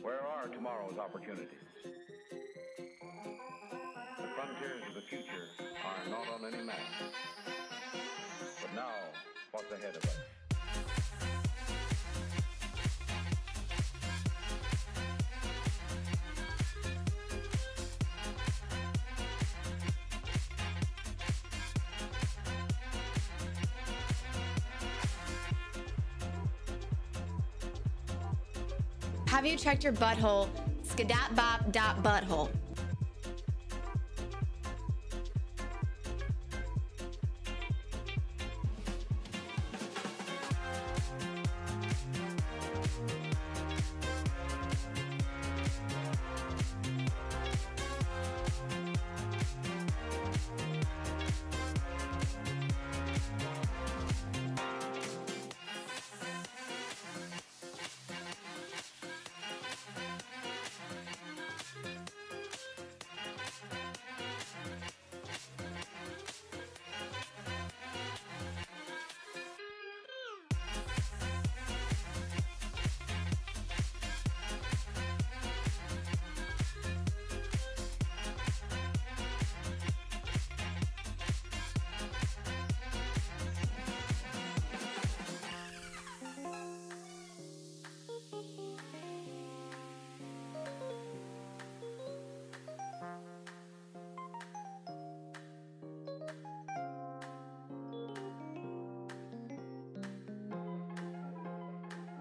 Where are tomorrow's opportunities? The frontiers of the future are not on any map. But now, what's ahead of us? Have you checked your butthole? Skadatbop.butthole.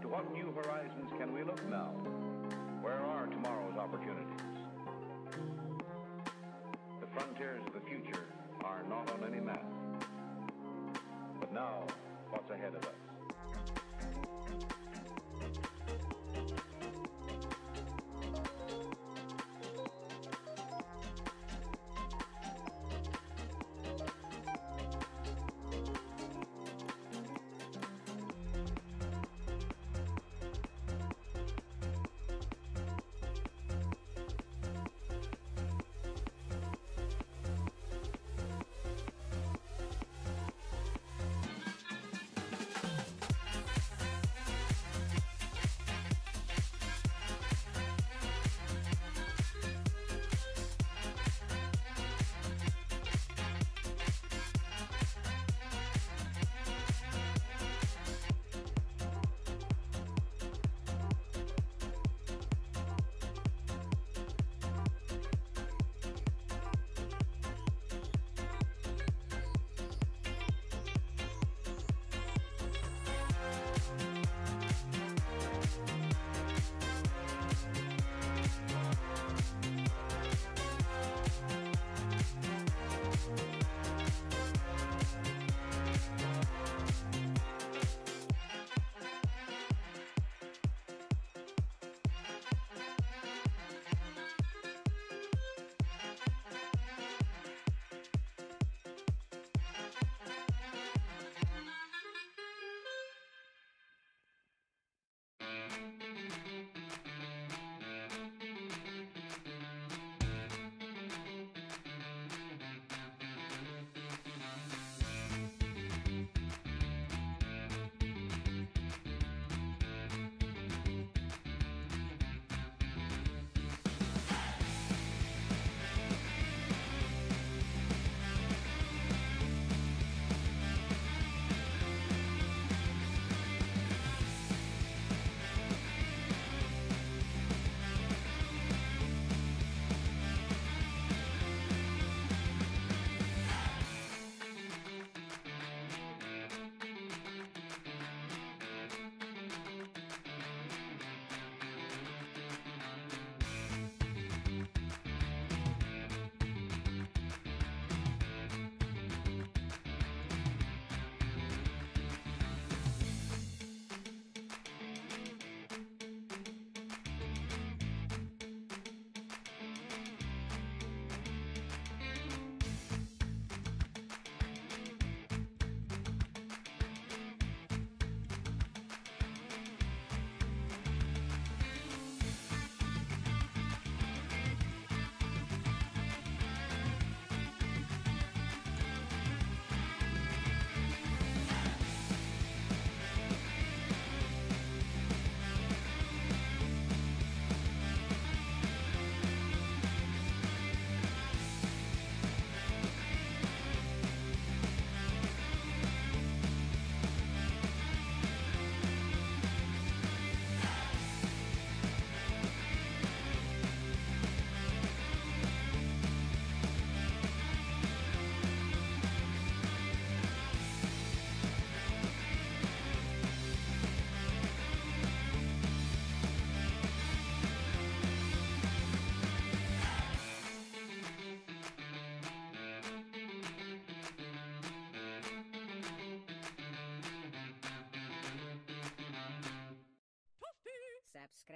To what new horizons can we look now? Where are tomorrow's opportunities? The frontiers of the future are not on any map. But now, what's ahead of us?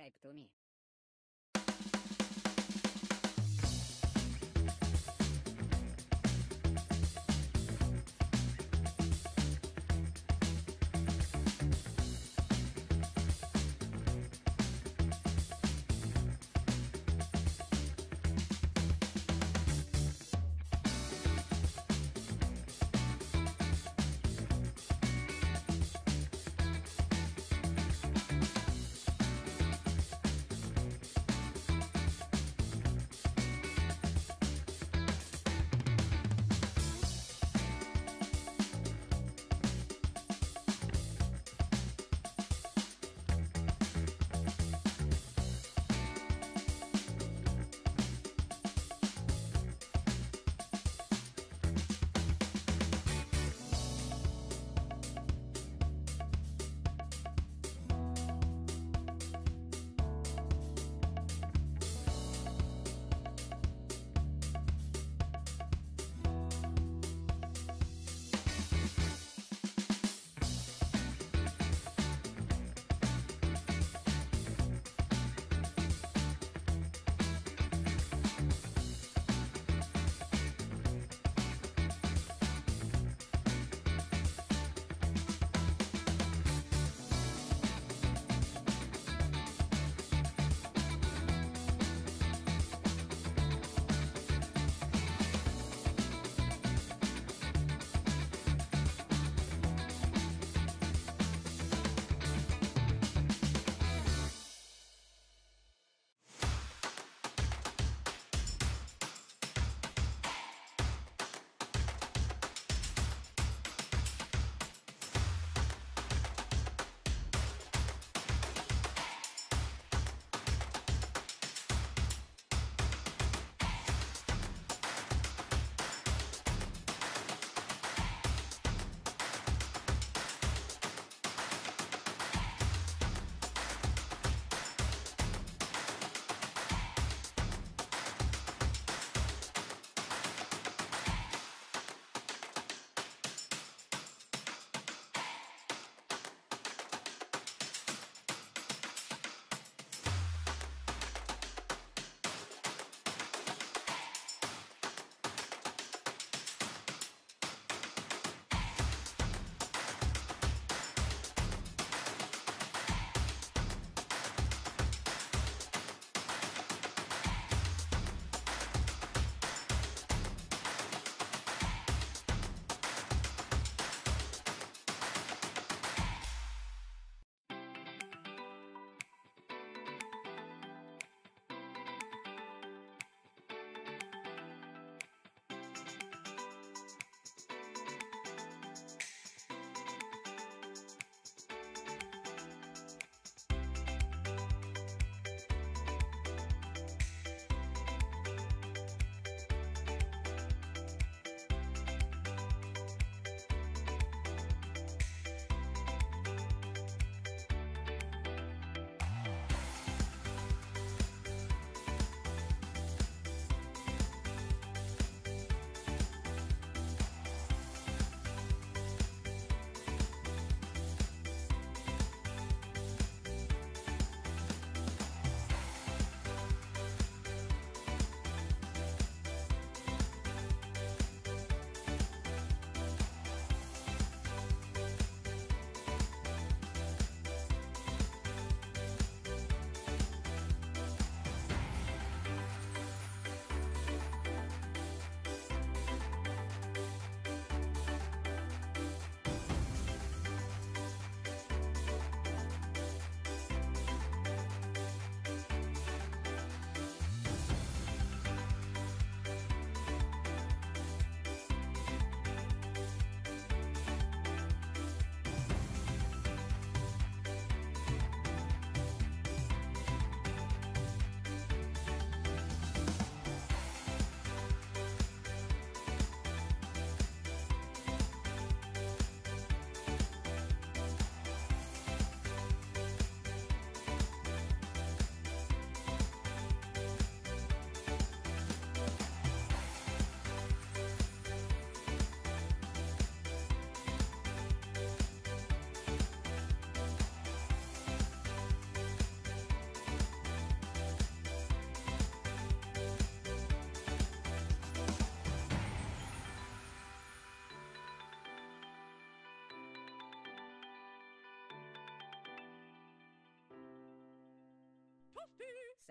subscribe to me.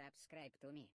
subscribe to me.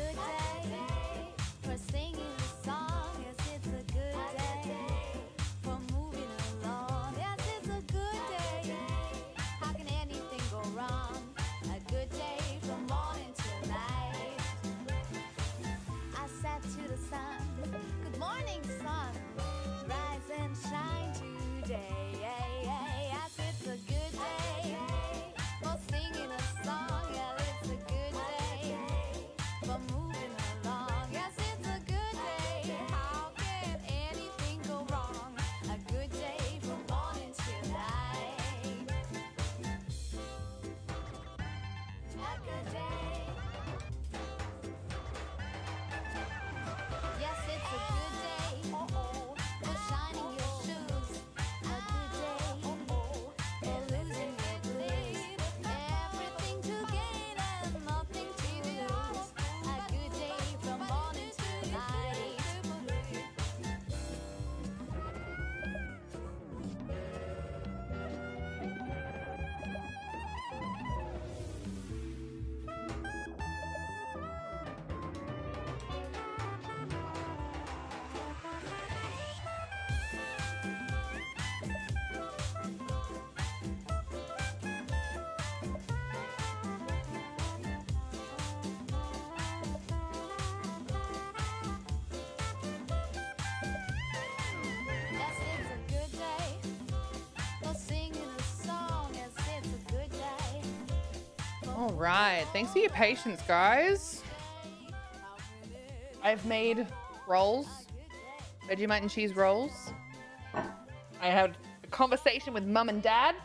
good day for singing a song. Yes, it's a good day for moving along. Yes, it's a good day. How can anything go wrong? A good day from morning till night. I sat to the sun. Good morning, sun. Rise and shine today. Yes, it's a good day for singing a song. Yeah, it's a good day for moving along. Yes, it's a good day. How can anything go wrong? A good day from morning till night. A good day. Yes, it's a good day. For shining your shoes. A good day. For losing your blues. Everything to gain and nothing to lose. A good day from morning to night. Yes, it's a good day for singing a song. Yes, it's a good day. All right. Thanks for your patience, guys. I've made rolls, Vegemite and cheese rolls. I had a conversation with mum and dad.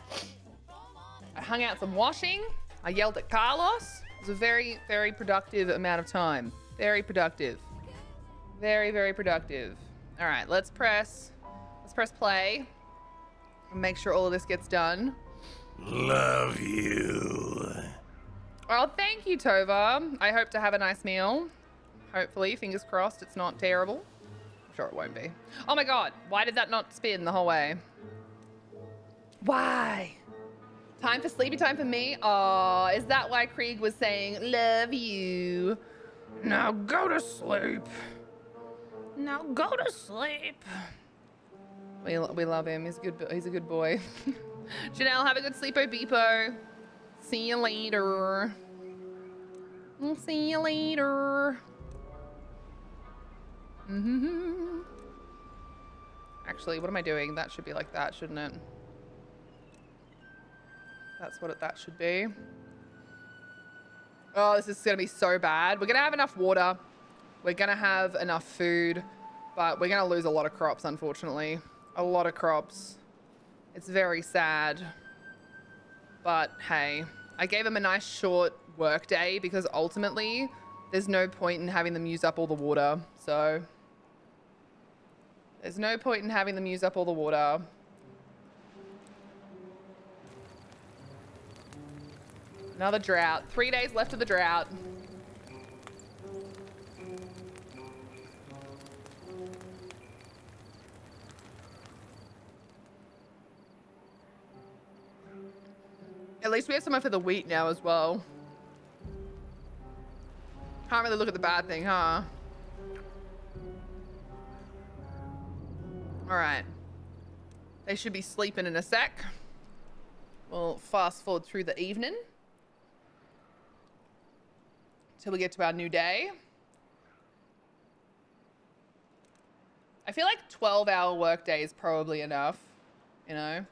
I hung out some washing. I yelled at Carlos. It was a very, very productive amount of time. Very productive. Very, very productive. All right, let's press play and make sure all of this gets done. Love you. Well, thank you, Tova. I hope to have a nice meal. Hopefully, fingers crossed, it's not terrible. I'm sure it won't be. Oh my God, why did that not spin the whole way? Why? Time for sleepy time for me? Oh, is that why Krieg was saying, love you? Now go to sleep. Now go to sleep. We love him. He's a good boy. Janelle, have a good sleepo beepo. See you later. We'll see you later. Actually, what am I doing? That should be like that, shouldn't it? That's what that should be. Oh, this is gonna be so bad. We're gonna have enough water. We're gonna have enough food, but we're gonna lose a lot of crops, unfortunately. A lot of crops. It's very sad. But hey, I gave them a nice short work day because ultimately there's no point in having them use up all the water. So there's no point in having them use up all the water. Another drought. 3 days left of the drought. At least we have somewhere for the wheat now as well. Can't really look at the bad thing, huh? All right. They should be sleeping in a sec. We'll fast forward through the evening till we get to our new day. I feel like 12-hour workday is probably enough, you know?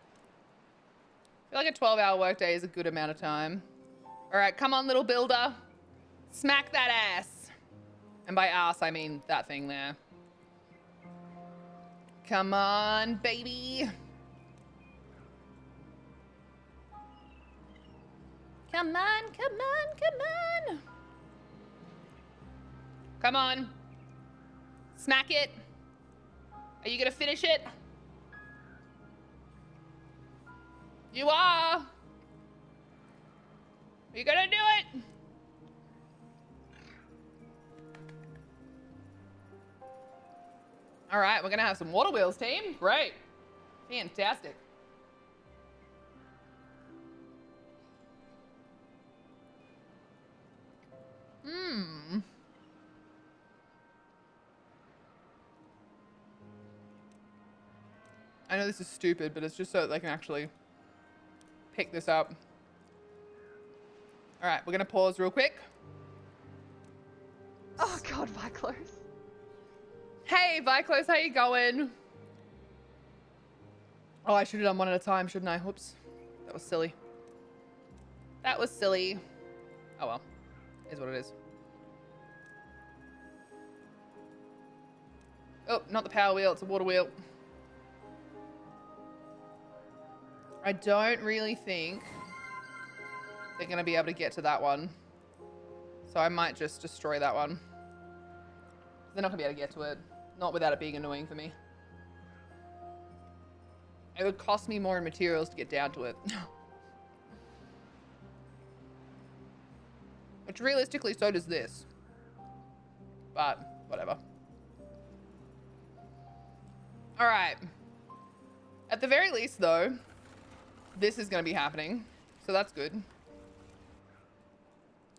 I feel like a 12-hour workday is a good amount of time. All right, come on, little builder. Smack that ass. And by ass, I mean that thing there. Come on, baby. Come on, come on, come on. Come on. Smack it. Are you gonna finish it? You are. Are you gonna do it? All right, we're gonna have some water wheels, team. Great. Fantastic. I know this is stupid, but it's just so that they can actually pick this up. All right, we're gonna pause real quick. Oh God, Viclos. Hey, Viclos, how you going? Oh, I should have done one at a time, shouldn't I? Whoops. That was silly. That was silly. Oh well, is what it is. Oh, not the power wheel, it's a water wheel. I don't really think they're gonna be able to get to that one. So I might just destroy that one. They're not gonna be able to get to it. Not without it being annoying for me. It would cost me more in materials to get down to it. Which realistically, so does this. But, whatever. Alright. At the very least, though, this is going to be happening. So that's good.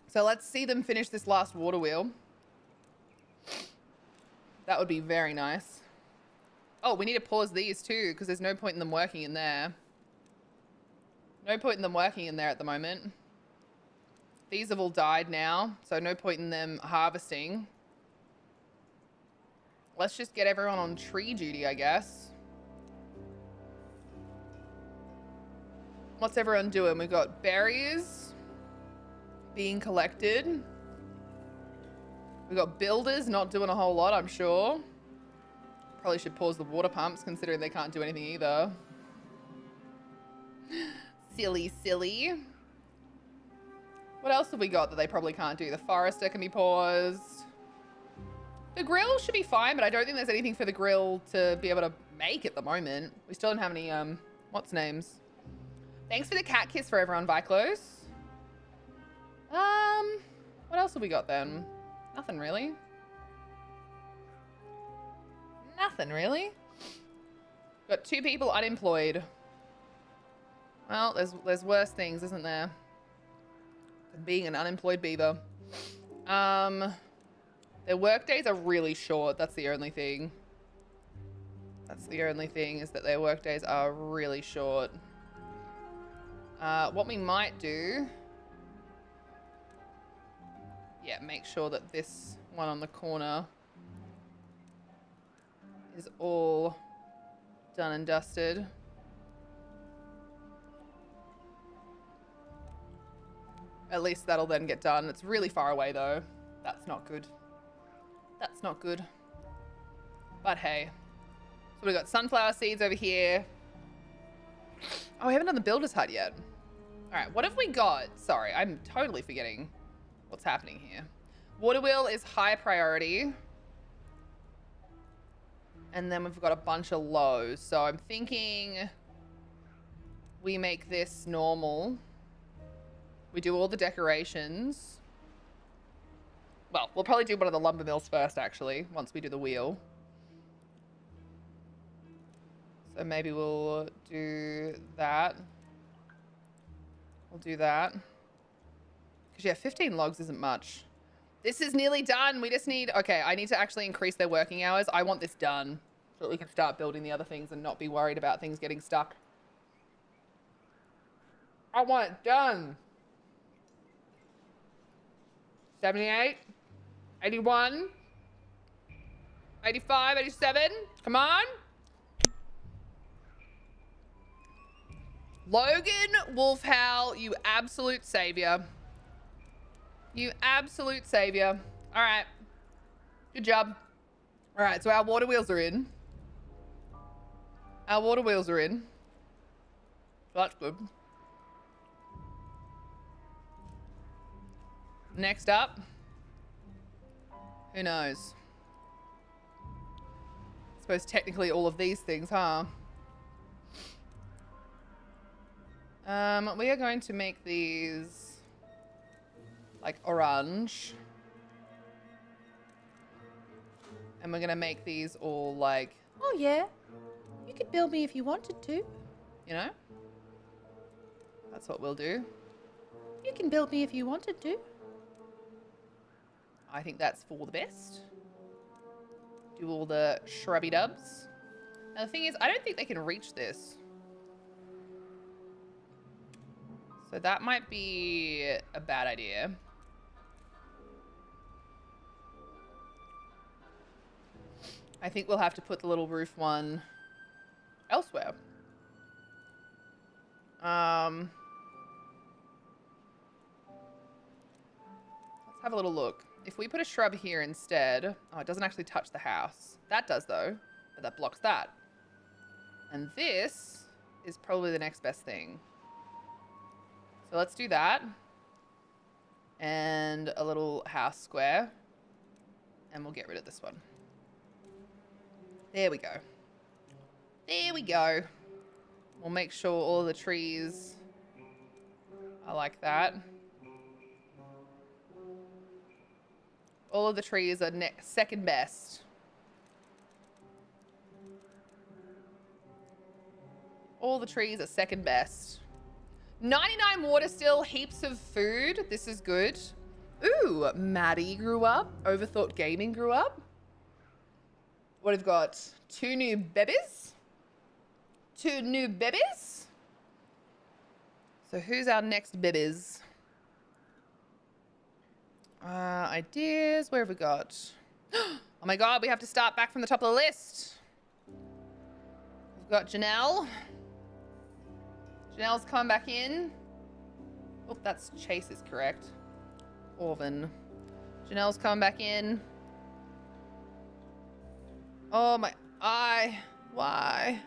So let's see them finish this last water wheel. That would be very nice. Oh, we need to pause these too, because there's no point in them working in there. No point in them working in there at the moment. These have all died now, so no point in them harvesting. Let's just get everyone on tree duty, I guess. What's everyone doing? We've got berries being collected. We've got builders not doing a whole lot, I'm sure. Probably should pause the water pumps, considering they can't do anything either. Silly, silly. What else have we got that they probably can't do? The forester can be paused. The grill should be fine, but I don't think there's anything for the grill to be able to make at the moment. We still don't have any, what's names? Thanks for the cat kiss for everyone, Viclos. What else have we got then? Nothing really. Nothing really. Got 2 people unemployed. Well, there's worse things, isn't there? Than being an unemployed beaver. Their work days are really short. That's the only thing. That's the only thing, is that their work days are really short. What we might do... Yeah, make sure that this one on the corner is all done and dusted. At least that'll then get done. It's really far away though. That's not good. That's not good. But hey. So we've got sunflower seeds over here. Oh, we haven't done the builder's hut yet. All right, what have we got? Sorry, I'm totally forgetting what's happening here. Water wheel is high priority. And then we've got a bunch of lows. So I'm thinking we make this normal. We do all the decorations. Well, we'll probably do one of the lumber mills first, actually, once we do the wheel. So maybe we'll do that. We'll do that. Because, yeah, 15 logs isn't much. This is nearly done. We just need... Okay, I need to actually increase their working hours. I want this done so that we can start building the other things and not be worried about things getting stuck. I want it done. 78, 81, 85, 87. Come on. Logan Wolfhowl, you absolute savior. You absolute savior. All right. Good job. All right, so our water wheels are in. Our water wheels are in. So that's good. Next up. Who knows? I suppose technically all of these things, huh? We are going to make these like orange. And we're going to make these all like, oh yeah, you could build me if you wanted to, you know? That's what we'll do. You can build me if you wanted to. I think that's for the best. Do all the shrubby dubs. And the thing is, I don't think they can reach this. So that might be a bad idea. I think we'll have to put the little roof one elsewhere. Let's have a little look. If we put a shrub here instead... Oh, it doesn't actually touch the house. That does, though. But that blocks that. And this is probably the next best thing. So let's do that. And a little house square. And we'll get rid of this one. There we go. There we go. We'll make sure all the trees are like that. All of the trees are second best. All the trees are second best. 99 water still, heaps of food. This is good. Ooh, Maddie grew up. Overthought Gaming grew up. What have we got? 2 new babies. 2 new babies. So who's our next babies? Ideas. Where have we got? Oh my god, we have to start back from the top of the list. We've got Janelle. Janelle's coming back in. Oh, that's Chase is correct. Orvin. Janelle's coming back in. Oh my eye. Why?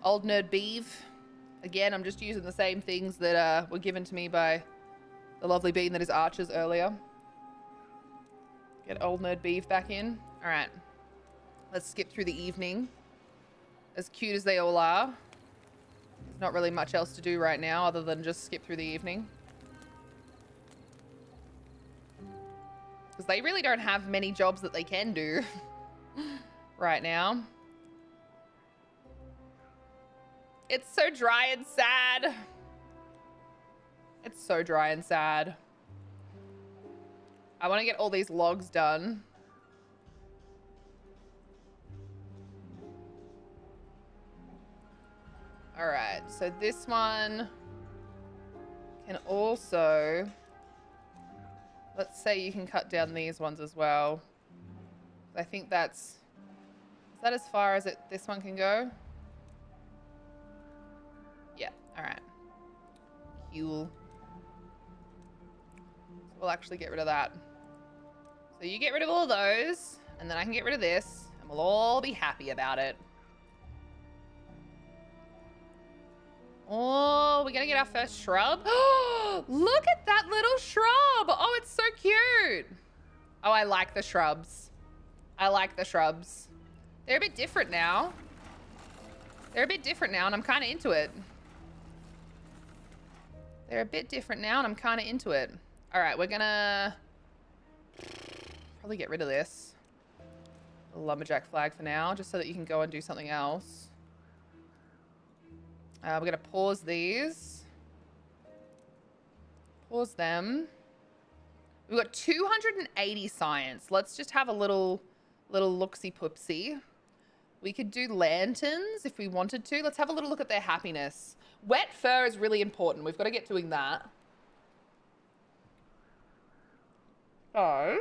Old Nerd Beeve. Again, I'm just using the same things that were given to me by the lovely bean that is Archers earlier. Get Old Nerd Beeve back in. All right. Let's skip through the evening. As cute as they all are. There's not really much else to do right now other than just skip through the evening. Because they really don't have many jobs that they can do right now. It's so dry and sad. It's so dry and sad. I want to get all these logs done. All right, so this one can also... Let's say you can cut down these ones as well. I think that's... Is that as far as this one can go? Yeah, all right. Cool. So we'll actually get rid of that. So you get rid of all those, and then I can get rid of this, and we'll all be happy about it. Oh, we're gonna get our first shrub. Look at that little shrub. Oh, it's so cute. Oh, I like the shrubs. I like the shrubs. They're a bit different now. They're a bit different now, and I'm kind of into it. They're a bit different now, and I'm kind of into it. All right, we're gonna probably get rid of this. The lumberjack flag for now, just so that you can go and do something else. We're gonna pause these. Pause them. We've got 280 science. Let's just have a little looksy-poopsy. We could do lanterns if we wanted to. Let's have a little look at their happiness. Wet fur is really important. We've got to get doing that. So.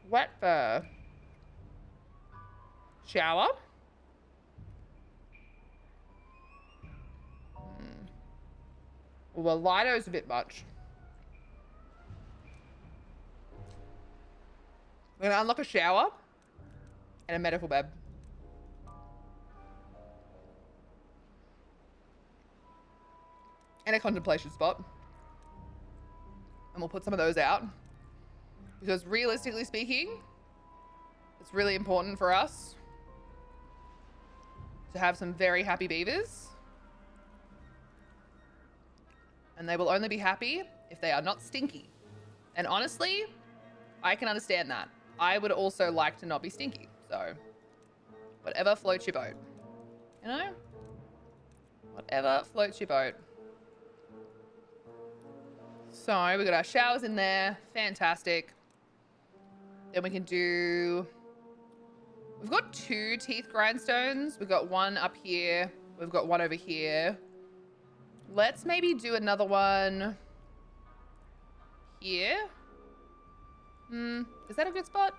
Wet fur. Shower. Well, Lido's a bit much. We're gonna unlock a shower and a medical bed. And a contemplation spot. And we'll put some of those out. Because realistically speaking, it's really important for us to have some very happy beavers. And they will only be happy if they are not stinky. And honestly, I can understand that. I would also like to not be stinky. So, whatever floats your boat. You know? Whatever floats your boat. So, we got our showers in there. Fantastic. Then we can do... We've got 2 teeth grindstones. We've got one up here. We've got one over here. Let's maybe do another one here. Is that a good spot?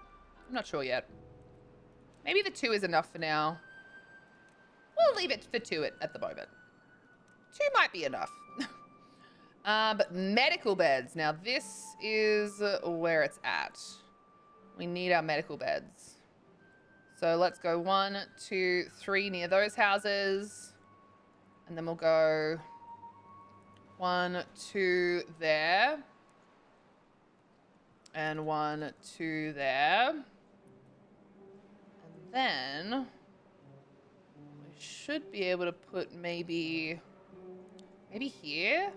I'm not sure yet. Maybe the 2 is enough for now. We'll leave it for 2 at the moment. 2 might be enough. But medical beds. Now this is where it's at. We need our medical beds. So let's go 1, 2, 3 near those houses. And then we'll go 1, 2 there. And 1, 2 there. And then we should be able to put maybe here.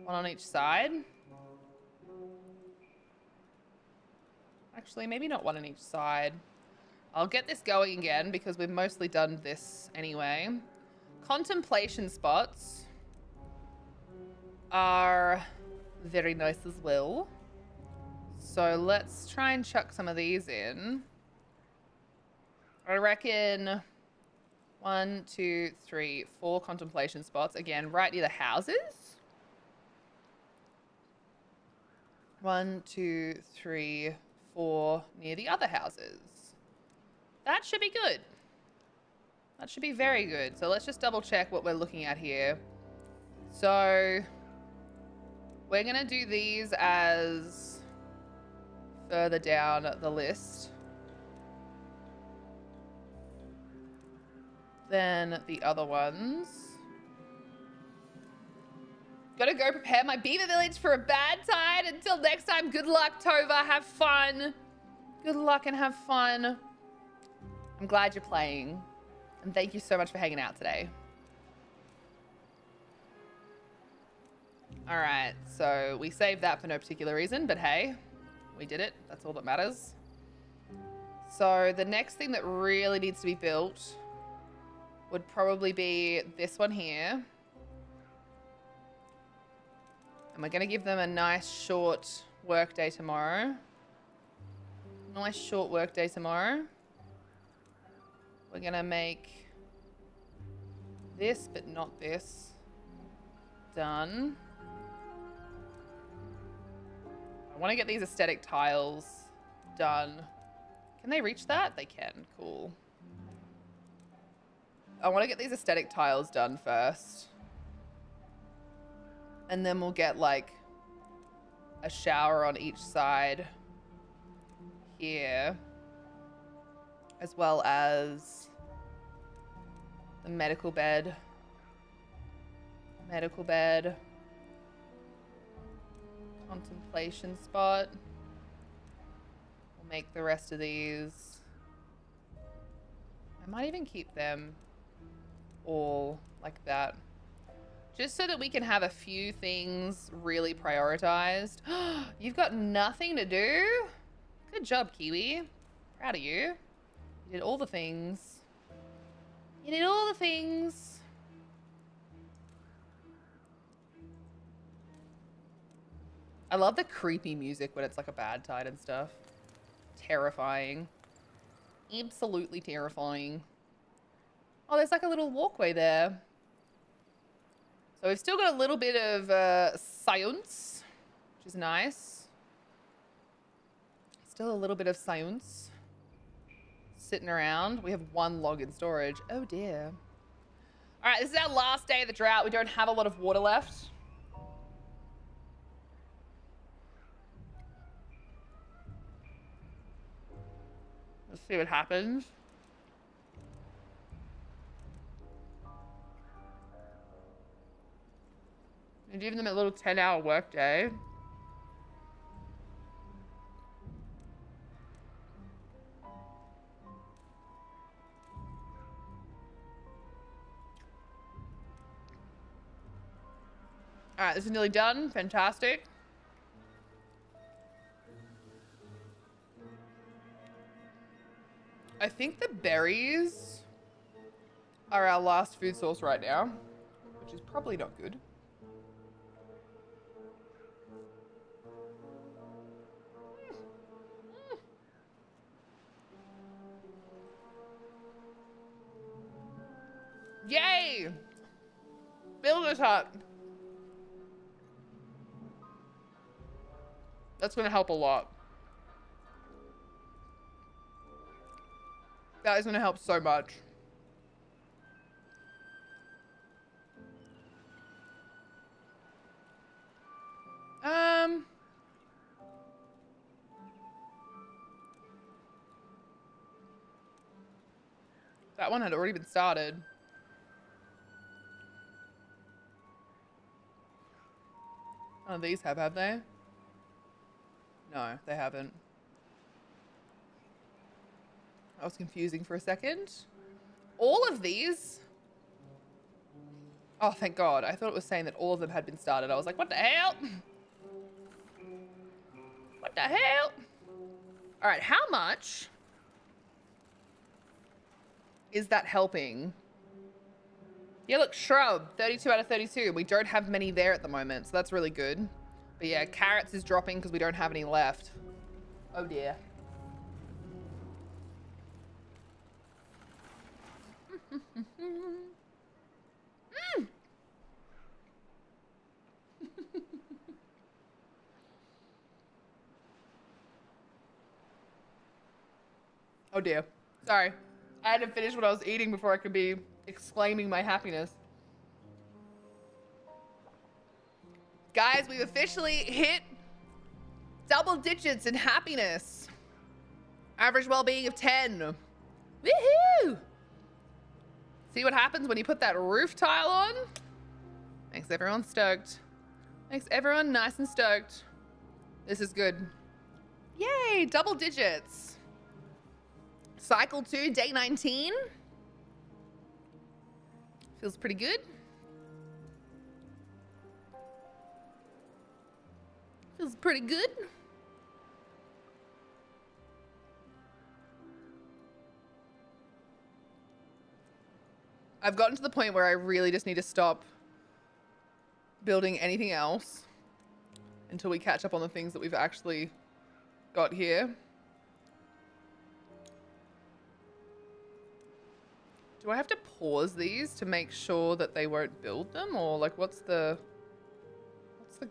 1 on each side. Actually, maybe not 1 on each side. I'll get this going again because we've mostly done this anyway. Contemplation spots are very nice as well. So let's try and chuck some of these in. I reckon 1, 2, 3, 4 contemplation spots. Again, right near the houses. 1, 2, 3, 4 near the other houses. That should be good. That should be very good. So let's just double check what we're looking at here. So we're gonna do these as further down the list. Then the other ones. Gotta go prepare my beaver village for a bad tide. Until next time, good luck, Tova. Have fun. Good luck and have fun. I'm glad you're playing. And thank you so much for hanging out today. All right, so we saved that for no particular reason, but hey, we did it. That's all that matters. So the next thing that really needs to be built would probably be this one here. And we're gonna give them a nice short work day tomorrow. Nice short work day tomorrow. We're gonna make this, but not this. Done. I wanna get these aesthetic tiles done. Can they reach that? They can, cool. I wanna get these aesthetic tiles done first. And then we'll get like a shower on each side here, as well as the medical bed. Medical bed. Contemplation spot. We'll make the rest of these. I might even keep them all like that. Just so that we can have a few things really prioritized. You've got nothing to do? Good job, Kiwi. Proud of you. You did all the things. You did all the things. I love the creepy music when it's like a bad tide and stuff. Terrifying. Absolutely terrifying. Oh, there's like a little walkway there. So we've still got a little bit of science, which is nice. Still a little bit of science sitting around. We have 1 log in storage. Oh dear. All right, this is our last day of the drought. We don't have a lot of water left. Let's see what happens. And give them a little 10-hour workday. All right, this is nearly done. Fantastic. I think the berries are our last food source right now, which is probably not good. Yay! Builder's hut. That's gonna help a lot. That is gonna help so much. That one had already been started. None of these have they? No, they haven't. That was confusing for a second. All of these? Oh, thank God. I thought it was saying that all of them had been started. I was like, what the hell? What the hell? All right, how much is that helping? Yeah, look, shrub, 32 out of 32. We don't have many there at the moment, so that's really good. But yeah, carrots is dropping because we don't have any left. Oh dear. Oh dear. Sorry. I had to finish what I was eating before I could be exclaiming my happiness. Guys, we've officially hit double digits in happiness. Average well-being of 10. Woohoo! See what happens when you put that roof tile on? Makes everyone stoked. Makes everyone nice and stoked. This is good. Yay, double digits. Cycle 2, day 19. Feels pretty good. Feels pretty good. I've gotten to the point where I really just need to stop building anything else until we catch up on the things that we've actually got here. Do I have to pause these to make sure that they won't build them? Or like what's the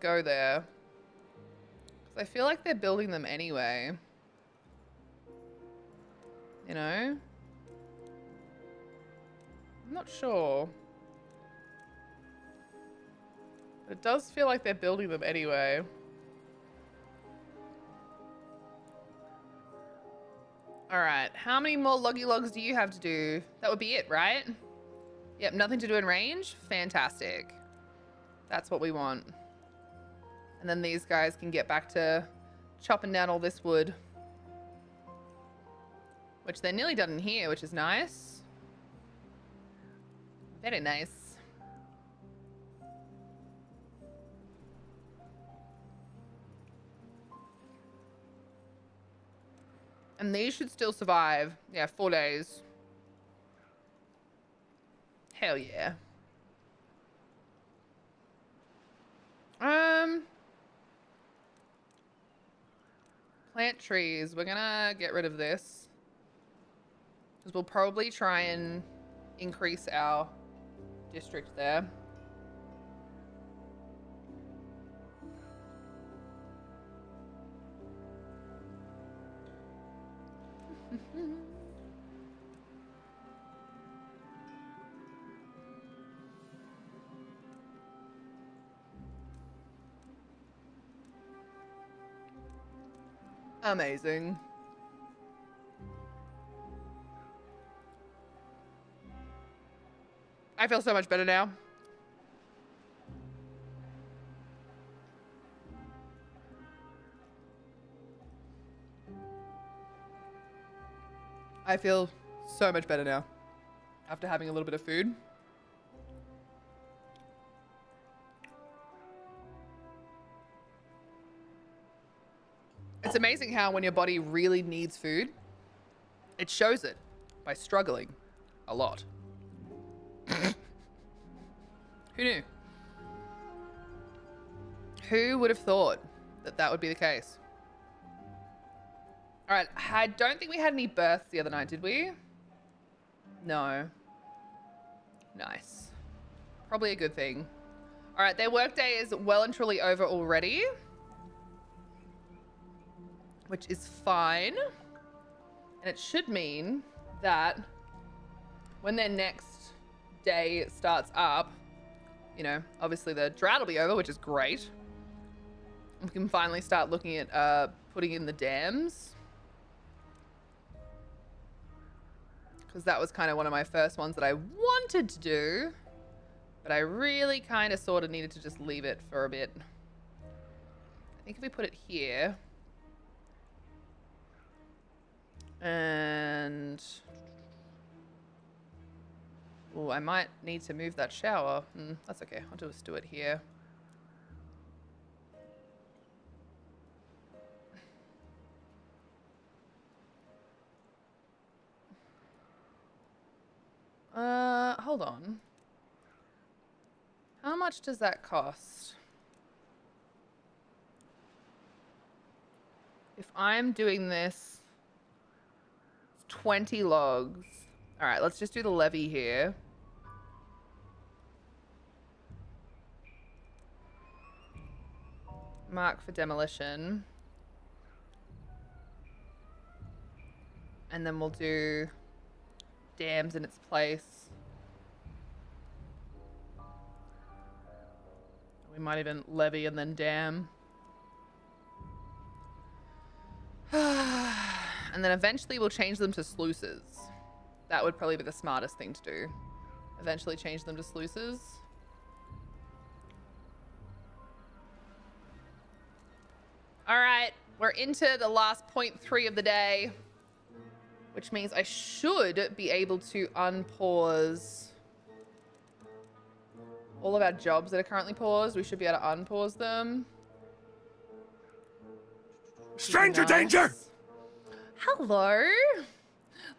go there? Because I feel like they're building them anyway. You know? I'm not sure. But it does feel like they're building them anyway. All right, how many more loggy logs do you have to do? That would be it, right? Yep, nothing to do in range? Fantastic. That's what we want. And then these guys can get back to chopping down all this wood. Which they're nearly done in here, which is nice. Very nice. And these should still survive. Yeah, 4 days. Hell yeah. Plant trees. We're gonna get rid of this. Because we'll probably try and increase our district there. Amazing. I feel so much better now. I feel so much better now after having a little bit of food. It's amazing how when your body really needs food, it shows it by struggling a lot. Who knew? Who would have thought that that would be the case? All right, I don't think we had any births the other night, did we? No. Nice. Probably a good thing. All right, their workday is well and truly over already, which is fine. And it should mean that when their next day starts up, you know, obviously the drought will be over, which is great. We can finally start looking at putting in the dams. Because that was kind of one of my first ones that I wanted to do. But I really kind of sort of needed to just leave it for a bit. I think if we put it here. And... oh, I might need to move that shower. That's okay. I'll just do it here. Hold on. How much does that cost? If I'm doing this, it's 20 logs. All right, let's just do the levy here. Mark for demolition. And then we'll do dams in its place. We might even levy and then dam. And then eventually we'll change them to sluices. That would probably be the smartest thing to do. Eventually change them to sluices. All right, we're into the last 0.3 of the day, which means I should be able to unpause all of our jobs that are currently paused. We should be able to unpause them. Stranger Nice. danger! Hello.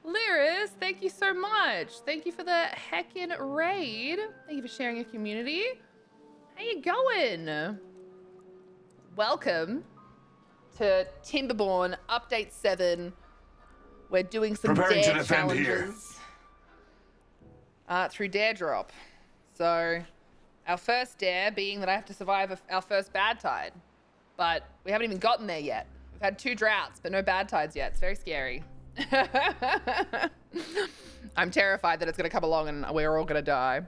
Lyris, thank you so much. Thank you for the heckin' raid. Thank you for sharing your community. How you going? Welcome to Timberborn Update 7. We're doing some Preparing to dare defend challenges through Dare Drop. So our first dare being that I have to survive our first bad tide. But we haven't even gotten there yet. We've had 2 droughts, but no bad tides yet. It's very scary. I'm terrified that it's going to come along and we're all going to die.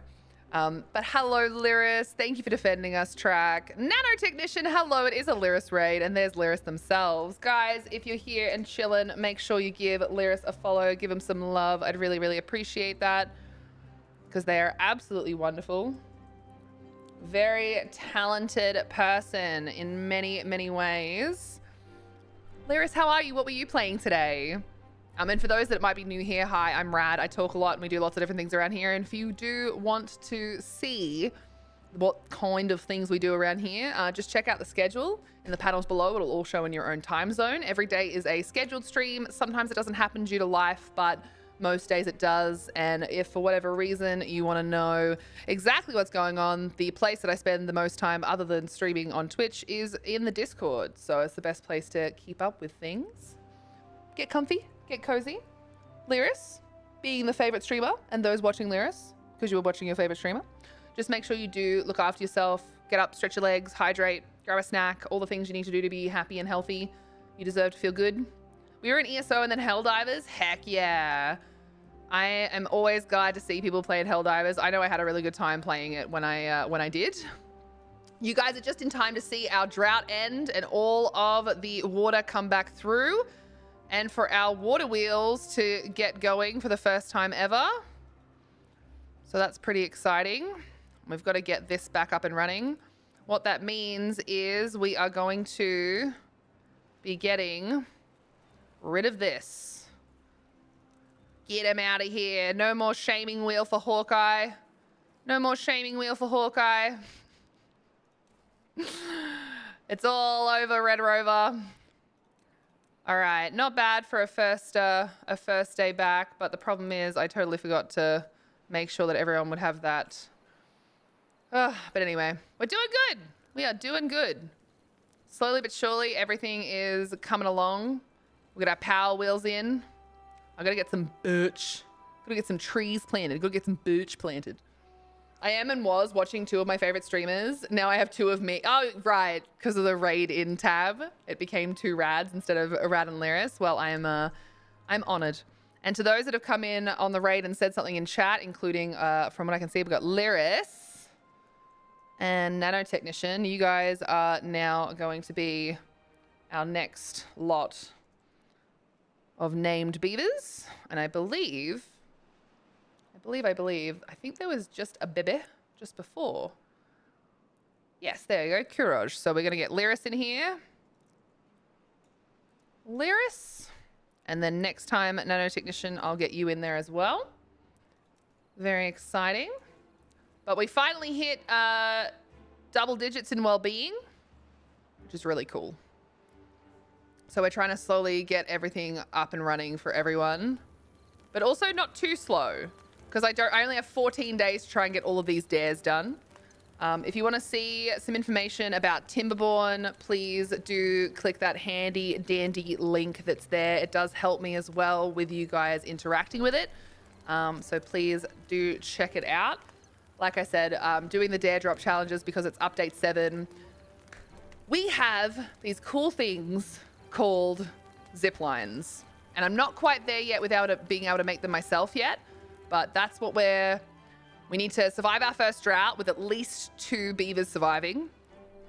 But hello, Lyris. Thank you for defending us, Track. Nanotechnician, hello. It is a Lyris raid, and there's Lyris themselves. Guys, if you're here and chilling, make sure you give Lyris a follow. Give them some love. I'd really, really appreciate that because they are absolutely wonderful. Very talented person in many, many ways. Lyris, how are you? What were you playing today? And for those that might be new here, hi, I'm Rad. I talk a lot and we do lots of different things around here. And if you do want to see what kind of things we do around here, just check out the schedule in the panels below. It'll all show in your own time zone. Every day is a scheduled stream. Sometimes it doesn't happen due to life, but most days it does. And if for whatever reason you want to know exactly what's going on, the place that I spend the most time other than streaming on Twitch is in the Discord. So it's the best place to keep up with things. Get comfy, get cozy. Lyris, being the favorite streamer, and those watching Lyris, because you were watching your favorite streamer, just make sure you do look after yourself, get up, stretch your legs, hydrate, grab a snack, all the things you need to do to be happy and healthy. You deserve to feel good. We were in ESO and then Helldivers. Heck yeah. I am always glad to see people playing Helldivers. I know I had a really good time playing it when I did. You guys are just in time to see our drought end and all of the water come back through, and for our water wheels to get going for the first time ever. So that's pretty exciting. We've got to get this back up and running. What that means is we are going to be getting rid of this. Get him out of here. No more shaming wheel for Hawkeye. No more shaming wheel for Hawkeye. It's all over, Red Rover. All right, not bad for a first day back, but the problem is I totally forgot to make sure that everyone would have that. But anyway, we're doing good. We are doing good. Slowly but surely, everything is coming along. We got our power wheels in. I gotta get some birch. Gotta get some trees planted. Gotta get some birch planted. I am and was watching 2 of my favorite streamers. Now I have 2 of me. Oh, right. Because of the raid in tab, it became 2 rads instead of a rad and Lyris. Well, I'm honored. And to those that have come in on the raid and said something in chat, including, from what I can see, we've got Lyris and Nanotechnician. You guys are now going to be our next lot of named beavers. And I believe, I think there was just a bebe just before. Yes, there you go, Courage. So we're going to get Lyris in here. Lyris. And then next time, Nanotechnician, I'll get you in there as well. Very exciting. But we finally hit double digits in well-being, which is really cool. So we're trying to slowly get everything up and running for everyone, but also not too slow, because I only have 14 days to try and get all of these dares done. If you want to see some information about Timberborn, please do click that handy dandy link that's there. It does help me as well with you guys interacting with it. So please do check it out. Like I said, doing the dare drop challenges because it's update 7. We have these cool things called zip lines, and I'm not quite there yet without being able to make them myself yet, but that's what we need to survive our first drought with at least 2 beavers surviving,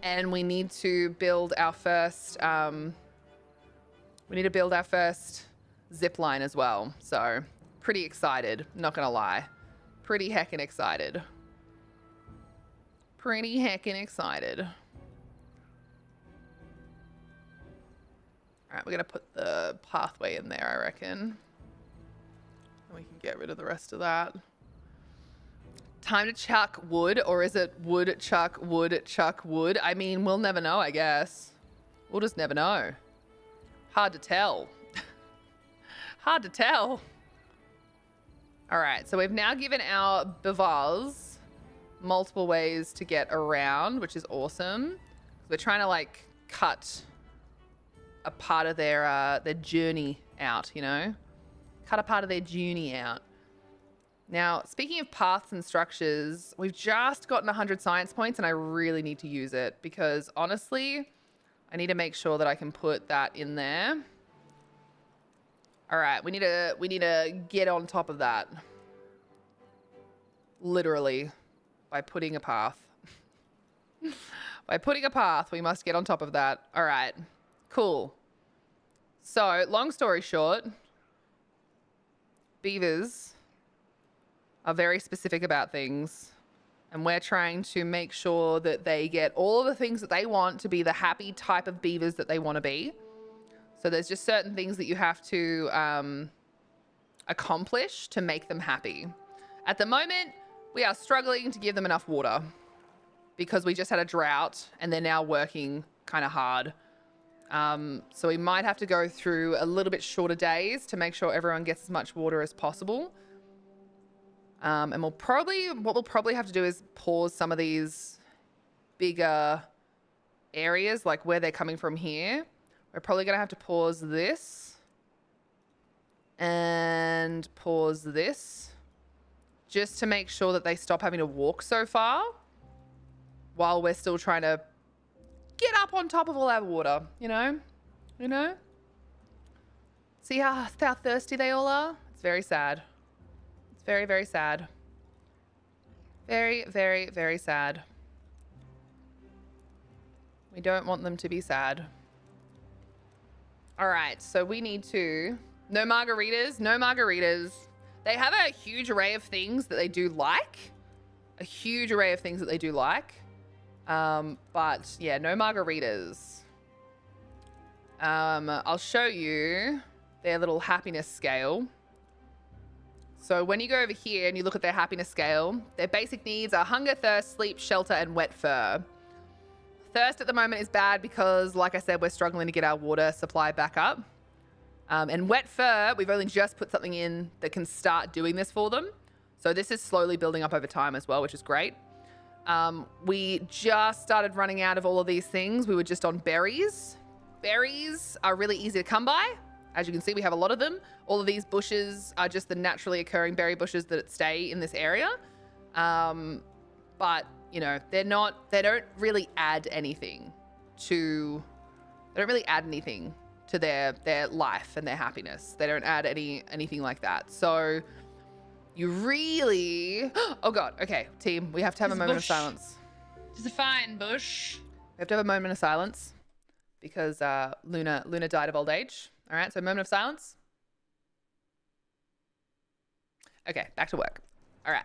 and we need to build our first zip line as well. So pretty excited, not gonna lie. Pretty heckin' excited. Pretty heckin' excited. All right, we're gonna put the pathway in there, I reckon. And we can get rid of the rest of that. Time to chuck wood, or is it wood, chuck, wood, chuck, wood? I mean, we'll never know, I guess. We'll just never know. Hard to tell. Hard to tell. All right, so we've now given our beavers multiple ways to get around, which is awesome. We're trying to like cut a part of their journey out, you know? Cut a part of their journey out. Now, speaking of paths and structures, we've just gotten 100 science points and I really need to use it because honestly, I need to make sure that I can put that in there. All right, we need to get on top of that. Literally, by putting a path. By putting a path, we must get on top of that. All right, cool. So, long story short, beavers are very specific about things, and we're trying to make sure that they get all of the things that they want to be the happy type of beavers that they want to be. So there's just certain things that you have to accomplish to make them happy. At the moment, we are struggling to give them enough water because we just had a drought and they're now working kind of hard. So we might have to go through a little bit shorter days to make sure everyone gets as much water as possible. And what we'll probably have to do is pause some of these bigger areas, like where they're coming from here. We're probably going to have to pause this and pause this just to make sure that they stop having to walk so far while we're still trying to get up on top of all our water, you know? You know? See how thirsty they all are? It's very sad. It's very, very sad. Very, very, very sad. We don't want them to be sad. All right, so we need to... No margaritas, no margaritas. They have a huge array of things that they do like. A huge array of things that they do like. But yeah, no margaritas. I'll show you their little happiness scale. So when you go over here and you look at their happiness scale, their basic needs are hunger, thirst, sleep, shelter, and wet fur. Thirst at the moment is bad because, like I said, we're struggling to get our water supply back up. And wet fur, we've only just put something in that can start doing this for them. So this is slowly building up over time as well, which is great. We just started running out of all of these things. We were just on berries. Berries are really easy to come by. As you can see, we have a lot of them. All of these bushes are just the naturally occurring berry bushes that stay in this area. but you know, they don't really add anything to their life and their happiness. They don't add anything like that. So you really, oh God. Okay, team, we have to have a moment of silence. It's a fine bush. We have to have a moment of silence because Luna died of old age. All right, so a moment of silence. Okay, back to work. All right.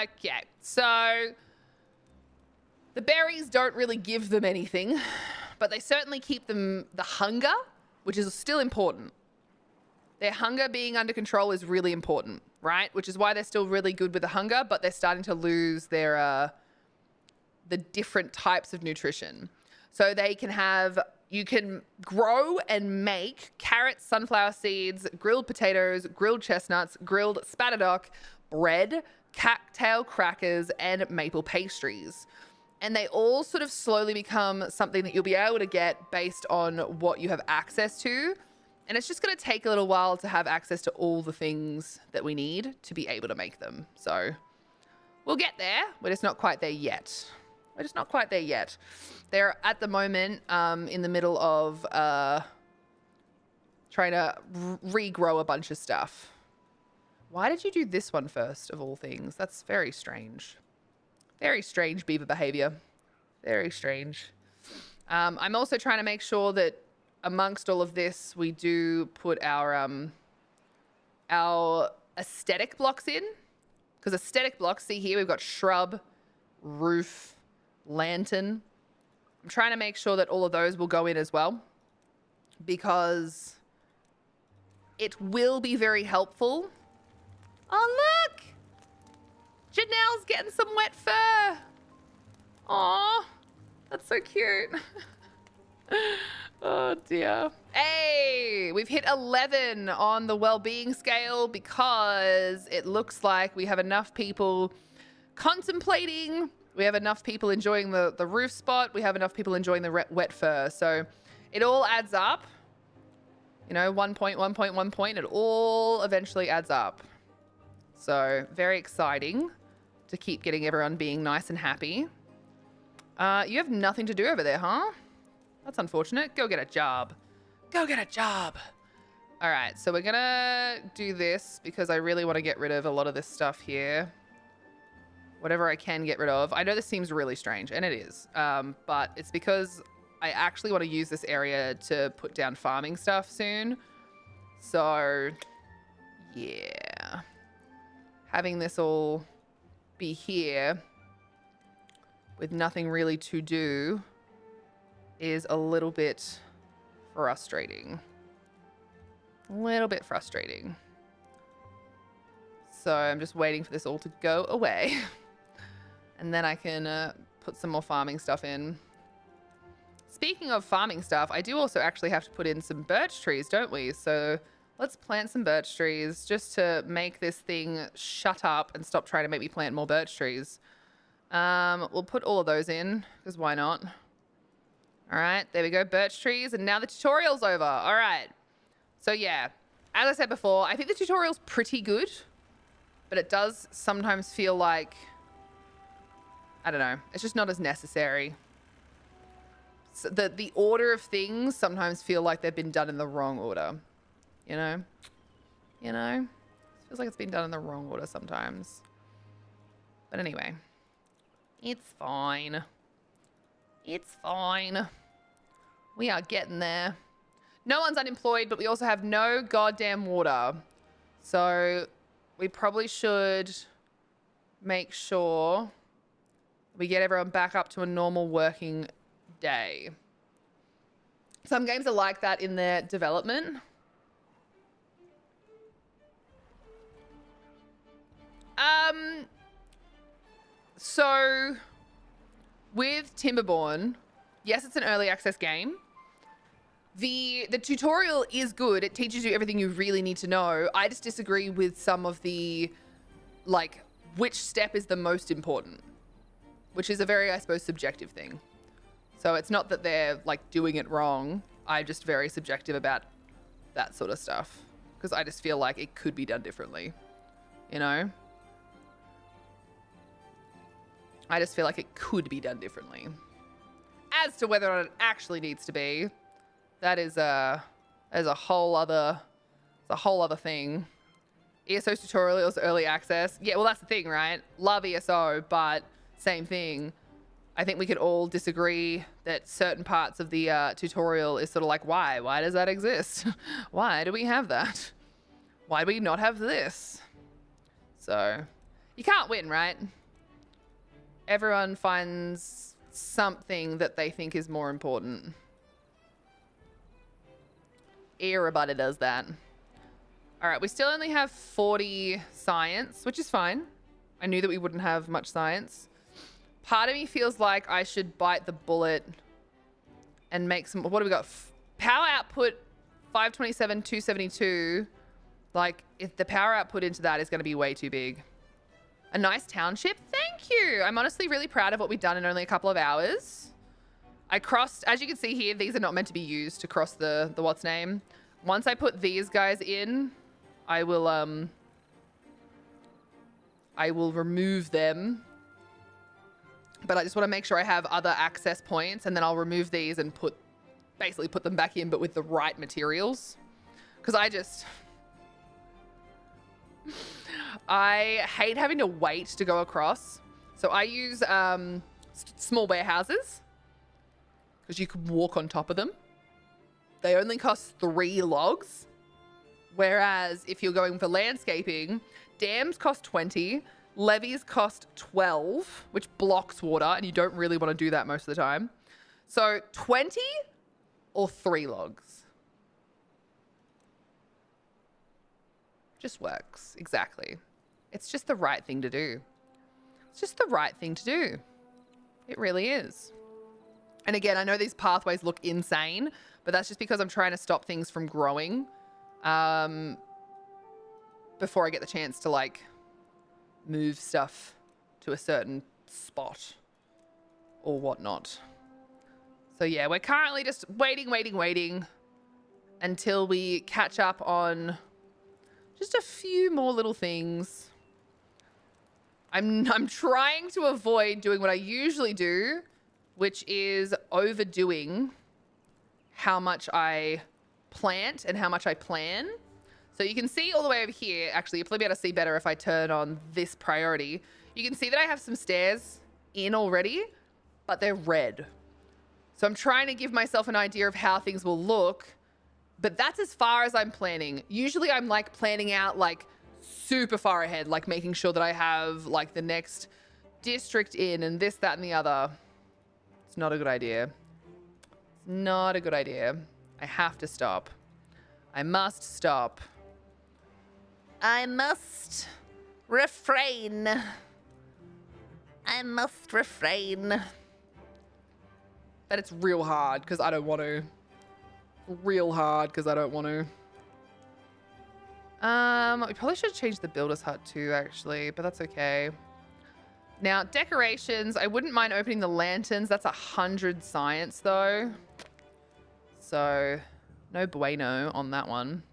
Okay, so the berries don't really give them anything, but they certainly keep them the hunger, which is still important. Their hunger being under control is really important, right? Which is why they're still really good with the hunger, but they're starting to lose their the different types of nutrition. So they can have, you can grow and make carrots, sunflower seeds, grilled potatoes, grilled chestnuts, grilled spatadoc, bread, cattail crackers, and maple pastries. And they all sort of slowly become something that you'll be able to get based on what you have access to. And it's just going to take a little while to have access to all the things that we need to be able to make them. So we'll get there. We're just not quite there yet. They're at the moment in the middle of trying to regrow a bunch of stuff. Why did you do this one first of all things? That's very strange. Very strange beaver behavior. Very strange. I'm also trying to make sure that amongst all of this, we do put our aesthetic blocks in. Because aesthetic blocks, see here, we've got shrub, roof, lantern. I'm trying to make sure that all of those will go in as well. Because it will be very helpful. Oh, look! Janelle's getting some wet fur. Aw, that's so cute. Oh dear. Hey, we've hit 11 on the well-being scale because it looks like we have enough people contemplating. We have enough people enjoying the roof spot. We have enough people enjoying the wet fur. So it all adds up. You know, 1 point, 1 point, 1 point. It all eventually adds up. So very exciting to keep getting everyone being nice and happy. You have nothing to do over there, huh? That's unfortunate. Go get a job. Go get a job. All right, so we're gonna do this because I really want to get rid of a lot of this stuff here. Whatever I can get rid of. I know this seems really strange, and it is. But it's because I actually want to use this area to put down farming stuff soon. So, yeah. Having this all be here with nothing really to do is a little bit frustrating. A little bit frustrating. So I'm just waiting for this all to go away. And then I can put some more farming stuff in. Speaking of farming stuff, I do also actually have to put in some birch trees, don't we? So let's plant some birch trees just to make this thing shut up and stop trying to make me plant more birch trees. We'll put all of those in, because why not? All right, there we go, birch trees, and now the tutorial's over. All right, so yeah, as I said before, I think the tutorial's pretty good, but it does sometimes feel like, I don't know, it's just not as necessary. So the order of things sometimes feel like they've been done in the wrong order, you know? You know? It feels like it's been done in the wrong order sometimes. But anyway, it's fine. It's fine. We are getting there. No one's unemployed, but we also have no goddamn water. So we probably should make sure we get everyone back up to a normal working day. Some games are like that in their development. So with Timberborn, yes, it's an early access game. The tutorial is good. It teaches you everything you really need to know. I just disagree with some of the, like, which step is the most important, which is a very, I suppose, subjective thing. So it's not that they're, like, doing it wrong. I'm just very subjective about that sort of stuff because I just feel like it could be done differently, you know? I just feel like it could be done differently. As to whether or not it actually needs to be, that is a whole other thing. ESO tutorials, early access. Yeah, well, that's the thing, right? Love ESO, but same thing. I think we could all disagree that certain parts of the tutorial is sort of like, why? Why does that exist? Why do we have that? Why do we not have this? So, you can't win, right? Everyone finds something that they think is more important. Everybody does that. All right, we still only have 40 science, which is fine. I knew that we wouldn't have much science. Part of me feels like I should bite the bullet and make some... What do we got? Power output 527, 272. Like, if the power output into that is going to be way too big. A nice township? Thank you. I'm honestly really proud of what we've done in only a couple of hours. I crossed... As you can see here, these are not meant to be used to cross the what's name. Once I put these guys in, I will remove them. But I just want to make sure I have other access points, and then I'll remove these and basically put them back in, but with the right materials. Because I hate having to wait to go across. So I use small warehouses because you can walk on top of them. They only cost 3 logs. Whereas if you're going for landscaping, dams cost 20, levees cost 12, which blocks water, and you don't really want to do that most of the time. So 20 or 3 logs. Just works. Exactly. It's just the right thing to do. It's just the right thing to do. It really is. And again, I know these pathways look insane, but that's just because I'm trying to stop things from growing before I get the chance to, like, move stuff to a certain spot or whatnot. So yeah, we're currently just waiting until we catch up on just a few more little things. I'm trying to avoid doing what I usually do, which is overdoing how much I plant and how much I plan. So you can see all the way over here, actually, you'll probably be able to see better if I turn on this priority. You can see that I have some stairs in already, but they're red. So I'm trying to give myself an idea of how things will look, but that's as far as I'm planning. Usually I'm like planning out like super far ahead, like making sure that I have like the next district in and this, that, and the other. It's not a good idea. It's not a good idea. I have to stop. I must stop. I must refrain. I must refrain. But it's real hard because I don't want to. Real hard because I don't want to. We probably should change the builder's hut too, actually, but that's okay. Now, decorations. I wouldn't mind opening the lanterns. That's 100 science, though. So, no bueno on that one.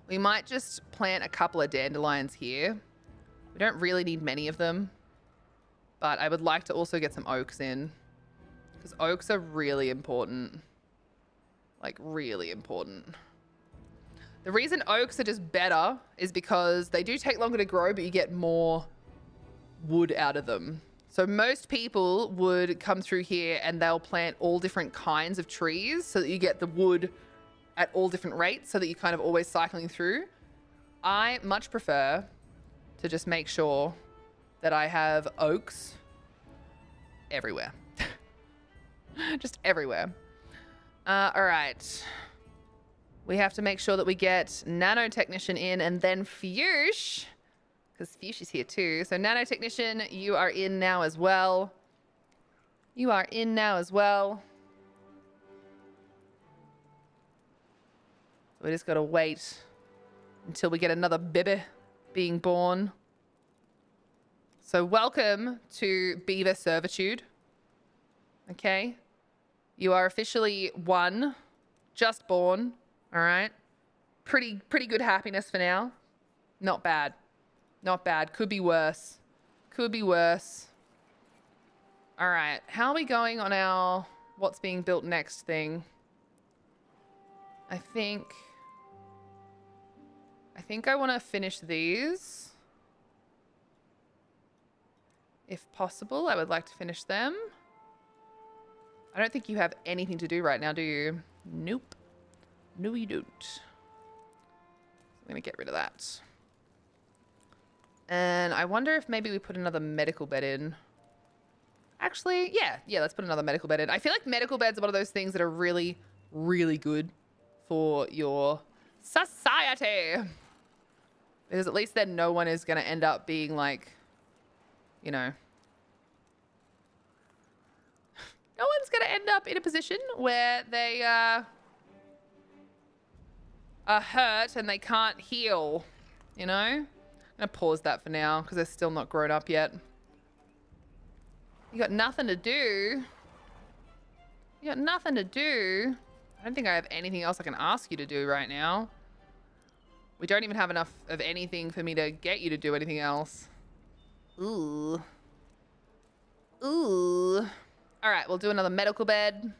We might just plant a couple of dandelions here. We don't really need many of them. But I would like to also get some oaks in. Because oaks are really important. Like, really important. The reason oaks are just better is because they do take longer to grow, but you get more wood out of them. So most people would come through here and they'll plant all different kinds of trees so that you get the wood at all different rates so that you're kind of always cycling through. I much prefer to just make sure that I have oaks everywhere. Just everywhere. All right. We have to make sure that we get nanotechnician in and then Fuchs, because Fuchs is here too. So nanotechnician, you are in now as well. You are in now as well. So we just got to wait until we get another baby being born. So welcome to Beaver Servitude. Okay. You are officially 1, just born. All right. Pretty good happiness for now. Not bad. Not bad. Could be worse. Could be worse. All right. How are we going on our what's being built next thing? I think I want to finish these. If possible, I would like to finish them. I don't think you have anything to do right now, do you? Nope. No, you don't. I'm going to get rid of that. And I wonder if maybe we put another medical bed in. Actually, yeah, let's put another medical bed in. I feel like medical beds are one of those things that are really, really good for your society. Because at least then no one is going to end up being like, you know, no one's going to end up in a position where they are hurt and they can't heal, you know? I'm going to pause that for now because they're still not grown up yet. You got nothing to do. You got nothing to do. I don't think I have anything else I can ask you to do right now. We don't even have enough of anything for me to get you to do anything else. Ooh. Ooh. All right, we'll do another medical bed.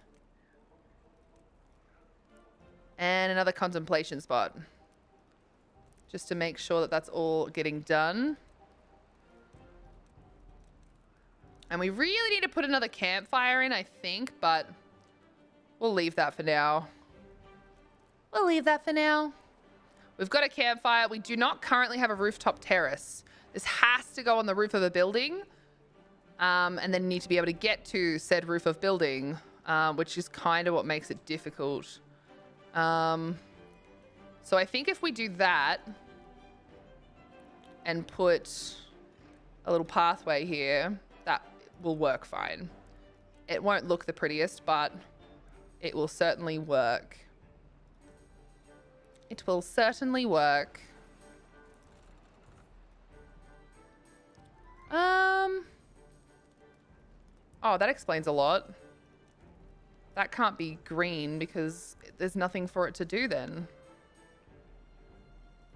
And another contemplation spot. Just to make sure that that's all getting done. And we really need to put another campfire in, I think, but we'll leave that for now. We'll leave that for now. We've got a campfire. We do not currently have a rooftop terrace. This has to go on the roof of a building. And then need to be able to get to said roof of building, which is kind of what makes it difficult. So I think if we do that and put a little pathway here, that will work fine. It won't look the prettiest, but it will certainly work. It will certainly work. Oh, that explains a lot. That can't be green because there's nothing for it to do then.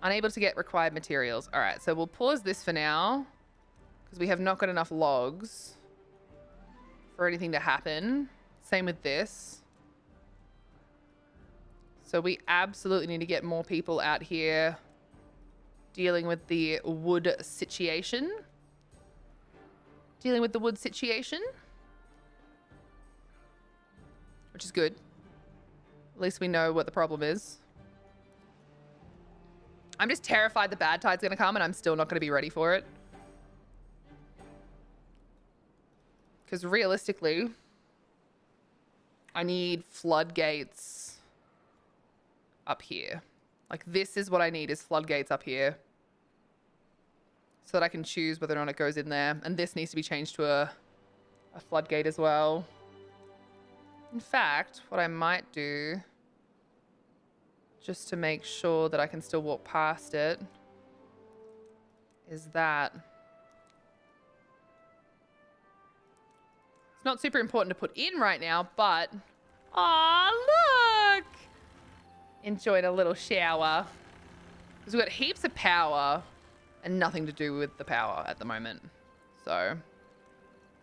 Unable to get required materials. All right, so we'll pause this for now because we have not got enough logs for anything to happen. Same with this. So we absolutely need to get more people out here dealing with the wood situation. Dealing with the wood situation. Which is good. At least we know what the problem is. I'm just terrified the bad tide's going to come and I'm still not going to be ready for it. Because realistically, I need floodgates up here. Like this is what I need, is floodgates up here. So that I can choose whether or not it goes in there. And this needs to be changed to a floodgate as well. In fact, what I might do, just to make sure that I can still walk past it, is that. It's not super important to put in right now, but... Aw, look! Enjoying a little shower. Because we've got heaps of power and nothing to do with the power at the moment. So,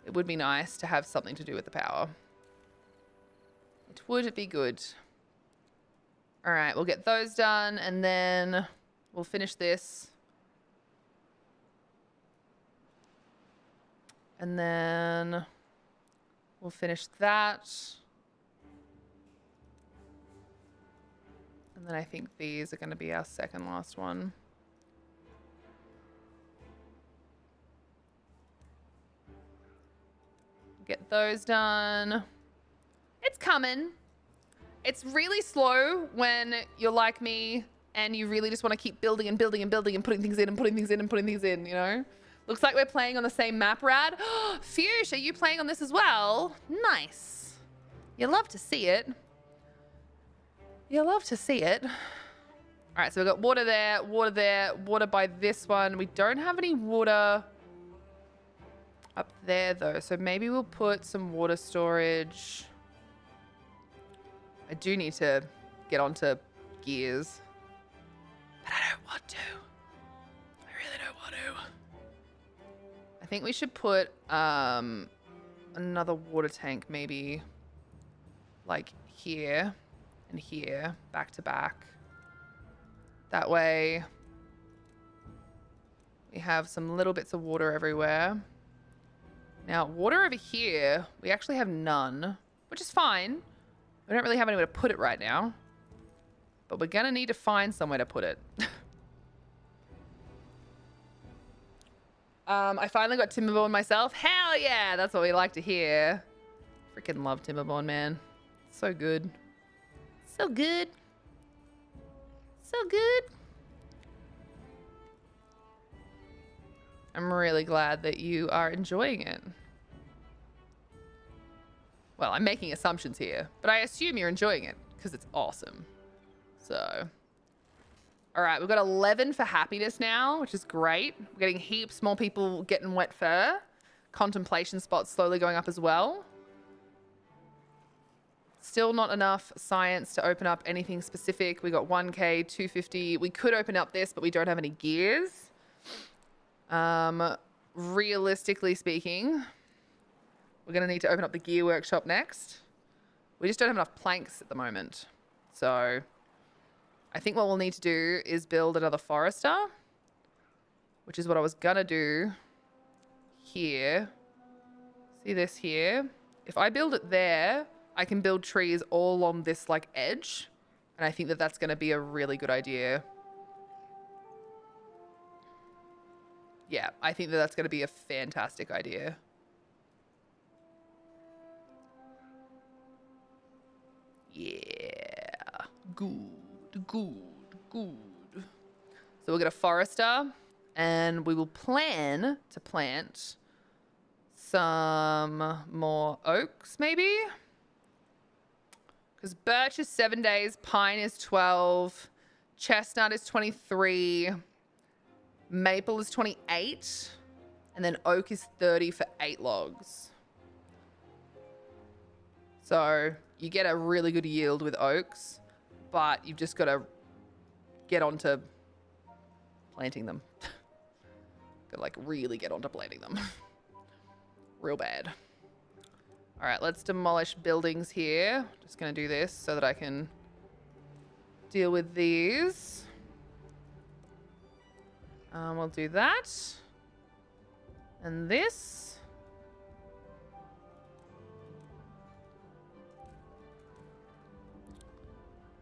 it would be nice to have something to do with the power. It would be good. All right, we'll get those done and then we'll finish this. And then we'll finish that. And then I think these are going to be our second last one. Get those done. It's coming. It's really slow when you're like me and you really just want to keep building and building and building and putting things in and putting things in and putting things in, you know? Looks like we're playing on the same map, Rad. Fuchs, are you playing on this as well? Nice. You love to see it. You love to see it. All right, so we've got water there, water by this one. We don't have any water up there though, so maybe we'll put some water storage. I do need to get onto gears, but I don't want to. I really don't want to. I think we should put another water tank maybe like here and here, back to back. That way we have some little bits of water everywhere. Now, water over here, we actually have none, which is fine. We don't really have anywhere to put it right now. But we're gonna need to find somewhere to put it. I finally got Timberborn myself. Hell yeah, that's what we like to hear. Freaking love Timberborn, man. So good. So good. So good. I'm really glad that you are enjoying it. Well, I'm making assumptions here, but I assume you're enjoying it because it's awesome. So, all right, we've got 11 for happiness now, which is great. We're getting heaps more people getting wet fur. Contemplation spots slowly going up as well. Still not enough science to open up anything specific. We got 1K, 250. We could open up this, but we don't have any gears. Realistically speaking, we're going to need to open up the gear workshop next. We just don't have enough planks at the moment. So I think what we'll need to do is build another forester, which is what I was going to do here. See this here? If I build it there, I can build trees all along this like edge. And I think that that's going to be a really good idea. Yeah, I think that that's going to be a fantastic idea. Yeah. Good, good, good. So we'll get a forester and we will plan to plant some more oaks maybe. Because birch is 7 days, pine is 12, chestnut is 23, maple is 28, and then oak is 30 for 8 logs. So you get a really good yield with oaks, but you've just got to get onto planting them. Got to like really get onto planting them. Real bad. All right, let's demolish buildings here. Just going to do this so that I can deal with these. We'll do that. And this.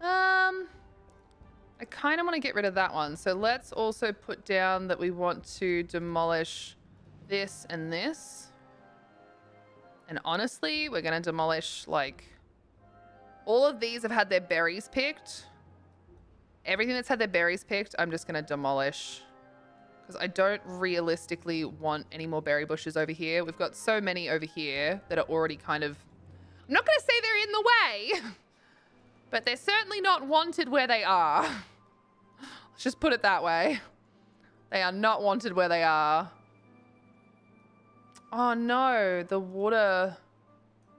I kind of want to get rid of that one. So let's also put down that we want to demolish this and this. And honestly, we're going to demolish, like, all of these have had their berries picked. Everything that's had their berries picked, I'm just going to demolish. Because I don't realistically want any more berry bushes over here. We've got so many over here that are already kind of... I'm not going to say they're in the way. But they're certainly not wanted where they are. Let's just put it that way. They are not wanted where they are. Oh no, the water,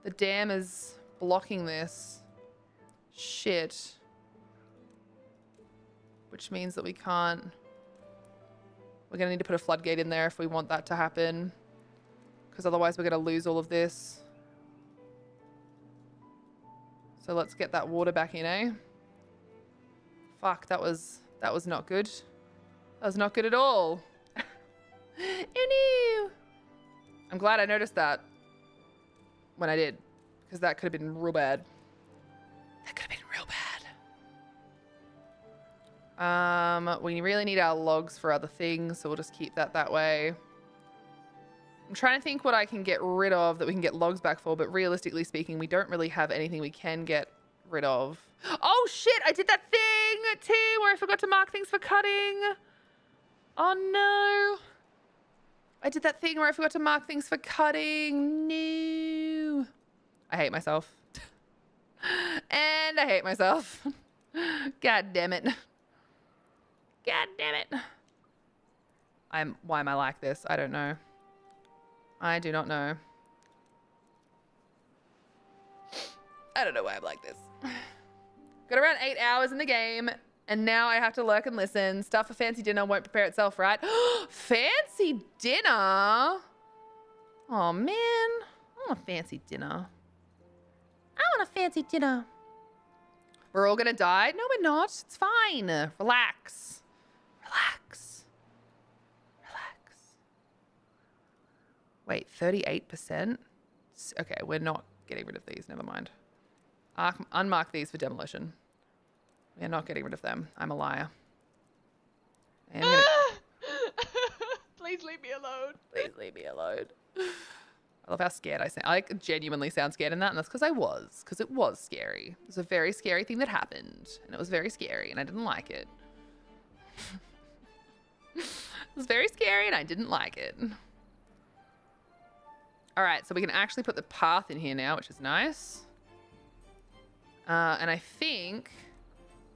the dam is blocking this. Shit. Which means that we can't. We're gonna need to put a floodgate in there if we want that to happen. Because otherwise we're gonna lose all of this. So let's get that water back in, eh? Fuck, that was not good. That was not good at all. Oh no! I'm glad I noticed that when I did, because that could have been real bad. That could have been real bad. We really need our logs for other things, so we'll just keep that way. I'm trying to think what I can get rid of that we can get logs back for, but realistically speaking, we don't really have anything we can get rid of. Oh shit, I did that thing too where I forgot to mark things for cutting. Oh no. I did that thing where I forgot to mark things for cutting. No. I hate myself. And I hate myself. God damn it. God damn it. Why am I like this? I don't know. I do not know. I don't know why I'm like this. Got around 8 hours in the game, and now I have to lurk and listen. Stuff for fancy dinner won't prepare itself, right? Fancy dinner? Oh, man. want a fancy dinner. I want a fancy dinner. We're all gonna die? No, we're not. It's fine. Relax. Relax. Relax. Wait, 38%? Okay, we're not getting rid of these. Never mind. Unmark these for demolition. We're not getting rid of them. I'm a liar. I am gonna... Please leave me alone. Please leave me alone. I love how scared I sound. I like, genuinely sound scared in that, and that's because I was. Because it was scary. It was a very scary thing that happened, and it was very scary, and I didn't like it. It was very scary, and I didn't like it. All right, so we can actually put the path in here now, which is nice. And I think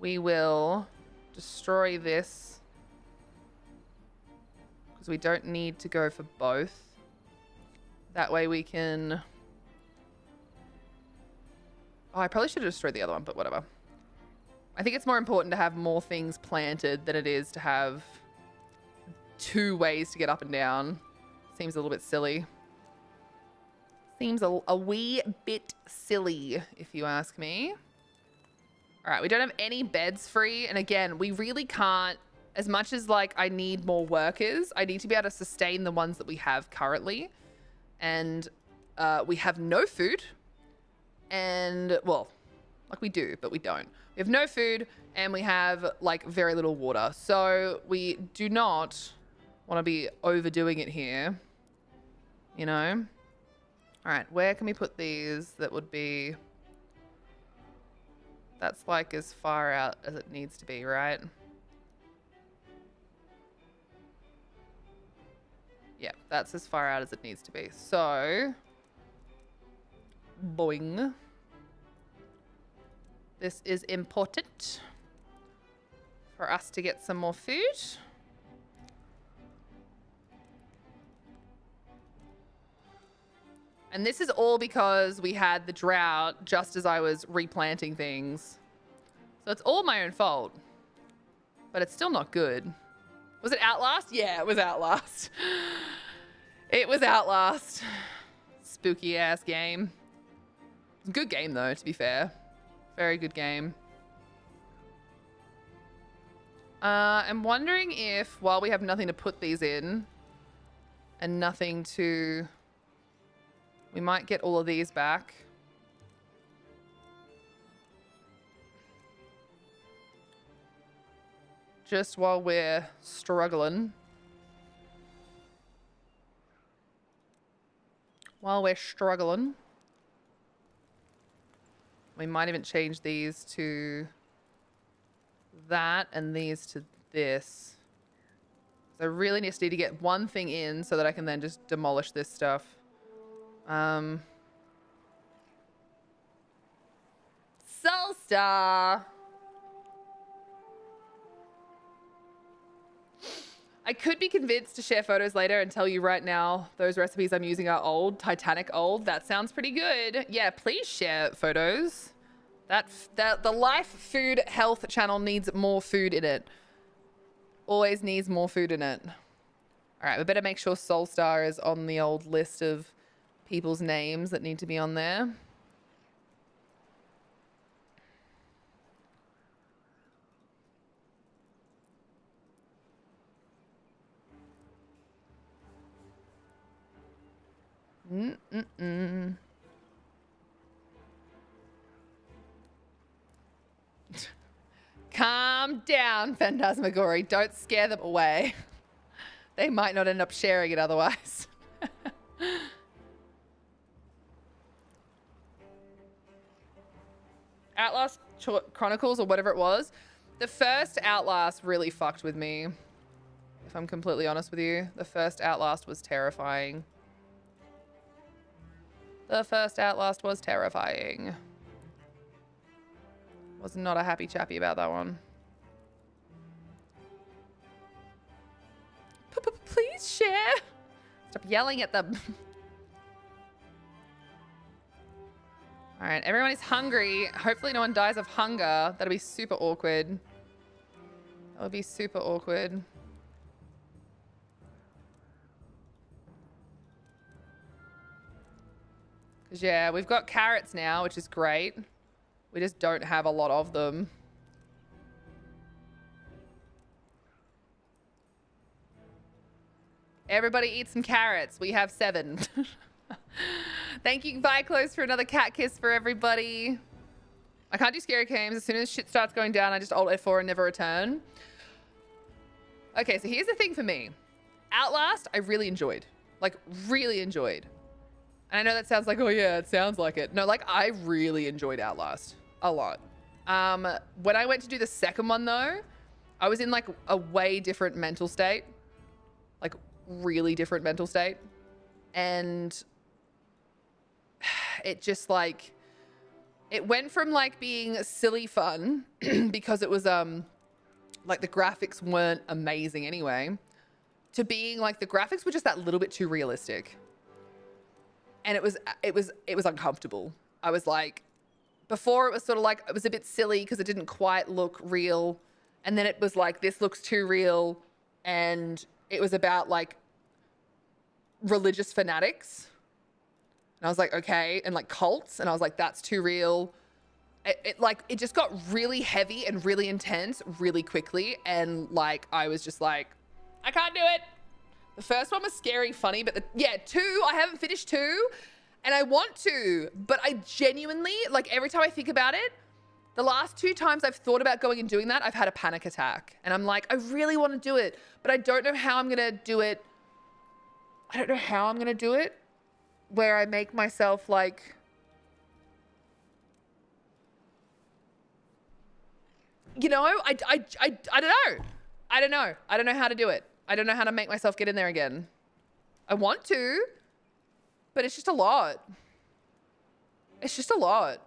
we will destroy this because we don't need to go for both. That way we can... Oh, I probably should have destroyed the other one, but whatever. I think it's more important to have more things planted than it is to have 2 ways to get up and down. Seems a little bit silly. Seems a wee bit silly, if you ask me. All right, we don't have any beds free. And again, we really can't, as much as like I need more workers, I need to be able to sustain the ones that we have currently. And we have no food. And, well, like we do, but we don't. We have no food and we have like very little water. So we do not want to be overdoing it here, you know? All right, where can we put these that would be... That's like as far out as it needs to be, right? Yeah, that's as far out as it needs to be. So, boing. This is important for us to get some more food. And this is all because we had the drought just as I was replanting things. So it's all my own fault. But it's still not good. Was it Outlast? Yeah, it was Outlast. It was Outlast. Spooky ass game. Good game though, to be fair. Very good game. I'm wondering if, while we have nothing to put these in, and nothing to... We might get all of these back. Just while we're struggling. While we're struggling. We might even change these to that and these to this. So I really just need to get one thing in so that I can then just demolish this stuff. Soulstar. I could be convinced to share photos later and tell you right now those recipes I'm using are old, Titanic old. That sounds pretty good. Yeah, please share photos. The Life Food Health channel needs more food in it. Always needs more food in it. All right, we better make sure Soulstar is on the old list of people's names that need to be on there. Calm down, Phantasmagory. Don't scare them away. They might not end up sharing it otherwise. Outlast Chronicles or whatever it was. The first Outlast really fucked with me. If I'm completely honest with you. The first Outlast was terrifying. The first Outlast was terrifying. Was not a happy chappy about that one. Please share. Stop yelling at them. All right, everyone is hungry. Hopefully no one dies of hunger. That'll be super awkward. That would be super awkward. Because, yeah, we've got carrots now, which is great. We just don't have a lot of them. Everybody eat some carrots. We have 7. Thank you, Viclos, for another cat kiss for everybody. I can't do scary games. As soon as shit starts going down, I just Alt F4 and never return. Okay, so here's the thing for me. Outlast, I really enjoyed. Like, really enjoyed. And I know that sounds like, oh yeah, it sounds like it. No, like, I really enjoyed Outlast. A lot. When I went to do the second one, though, I was in, like, a way different mental state. Like, really different mental state. And it just, like... It went from, like, being silly fun because it was, like, the graphics weren't amazing anyway, to being, like, the graphics were just that little bit too realistic. And it was uncomfortable. I was like, before it was sort of like, it was a bit silly because it didn't quite look real. And then it was like, this looks too real. And it was about, like, religious fanatics. And I was like, okay. And like cults. And I was like, that's too real. It just got really heavy and really intense really quickly. And like, I was just like, I can't do it. The first one was scary, funny, but 2, I haven't finished 2 and I want to, but I genuinely, like every time I think about it, the last 2 times I've thought about going and doing that, I've had a panic attack. And I'm like, I really want to do it, but I don't know how I'm going to do it. I don't know how I'm going to do it. Where I make myself like, you know, I don't know. I don't know. I don't know how to do it. I don't know how to make myself get in there again. I want to, but it's just a lot. It's just a lot.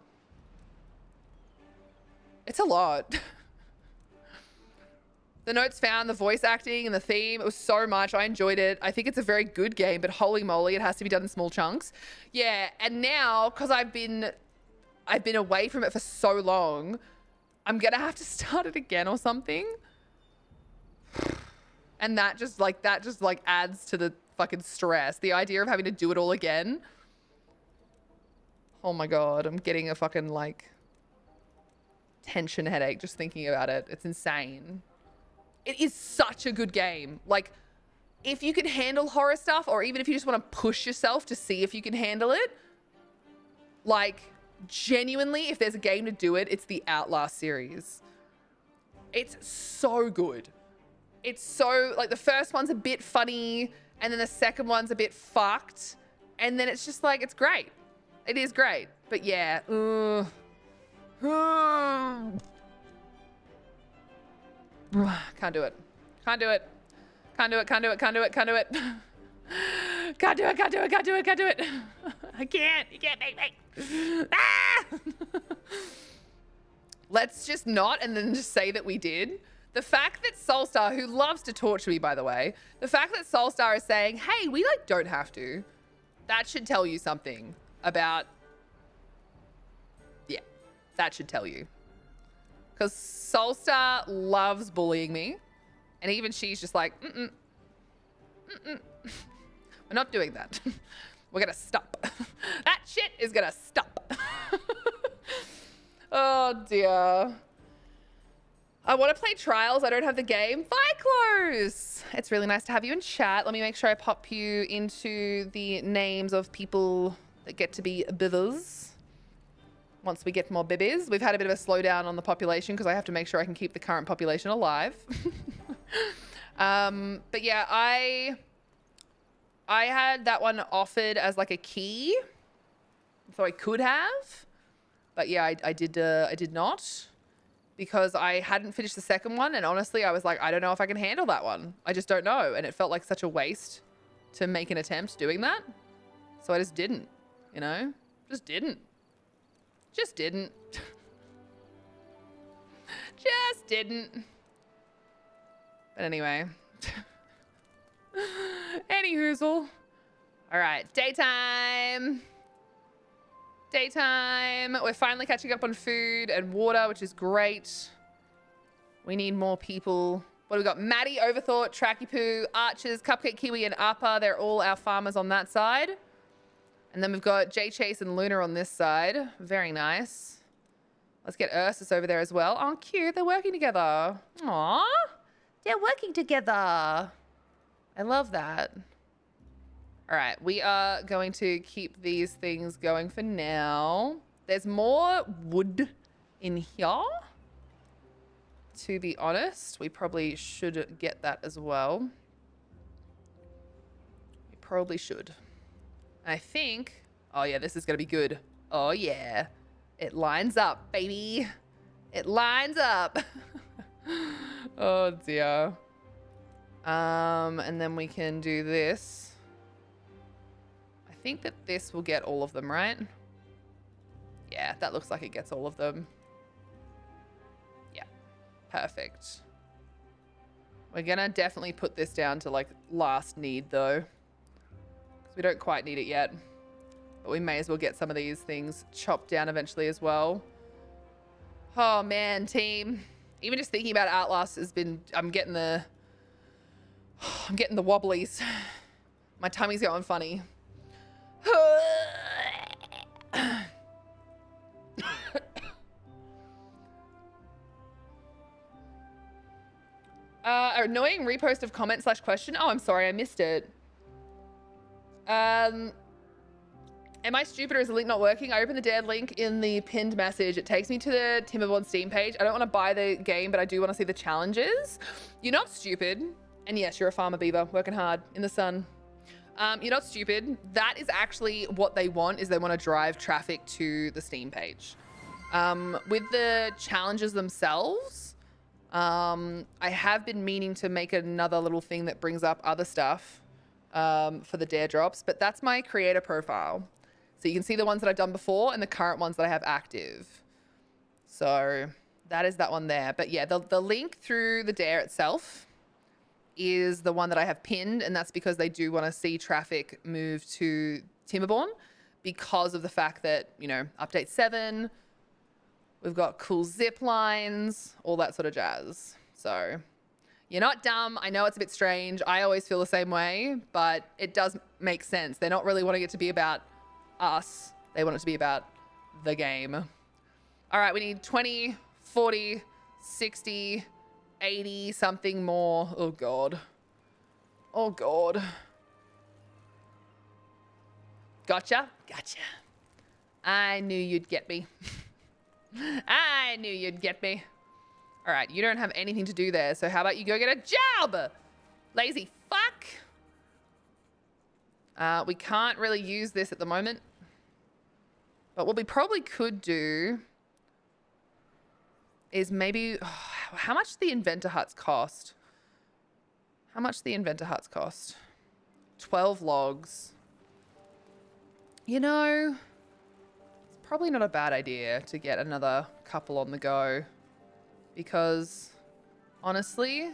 It's a lot. The notes found, the voice acting and the theme, it was so much. I enjoyed it. I think it's a very good game, but holy moly, it has to be done in small chunks. Yeah, and now, because I've been away from it for so long, I'm going to have to start it again or something. And that just like adds to the fucking stress. The idea of having to do it all again. Oh my God, I'm getting a fucking like tension headache just thinking about it. It's insane. It is such a good game. Like, if you can handle horror stuff, or even if you just want to push yourself to see if you can handle it, like, genuinely, if there's a game to do it, it's the Outlast series. It's so good. It's so, like, the first one's a bit funny, and then the second one's a bit fucked, and then it's just like, it's great. It is great. But yeah, can't do it. Can't do it. Can't do it. Can't do it. Can't do it. Can't do it. Can't do it. Can't do it. Can't do it. Can't do it. I can't. You can't make me. Ah! Let's just not and then just say that we did. The fact that Soulstar, who loves to torture me, by the way, the fact that Soulstar is saying, hey, we like don't have to, that should tell you something about, yeah, that should tell you. Because Soulstar loves bullying me. And even she's just like, we're not doing that. We're going to stop. That shit is going to stop. Oh, dear. I want to play Trials. I don't have the game. Viclos! It's really nice to have you in chat. Let me make sure I pop you into the names of people that get to be bivers. Once we get more bibbies. We've had a bit of a slowdown on the population because I have to make sure I can keep the current population alive. But yeah, I had that one offered as like a key. So I could have. But yeah, I did not. Because I hadn't finished the second one. And honestly, I was like, I don't know if I can handle that one. I just don't know. And it felt like such a waste to make an attempt doing that. So I just didn't, you know? Just didn't. Just didn't. Just didn't. But anyway. Any hoozle. All right, daytime. Daytime. We're finally catching up on food and water, which is great. We need more people. What do we got? Maddie, Overthought, Tracky Poo, Archers, Cupcake Kiwi, and Appa. They're all our farmers on that side. And then we've got Jay Chase and Luna on this side. Very nice. Let's get Ursus over there as well. Oh, cute. They're working together. Aww. They're working together. I love that. All right. We are going to keep these things going for now. There's more wood in here. To be honest, we probably should get that as well. We probably should. I think... Oh, yeah, this is going to be good. Oh, yeah. It lines up, baby. It lines up. Oh, dear. And then we can do this. I think that this will get all of them, right? Yeah, that looks like it gets all of them. Yeah, perfect. We're going to definitely put this down to, like, last need, though. Because we don't quite need it yet. But we may as well get some of these things chopped down eventually as well. Oh, man, team. Even just thinking about Outlast has been... I'm getting the wobblies. My tummy's going funny. Annoying repost of comment / question. Oh, I'm sorry, I missed it. Am I stupid or is the link not working? I opened the dead link in the pinned message. It takes me to the Timberborn Steam page. I don't want to buy the game, but I do want to see the challenges. You're not stupid. And yes, you're a farmer beaver working hard in the sun. You're not stupid. That is actually what they want, is they want to drive traffic to the Steam page. With the challenges themselves, I have been meaning to make another little thing that brings up other stuff for the dare drops, but that's my creator profile. So you can see the ones that I've done before and the current ones that I have active. So that is that one there. But yeah, the link through the dare itself is the one that I have pinned, and that's because they do want to see traffic move to Timberborn because of the fact that, you know, update 7, we've got cool zip lines, all that sort of jazz. So you're not dumb. I know it's a bit strange. I always feel the same way, but it does make sense. They're not really wanting it to be about us. They want it to be about the game. All right, we need 20, 40, 60, 80, something more. Oh, God. Oh, God. Gotcha. Gotcha. I knew you'd get me. I knew you'd get me. All right, you don't have anything to do there, so how about you go get a job? Lazy fuck. We can't really use this at the moment. But what we probably could do is maybe... how much do the inventor huts cost? How much do the inventor huts cost? 12 logs. You know, it's probably not a bad idea to get another couple on the go. Because, honestly,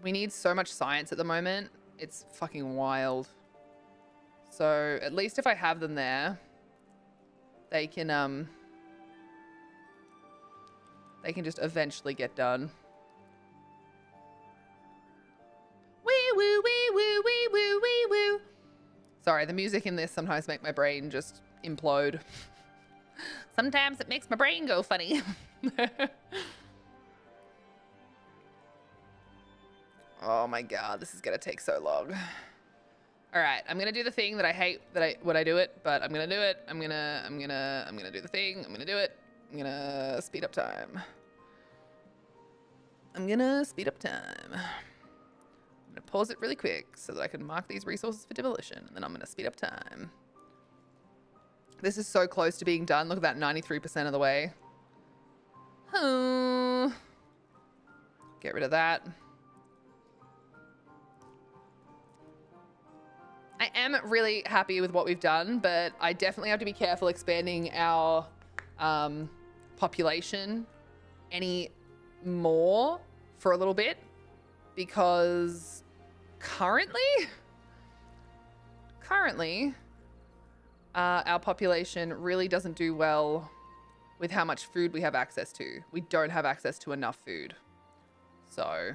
we need so much science at the moment. It's fucking wild. So, at least if I have them there, they can just eventually get done. Wee woo, wee woo, wee woo, wee woo. Sorry, the music in this sometimes make my brain just implode. Sometimes it makes my brain go funny. Oh my God, this is gonna take so long. All right, I'm gonna do the thing that I hate when I do it, but I'm gonna do it. I'm gonna do the thing. I'm gonna do it. I'm gonna speed up time. I'm gonna speed up time. I'm gonna pause it really quick so that I can mark these resources for demolition, and then I'm gonna speed up time. This is so close to being done. Look at that, 93% of the way. Oh. Get rid of that. I am really happy with what we've done, but I definitely have to be careful expanding our population any more for a little bit, because currently our population really doesn't do well with how much food we have access to. We don't have access to enough food. So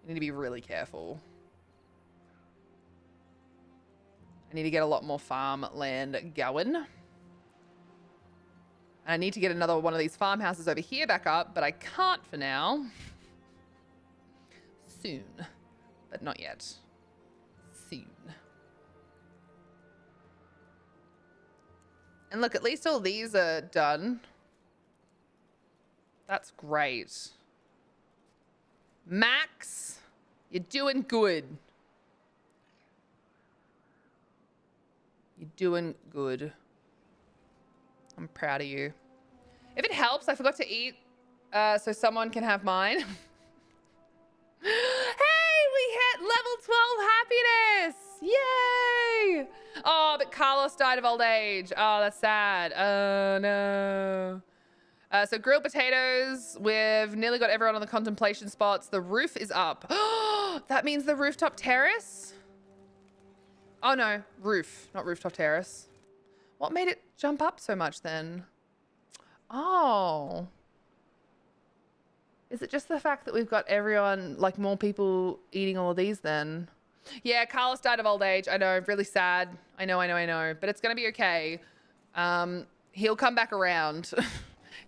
we need to be really careful. I need to get a lot more farmland going. And I need to get another one of these farmhouses over here back up, but I can't for now. Soon, but not yet. Soon. And look, at least all these are done. That's great. Max, you're doing good. You're doing good. I'm proud of you. If it helps, I forgot to eat, so someone can have mine. Hey, we hit level 12 happiness! Yay! Oh, but Carlos died of old age. Oh, that's sad. Oh, no. So grilled potatoes. We've nearly got everyone on the contemplation spots. The roof is up. That means the rooftop terrace? Oh, no. Roof, not rooftop terrace. What made it jump up so much then? Oh. Is it just the fact that we've got everyone, like more people eating all of these then? Yeah, Carlos died of old age. I know, really sad. I know. But it's going to be okay. He'll come back around.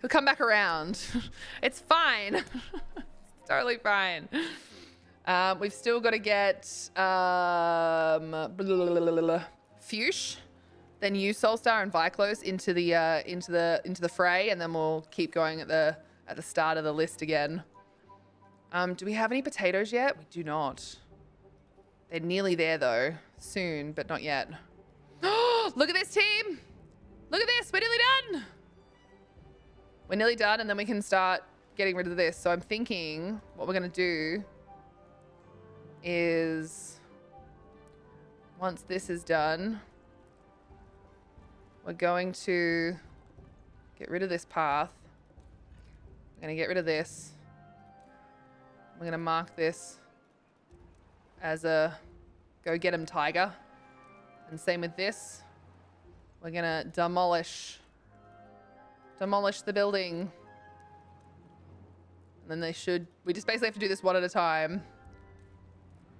He'll come back around. It's fine. It's totally fine. We've still got to get Fuchs, then you, Solstar, and Viclos into the fray, and then we'll keep going at the start of the list again. Do we have any potatoes yet? We do not. They're nearly there though. Soon, but not yet. Look at this team! Look at this! We're nearly done! We're nearly done, and then we can start getting rid of this. So I'm thinking what we're gonna do is, once this is done, we're going to get rid of this path. We're gonna get rid of this. We're gonna mark this as a go get 'em tiger. And same with this. We're gonna demolish the building. And then we just basically have to do this one at a time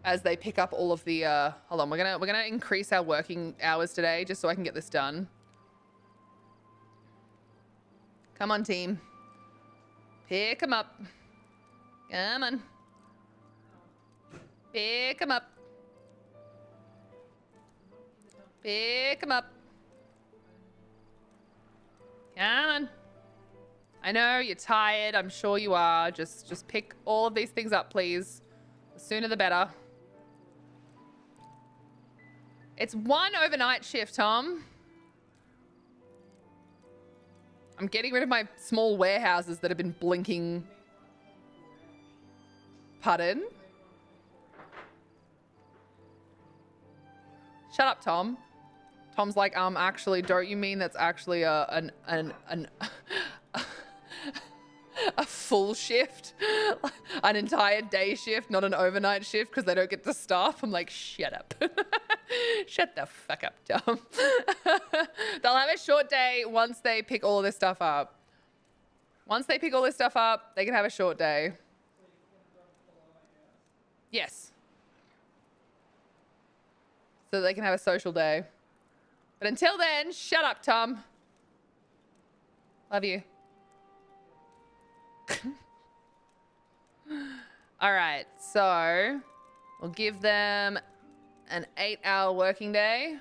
as they pick up all of the, hold on, we're gonna increase our working hours today just so I can get this done. Come on, team. Pick 'em up. Come on. Pick 'em up. Pick 'em up. Come on. I know you're tired. I'm sure you are. Just pick all of these things up, please. The sooner the better. It's one overnight shift, Tom. I'm getting rid of my small warehouses that have been blinking. Pardon? Shut up, Tom. Tom's like, actually, don't you mean that's actually a full shift? An entire day shift, not an overnight shift, because they don't get to staff? I'm like, shut up. Shut the fuck up, Tom. They'll have a short day once they pick all of this stuff up. Once they pick all this stuff up, they can have a short day. Yes. So they can have a social day. But until then, shut up, Tom. Love you. All right, so we'll give them an 8-hour working day.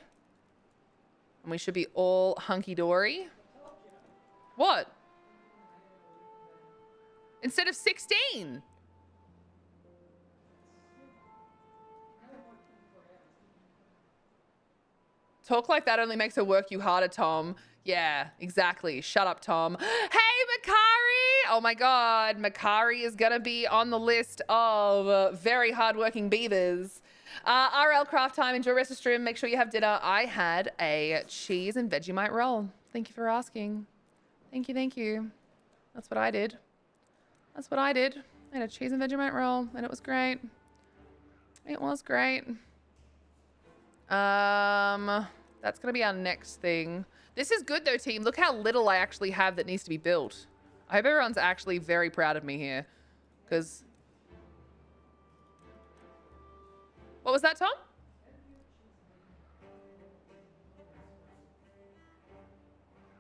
And we should be all hunky-dory. What? Instead of 16. Talk like that only makes her work you harder, Tom. Yeah, exactly. Shut up, Tom. Hey, Makari! Oh my God, Makari is gonna be on the list of very hardworking beavers. RL craft time, enjoy rest of stream. Make sure you have dinner. I had a cheese and Vegemite roll. Thank you for asking. Thank you, thank you. That's what I did. That's what I did. I had a cheese and Vegemite roll, and it was great. It was great. That's gonna be our next thing. This is good though, team. Look how little I actually have that needs to be built. I hope everyone's actually very proud of me here. Because... What was that, Tom?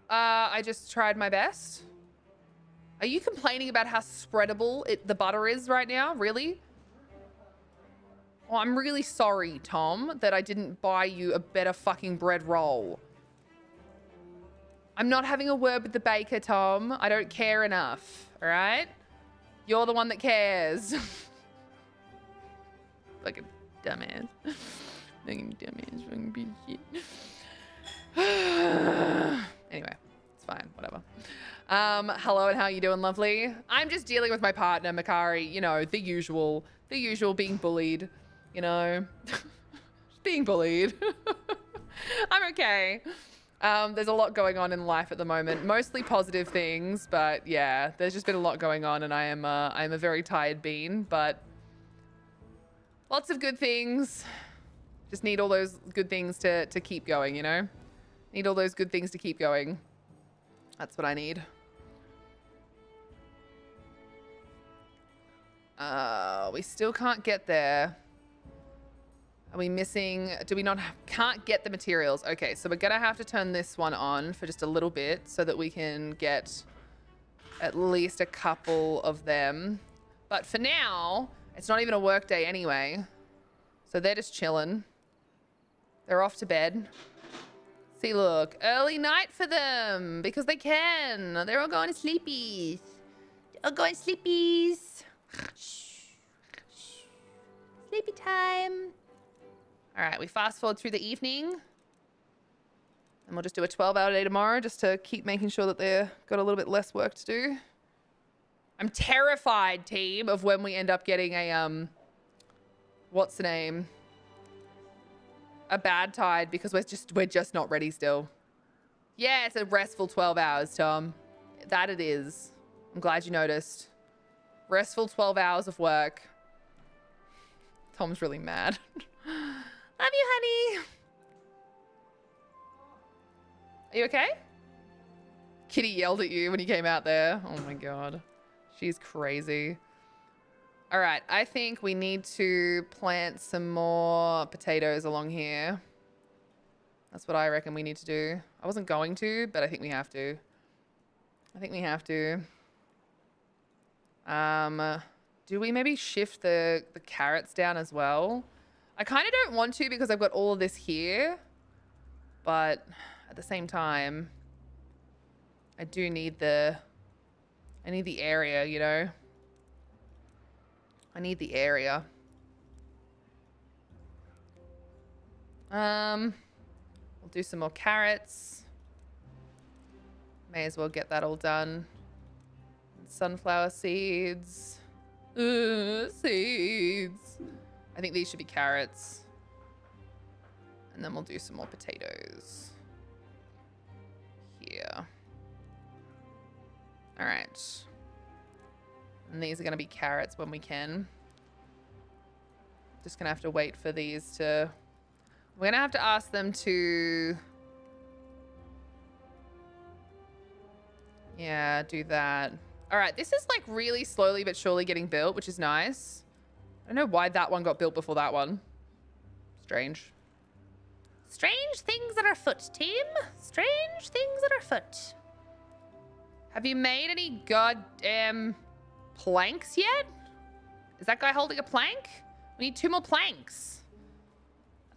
I just tried my best. Are you complaining about how spreadable the butter is right now? Really? Oh, I'm really sorry, Tom, that I didn't buy you a better fucking bread roll. I'm not having a word with the baker, Tom. I don't care enough, all right? You're the one that cares. Fucking dumbass. Fucking dumbass. Fucking piece of shit. Anyway, it's fine. Whatever. Hello, and how you doing, lovely? I'm just dealing with my partner, Makari. You know, the usual being bullied. You know, being bullied. I'm okay. There's a lot going on in life at the moment, mostly positive things, but yeah, there's just been a lot going on, and I am a very tired bean, but lots of good things. Just need all those good things to keep going, you know? Need all those good things to keep going. That's what I need. We still can't get there. Are we missing? Do we not can't get the materials? Okay, so we're gonna have to turn this one on for just a little bit so that we can get at least a couple of them. But for now, it's not even a work day anyway. So they're just chilling. They're off to bed. See, look, early night for them because they can. They're all going to sleepies. They're all going sleepies. Sleepy time. All right, we fast forward through the evening. And we'll just do a 12-hour day tomorrow just to keep making sure that they've got a little bit less work to do. I'm terrified, team, of when we end up getting a, what's the name? A bad tide because we're just not ready still. Yeah, it's a restful 12 hours, Tom. That it is. I'm glad you noticed. Restful 12 hours of work. Tom's really mad. Love you, honey. Are you okay? Kitty yelled at you when you came out there. Oh my God. She's crazy. All right, I think we need to plant some more potatoes along here. That's what I reckon we need to do. I wasn't going to, but I think we have to. I think we have to. Do we maybe shift the carrots down as well? I kind of don't want to because I've got all of this here, but at the same time, I do need the area, you know? I need the area. We'll do some more carrots. May as well get that all done. Sunflower seeds. Seeds. I think these should be carrots. And then we'll do some more potatoes. Here. All right. And these are going to be carrots when we can. Just going to have to wait for these to... We're going to have to ask them to... Yeah, do that. All right, this is like really slowly but surely getting built, which is nice. I don't know why that one got built before that one. Strange. Strange things that are afoot, team. Strange things that are afoot. Have you made any goddamn planks yet? Is that guy holding a plank? We need 2 more planks.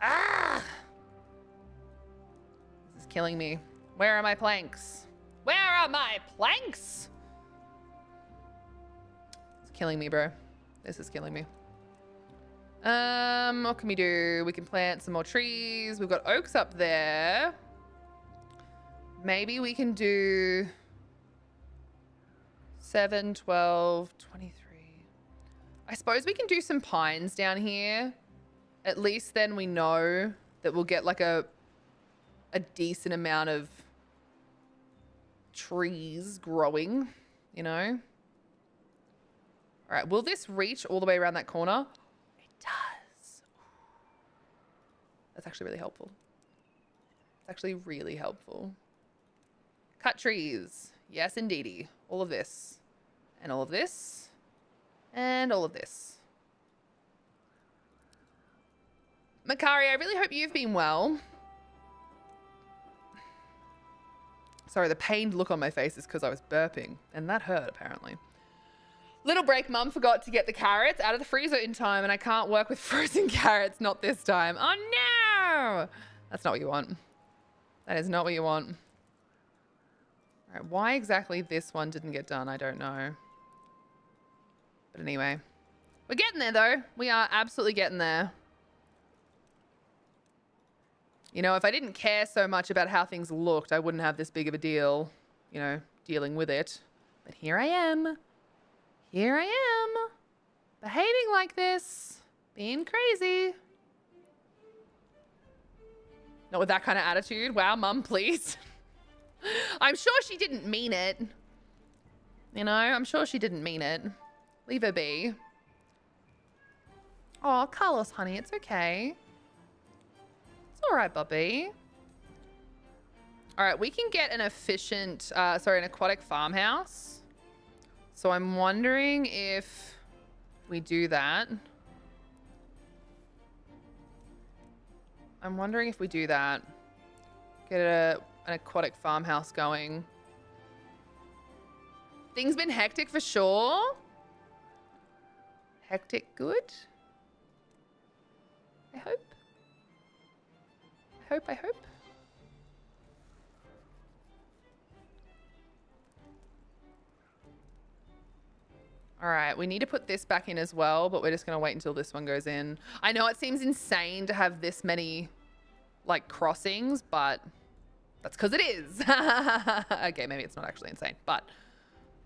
Ah! This is killing me. Where are my planks? Where are my planks? It's killing me, bro. This is killing me. What can we do? We can plant some more trees. We've got oaks up there. Maybe we can do 7, 12, 23. I suppose we can do some pines down here. At least then we know that we'll get like a decent amount of trees growing, you know? All right, will this reach all the way around that corner? It does. That's actually really helpful. It's actually really helpful. Cut trees. Yes, indeedy. All of this. And all of this. And all of this. Makari, I really hope you've been well. Sorry, the pained look on my face is because I was burping, and that hurt, apparently. Little break, Mum forgot to get the carrots out of the freezer in time, and I can't work with frozen carrots, not this time. Oh, no! That's not what you want. That is not what you want. All right, why exactly this one didn't get done, I don't know. But anyway, we're getting there, though. We are absolutely getting there. You know, if I didn't care so much about how things looked, I wouldn't have this big of a deal, you know, dealing with it. But here I am. Here I am. Behaving like this. Being crazy. Not with that kind of attitude. Wow, Mum, please. I'm sure she didn't mean it. You know, I'm sure she didn't mean it. Leave her be. Oh, Carlos, honey, it's okay. All right, Bubby. All right, we can get an efficient, an aquatic farmhouse. So I'm wondering if we do that. I'm wondering if we do that. Get an aquatic farmhouse going. Things been hectic for sure. Hectic good? I hope. I hope. All right, we need to put this back in as well, but we're just going to wait until this one goes in. I know it seems insane to have this many, like, crossings, but that's because it is. Okay, maybe it's not actually insane, but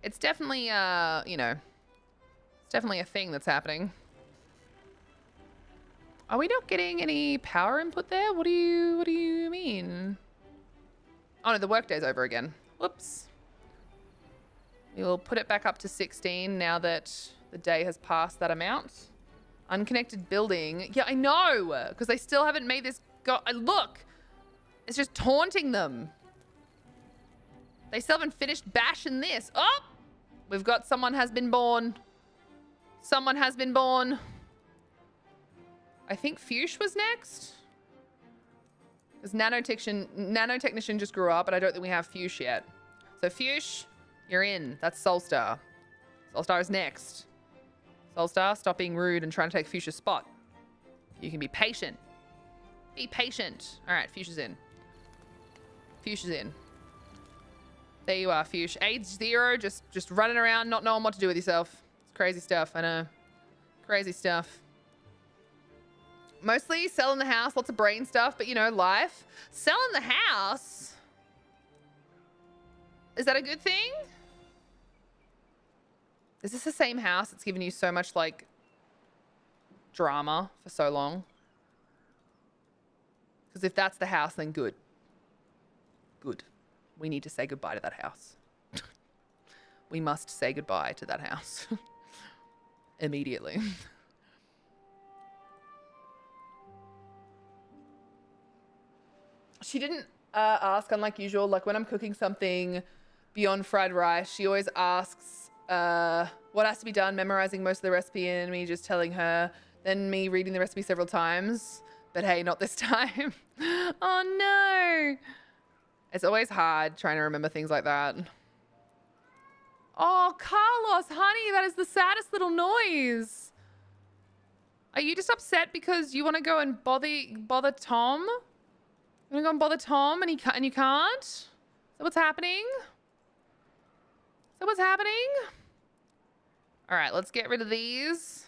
it's definitely, you know, it's definitely a thing that's happening. Are we not getting any power input there? What do you mean? Oh no, the workday's over again. Whoops. We will put it back up to 16 now that the day has passed that amount. Unconnected building. Yeah, I know, because they still haven't made this go. Look, it's just taunting them. They still haven't finished bashing this. Oh, we've got someone has been born. Someone has been born. I think Fuchs was next. Because Nanotechnician just grew up, but I don't think we have Fuchs yet. So Fuchs, you're in. That's Soulstar. Soulstar is next. Soulstar, stop being rude and trying to take Fuchs' spot. You can be patient. Be patient. All right, Fuchs is in. Fuchs is in. There you are, Fuchs. Age 0, just running around, not knowing what to do with yourself. It's crazy stuff, I know. Crazy stuff. Mostly selling the house, lots of brain stuff, but you know, life. Selling the house? Is that a good thing? Is this the same house that's given you so much, like, drama for so long? Because if that's the house, then good. Good. We need to say goodbye to that house. We must say goodbye to that house. Immediately. She didn't ask, unlike usual, like when I'm cooking something beyond fried rice, she always asks what has to be done, memorizing most of the recipe and me just telling her, then me reading the recipe several times. But hey, not this time. Oh no. It's always hard trying to remember things like that. Oh, Carlos, honey, that is the saddest little noise. Are you just upset because you want to go and bother Tom? You want to go and bother Tom and you can't? Is that what's happening? Is that what's happening? All right, let's get rid of these.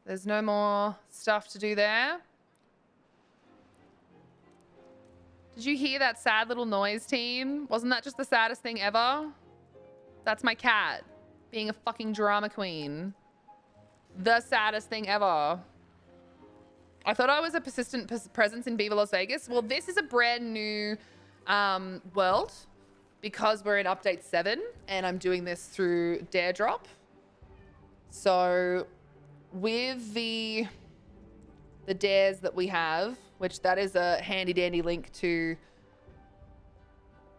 There's no more stuff to do there. Did you hear that sad little noise, team? Wasn't that just the saddest thing ever? That's my cat being a fucking drama queen. The saddest thing ever. I thought I was a persistent presence in Viva Las Vegas. Well, this is a brand new world because we're in update 7 and I'm doing this through Dare Drop. So with the dares that we have, which that is a handy dandy link to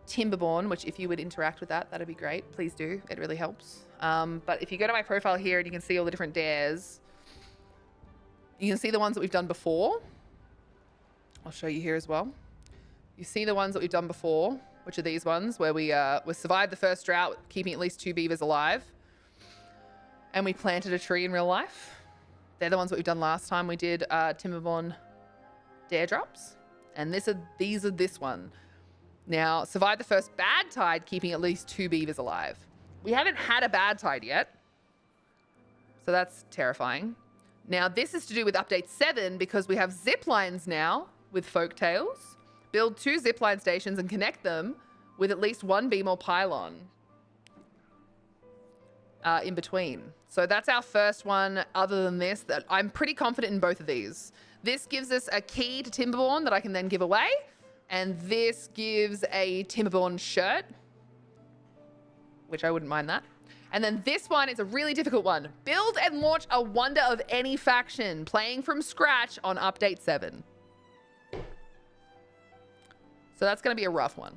Timberborn, which if you would interact with that, that'd be great. Please do. It really helps. But if you go to my profile here and you can see all the different dares, you can see the ones that we've done before. I'll show you here as well. You see the ones that we've done before, which are these ones, where we survived the first drought, keeping at least 2 beavers alive. And we planted a tree in real life. They're the ones that we've done last time. We did Timberborn dare drops. And these are this one. Now, survive the first bad tide, keeping at least 2 beavers alive. We haven't had a bad tide yet. So that's terrifying. Now, this is to do with update 7 because we have zip lines now with folk tales. Build 2 zipline stations and connect them with at least 1 beam or pylon in between. So that's our first one. Other than this, that I'm pretty confident in both of these. This gives us a key to Timberborn that I can then give away. And this gives a Timberborn shirt, which I wouldn't mind that. And then this one is a really difficult one. Build and launch a wonder of any faction, playing from scratch on update 7. So that's going to be a rough one.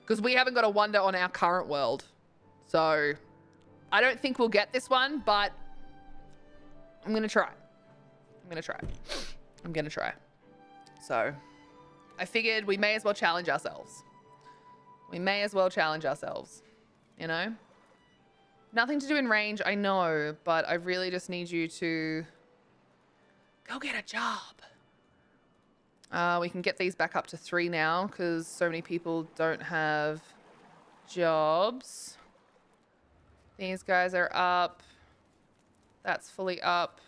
Because we haven't got a wonder on our current world. So I don't think we'll get this one, but I'm going to try. I'm going to try. So I figured we may as well challenge ourselves. You know? Nothing to do in range, I know, but I really just need you to go get a job. We can get these back up to 3 now because so many people don't have jobs. These guys are up. That's fully up.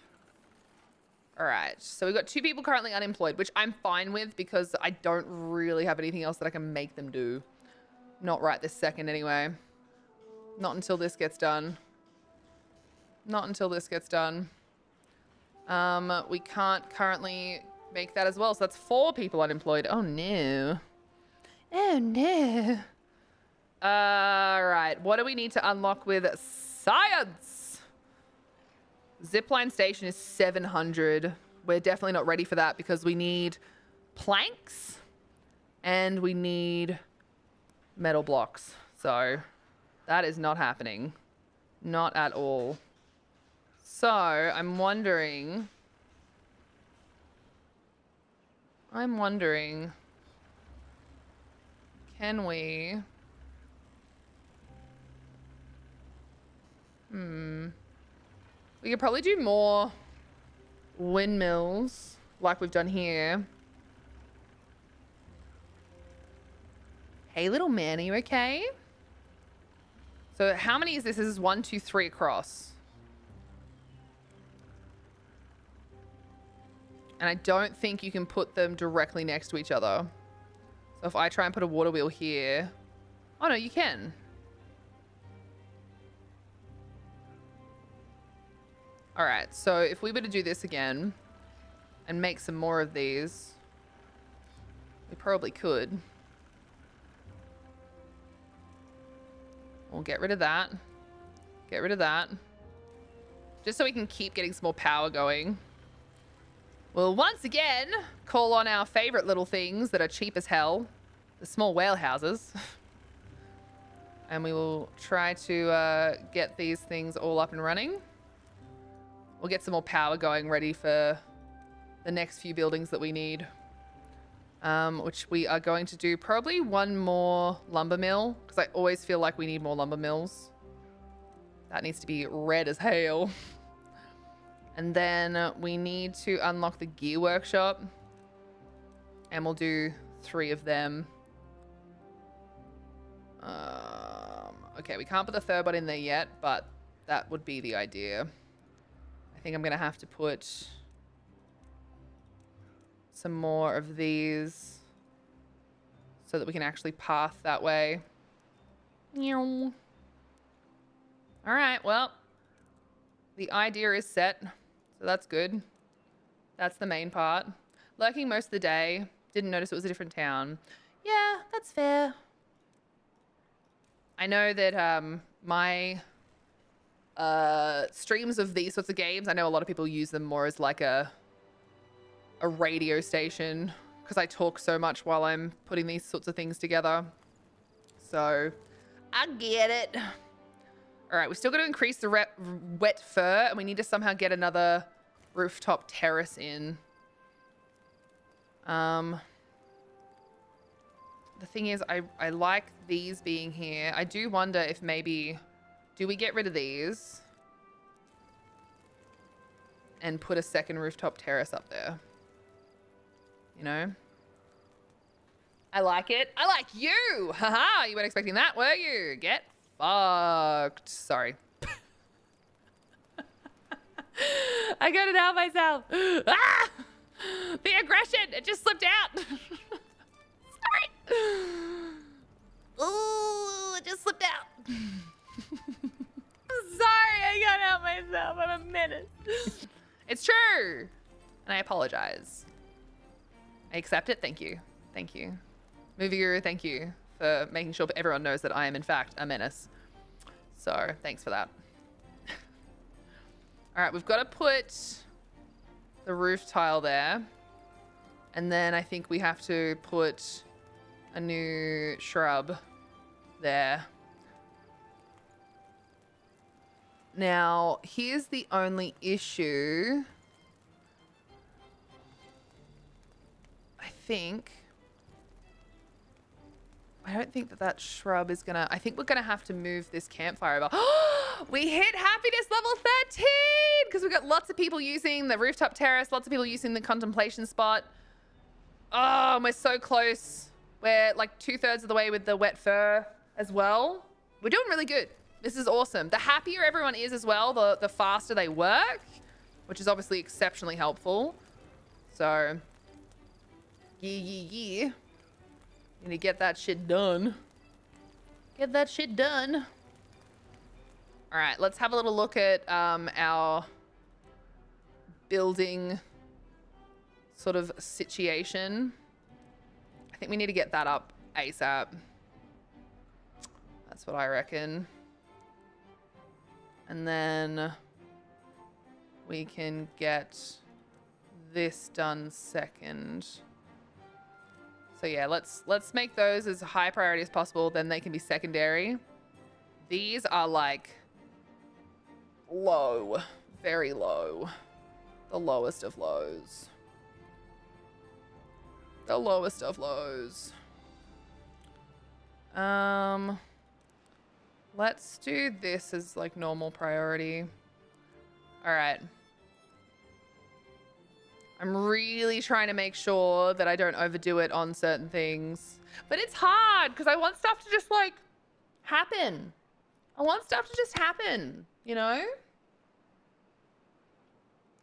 All right, so we've got 2 people currently unemployed, which I'm fine with because I don't really have anything else that I can make them do. Not right this second anyway. Not until this gets done. We can't currently make that as well. So that's 4 people unemployed. Oh no. All right. What do we need to unlock with science? Zipline station is 700. We're definitely not ready for that because we need planks and we need metal blocks. So that is not happening. Not at all. So I'm wondering, can we... We could probably do more windmills like we've done here. Hey, little man, are you okay? So how many is this? This is 1, 2, 3 across. And I don't think you can put them directly next to each other. So if I try and put a water wheel here... Oh, no, you can. All right, so if we were to do this again and make some more of these, we probably could. We'll get rid of that. Get rid of that. Just so we can keep getting some more power going. We'll once again call on our favorite little things that are cheap as hell. The small whale houses. And we will try to get these things all up and running. We'll get some more power going ready for the next few buildings that we need. Which we are going to do probably 1 more lumber mill. Because I always feel like we need more lumber mills. That needs to be red as hell. And then we need to unlock the gear workshop. And we'll do 3 of them. Okay, we can't put the 3rd one in there yet, but that would be the idea. I think I'm going to have to put some more of these so that we can actually path that way. All right, well, the idea is set, so that's good. That's the main part. Lurking most of the day. Didn't notice it was a different town. Yeah, that's fair. I know that my streams of these sorts of games, I know a lot of people use them more as like a radio station because I talk so much while I'm putting these sorts of things together. So I get it. All right, we're still going to increase the wet fur and we need to somehow get another rooftop terrace in. the thing is, I like these being here. I do wonder if maybe, do we get rid of these and put a second rooftop terrace up there? You know? I like it. I like you. Haha, you weren't expecting that, were you? Get fucked. Sorry. I got it out myself. Ah! The aggression, it just slipped out. Sorry. Ooh, it just slipped out. I'm sorry, I got out myself. I'm a menace. It's true. And I apologize. I accept it. Thank you. Thank you. Movie Guru, thank you for making sure everyone knows that I am, in fact, a menace. So, thanks for that. All right, we've got to put the roof tile there. And then I think we have to put a new shrub there. Now, here's the only issue. I don't think that shrub is gonna, I think we're gonna have to move this campfire over. We hit happiness level 13 because we've got lots of people using the rooftop terrace, lots of people using the contemplation spot. Oh, we're so close. We're like 2/3 of the way with the wet fur as well. We're doing really good. This is awesome. The happier everyone is as well, the faster they work, which is obviously exceptionally helpful. So, yeah. Need to get that shit done. Get that shit done. All right, let's have a little look at our building sort of situation. I think we need to get that up ASAP. That's what I reckon. And then we can get this done second. So yeah, let's make those as high priority as possible, then they can be secondary. These are like low, very low. The lowest of lows. The lowest of lows. Let's do this as like normal priority. All right. I'm really trying to make sure that I don't overdo it on certain things. But it's hard because I want stuff to just like happen. I want stuff to just happen, you know?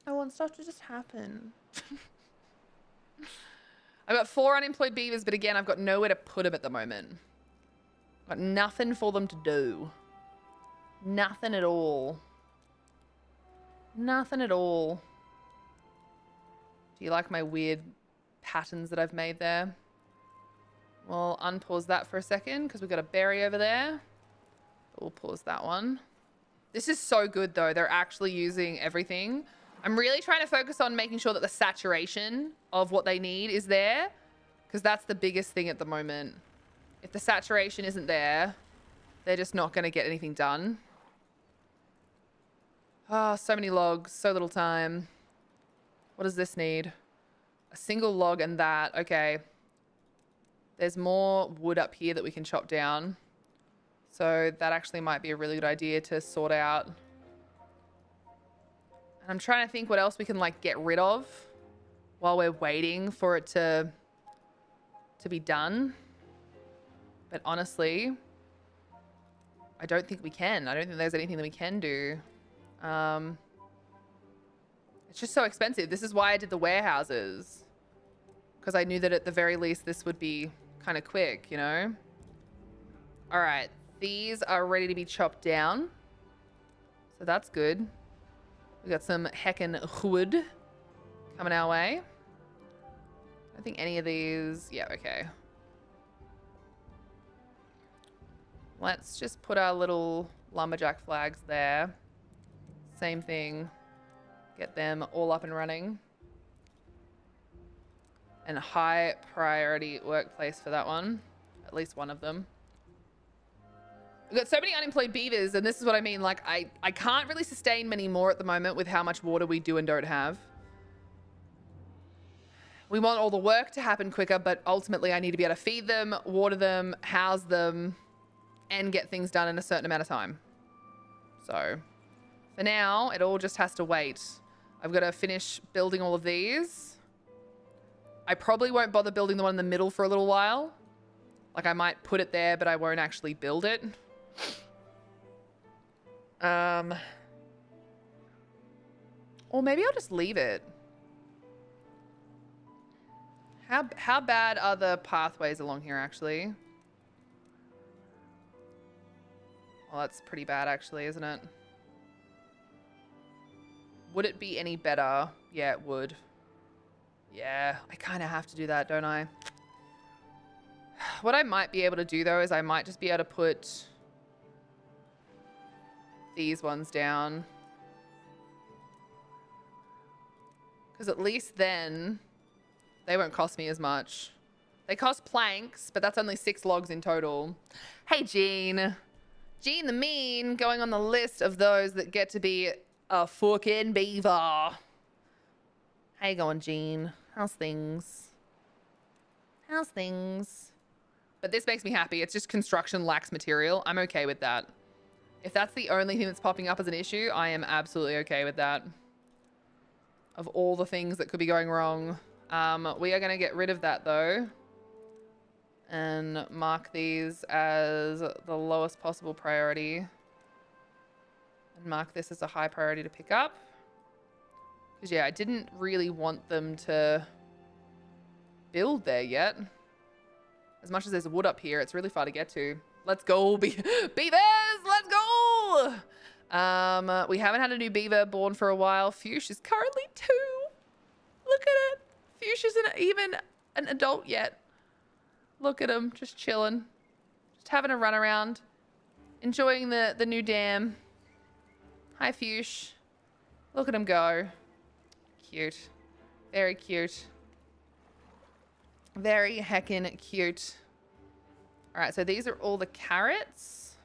I want stuff to just happen. I've got 4 unemployed beavers, but again, I've got nowhere to put them at the moment. Got nothing for them to do. Nothing at all. Nothing at all. Do you like my weird patterns that I've made there? We'll unpause that for a second because we've got a berry over there. We'll pause that one. This is so good though. They're actually using everything. I'm really trying to focus on making sure that the saturation of what they need is there because that's the biggest thing at the moment. If the saturation isn't there, they're just not going to get anything done. Oh, so many logs, so little time. What does this need? A single log and that. Okay. There's more wood up here that we can chop down. So that actually might be a really good idea to sort out. And I'm trying to think what else we can like get rid of while we're waiting for it to be done. But honestly, I don't think we can. I don't think there's anything that we can do. It's just so expensive. This is why I did the warehouses. Because I knew that at the very least this would be kind of quick, you know? All right. These are ready to be chopped down. So that's good. We got some heckin' wood coming our way. I don't think any of these... Yeah, okay. Let's just put our little lumberjack flags there. Same thing. Get them all up and running. And high priority workplace for that one. At least one of them. We've got so many unemployed beavers, and this is what I mean. Like, I can't really sustain many more at the moment with how much water we do and don't have. We want all the work to happen quicker, but ultimately I need to be able to feed them, water them, house them, and get things done in a certain amount of time. So for now, it all just has to wait. I've got to finish building all of these. I probably won't bother building the one in the middle for a little while. Like, I might put it there, but I won't actually build it. Or maybe I'll just leave it. How bad are the pathways along here, actually? Well, that's pretty bad, actually, isn't it? Would it be any better? Yeah, it would. Yeah, I kind of have to do that, don't I? What I might be able to do, though, is I might just be able to put these ones down. Because at least then they won't cost me as much. They cost planks, but that's only 6 logs in total. Hey, Jean. Jean the Mean, going on the list of those that get to be a fucking beaver. How you going, Jean? How's things? How's things? But this makes me happy. It's just construction lacks material. I'm okay with that. If that's the only thing that's popping up as an issue, I am absolutely okay with that. Of all the things that could be going wrong. We are going to get rid of that, though. And mark these as the lowest possible priority. And mark this as a high priority to pick up. Because, yeah, I didn't really want them to build there yet. As much as there's wood up here, it's really far to get to. Let's go, beavers! Let's go! We haven't had a new beaver born for a while. Fuchs is currently 2. Look at it. Fuchs isn't even an adult yet. Look at him, just chilling. Just having a run around. Enjoying the new dam. Hi, Fuchs. Look at him go. Cute. Very cute. Very heckin' cute. All right, so these are all the carrots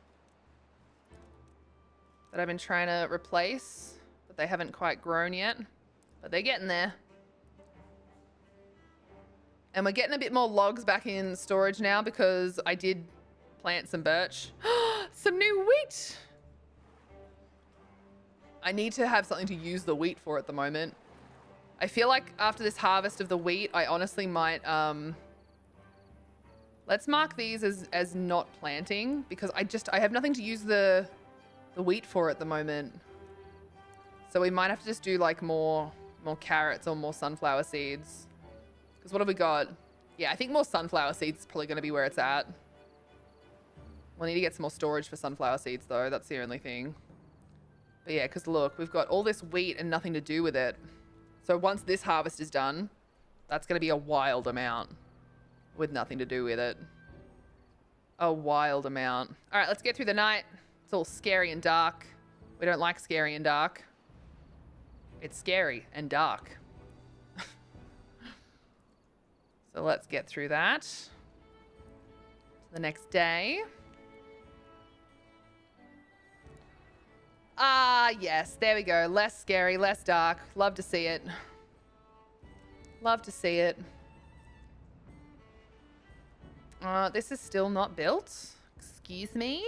that I've been trying to replace, but they haven't quite grown yet, but they're getting there. And we're getting a bit more logs back in storage now because I did plant some birch. Some new wheat. I need to have something to use the wheat for at the moment. I feel like after this harvest of the wheat, I honestly might, let's mark these as not planting because I have nothing to use the wheat for at the moment. So we might have to just do like more carrots or more sunflower seeds. Because what have we got? Yeah, I think more sunflower seeds is probably going to be where it's at. We'll need to get some more storage for sunflower seeds though. That's the only thing. But yeah, because look, we've got all this wheat and nothing to do with it. So once this harvest is done, that's going to be a wild amount with nothing to do with it. A wild amount. All right, let's get through the night. It's all scary and dark. We don't like scary and dark. It's scary and dark. So let's get through that. The next day. Ah, yes, there we go. Less scary, less dark. Love to see it. Love to see it. This is still not built. Excuse me?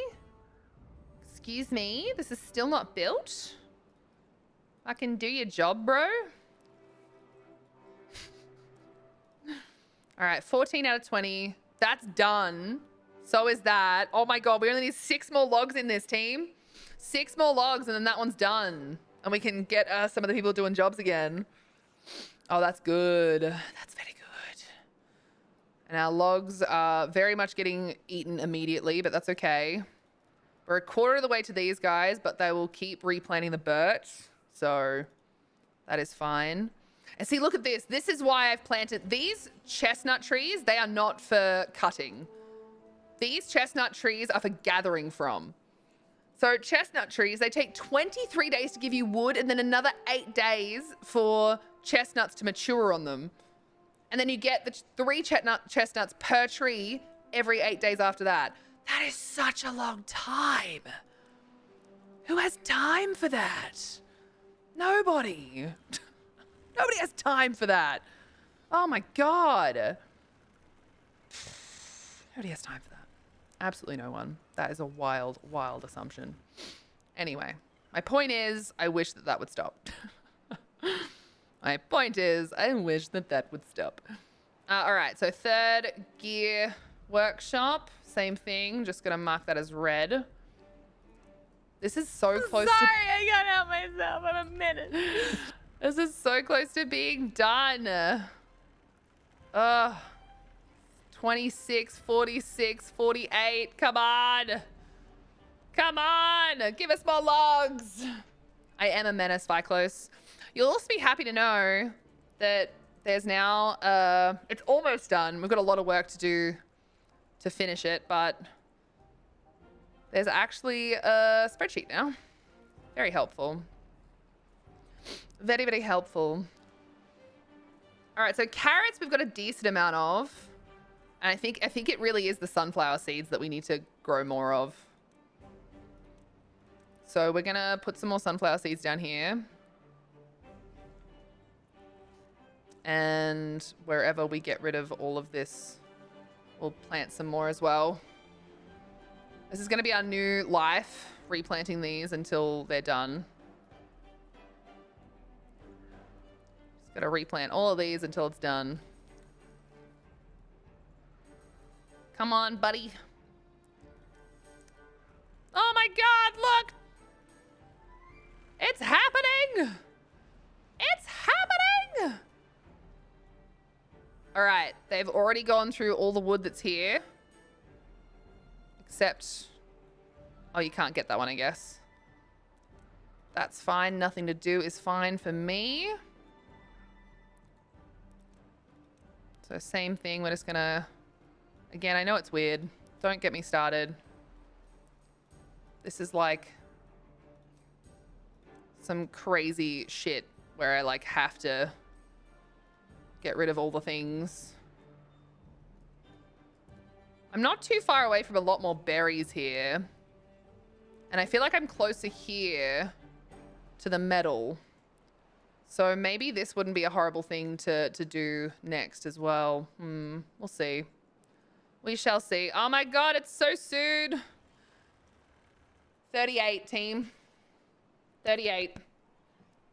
Excuse me? This is still not built? I can do your job, bro. All right, 14 out of 20. That's done. So is that. Oh my God, we only need 6 more logs in this team. 6 more logs and then that one's done. And we can get some of the people doing jobs again. Oh, that's good. That's very good. And our logs are very much getting eaten immediately, but that's okay. We're a quarter of the way to these guys, but they will keep replanting the birch. So that is fine. And see, look at this. This is why I've planted these chestnut trees. They are not for cutting. These chestnut trees are for gathering from. So chestnut trees, they take 23 days to give you wood and then another 8 days for chestnuts to mature on them. And then you get the 3 chestnuts per tree every 8 days after that. That is such a long time. Who has time for that? Nobody. Nobody has time for that. Oh my god. Nobody has time for that. Absolutely no one. That is a wild, wild assumption. Anyway, my point is, I wish that that would stop. My point is, I wish that that would stop. All right, so third gear workshop. Same thing. Just going to mark that as red. This is so close to... Sorry, I got out myself. I'm a minute. This is so close to being done. 26, 46, 48. Come on. Come on. Give us more logs. I am a menace, Viclos. You'll also be happy to know that there's now... it's almost done. We've got a lot of work to do to finish it, but there's actually a spreadsheet now. Very helpful. Very, very helpful. All right, so carrots we've got a decent amount of. And I think it really is the sunflower seeds that we need to grow more of. So we're going to put some more sunflower seeds down here. And wherever we get rid of all of this, we'll plant some more as well. This is going to be our new life, replanting these until they're done. Just got to replant all of these until it's done. Come on, buddy. Oh my god, look! It's happening! It's happening! All right, they've already gone through all the wood that's here. Except... oh, you can't get that one, I guess. That's fine. Nothing to do is fine for me. So same thing. We're just going to... again, I know it's weird. Don't get me started. This is like some crazy shit where I like have to get rid of all the things. I'm not too far away from a lot more berries here. And I feel like I'm closer here to the metal. So maybe this wouldn't be a horrible thing to do next as well. We'll see. We shall see. Oh my god, it's so soon. 38, team. 38.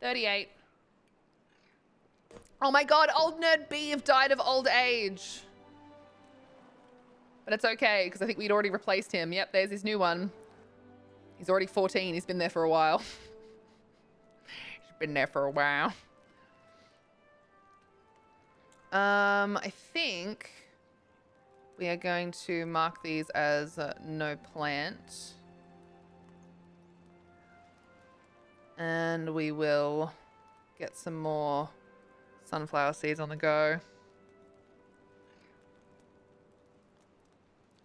38. Oh my god, old nerd Beeve died of old age. But it's okay, because I think we'd already replaced him. Yep, there's his new one. He's already 14. He's been there for a while. He's been there for a while. I think we are going to mark these as no plant. And we will get some more sunflower seeds on the go.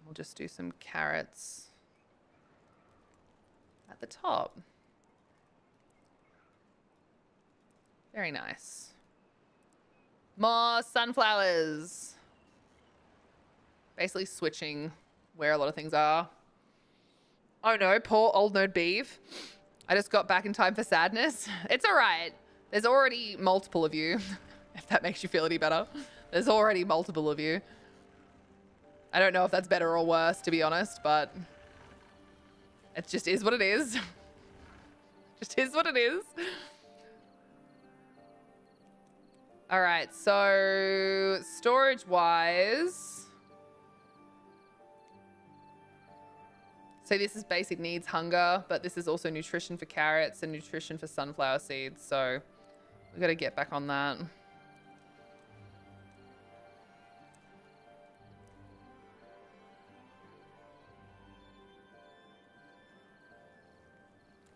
We'll just do some carrots at the top. Very nice. More sunflowers. Basically switching where a lot of things are. Oh no, poor old nerd Beeve. I just got back in time for sadness. It's all right. There's already multiple of you, if that makes you feel any better. There's already multiple of you. I don't know if that's better or worse, to be honest, but it just is what it is. Just is what it is. All right, so storage-wise... so this is basic needs, hunger, but this is also nutrition for carrots and nutrition for sunflower seeds. So we've got to get back on that.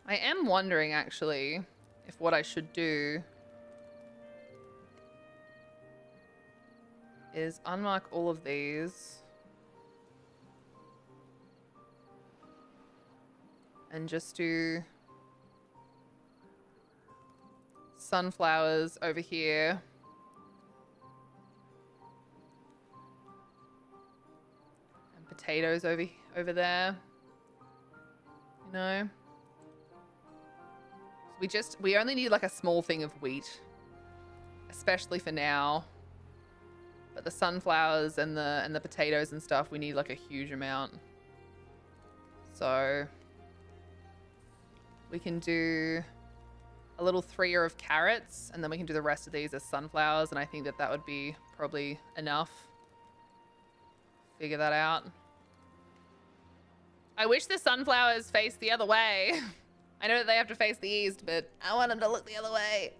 I am wondering, actually, if what I should do is unmark all of these. And just do sunflowers over here. And potatoes over there. You know? We only need like a small thing of wheat. Especially for now. But the sunflowers and the potatoes and stuff, we need like a huge amount. So we can do a little 3-er of carrots, and then we can do the rest of these as sunflowers, and I think that that would be probably enough. Figure that out. I wish the sunflowers faced the other way. I know that they have to face the east, but I want them to look the other way.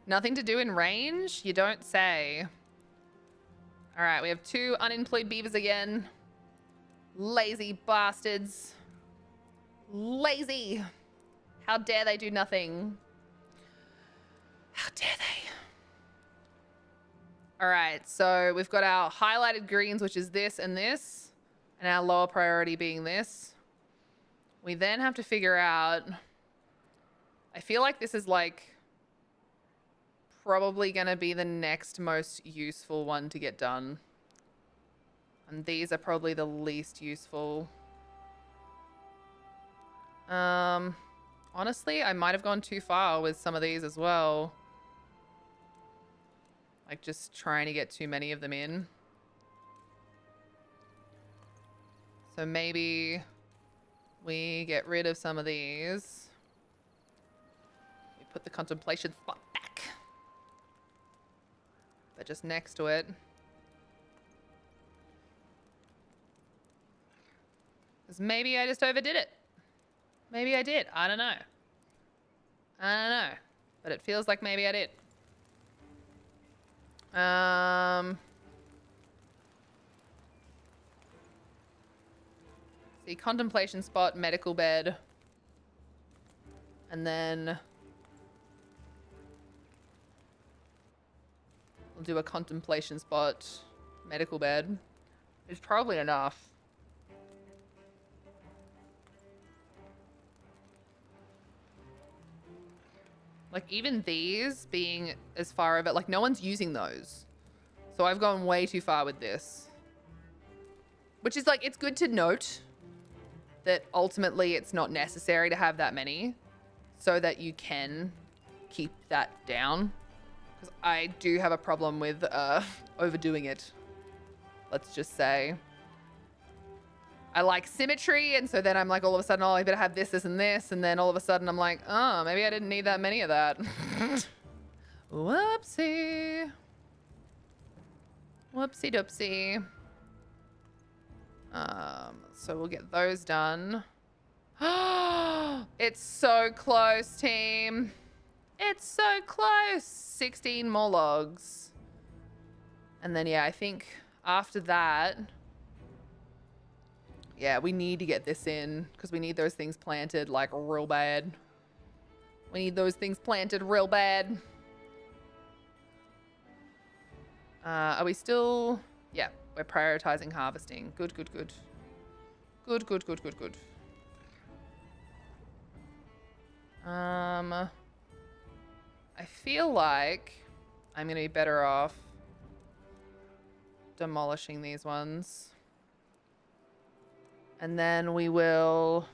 Nothing to do in range? You don't say. All right, we have 2 unemployed beavers again. Lazy bastards. Lazy. How dare they do nothing? How dare they? All right, so we've got our highlighted greens, which is this and this, and our lower priority being this. We then have to figure out, I feel like this is like probably going to be the next most useful one to get done. And these are probably the least useful. Honestly, I might have gone too far with some of these as well. Like just trying to get too many of them in. So maybe we get rid of some of these. We put the contemplation spot back. But just next to it. Because maybe I just overdid it. Maybe I did. I don't know. I don't know. But it feels like maybe I did. See, contemplation spot, medical bed. And then we'll do a contemplation spot, medical bed. It's probably enough. Like even these being as far of it, like no one's using those. So I've gone way too far with this. Which is like, it's good to note that ultimately it's not necessary to have that many so that you can keep that down. Because I do have a problem with overdoing it. Let's just say. I like symmetry, and so then I'm like, all of a sudden, oh, I better have this, this, and this, and then all of a sudden I'm like, oh, maybe I didn't need that many of that. Whoopsie. Whoopsie doopsie. So we'll get those done. It's so close, team. It's so close. 16 more logs. And then, yeah, I think after that... Yeah, we need to get this in because we need those things planted like real bad. We need those things planted real bad. Are we still... Yeah, we're prioritizing harvesting. Good, good, good. Good, good, good, good, good. I feel like I'm going to be better off demolishing these ones. And then we'll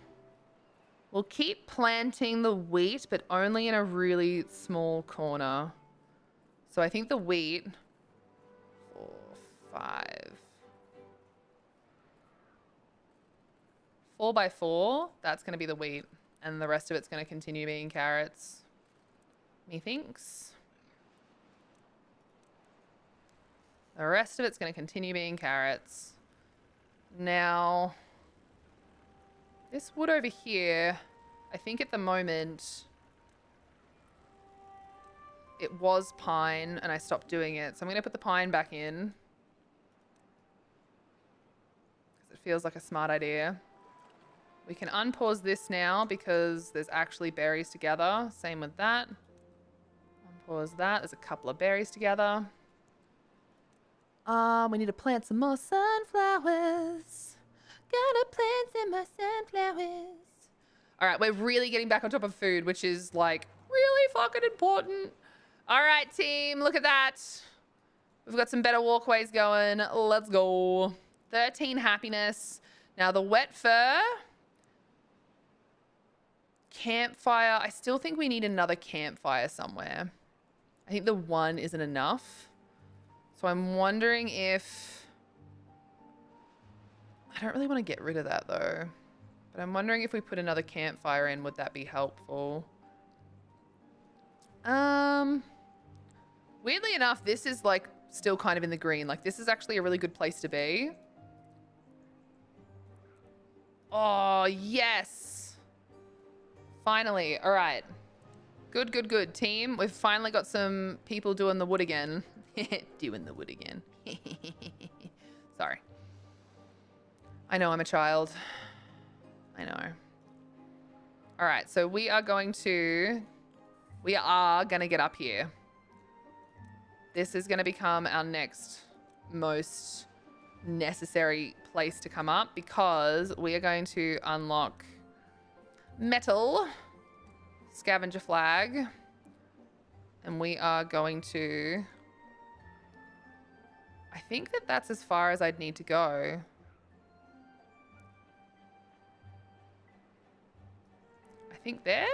keep planting the wheat, but only in a really small corner. So I think the wheat, 4, 5, 4 by 4, that's going to be the wheat. And the rest of it's going to continue being carrots. Methinks. The rest of it's going to continue being carrots. Now... This wood over here, I think at the moment it was pine and I stopped doing it. So I'm going to put the pine back in. Because it feels like a smart idea. We can unpause this now because there's actually berries together. Same with that. Unpause that. There's a couple of berries together. We need to plant some more sunflowers. Gotta plant some more sunflowers. All right, we're really getting back on top of food, which is like really fucking important. All right, team, look at that. We've got some better walkways going. Let's go. 13 happiness. Now the wet fur. Campfire. I still think we need another campfire somewhere. I think the one isn't enough. So I'm wondering if... I don't really want to get rid of that though. But I'm wondering if we put another campfire in, would that be helpful? Weirdly enough, this is like still kind of in the green. Like this is actually a really good place to be. Oh, yes. Finally. All right. Good, good, good. Team, we've finally got some people doing the wood again. Doing the wood again. Sorry. I know I'm a child. I know. All right, so we are going to get up here. This is going to become our next most necessary place to come up because we are going to unlock metal scavenger flag, and we are going to... I think that that's as far as I'd need to go. I think there?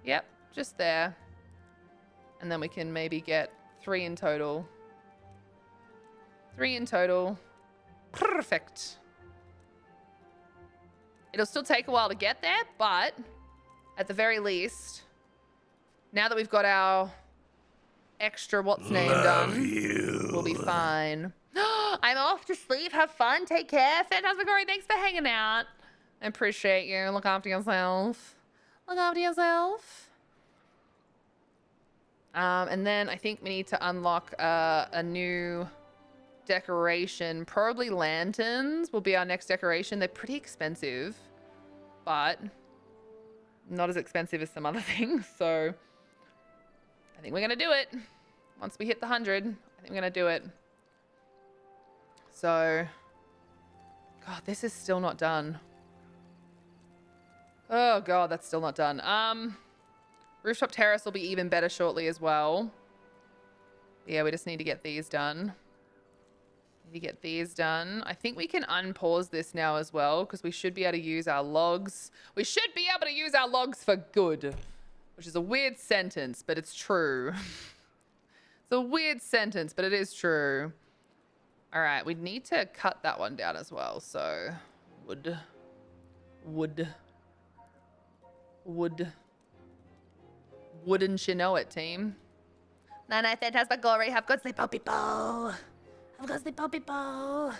Yep, just there. And then we can maybe get 3 in total. 3 in total. Perfect. It'll still take a while to get there, but at the very least, now that we've got our extra what's name done, we'll be fine. I'm off to sleep. Have fun. Take care. Phantasmagoria, thanks for hanging out. I appreciate you. Look after yourself. Look after yourself. And then I think we need to unlock a new decoration. Probably lanterns will be our next decoration. They're pretty expensive, but not as expensive as some other things. So I think we're going to do it. Once we hit the 100, I think we're going to do it. So, God, this is still not done. Oh, God, that's still not done. Rooftop terrace will be even better shortly as well. Yeah, we just need to get these done. Need to get these done. I think we can unpause this now as well because we should be able to use our logs. We should be able to use our logs for good, which is a weird sentence, but it's true. It's a weird sentence, but it is true. All right, we need to cut that one down as well. So, wood. Wouldn't you know it, team? Night, Phantasmagoria. Have good sleep, oh people. Have good sleep, oh people. All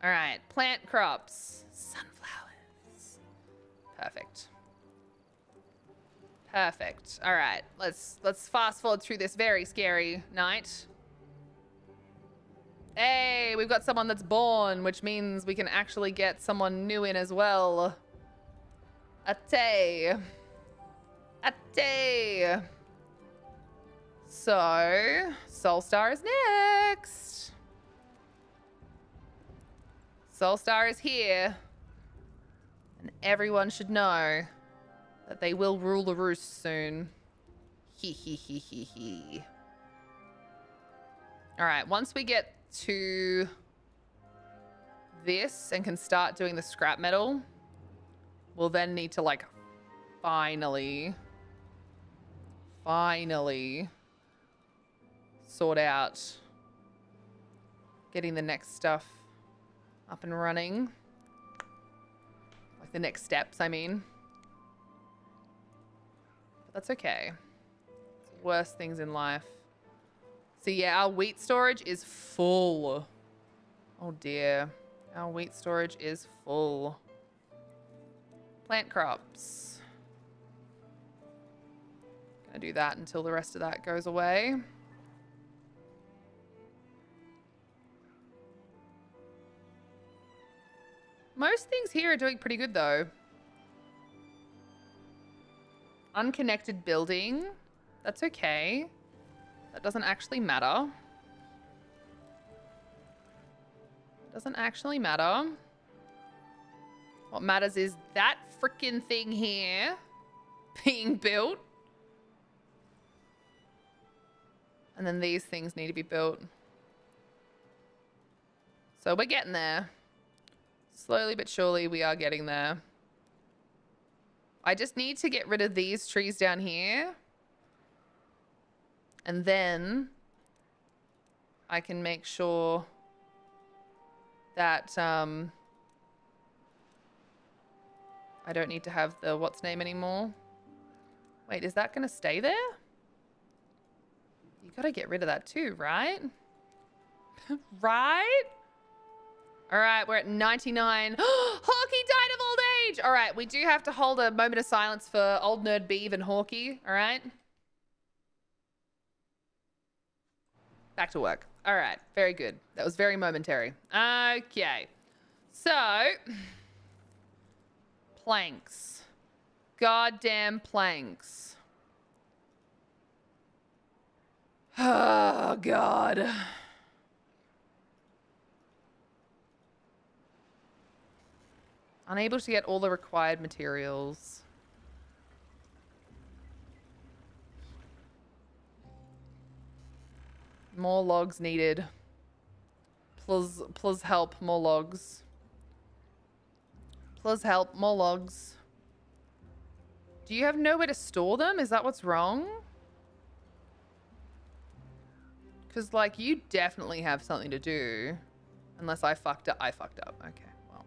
right, plant crops. Sunflowers. Perfect. Perfect. All right, let's fast forward through this very scary night. Hey, we've got someone that's born, which means we can actually get someone new in as well. Ate. So, Soulstar is next. Soulstar is here. And everyone should know that they will rule the roost soon. He. All right, once we get to this and can start doing the scrap metal, we'll then need to like finally sort out getting the next stuff up and running. Like the next steps, I mean. But that's okay. It's worse things in life. So yeah, our wheat storage is full. Oh dear. Our wheat storage is full. Plant crops. Gonna do that until the rest of that goes away. Most things here are doing pretty good though. Unconnected building. That's okay. That doesn't actually matter. Doesn't actually matter. What matters is that freaking thing here being built. And then these things need to be built. So we're getting there. Slowly but surely we are getting there. I just need to get rid of these trees down here. And then I can make sure that I don't need to have the what's name anymore. Wait, is that gonna stay there? You gotta get rid of that too, right? Right? All right, we're at 99. Hawkey died of old age. All right, we do have to hold a moment of silence for old nerd Beeve and Hawkey. All right. Back to work. All right, very good. That was very momentary. Okay. So, planks. Goddamn planks. Oh, God. Unable to get all the required materials. More logs needed. Plus help, more logs. Plus help, more logs. Do you have nowhere to store them? Is that what's wrong? Because, like, you definitely have something to do. Unless I fucked up. I fucked up. Okay, well.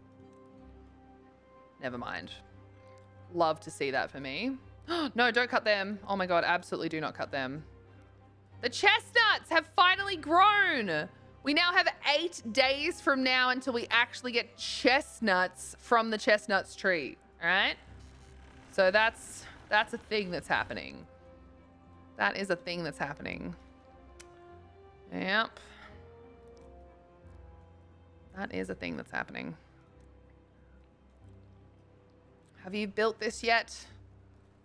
Never mind. Love to see that for me. No, don't cut them. Oh my god, absolutely do not cut them. The chestnuts have finally grown. We now have 8 days from now until we actually get chestnuts from the chestnuts tree. All right? So that's a thing that's happening. That is a thing that's happening. Yep. That is a thing that's happening. Have you built this yet?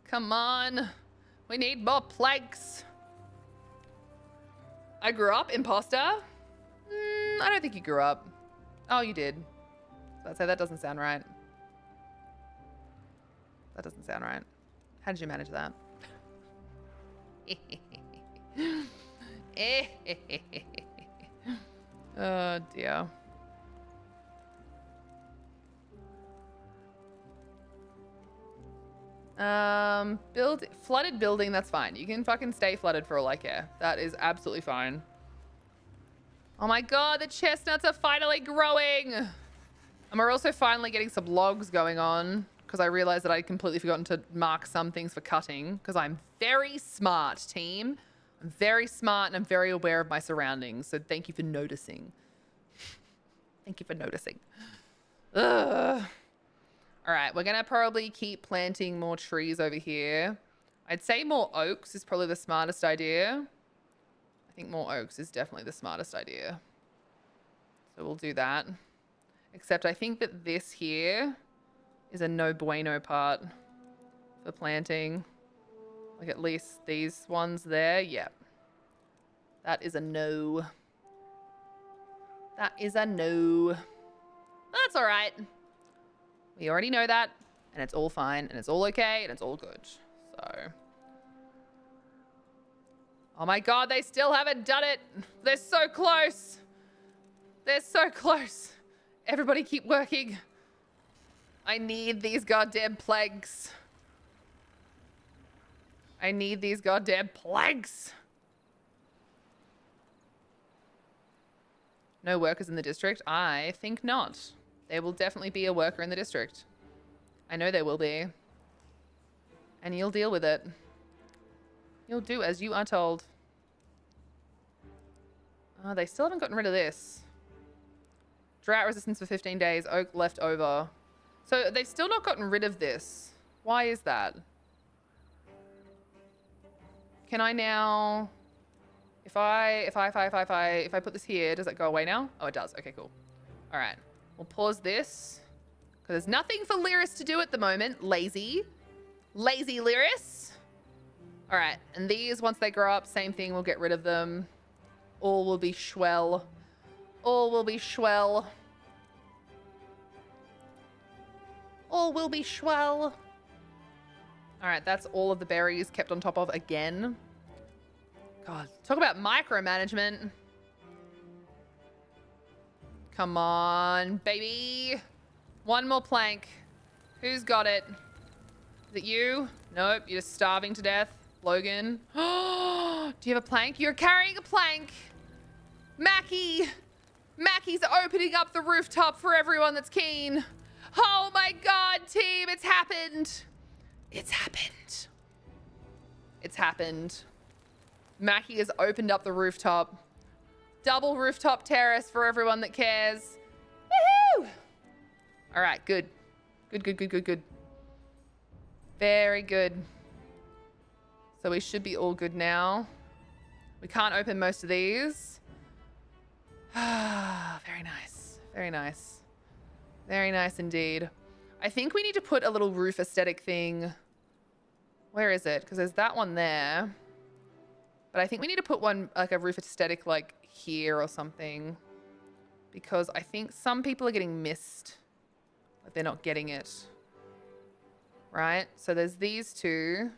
Come on. We need more planks. I grew up, imposter? I don't think you grew up. Oh, you did. So I'd say that doesn't sound right. That doesn't sound right. How did you manage that? Oh, dear. Flooded building, that's fine. You can fucking stay flooded for all I care. That is absolutely fine. Oh my god, the chestnuts are finally growing! And we're also finally getting some logs going on, because I realized that I'd completely forgotten to mark some things for cutting, because I'm very smart, team. I'm very smart and I'm very aware of my surroundings, so thank you for noticing. Thank you for noticing. Ugh. All right, we're gonna probably keep planting more trees over here. I'd say more oaks is probably the smartest idea. I think more oaks is definitely the smartest idea. So we'll do that. Except I think that this here is a no bueno part for planting. Like at least these ones there. Yep. That is a no. That is a no. That's all right. We already know that, and it's all fine, and it's all okay, and it's all good. So. Oh my god, they still haven't done it. They're so close. They're so close. Everybody keep working. I need these goddamn planks. I need these goddamn planks. No workers in the district? I think not. There will definitely be a worker in the district. I know there will be. And you'll deal with it. You'll do as you are told. Oh, they still haven't gotten rid of this. Drought resistance for 15 days. Oak left over. So they've still not gotten rid of this. Why is that? Can I now... If I put this here, does it go away now? Oh, it does. Okay, cool. All right. We'll pause this. Because there's nothing for Lyris to do at the moment. Lazy. Lazy Lyris. All right. And these, once they grow up, same thing. We'll get rid of them. All will be schwell. All will be schwell. All will be schwell. All right. That's all of the berries kept on top of again. God. Talk about micromanagement. Come on, baby. One more plank. Who's got it? Is it you? Nope, you're just starving to death. Logan. Do you have a plank? You're carrying a plank. Mackie. Mackie's opening up the rooftop for everyone that's keen. Oh my God, team, it's happened. It's happened. It's happened. Mackie has opened up the rooftop. Double rooftop terrace for everyone that cares. Woohoo! All right, good. Good. Very good. So we should be all good now. We can't open most of these. Very nice. Very nice. Very nice indeed. I think we need to put a little roof aesthetic thing. Where is it? Because there's that one there. But I think we need to put one, like a roof aesthetic, like here or something. Because I think some people are getting missed. Like they're not getting it. Right? So there's these two.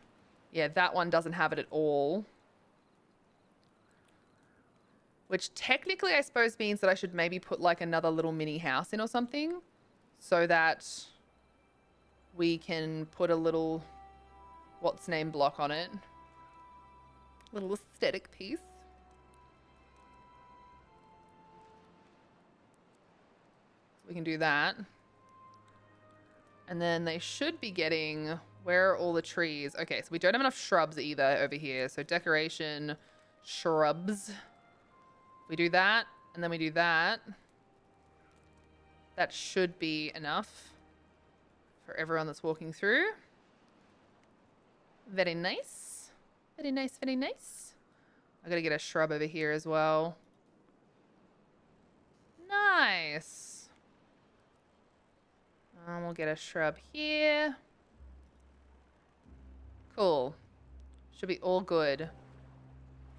Yeah, that one doesn't have it at all. Which technically I suppose means that I should maybe put like another little mini house in or something. So that we can put a little what's name block on it. Little aesthetic piece. We can do that. And then they should be getting, where are all the trees? Okay, so we don't have enough shrubs either over here. So decoration, shrubs. We do that, and then we do that. That should be enough for everyone that's walking through. Very nice. Very nice, very nice. I gotta get a shrub over here as well. Nice. We'll get a shrub here. Cool. Should be all good.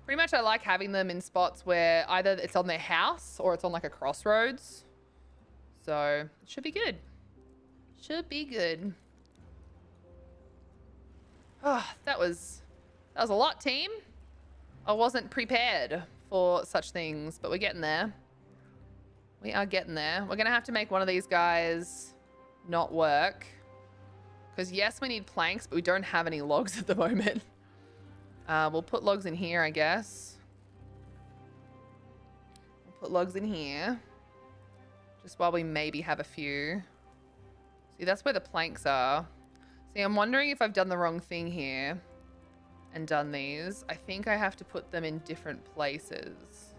Pretty much I like having them in spots where either it's on their house or it's on like a crossroads. So it should be good. Should be good. Oh, that was a lot, team. I wasn't prepared for such things, but we're getting there. We are getting there. We're gonna have to make one of these guys not work. Because yes, we need planks, but we don't have any logs at the moment. We'll put logs in here, I guess. We'll put logs in here. Just while we maybe have a few. See, that's where the planks are. See, I'm wondering if I've done the wrong thing here and done these. I think I have to put them in different places.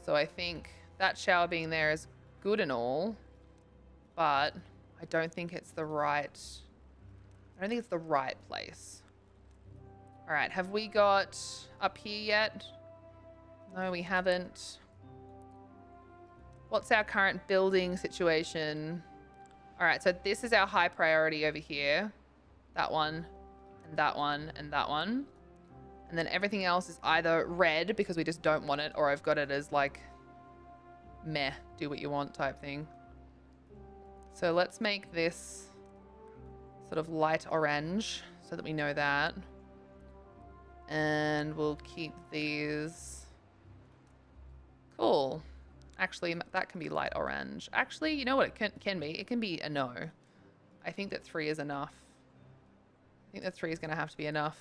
So I think that shower being there is good and all, but I don't think it's the right... I don't think it's the right place. All right, have we got up here yet? No, we haven't. What's our current building situation? All right, so this is our high priority over here. That one, and that one, and that one. And then everything else is either red because we just don't want it, or I've got it as like, meh, do what you want type thing. So let's make this sort of light orange so that we know that. And we'll keep these. Cool. Actually, that can be light orange. Actually, you know what it can be? It can be a no. I think that 3 is enough. I think that 3 is going to have to be enough.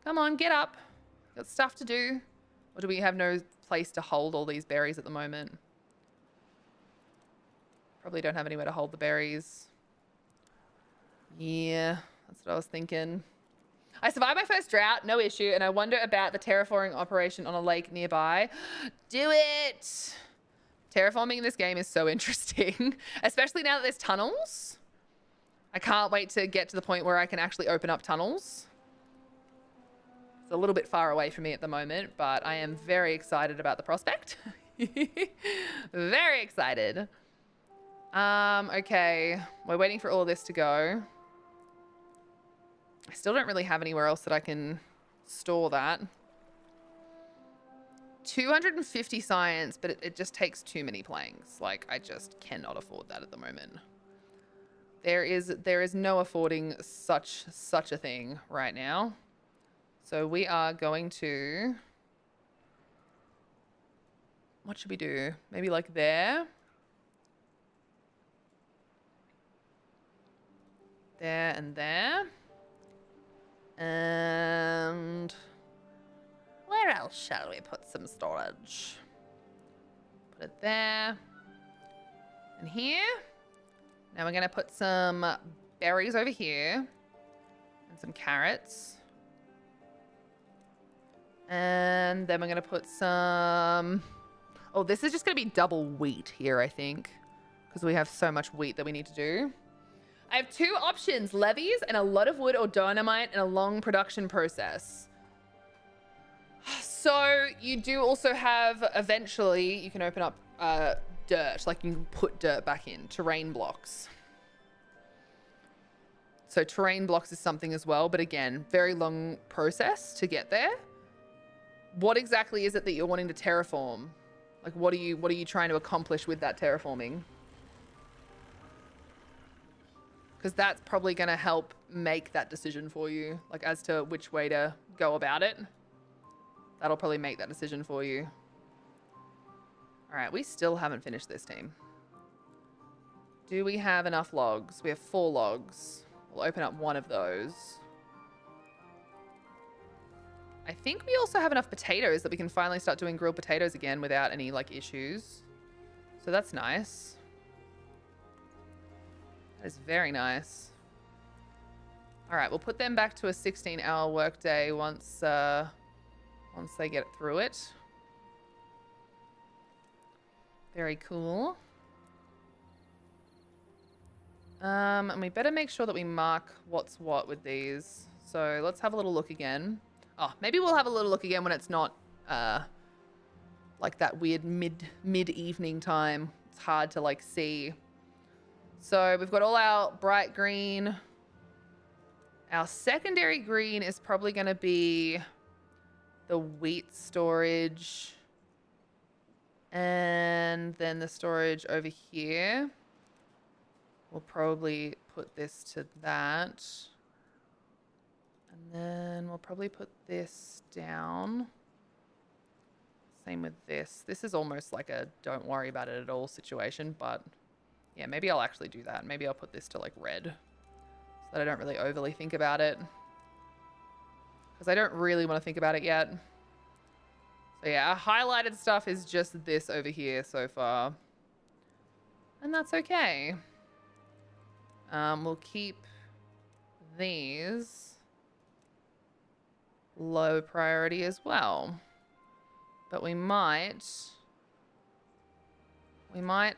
Come on, get up. Got stuff to do. Or do we have no place to hold all these berries at the moment? Probably don't have anywhere to hold the berries. Yeah, that's what I was thinking. I survived my first drought, no issue, and I wonder about the terraforming operation on a lake nearby. Do it! Terraforming in this game is so interesting, especially now that there's tunnels. I can't wait to get to the point where I can actually open up tunnels. It's a little bit far away from me at the moment, but I am very excited about the prospect. Very excited. Okay, we're waiting for all of this to go. I still don't really have anywhere else that I can store that. 250 science, but it just takes too many planks. Like, I just cannot afford that at the moment. There is no affording such a thing right now. So we are going to... What should we do? Maybe like there? There and there. And where else shall we put some storage? Put it there. And here. Now we're going to put some berries over here. And some carrots. And then we're going to put some... Oh, this is just going to be double wheat here, I think. Because we have so much wheat that we need to do. I have 2 options. Levies and a lot of wood or dynamite and a long production process. So you do also have, eventually, you can open up dirt. Like you can put dirt back in. Terrain blocks. So terrain blocks is something as well. But again, very long process to get there. What exactly is it that you're wanting to terraform? Like what are you trying to accomplish with that terraforming? Because that's probably going to help make that decision for you, like as to which way to go about it. That'll probably make that decision for you. All right, we still haven't finished this team. Do we have enough logs? We have 4 logs. We'll open up one of those. I think we also have enough potatoes that we can finally start doing grilled potatoes again without any like issues. So that's nice. That is very nice. All right, we'll put them back to a 16-hour workday once they get through it. Very cool. And we better make sure that we mark what's what with these. So let's have a little look again. Oh, maybe we'll have a little look again when it's not like that weird mid-evening time. It's hard to like see. So we've got all our bright green. Our secondary green is probably going to be the wheat storage. And then the storage over here. We'll probably put this to that. And then we'll probably put this down. Same with this. This is almost like a don't worry about it at all situation, but yeah, maybe I'll actually do that. Maybe I'll put this to like red so that I don't really overly think about it. Because I don't really want to think about it yet. So yeah, our highlighted stuff is just this over here so far. And that's okay. We'll keep these low priority as well. But we might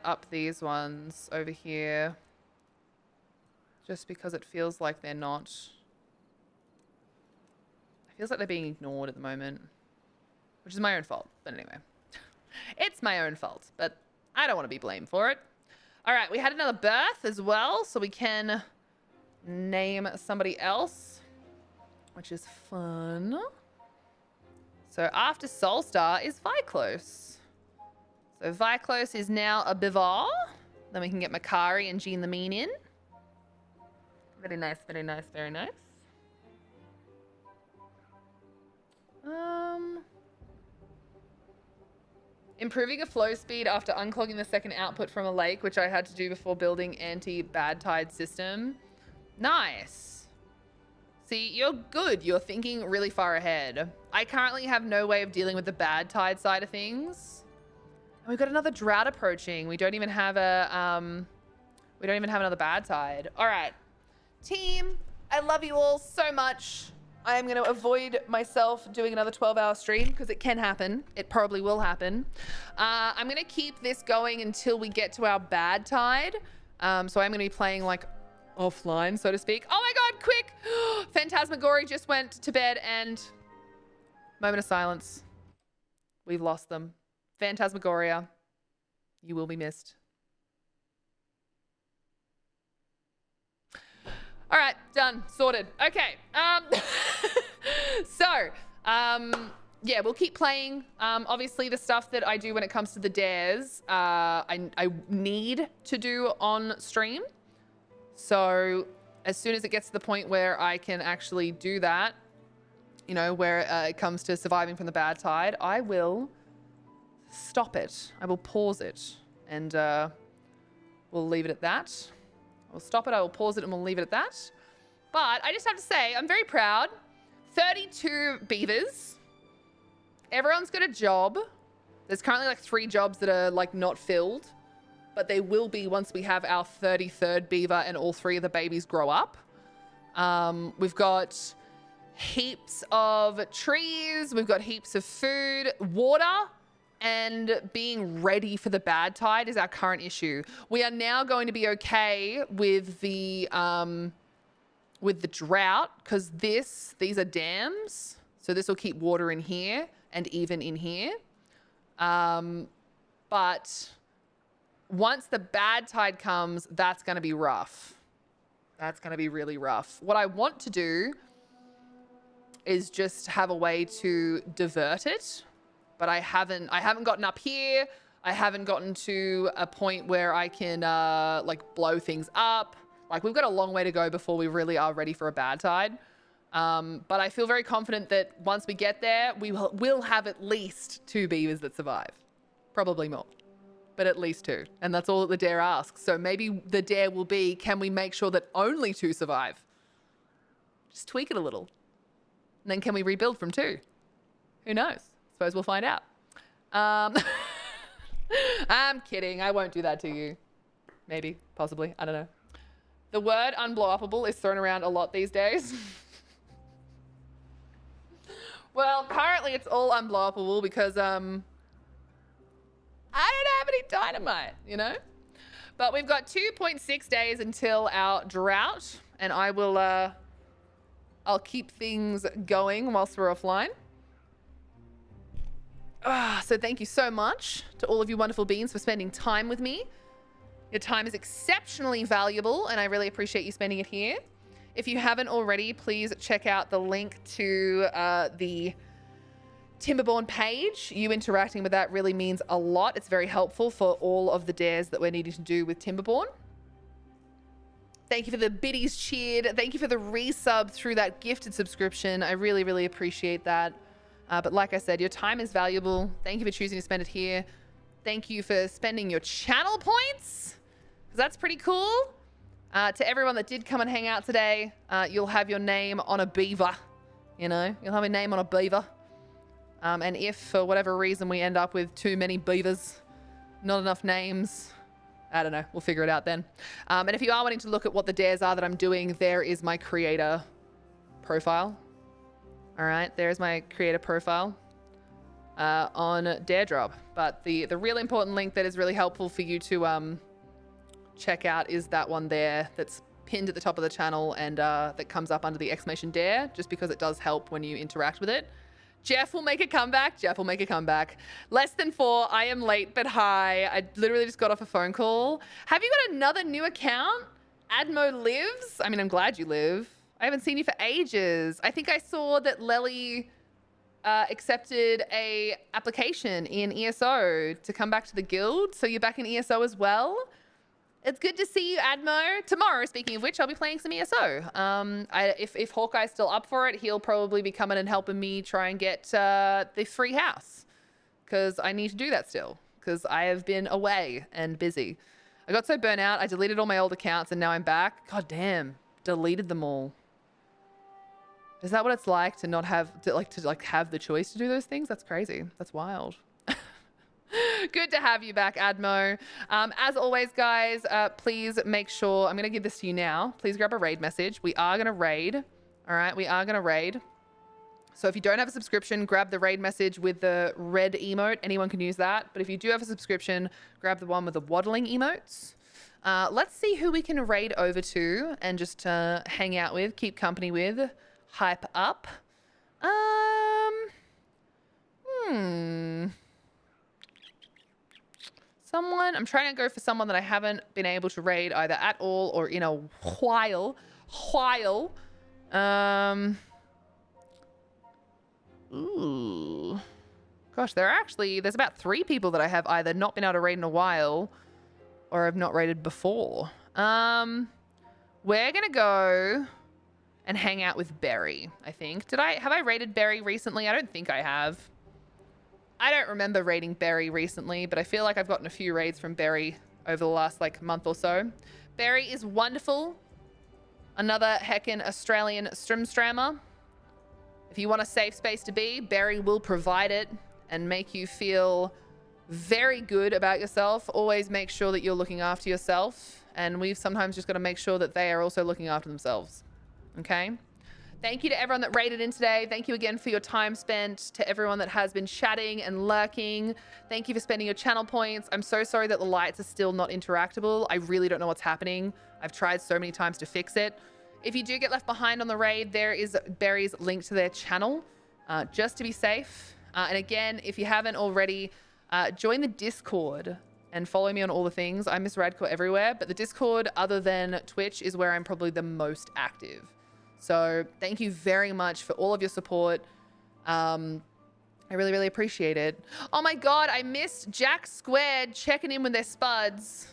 up these ones over here just because it feels like they're not... It feels like they're being ignored at the moment, which is my own fault. But anyway, it's my own fault, but I don't want to be blamed for it. All right, we had another birth as well, so we can name somebody else, which is fun. So after Solstar is Viclos. So Viclos is now a Bivar. Then we can get Makari and Jean the Mean in. Very nice, very nice, very nice. Improving a flow speed after unclogging the second output from a lake, which I had to do before building anti-bad tide system. Nice. See, you're good. You're thinking really far ahead. I currently have no way of dealing with the bad tide side of things. And we've got another drought approaching. We don't even have another bad tide. All right. Team, I love you all so much. I am going to avoid myself doing another 12-hour stream because it can happen. It probably will happen. I'm going to keep this going until we get to our bad tide. So I'm going to be playing like offline, so to speak. Oh my God, quick. Phantasmagoria just went to bed and moment of silence. We've lost them. Phantasmagoria, you will be missed. All right, done, sorted. Okay. Yeah, we'll keep playing. Obviously, the stuff that I do when it comes to the dares, I need to do on stream. So as soon as it gets to the point where I can actually do that, you know, where it comes to surviving from the bad tide, I will stop it. I will pause it, and we'll leave it at that. We'll stop it, I will pause it, and we'll leave it at that. But I just have to say, I'm very proud. 32 beavers. Everyone's got a job. There's currently like 3 jobs that are like not filled, but they will be once we have our 33rd beaver and all 3 of the babies grow up. We've got heaps of trees. We've got heaps of food, water, and being ready for the bad tide is our current issue. We are now going to be okay with the drought because these are dams. So this will keep water in here and even in here. But once the bad tide comes, that's going to be rough. That's going to be really rough. What I want to do is just have a way to divert it. But I haven't gotten up here. I haven't gotten to a point where I can like blow things up. Like we've got a long way to go before we really are ready for a bad tide. But I feel very confident that once we get there, we'll have at least 2 beavers that survive. Probably more, but at least 2. And that's all that the dare asks. So maybe the dare will be, can we make sure that only 2 survive? Just tweak it a little. And then can we rebuild from 2? Who knows? Suppose we'll find out. I'm kidding. I won't do that to you. Maybe, possibly. I don't know. The word unblowable is thrown around a lot these days. Well, currently it's all unblowable because I don't have any dynamite, you know? But we've got 2.6 days until our drought, and I will I'll keep things going whilst we're offline. So thank you so much to all of you wonderful beings for spending time with me. Your time is exceptionally valuable, and I really appreciate you spending it here. If you haven't already, please check out the link to the Timberborn page. You interacting with that really means a lot. It's very helpful for all of the dares that we're needing to do with Timberborn. Thank you for the biddies cheered. Thank you for the resub through that gifted subscription. I really, really appreciate that. But like I said, your time is valuable. Thank you for choosing to spend it here. Thank you for spending your channel points, because that's pretty cool. To everyone that did come and hang out today, you'll have your name on a beaver. You know, you'll have a name on a beaver. And if for whatever reason we end up with too many beavers, not enough names, I don't know, we'll figure it out then. And if you are wanting to look at what the dares are that I'm doing, there is my creator profile. All right, there's my creator profile on Daredrop. But the really important link that is really helpful for you to check out is that one there that's pinned at the top of the channel and that comes up under the exclamation dare, just because it does help when you interact with it. Jeff will make a comeback. Jeff will make a comeback. Less than 4. I am late, but hi. I literally just got off a phone call. Have you got another new account? Admo lives? I mean, I'm glad you live. I haven't seen you for ages. I think I saw that Lely accepted a application in ESO to come back to the guild. So you're back in ESO as well. It's good to see you, Admo. Tomorrow, speaking of which, I'll be playing some ESO. If Hawkeye's still up for it, he'll probably be coming and helping me try and get the free house, because I need to do that still, because I have been away and busy. I got so burnt out, I deleted all my old accounts, and now I'm back. God damn, deleted them all. Is that what it's like to not have to have the choice to do those things? That's crazy. That's wild. Good to have you back, Admo. As always, guys, please make sure, I'm going to give this to you now. Please grab a raid message. We are going to raid. All right, we are going to raid. So if you don't have a subscription, grab the raid message with the red emote. Anyone can use that. But if you do have a subscription, grab the one with the waddling emotes. Let's see who we can raid over to and just hang out with, keep company with, hype up. Someone, I'm trying to go for someone that I haven't been able to raid either at all or in a while. Ooh. Gosh, there's about 3 people that I have either not been able to raid in a while or have not raided before. We're gonna go and hang out with Berry, I think. Have I raided Berry recently? I don't think I have. I don't remember raiding Berry recently, but I feel like I've gotten a few raids from Berry over the last month or so. Berry is wonderful. Another heckin' Australian Strimstrammer. If you want a safe space to be, Barry will provide it and make you feel very good about yourself. Always make sure that you're looking after yourself. And we've sometimes just got to make sure that they are also looking after themselves. Okay? Thank you to everyone that raided in today. Thank you again for your time spent. To everyone that has been chatting and lurking. Thank you for spending your channel points. I'm so sorry that the lights are still not interactable. I really don't know what's happening. I've tried so many times to fix it. If you do get left behind on the raid, there is Barry's link to their channel, just to be safe. And again, if you haven't already, join the Discord and follow me on all the things. I'm Miss Radcore everywhere, but the Discord, other than Twitch, is where I'm probably the most active. So thank you very much for all of your support. I really, really appreciate it. Oh my God, I missed Jack Squared checking in with their spuds.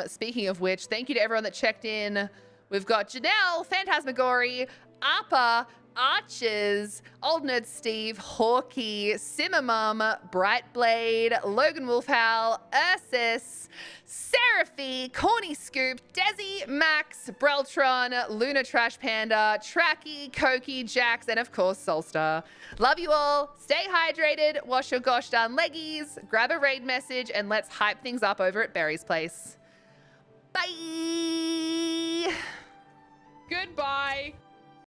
Speaking of which, thank you to everyone that checked in. We've got Janelle, Phantasmagory, Appa, Arches, Old Nerd Steve, Hawkey, Simmermum, Brightblade, Logan Wolfhowl, Ursus, Seraphy, Corny Scoop, Desi, Max, Breltron, Luna Trash Panda, Tracky, Koki, Jax, and of course Solstar. Love you all. Stay hydrated, wash your gosh darn leggies, grab a raid message, and let's hype things up over at Barry's place. Bye! Goodbye.